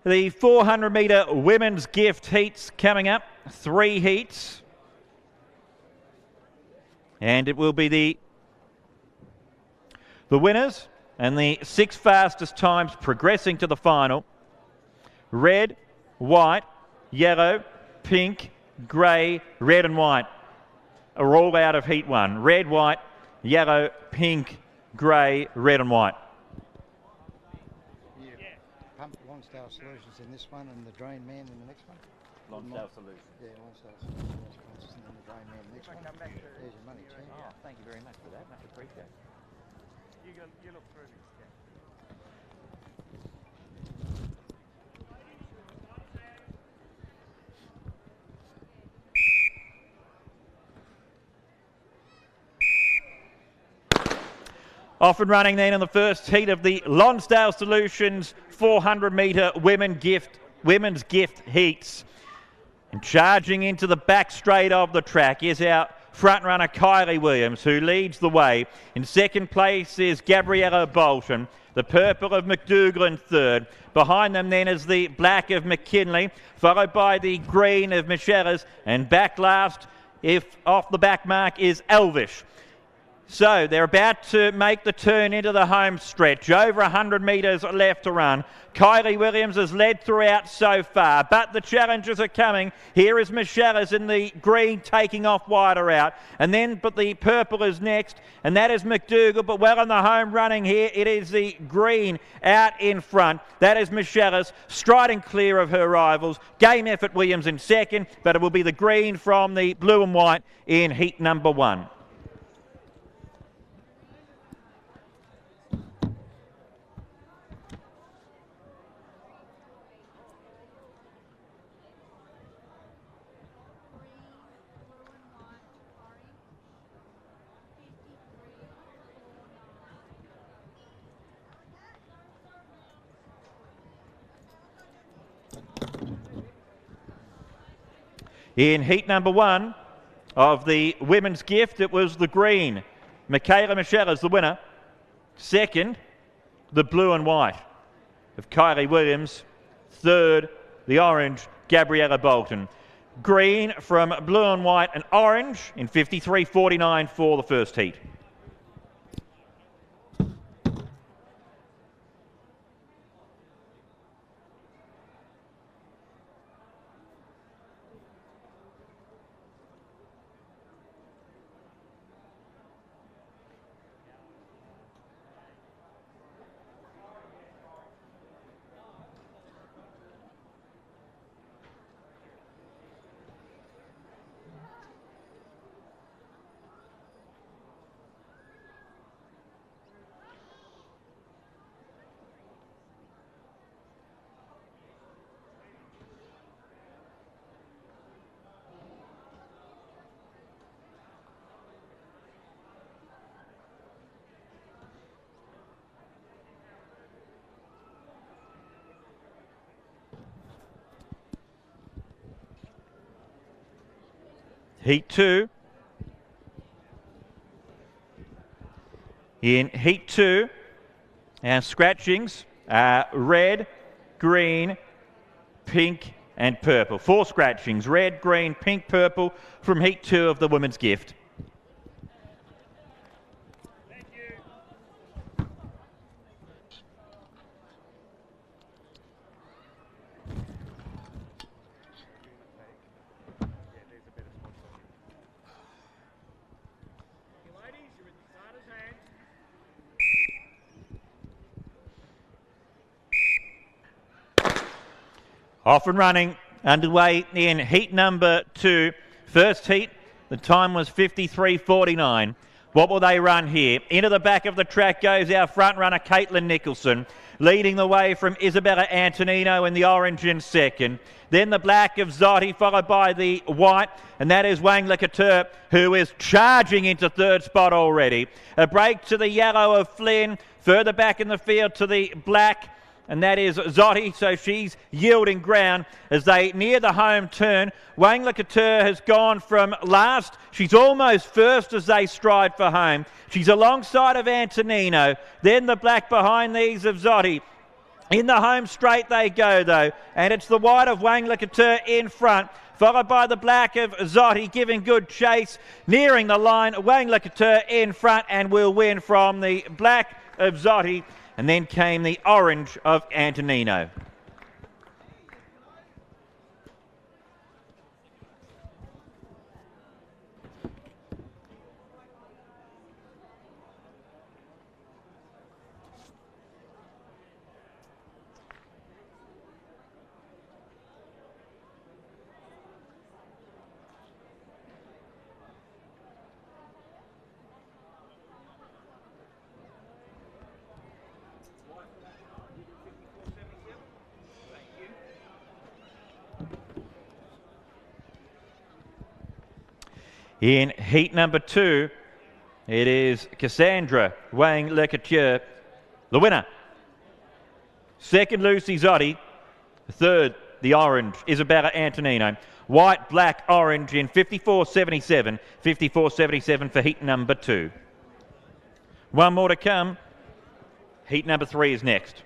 The 400 metre women's gift heats coming up. 3 heats. And it will be the winners and the 6 fastest times progressing to the final. Red, white, yellow, pink, grey, red and white are all out of heat 1. Red, white, yellow, pink, grey, red and white.
Pump Lonsdale Solutions in this one and the Drain Man in the next one.
Lonsdale Solutions.
Yeah, Lonsdale Solutions and then the Drain Man in the next one. There's your money, Champ.
Oh, thank you very much for that. Much appreciated.
You look through this.
Off and running then in the first heat of the Lonsdale Solutions 400 metre women's gift heats. And charging into the back straight of the track is our front runner Kylie Williams, who leads the way. In second place is Gabriella Bolton, the purple of McDougall in third. Behind them then is the black of McKinley, followed by the green of Michelas, and back last, if off the back mark, is Elvish. So they're about to make the turn into the home stretch. Over 100 metres left to run. Kylie Williams has led throughout so far, but the challenges are coming. Here is Michelas in the green taking off wider out. But the purple is next, and that is McDougall, but well on the home running here. It is the green out in front. That is Michelas, striding clear of her rivals. Game effort Williams in second, but it will be the green from the blue and white in heat number 1. In heat number 1 of the women's gift, it was the green. Michaela Michelas, the winner. Second, the blue and white of Kylie Williams. Third, the orange, Gabriella Bolton. Green from blue and white and orange in 53.49 for the first heat. Heat 2. In Heat 2, our scratchings are red, green, pink and purple. 4 scratchings, red, green, pink, purple from Heat 2 of the women's gift. Off and running, underway in heat number 2. First heat, the time was 53.49. What will they run here? Into the back of the track goes our front runner, Caitlin Nicholson, leading the way from Isabella Antonino in the orange in second. Then the black of Zotti, followed by the white, and that is Wang Lecateur, who is charging into third spot already. A break to the yellow of Flynn, further back in the field to the black, and that is Zotti, so she's yielding ground as they near the home turn. Wang Lecateur has gone from last. She's almost first as they stride for home. She's alongside of Antonino. Then the black behind these of Zotti. In the home straight they go, though, and it's the white of Wang Likatur in front, followed by the black of Zotti giving good chase. Nearing the line, Wang Likatur in front and will win from the black of Zotti, and then came the orange of Antonino. In heat number 2, it is Cassandra Wang Likatur, the winner. Second, Lucy Zotti. Third, the orange, Isabella Antonino. White, black, orange in 54.77. 54.77 for heat number 2. One more to come. Heat number 3 is next.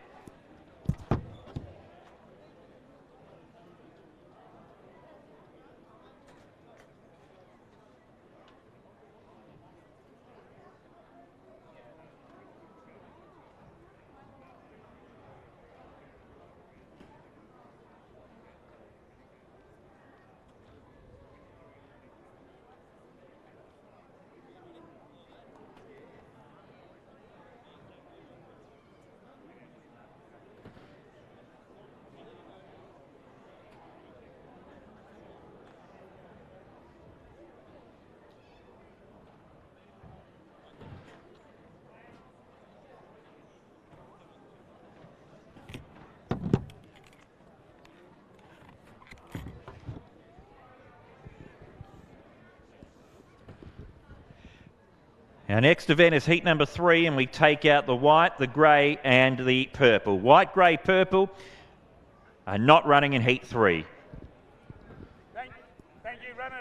Our next event is heat number 3, and we take out the white, the grey and the purple. White, grey, purple are not running in heat 3.
Thank you, runners.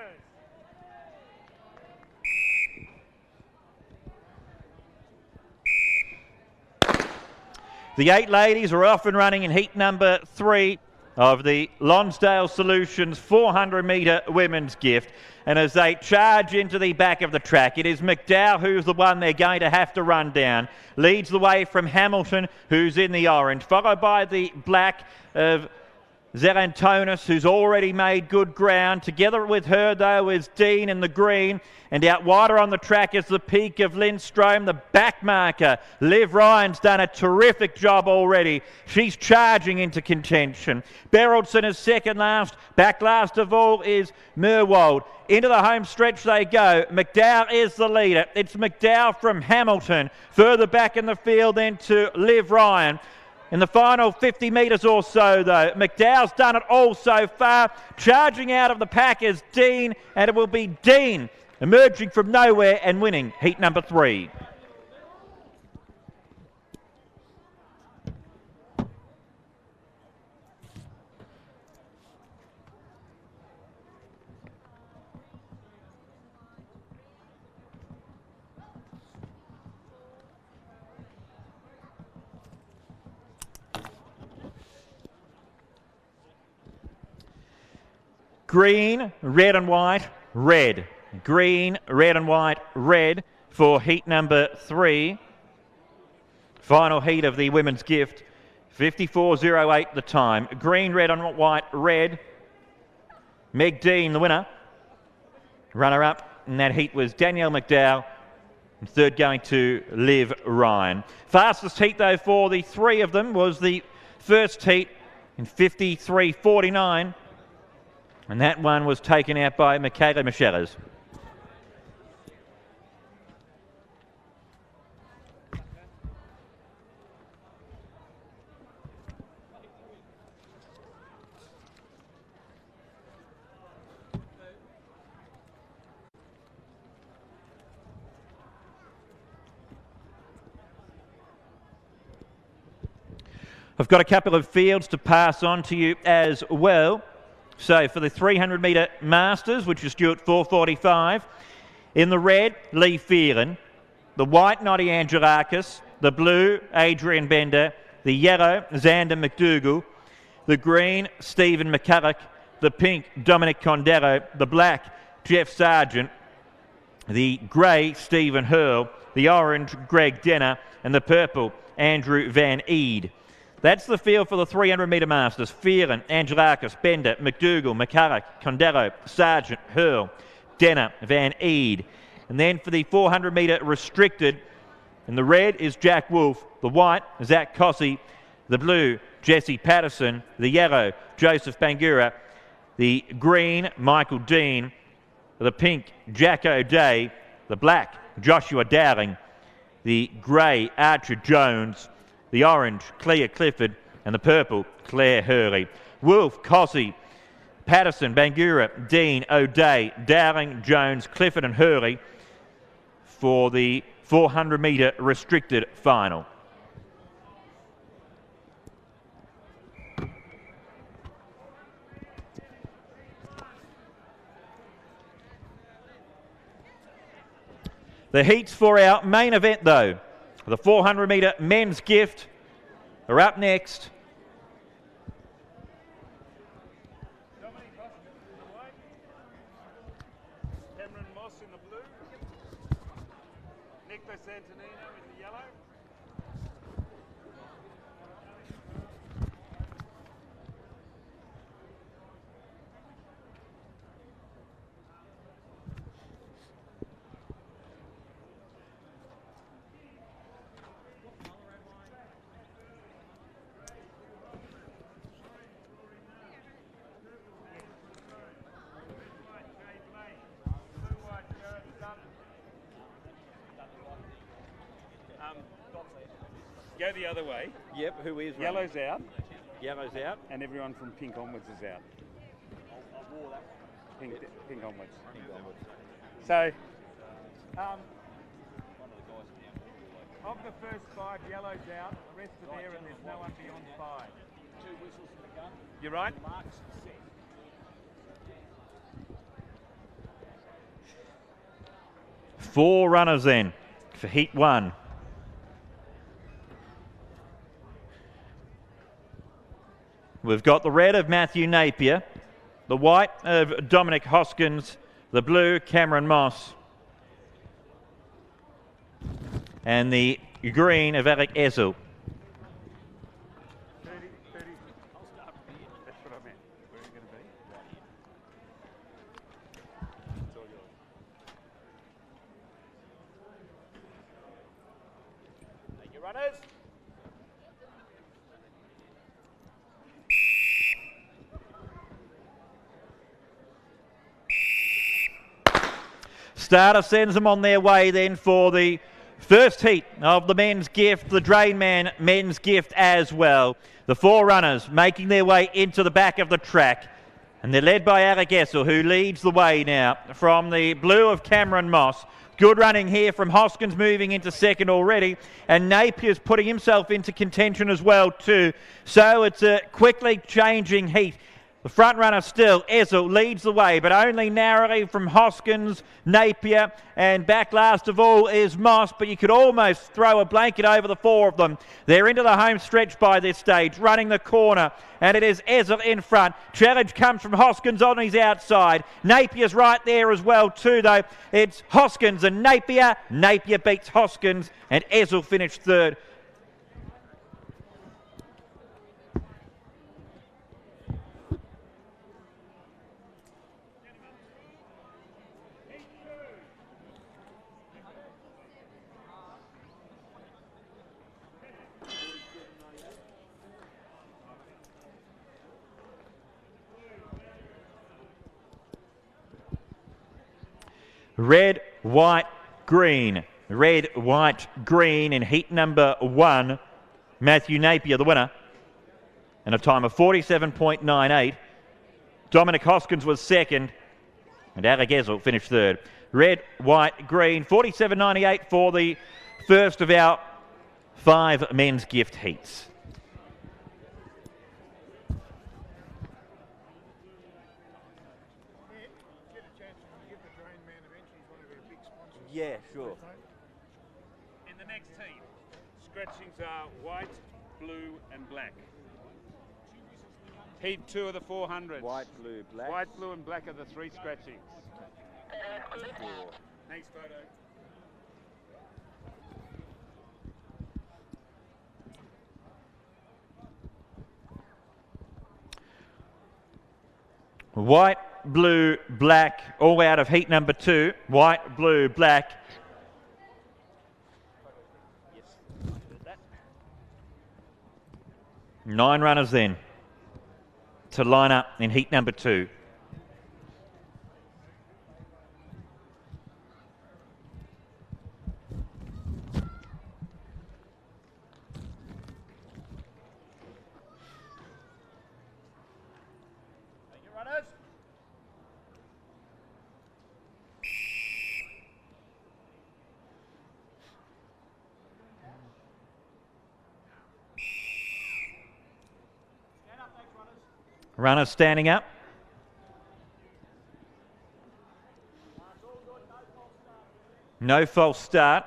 The 8 ladies are off and running in heat number 3 of the Lonsdale Solutions 400 metre women's gift. And as they charge into the back of the track, it is McDowell who's the one they're going to have to run down. Leads the way from Hamilton, who's in the orange, followed by the black of Zerantonis, who's already made good ground. Together with her, though, is Dean in the green. And out wider on the track is the peak of Lindstrom, the back marker. Liv Ryan's done a terrific job already. She's charging into contention. Beraldson is second last. Back last of all is Merwold. Into the home stretch they go. McDowell is the leader. It's McDowell from Hamilton. Further back in the field then to Liv Ryan. In the final 50 metres or so, though, McDowell's done it all so far. Charging out of the pack is Dean, and it will be Dean emerging from nowhere and winning heat number 3. Green, red and white, red. Green, red and white, red for heat number 3. Final heat of the women's gift. 54.08 the time. Green, red and white, red. Meg Dean, the winner. Runner-up in that heat was Danielle McDowell. And third going to Liv Ryan. Fastest heat, though, for the 3 of them was the first heat in 53.49. And that one was taken out by Michaela Micheles. I've got a couple of fields to pass on to you as well. So for the 300 metre Masters, which is due at 4:45, in the red, Lee Phelan. The white, Nottie Angelakis. The blue, Adrian Bender. The yellow, Xander McDougall. The green, Stephen McCulloch. The pink, Dominic Condello. The black, Jeff Sargent. The grey, Stephen Hurl. The orange, Greg Denner. And the purple, Andrew Van Eed. That's the field for the 300-metre Masters. Phelan, Angelakis, Bender, McDougall, McCulloch, Condello, Sargent, Hurl, Denner, Van Eed. And then for the 400-metre restricted, in the red is Jack Wolfe, the white, Zach Cossey, the blue, Jesse Patterson, the yellow, Joseph Bangura, the green, Michael Dean, the pink, Jack O'Day, the black, Joshua Dowling, the grey, Archer Jones, the orange, Claire Clifford, and the purple, Claire Hurley. Wolfe, Cossey, Patterson, Bangura, Dean, O'Day, Dowling, Jones, Clifford and Hurley for the 400-metre restricted final. The heats for our main event, though, the 400-metre men's gift, are up next.
Cameron Moss in the blue. Nicholas Antonino in the yellow. Go the other way.
Yep, who is
Yellow's out.
Yellow's out.
And everyone from pink onwards is out. Pink onwards. So, of the first 5, Yellow's out. The rest are there and there's no one beyond 5.
2 whistles in the gun.
You're right.
Marks set.
Four runners then for Heat 1. We've got the red of Matthew Napier, the white of Dominic Hoskins, the blue Cameron Moss, and the green of Alec Ezel.
30. I'll start from here. That's what I meant. Where are you going to be? Right here. It's all yours.
Thank you, runners.
Starter sends them on their way then for the first heat of the men's gift, the Drainman men's gift as well. The 4 runners making their way into the back of the track. And they're led by Alec Essel, who leads the way now from the blue of Cameron Moss. Good running here from Hoskins, moving into second already. And Napier's putting himself into contention as well too. So it's a quickly changing heat. The front runner still, Ezel, leads the way, but only narrowly from Hoskins, Napier, and back last of all is Moss, but you could almost throw a blanket over the 4 of them. They're into the home stretch by this stage, running the corner, and it is Ezel in front. Challenge comes from Hoskins on his outside. Napier's right there as well too, though. It's Hoskins and Napier. Napier beats Hoskins, and Ezel finished third. Red, white, green. Red, white, green in heat number 1. Matthew Napier, the winner, and a time of 47.98. Dominic Hoskins was second, and Alec Ezel finished third. Red, white, green, 47.98 for the first of our 5 men's gift heats. Yeah, sure.
In the next heat, scratchings are white, blue, and black. Heat 2 of the 400s.
White, blue, black.
White, blue, and black are the 3 scratchings. Next photo.
White, blue, black, all out of heat number 2. White, blue, black.
Yes.
9 runners then to line up in heat number 2.
Runners.
Runners standing up. No false start.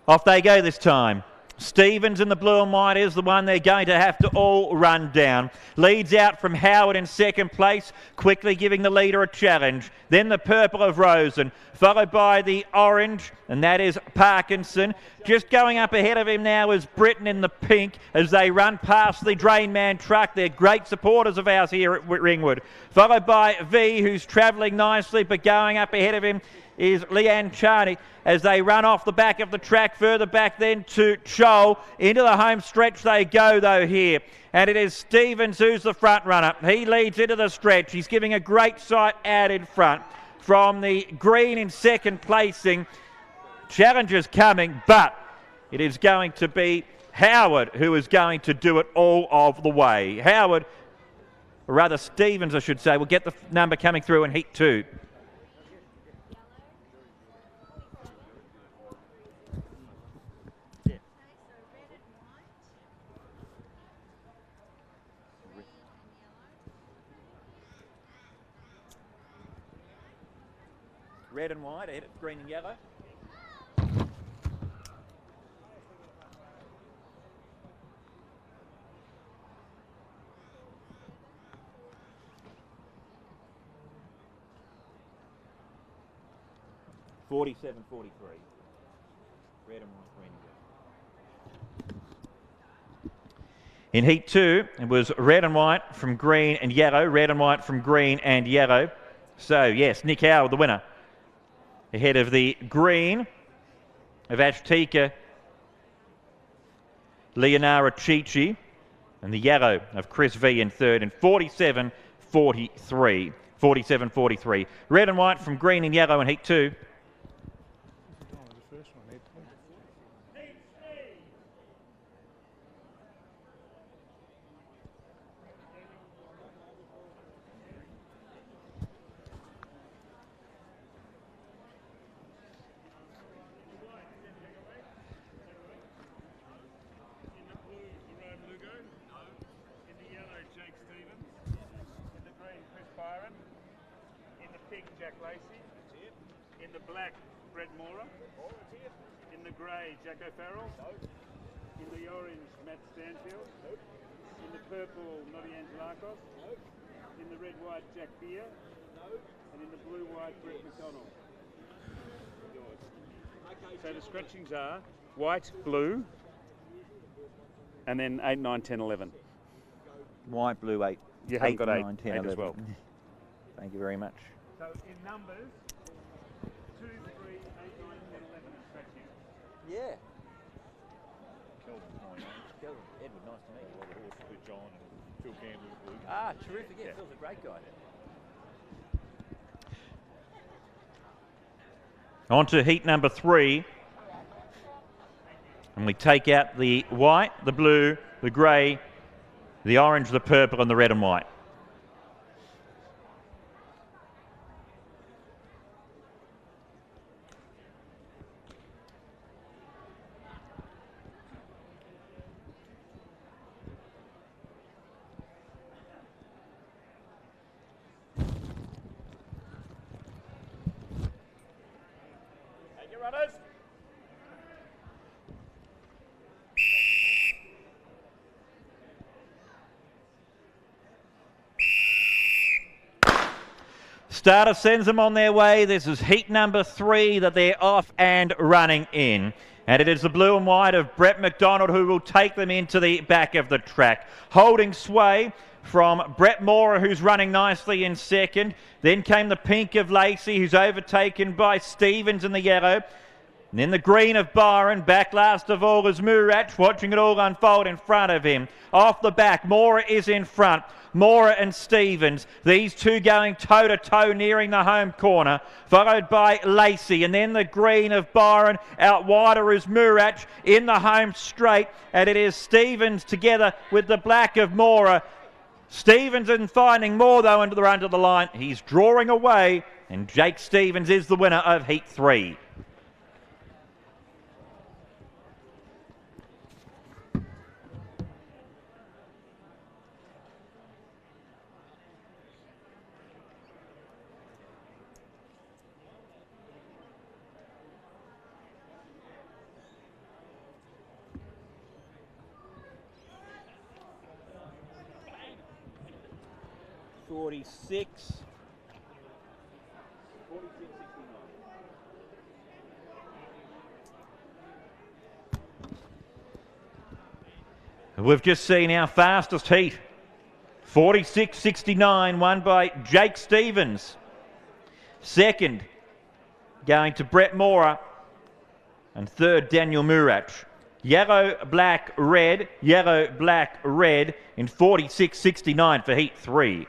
Off they go this time. Stevens in the blue and white is the one they're going to have to all run down. Leads out from Howard in second place, quickly giving the leader a challenge. Then the purple of Rosen, followed by the orange, and that is Parkinson. Just going up ahead of him now is Britain in the pink as they run past the Drain Man truck. They're great supporters of ours here at Ringwood. Followed by V, who's travelling nicely, but going up ahead of him is Leanne Charney as they run off the back of the track. Further back then to Chol. Into the home stretch they go though here. And it is Stevens who's the front runner. He leads into the stretch. He's giving a great sight out in front. From the green in second placing. Challengers coming, but it is going to be Howard who is going to do it all of the way. Howard, or rather Stevens I should say, will get the number coming through in heat 2. Red and white ahead of green and yellow. $47.43. Red and white, green and yellow. In heat 2, it was red and white from green and yellow. Red and white from green and yellow. So yes, Nick Howard the winner. Ahead of the green of Ashtika, Leonara Chichi, and the yellow of Chris V in third, and 47.43. 47.43. Red and white from green and yellow in heat 2.
In the black, Brett Mora. In the grey, Jacko Farrell. In the orange, Matt Stanfield. In the purple, Noddy Angelakos. In the red-white, Jack Beer. And in the blue-white, Brett McDonald. So the scratchings are white, blue, and then 8, 9, 10, 11.
White, blue, 8.
You haven't got 8,
9, 10,
8
11.
as well.
Thank you very much.
So in numbers, 2, 3, 8, 9, 10, 11 are scratching.
Yeah.
Kelvin's my name.
Kelvin, Edward, nice to meet you.
Well, the horse with John and Phil Campbell.
Ah, terrific. Yeah, Phil's a great guy. On to heat number 3. And we take out the white, the blue, the grey, the orange, the purple, and the red and white. Starter sends them on their way. This is heat number 3 that they're off and running in. And it is the blue and white of Brett McDonald who will take them into the back of the track. Holding sway from Brett Mora, who's running nicely in second. Then came the pink of Lacey, who's overtaken by Stevens in the yellow. And then the green of Byron. Back last of all is Murach, watching it all unfold in front of him. Off the back, Mora is in front. Mora and Stevens, these two going toe-to-toe nearing the home corner, followed by Lacey, and then the green of Byron. Out wider is Murach in the home straight, and it is Stevens together with the black of Mora. Stevens isn't finding more though into the run to the line. He's drawing away, and Jake Stevens is the winner of Heat 3. We've just seen our fastest heat. 46.69, won by Jake Stevens. Second, going to Brett Mora. And third, Daniel Murach. Yellow, black, red in 46.69 for Heat 3.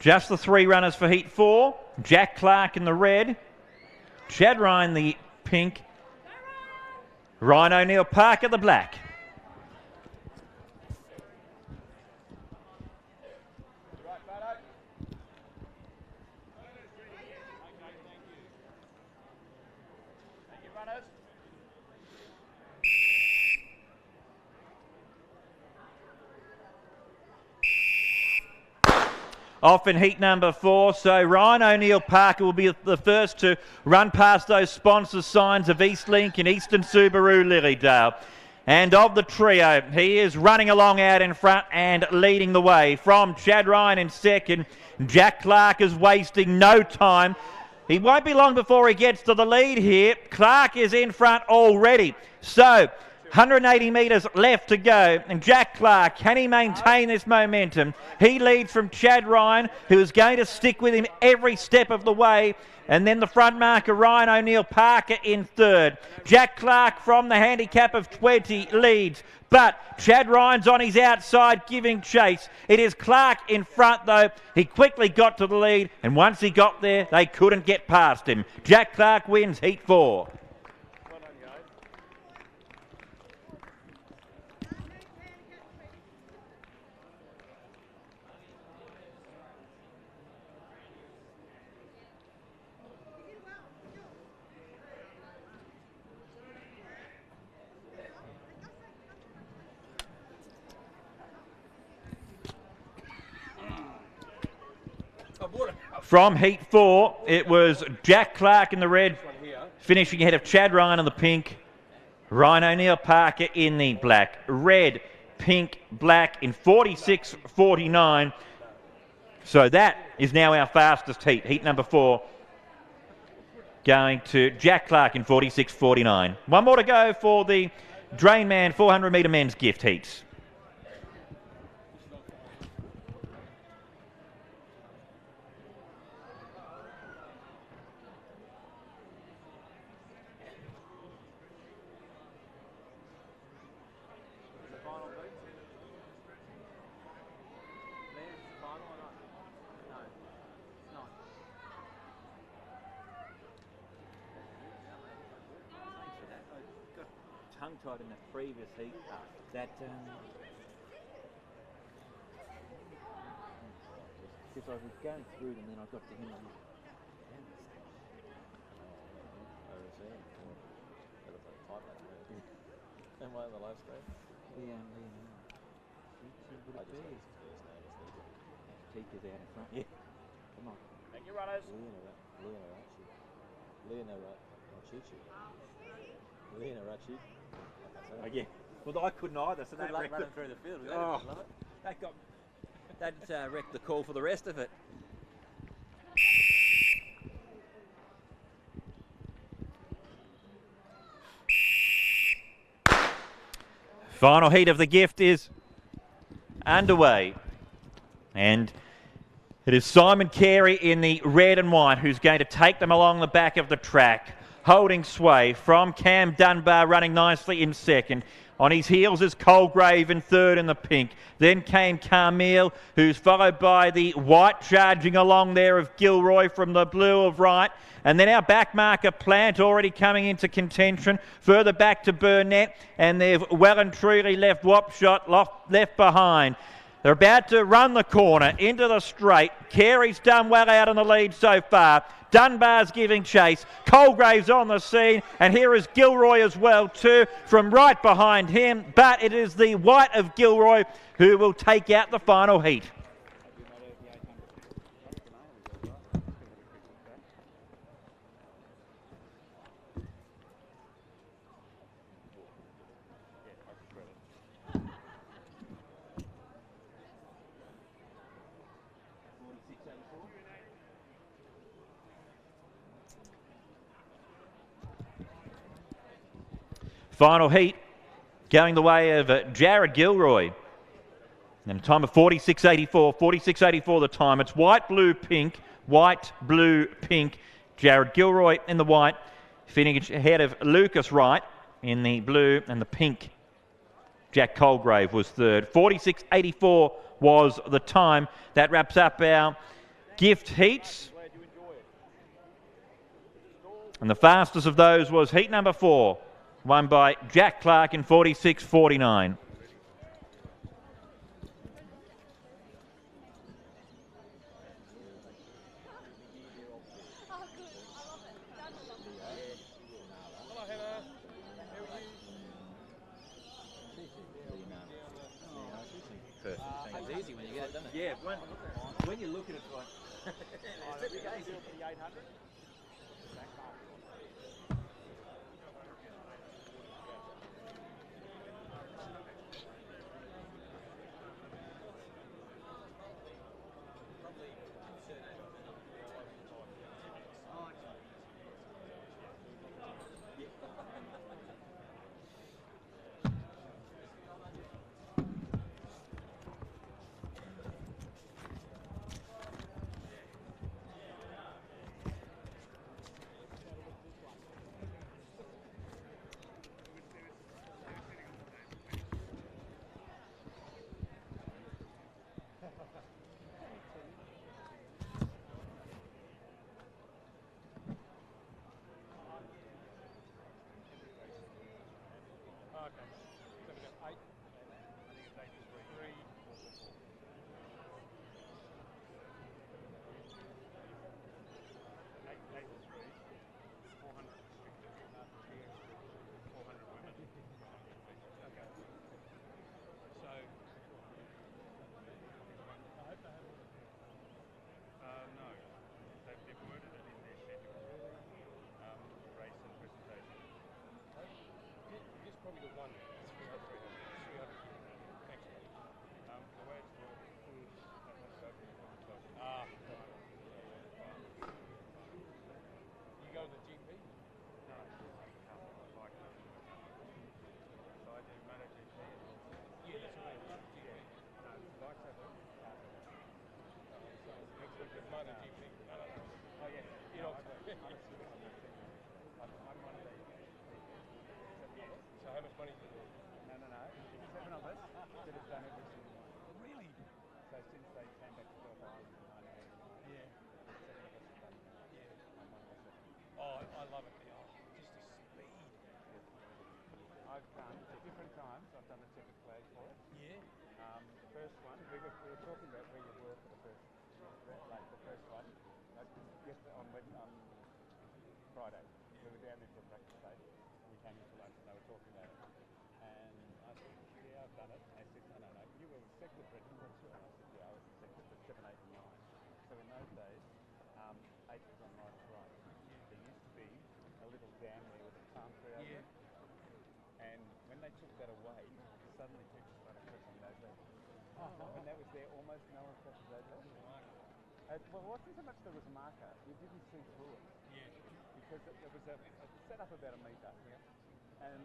Just the 3 runners for Heat 4. Jack Clark in the red. Chad Ryan the pink. Ryan O'Neill Parker the black. Off in heat number 4, so Ryan O'Neill Parker will be the first to run past those sponsor signs of Eastlink and Eastern Subaru Lilydale. And of the trio, he is running along out in front and leading the way. From Chad Ryan in second, Jack Clark is wasting no time. He won't be long before he gets to the lead here. Clark is in front already. So 180 metres left to go, and Jack Clark, can he maintain this momentum? He leads from Chad Ryan, who is going to stick with him every step of the way, and then the front marker, Ryan O'Neill Parker in third. Jack Clark from the handicap of 20 leads, but Chad Ryan's on his outside giving chase. It is Clark in front though. He quickly got to the lead, and once he got there, they couldn't get past him. Jack Clark wins Heat 4. From Heat 4, it was Jack Clark in the red, finishing ahead of Chad Ryan in the pink. Ryan O'Neill Parker in the black. Red, pink, black in 46.49. So that is now our fastest heat. Heat number 4 going to Jack Clark in 46.49. One more to go for the Drainman 400 metre men's gift heats.
Tongue-tied in the previous heat that because I was going through them, then I got to him and
and why the live stream?
Leon. Teacher's out in front. Yeah. Come on.
Thank you, runners.
Leonarachi.
Oh, yeah. Well, I couldn't either, so that wrecked
running through the field.
Oh, that wrecked the call for the rest of it.
Final heat of the gift is underway. And it is Simon Carey in the red and white who's going to take them along the back of the track. Holding sway from Cam Dunbar, running nicely in second. On his heels is Colgrave in third in the pink. Then came Carmel, who's followed by the white charging along there of Gilroy from the blue of right. And then our back marker Plant already coming into contention. Further back to Burnett, and they've well and truly left Wapshot left behind. They're about to run the corner into the straight. Carey's done well out in the lead so far. Dunbar's giving chase. Colgrave's on the scene, and here is Gilroy as well too from right behind him. But it is the white of Gilroy who will take out the final heat. Final heat going the way of Jared Gilroy. And a time of 46.84. 46.84 the time. It's white, blue, pink. White, blue, pink. Jared Gilroy in the white. Finishing ahead of Lucas Wright in the blue and the pink. Jack Colgrave was third. 46.84 was the time. That wraps up our gift heats. And the fastest of those was heat number 4. Won by Jack Clark in 46.49.
Perfect. It's easy when you get it, doesn't it? Yeah, when you look at it like...
So how much money do you want?
No. 7 of us that have done every single one.
Really?
So since they came back to North Island in 1980,
Yeah.
7 of us have done that.
Yeah.
And one of us have.
Oh, I love it. Just the speed.
I've done different times. I've done the checkered flag for it.
Yeah.
The first one, we were talking about where you were for the first, the first one. Yesterday on Friday, we were down there for a practice day. We came in for lunch and they were talking about it. And I said, yeah, I've done it. They said, no. You were sector, Brendan, what's your? I said, yeah, I was sector for 7, 8 and 9. So in those days, 8 was on right front. There used to be a little dam there with a palm tree over it. And when they took that away, suddenly people started crossing those levels. When that was there, almost no one crosses those levels. Well, it wasn't so much there was a marker, you didn't see through it.
Yeah.
Because it was set up about a metre. And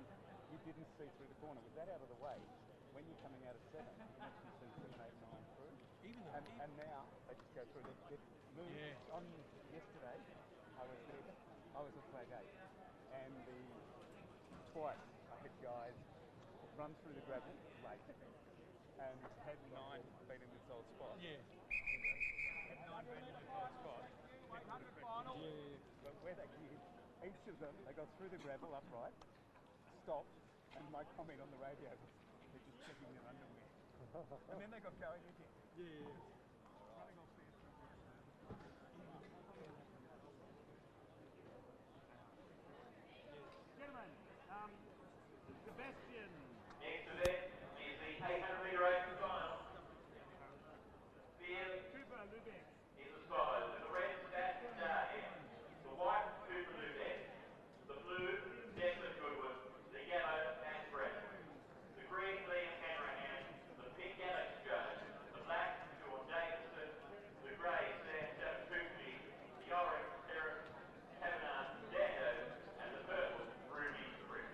you didn't see through the corner. With that out of the way, when you're coming out of 7, you can actually see 7, 8, 9 through. And now they just go through. On yesterday, I was at flag 8, and twice I had guys run through the gravel late, and had 9 been in this old spot.
Yeah.
Had 9 been in this old spot. But where they did, each of them, they got through the gravel upright, stopped, and my comment on the radio was, they're just checking their underwear. And then they got going again.
Yeah.
Running off there through Gentlemen, Sebastian.
Next event is the 800 metre open final.
Cooper Lubeck
is the spot. The red Sebastian Darden, the white Cooper Lubeck, the blue Declan Goodwood, the yellow Matt Brennan, the green Liam Hanrahan, the pink Alex Jones, the black Sean Davidson, the grey Sam Tucci, the orange Sarah Kavanagh Dando, and the purple Ruby Brick.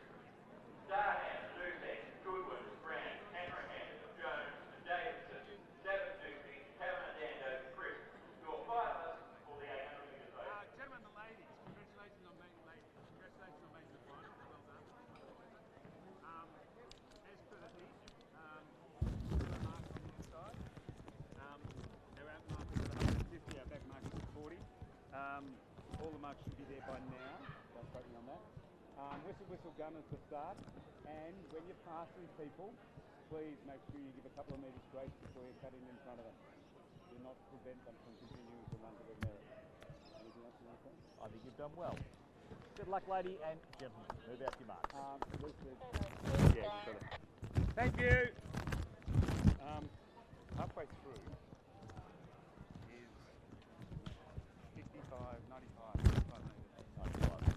Darden, Lubeck, Goodwood, Brown, Hanrahan, Jones, and Davidson, Sam Tucci, Kavanagh Dando, Chris. Your 5 of us for the 800 metre vote.
Gentlemen, the ladies, congratulations on making the final. Well done. As per the heat, marks on the inside. Our out mark is 150, our back mark is 40. All the marks should be there by now. Don't quote me on that. Whistle, gun at the start. And when you're passing people, please make sure you give a couple of metres grace before you cut in front of them. Do not prevent them from continuing to run to their merit. Anything else you want to say?
I think you've done well. Good luck, lady and gentlemen. Move out your marks.
Yeah, you got it. Thank you. Halfway through is 65, 95, 95 metres.
95.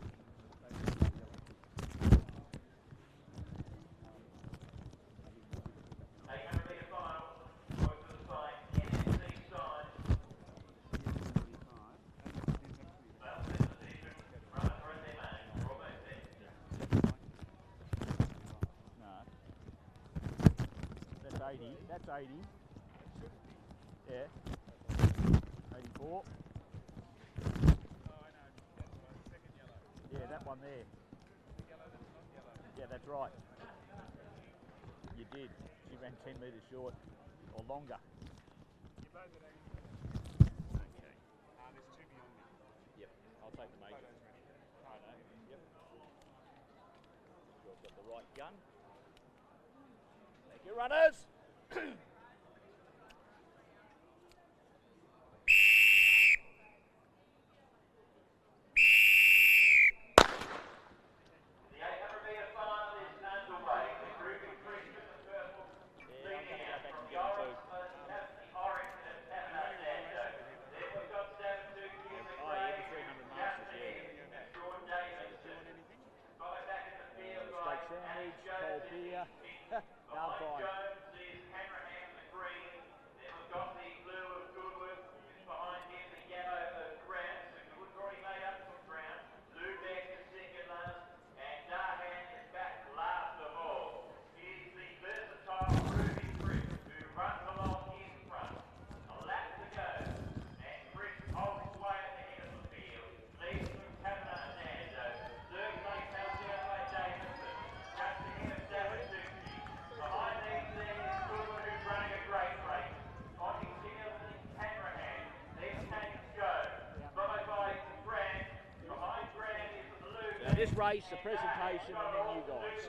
800 metre final, going to the side, NNC side. Well, this is the decision. Runners are in their lane. We're almost there.
No. That's 80. That's 80. Yeah. 84. Yeah, that one there. Yeah, that's right. You did. She ran 10 metres short or longer.
You both at 80.
Okay.
There's 2 beyond me.
Yep. I'll take the major.
Photos ready.
Righto. Yep. You've got the right gun. Thank you, runners.
The 800 metre final is underway. The group increases the purple leading out from the orange and Kavanagh Dando. Then we've got Sam Tucci in the grey, Japanese, and Sean Davidson. Followed back in the field by Alex Jones in the pink. Behind Jones is Hanrahan in the green. Then we've got the blue of Goodwood. Just behind him the yellow of Brown. So Goodwood's already made up some ground. Lubeck is second last. And Darhan is back last of all. He's the versatile Ruby Brick who runs along in front. A lap to go. And Brick holds his way at the head of the field. Leads the
This race, the presentation, and then you guys.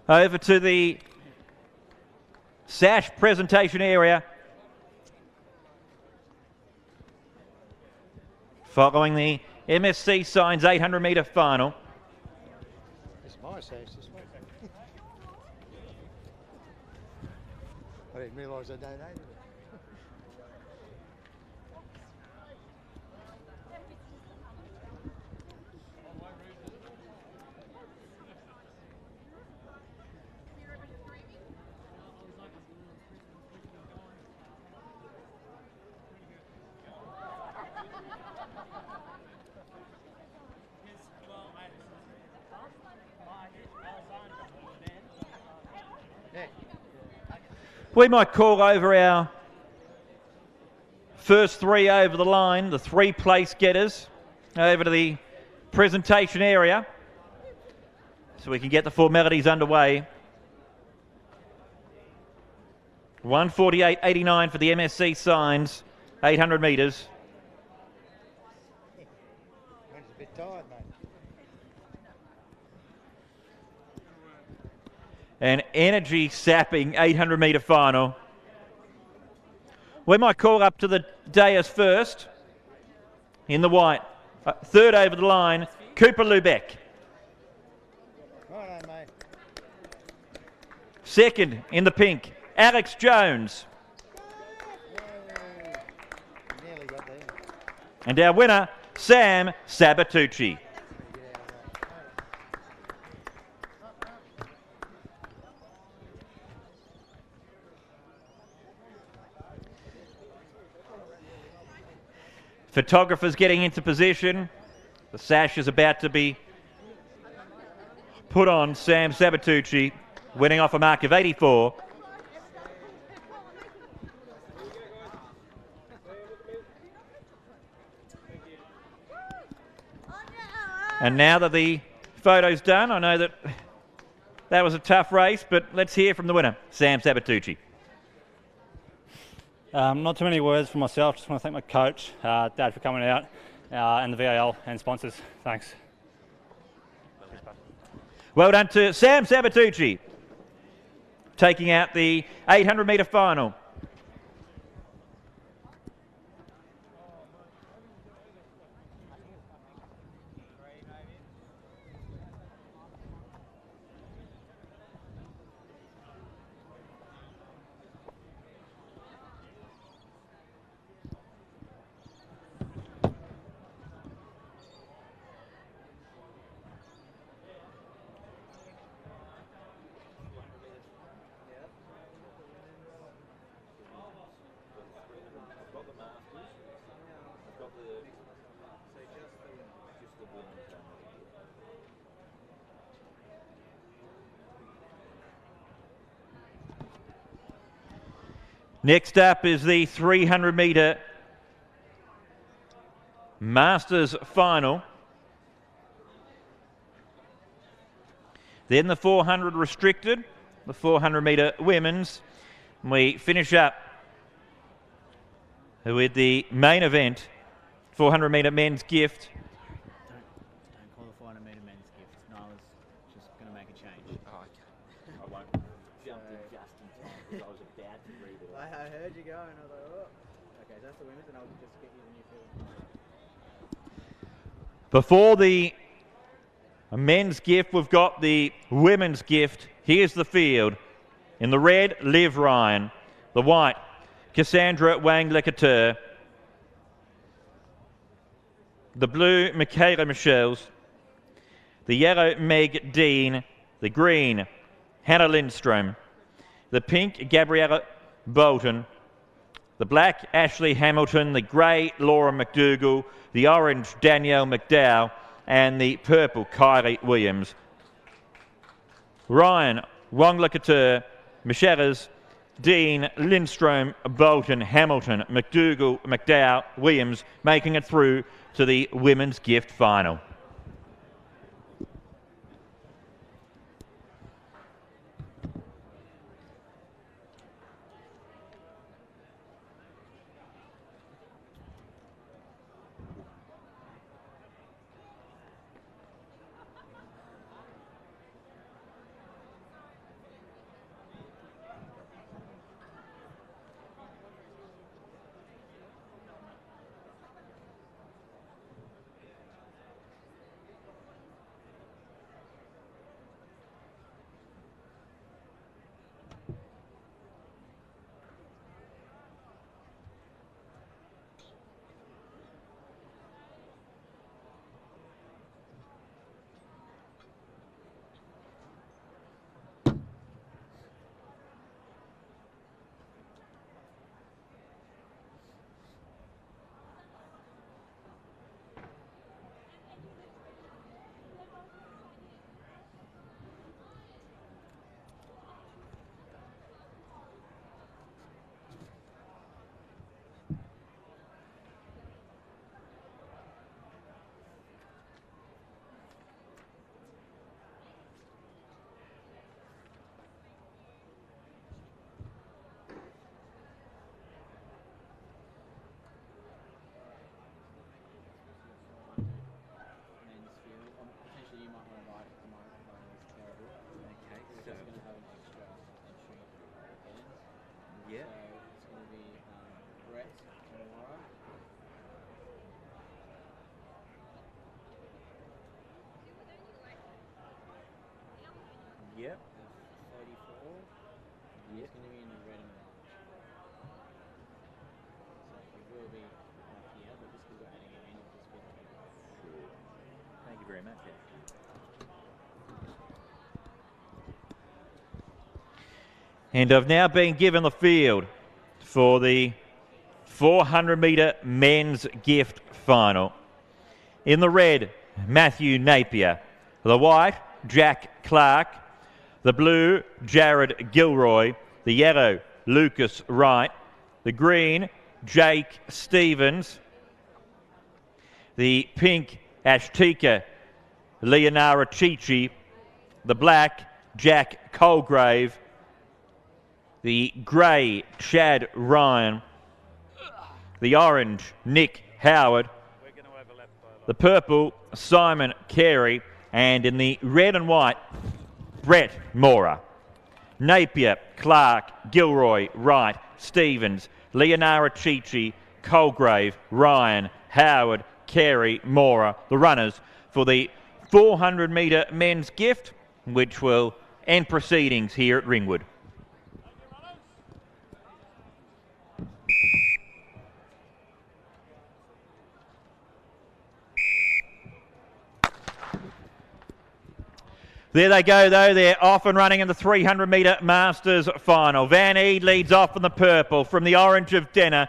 Over to the sash presentation area. Following the MSC Signs 800 metre final.
It's my sash this week. I didn't realise I donated it.
We might call over our first three over the line, the three place getters, over to the presentation area so we can get the formalities underway. 1:48.89 for the MSC Signs, 800 metres.
Wind's a bit tired, mate.
An energy-sapping 800 metre final. We might call up to the dais first, in the white. Third over the line, Cooper Lubeck.
Righto, mate.
Second in the pink, Alex Jones.
Nearly got there.
And our winner, Sam Sabatucci. Photographers getting into position. The sash is about to be put on Sam Sabatucci, winning off a mark of 84. And now that the photo's done, I know that was a tough race, but let's hear from the winner, Sam Sabatucci.
Not too many words for myself. Just want to thank my coach, Dad, for coming out, and the VAL and sponsors. Thanks.
Well done to Sam Sabatucci, taking out the 800 metre final. Next up is the 300 metre Masters final. Then the 400 restricted, the 400 metre women's. And we finish up with the main event, 400 metre men's gift.
Don't call the 400 metre men's gift. No, I was just going to make a change.
Oh, okay. I won't jump in just in time because I was about to read it.
I heard you go and I was like, oh. Okay, so that's the women's and I'll just get you the new field.
Before the men's gift, we've got the women's gift. Here's the field. In the red, Liv Ryan. The white, Cassandra Wang-Lecateur. The blue, Michaela Michels. The yellow, Meg Dean. The green, Hannah Lindstrom. The pink, Gabriella Bolton. The black, Ashley Hamilton. The grey, Laura McDougall. The orange, Danielle McDowell. And the purple, Kylie Williams. Ryan, Wang-Lecateur, Michelles, Dean, Lindstrom, Bolton, Hamilton, McDougall, McDowell, Williams making it through to the women's gift final.
Yep. 34. Yep. It's going to be in the red and orange. So it will be up here, but just because we're adding it in, it'll just be like
Sure. Thank you very much.
And I've now been given the field for the 400 metre men's gift final. In the red, Matthew Napier. The white, Jack Clark. The blue, Jared Gilroy. The yellow, Lucas Wright. The green, Jake Stevens. The pink, Ashtika Leonara Chichi. The black, Jack Colgrave. The grey, Chad Ryan. The orange, Nick Howard. The purple, Simon Carey. And in the red and white, Brett Mora. Napier, Clark, Gilroy, Wright, Stevens, Leonara Chichi, Colgrave, Ryan, Howard, Carey, Mora, the runners for the 400 metre men's gift, which will end proceedings here at Ringwood. There they go, though. They're off and running in the 300 metre Masters final. Van Eed leads off in the purple from the orange of Denner.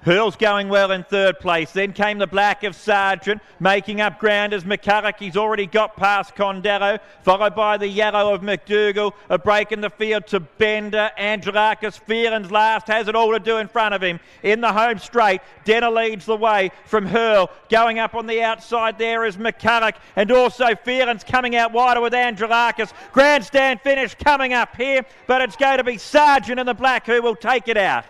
Hurl's going well in third place. Then came the black of Sargent, making up ground as McCulloch. He's already got past Condero, followed by the yellow of McDougall. A break in the field to Bender. Angelarkis Fearon's last, has it all to do in front of him. In the home straight, Denner leads the way from Hurl. Going up on the outside there is McCulloch, and also Fearon's coming out wider with Angelarkis. Grandstand finish coming up here, but it's going to be Sargent in the black who will take it out.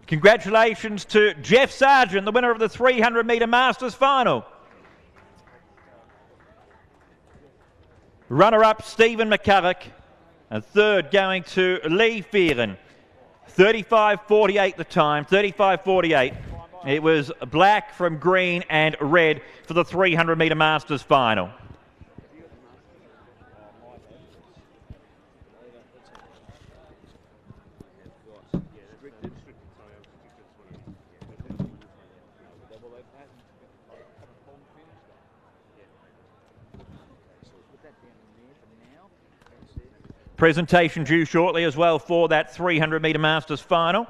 Congratulations to Jeff Sargent, the winner of the 300 metre Masters final. Runner-up Stephen McCulloch, and third going to Lee Fearon. 35.48 the time, 35.48. It was black from green and red for the 300 metre Masters final. Presentation due shortly as well for that 300 metre Masters final.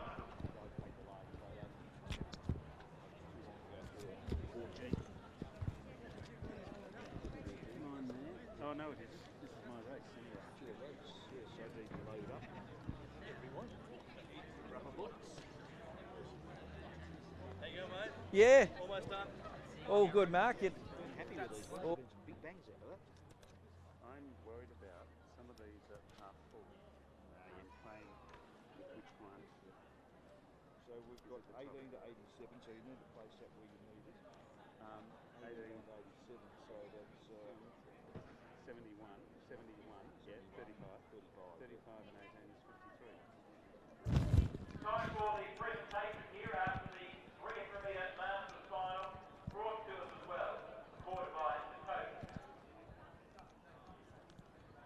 Oh, no, it isn't. This is my race.
There you go, mate. Yeah. Almost done. All good, Mark.
Happy with these ones. Big bangs out of that. I'm worried about some of these that are full and playing with which one.
So we've got 18 to 87, so you need to place that where you need it. 18 to 87, so that's
71, yeah, 35 and 18 is 53.
Time for the presentation here after the 300 metre Masters final, brought to us as well, supported by the coach.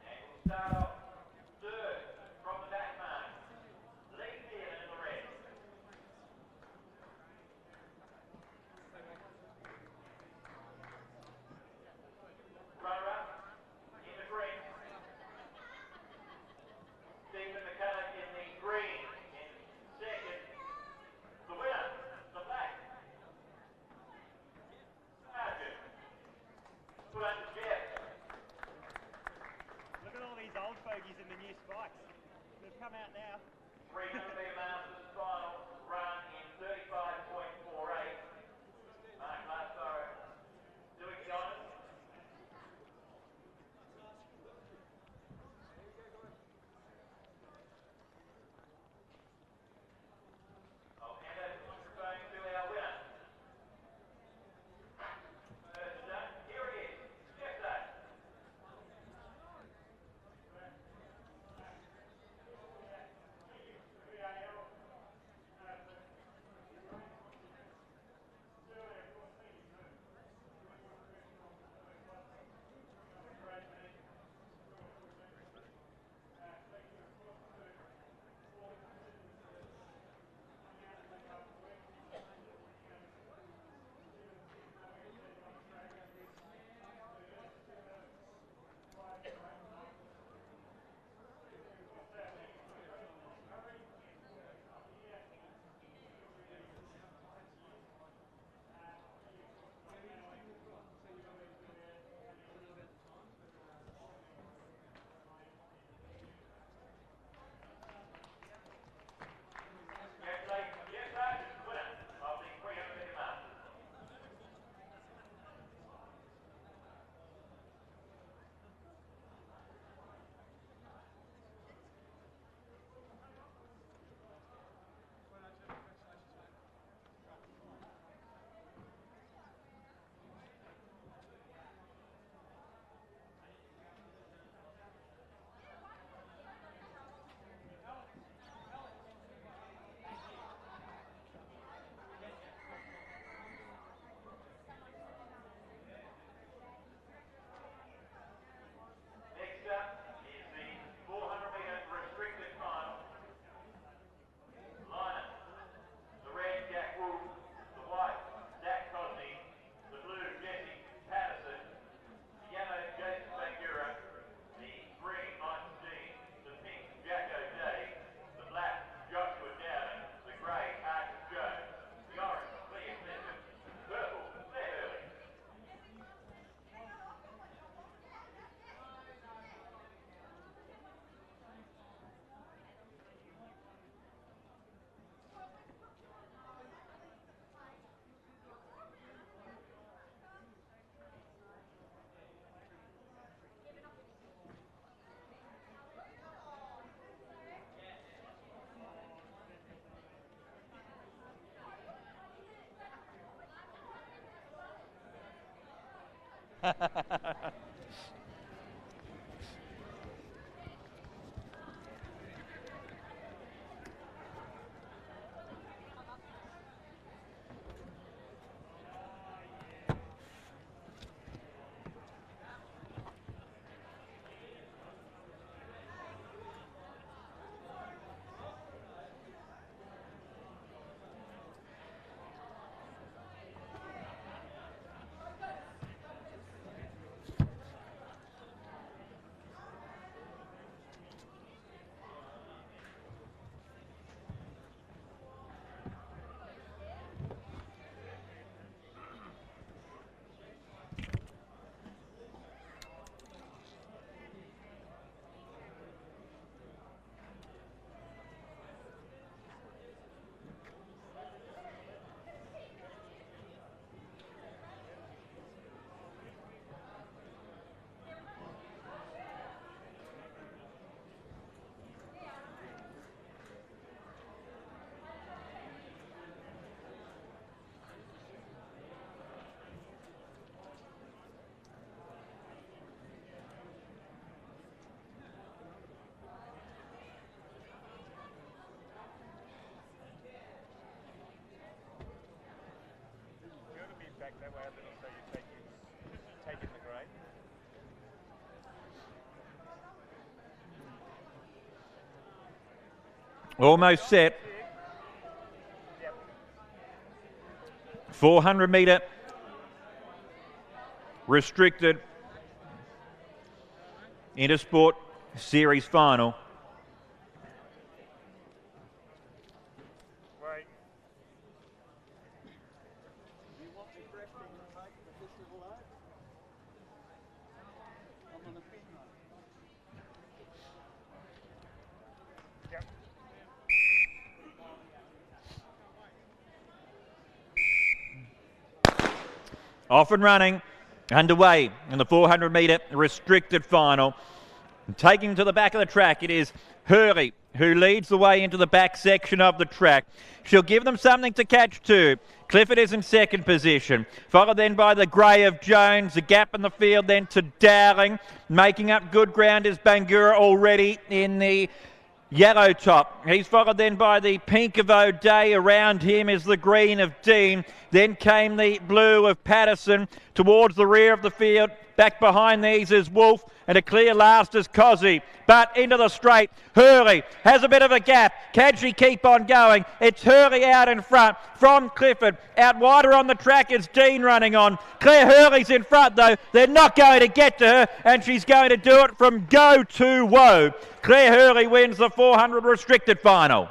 And we'll start off third from the back mark. Lee Fearon in the red. Runner-up in the green. Stephen McCulloch in the green. In second, the winner, the black. Sargent. Put up to Jeff.
Look at all these old fogies in the new spikes. They've come out now.
300 metre Masters final run in 35.48. Mark Lassaro doing the honours. I'll hand over the microphone to our winner. First up, here he is, Jeff Sadler.
Back that way a little so you're taking the grade.
Almost set. 400 metre restricted Intersport Series final.
Right.
You want me resting and making the festival out? I'm on a big one.
Yep.
Off and running, underway in the 400 metre restricted final. And taking to the back of the track, it is Hurley who leads the way into the back section of the track. She'll give them something to catch to. Clifford is in second position, followed then by the grey of Jones. A gap in the field then to Dowling. Making up good ground is Bangura already in the yellow top. He's followed then by the pink of O'Day. Around him is the green of Dean. Then came the blue of Patterson. Towards the rear of the field, back behind these is Wolf, and a clear last is Cozzy. But into the straight, Hurley has a bit of a gap. Can she keep on going? It's Hurley out in front from Clifford. Out wider on the track is Dean running on. Claire Hurley's in front though. They're not going to get to her, and she's going to do it from go to woe. Claire Hurley wins the 400 restricted final.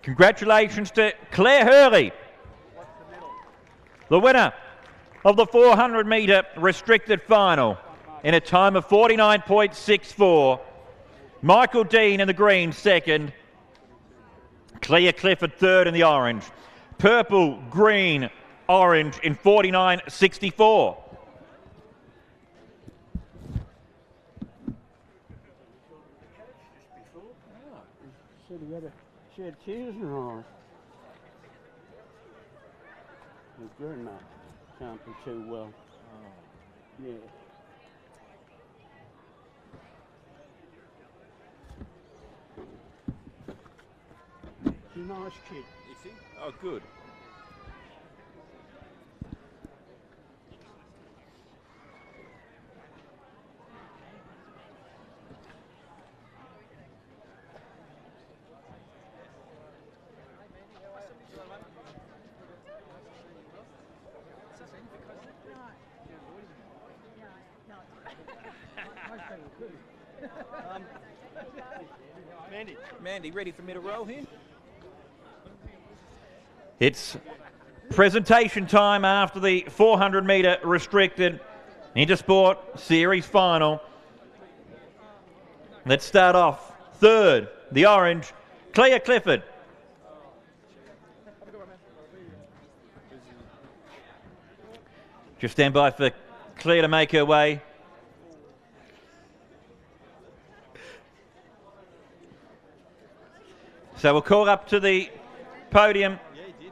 Congratulations to Claire Hurley, the winner of the 400 metre restricted final in a time of 49.64. Michael Dean in the green second. Claire Clifford third in the orange. Purple, green, orange in 49.64.
Said he had a shed tears in her eyes. His grandma can't be too well. Yeah. He's a nice kid.
Is he? Oh, good.
Mandy, ready for me to roll here?
It's presentation time after the 400 metre restricted Intersport Series final. Let's start off. Third, the orange, Claire Clifford. Just stand by for Claire to make her way. So we'll call up to the podium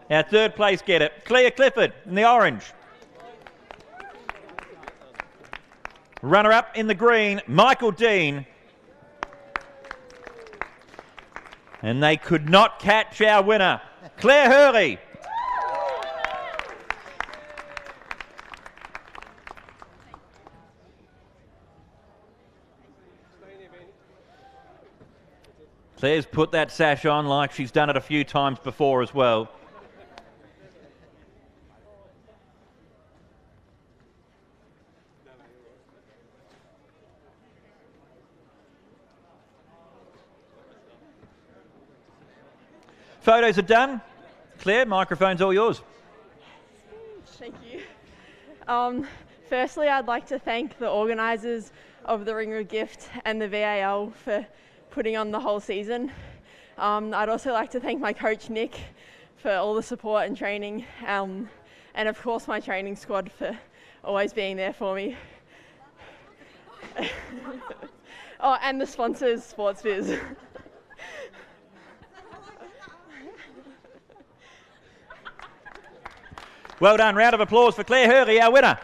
our third place getter, Claire Clifford in the orange. Runner-up in the green, Michael Dean. And they could not catch our winner, Claire Hurley. Claire's put that sash on like she's done it a few times before as well. Photos are done. Claire, microphone's all yours.
Thank you. Firstly, I'd like to thank the organisers of the Ringwood Gift and the VAL for putting on the whole season. I'd also like to thank my coach Nick for all the support and training, and of course my training squad for always being there for me. Oh, and the sponsors, Sports Biz.
Well done. Round of applause for Claire Hurley, our winner.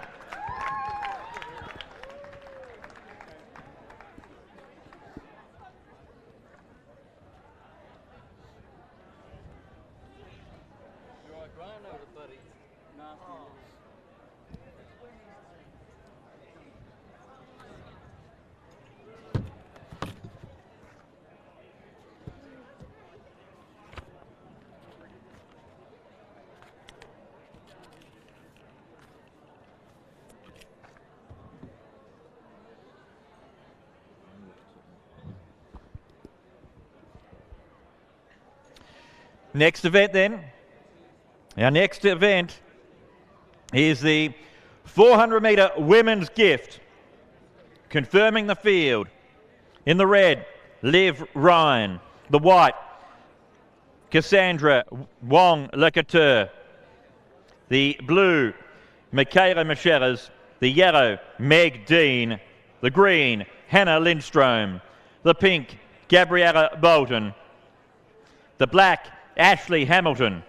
Next event then. Our next event is the 400 metre women's gift. Confirming the field. In the red, Liv Ryan. The white, Cassandra Wong-Lecateur. The blue, Michaela Micheras. The yellow, Meg Dean. The green, Hannah Lindstrom. The pink, Gabriella Bolton. The black, Ashley Hamilton.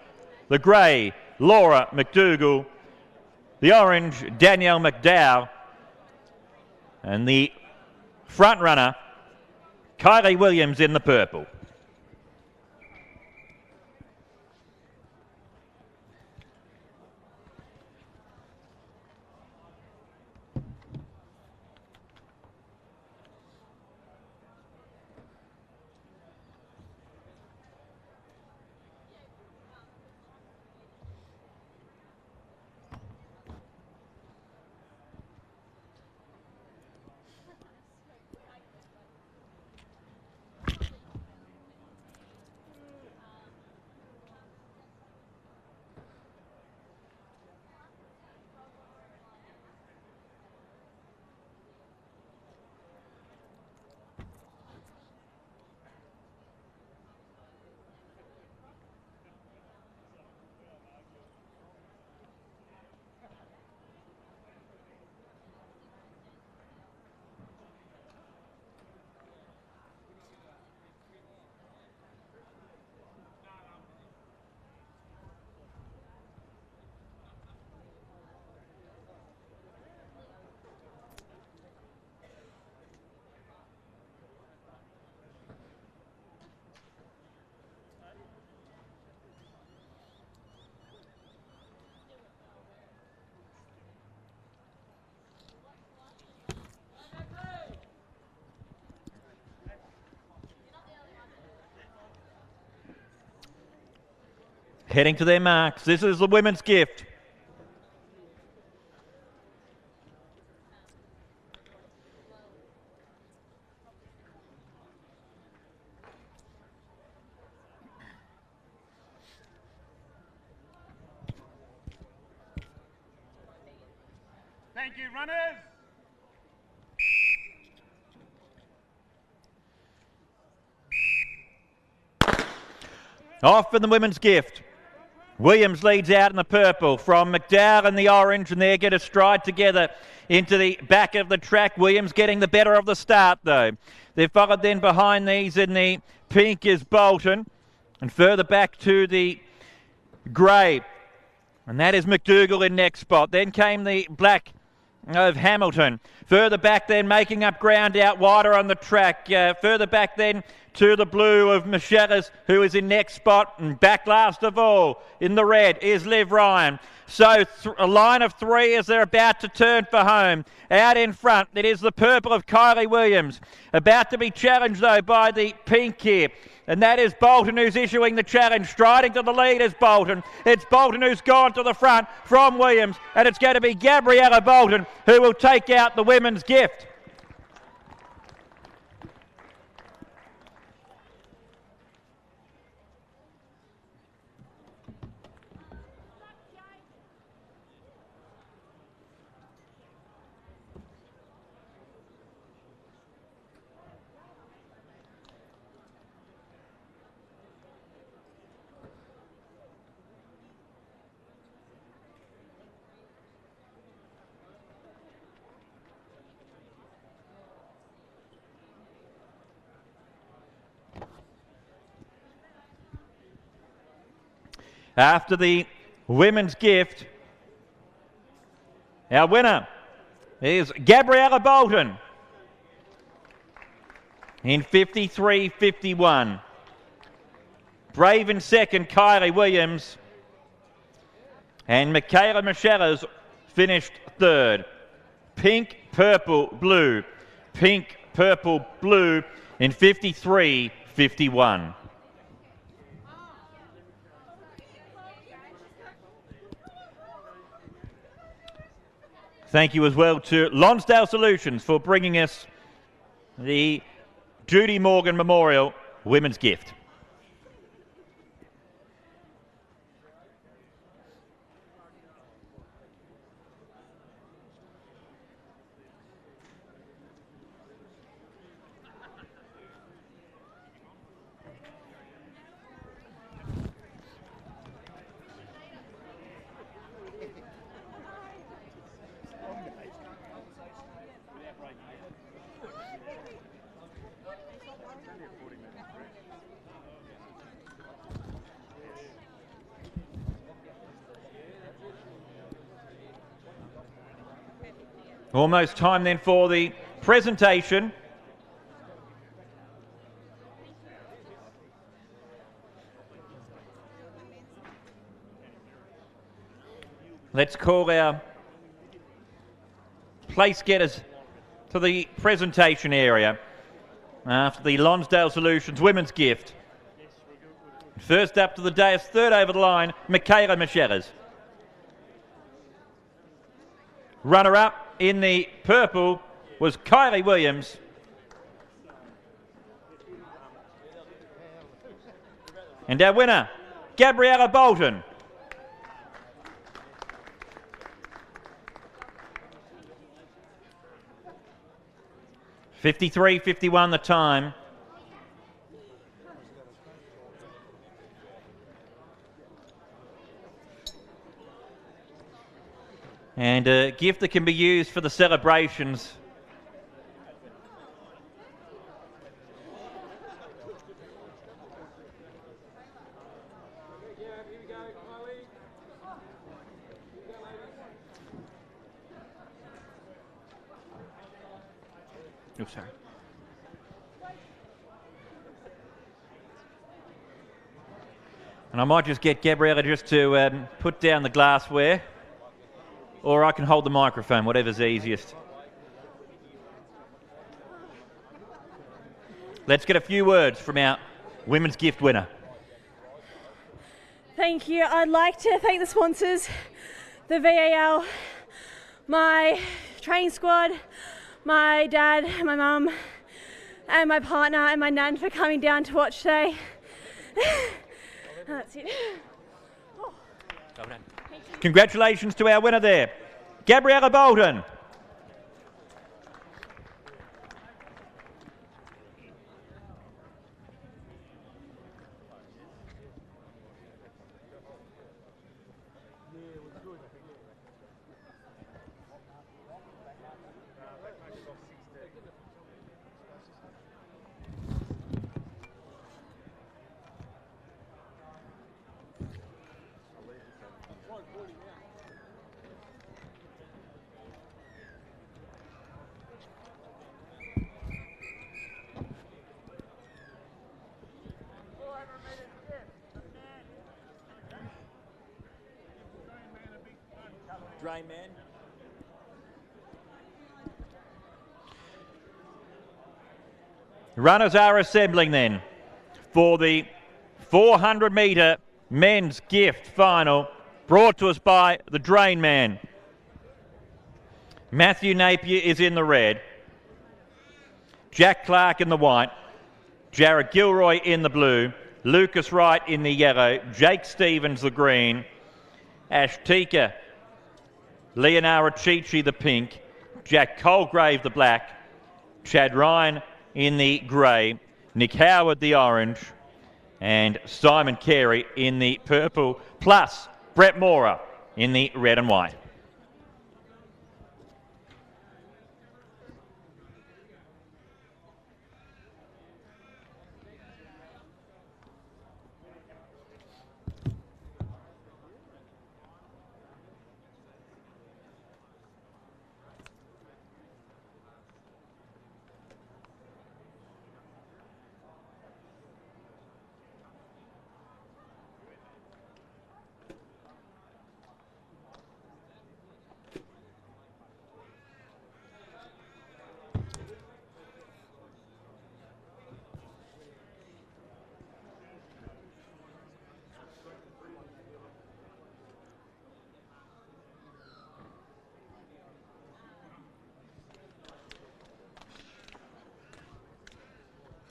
The grey, Laura McDougall. The orange, Danielle McDowell. And the front runner, Kylie Williams in the purple. Heading to their marks. This is the women's gift.
Thank you, runners.
Off in the women's gift. Williams leads out in the purple from McDowell in the orange, and they get a stride together into the back of the track. Williams getting the better of the start, though. They're followed then behind these in the pink is Bolton, and further back to the grey, and that is McDougall in next spot. Then came the black of Hamilton. Further back then, making up ground out wider on the track. Further back then to the blue of Michelis, who is in next spot. And back last of all in the red is Liv Ryan. So a line of three as they're about to turn for home. Out in front, it is the purple of Kylie Williams. About to be challenged, though, by the pink here. And that is Bolton who's issuing the challenge. Striding to the lead is Bolton. It's Bolton who's gone to the front from Williams. And it's going to be Gabriella Bolton who will take out the women's gift. After the women's gift, our winner is Gabriella Bolton in 53.51. Brave in second, Kylie Williams. And Michaela Michelis finished third. Pink, purple, blue. Pink, purple, blue in 53.51. Thank you as well to Lonsdale Solutions for bringing us the Judy Morgan Memorial Women's Gift. Almost time then for the presentation. Let's call our place getters to the presentation area after the Lonsdale Solutions Women's Gift. First up to the dais, third over the line, Michaela Michelis. Runner-up in the purple was Kylie Williams. And our winner, Gabriella Bolton. .53.51 the time. And a gift that can be used for the celebrations. Oh, sorry. And I might just get Gabriella just to put down the glassware. Or I can hold the microphone, whatever's easiest. Let's get a few words from our women's gift winner.
Thank you. I'd like to thank the sponsors, the VAL, my training squad, my dad, my mum, and my partner and my nan for coming down to watch today. That's it.
Congratulations to our winner there, Gabriella Bolton.
Drain man.
Runners are assembling then for the 400 metre men's gift final, brought to us by the Drain Man. Matthew Napier is in the red, Jack Clark in the white, Jared Gilroy in the blue, Lucas Wright in the yellow, Jake Stevens the green, Ash Tika, Leonara Chichi the pink, Jack Colgrave the black, Chad Ryan in the grey, Nick Howard the orange, and Simon Carey in the purple, plus Brett Mora in the red and white.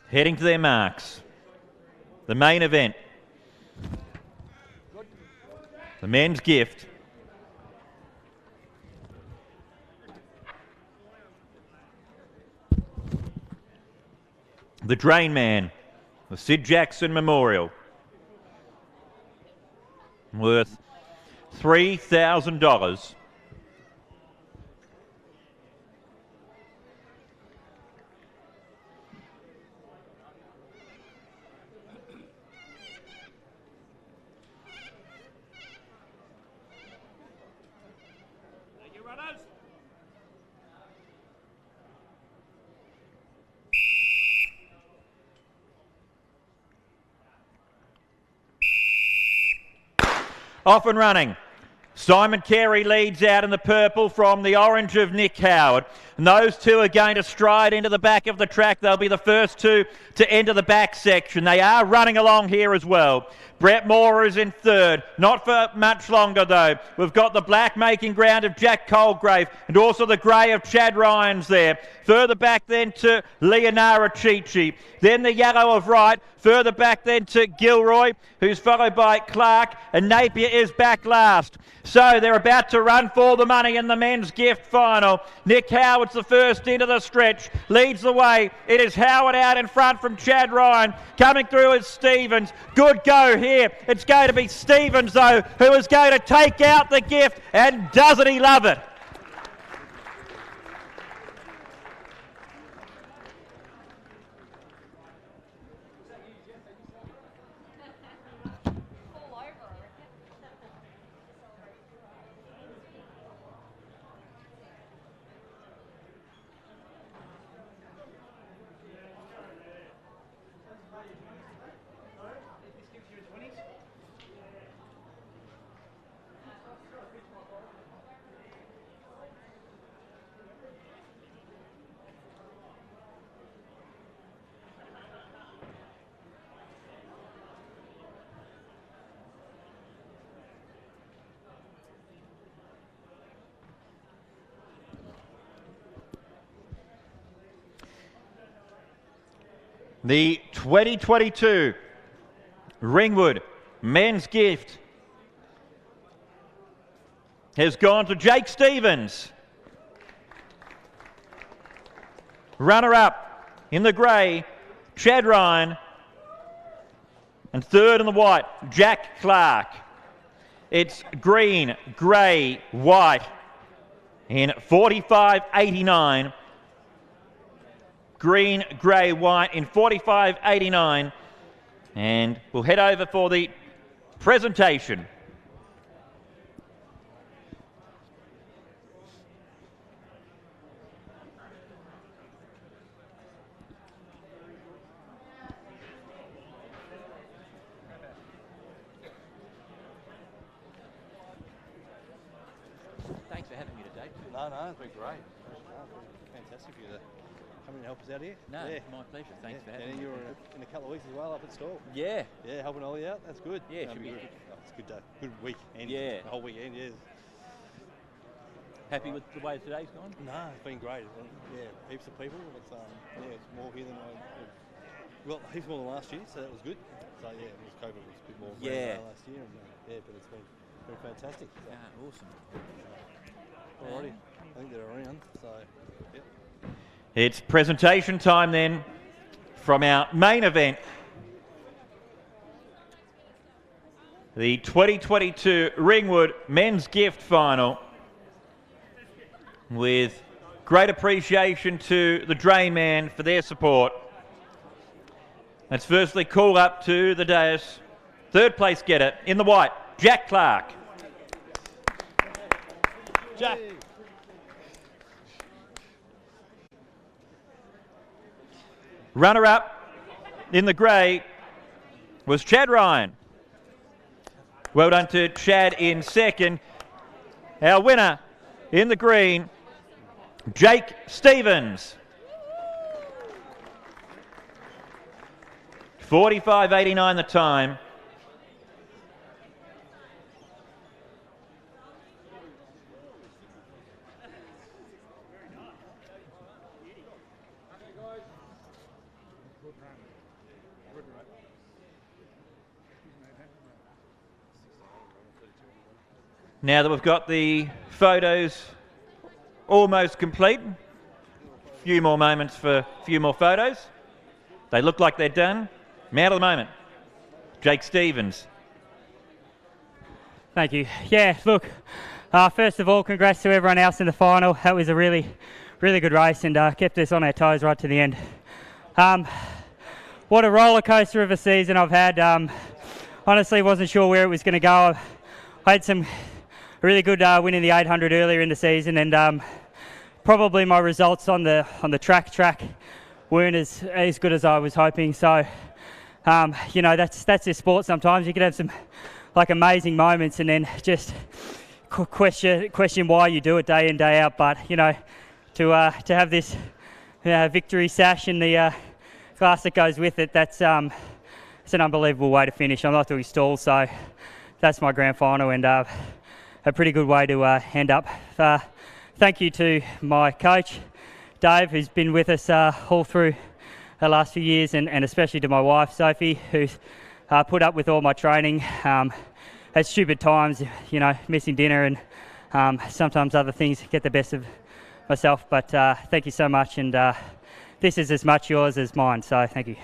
Heading to their marks. The main event. The men's gift. The Drain Man, the Sid Jackson Memorial, worth $3,000. Off and running. Simon Carey leads out in the purple from the orange of Nick Howard. And those two are going to stride into the back of the track. They'll be the first two to enter the back section. They are running along here as well. Brett Moore is in third. Not for much longer, though. We've got the black making ground of Jack Colgrave and also the grey of Chad Ryans there. Further back then to Leonara Chichi. Then the yellow of Wright. Further back then to Gilroy, who's followed by Clark, and Napier is back last. So they're about to run for the money in the men's gift final. Nick Howard's the first into the stretch, leads the way. It is Howard out in front from Chad Ryan. Coming through is Stevens. Good go here. It's going to be Stevens, though, who is going to take out the gift, and doesn't he love it? The 2022 Ringwood Men's Gift has gone to Jake Stevens. Runner-up in the grey, Chad Ryan. And third in the white, Jack Clark. It's green, grey, white in 45.89. Green, grey, white in 45.89. And we'll head over for the presentation.
Thanks for having me today.
No, it's been great. Fantastic for you to come in and help us out here.
No, my pleasure. Thanks for having me.
And you were in a couple of weeks as well up at Stall.
Yeah.
Yeah, helping Ollie out. That's good.
Yeah, should be
good. It's a good day. Good week. And
Yeah.
the whole weekend, yeah.
Happy with the way today's gone?
No, it's been great. Yeah, heaps of people. It's it's more here than well, heaps more than last year, so that was good. So yeah, it was COVID was a bit more than last year, and but it's been fantastic. So.
Awesome.
Alrighty, I think they're around. So yeah.
It's presentation time then from our main event. The 2022 Ringwood Men's Gift Final, with great appreciation to the Drayman for their support. Let's firstly call up to the dais, third place getter in the white, Jack Clark. Jack. Runner-up in the grey was Chad Ryan. Well done to Chad in second. Our winner in the green, Jake Stevens. 45.89 the time. Now that we've got the photos almost complete, a few more moments for a few more photos. They look like they're done. Man of the moment, Jake Stevens.
Thank you. Yeah, look, first of all, congrats to everyone else in the final. That was a really good race and kept us on our toes right to the end. What a roller coaster of a season I've had. Honestly, wasn't sure where it was going to go. I had a really good win in the 800 earlier in the season, and probably my results on the track weren't as good as I was hoping. So, you know, that's this sport. Sometimes you can have some amazing moments, and then just question why you do it day in, day out. But you know, to have this victory sash and the glass that goes with it, it's an unbelievable way to finish. I'm not doing stalls, so that's my grand final, and a pretty good way to end up. Thank you to my coach, Dave, who's been with us all through the last few years, and especially to my wife, Sophie, who's put up with all my training at stupid times, you know, missing dinner and sometimes other things get the best of myself. But thank you so much, and this is as much yours as mine, so thank you.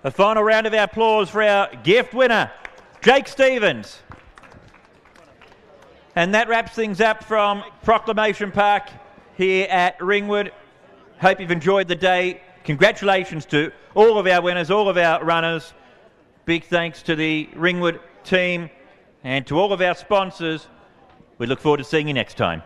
A final round of applause for our gift winner, Jake Stevens. And that wraps things up from Proclamation Park here at Ringwood. Hope you've enjoyed the day. Congratulations to all of our winners, all of our runners. Big thanks to the Ringwood team and to all of our sponsors. We look forward to seeing you next time.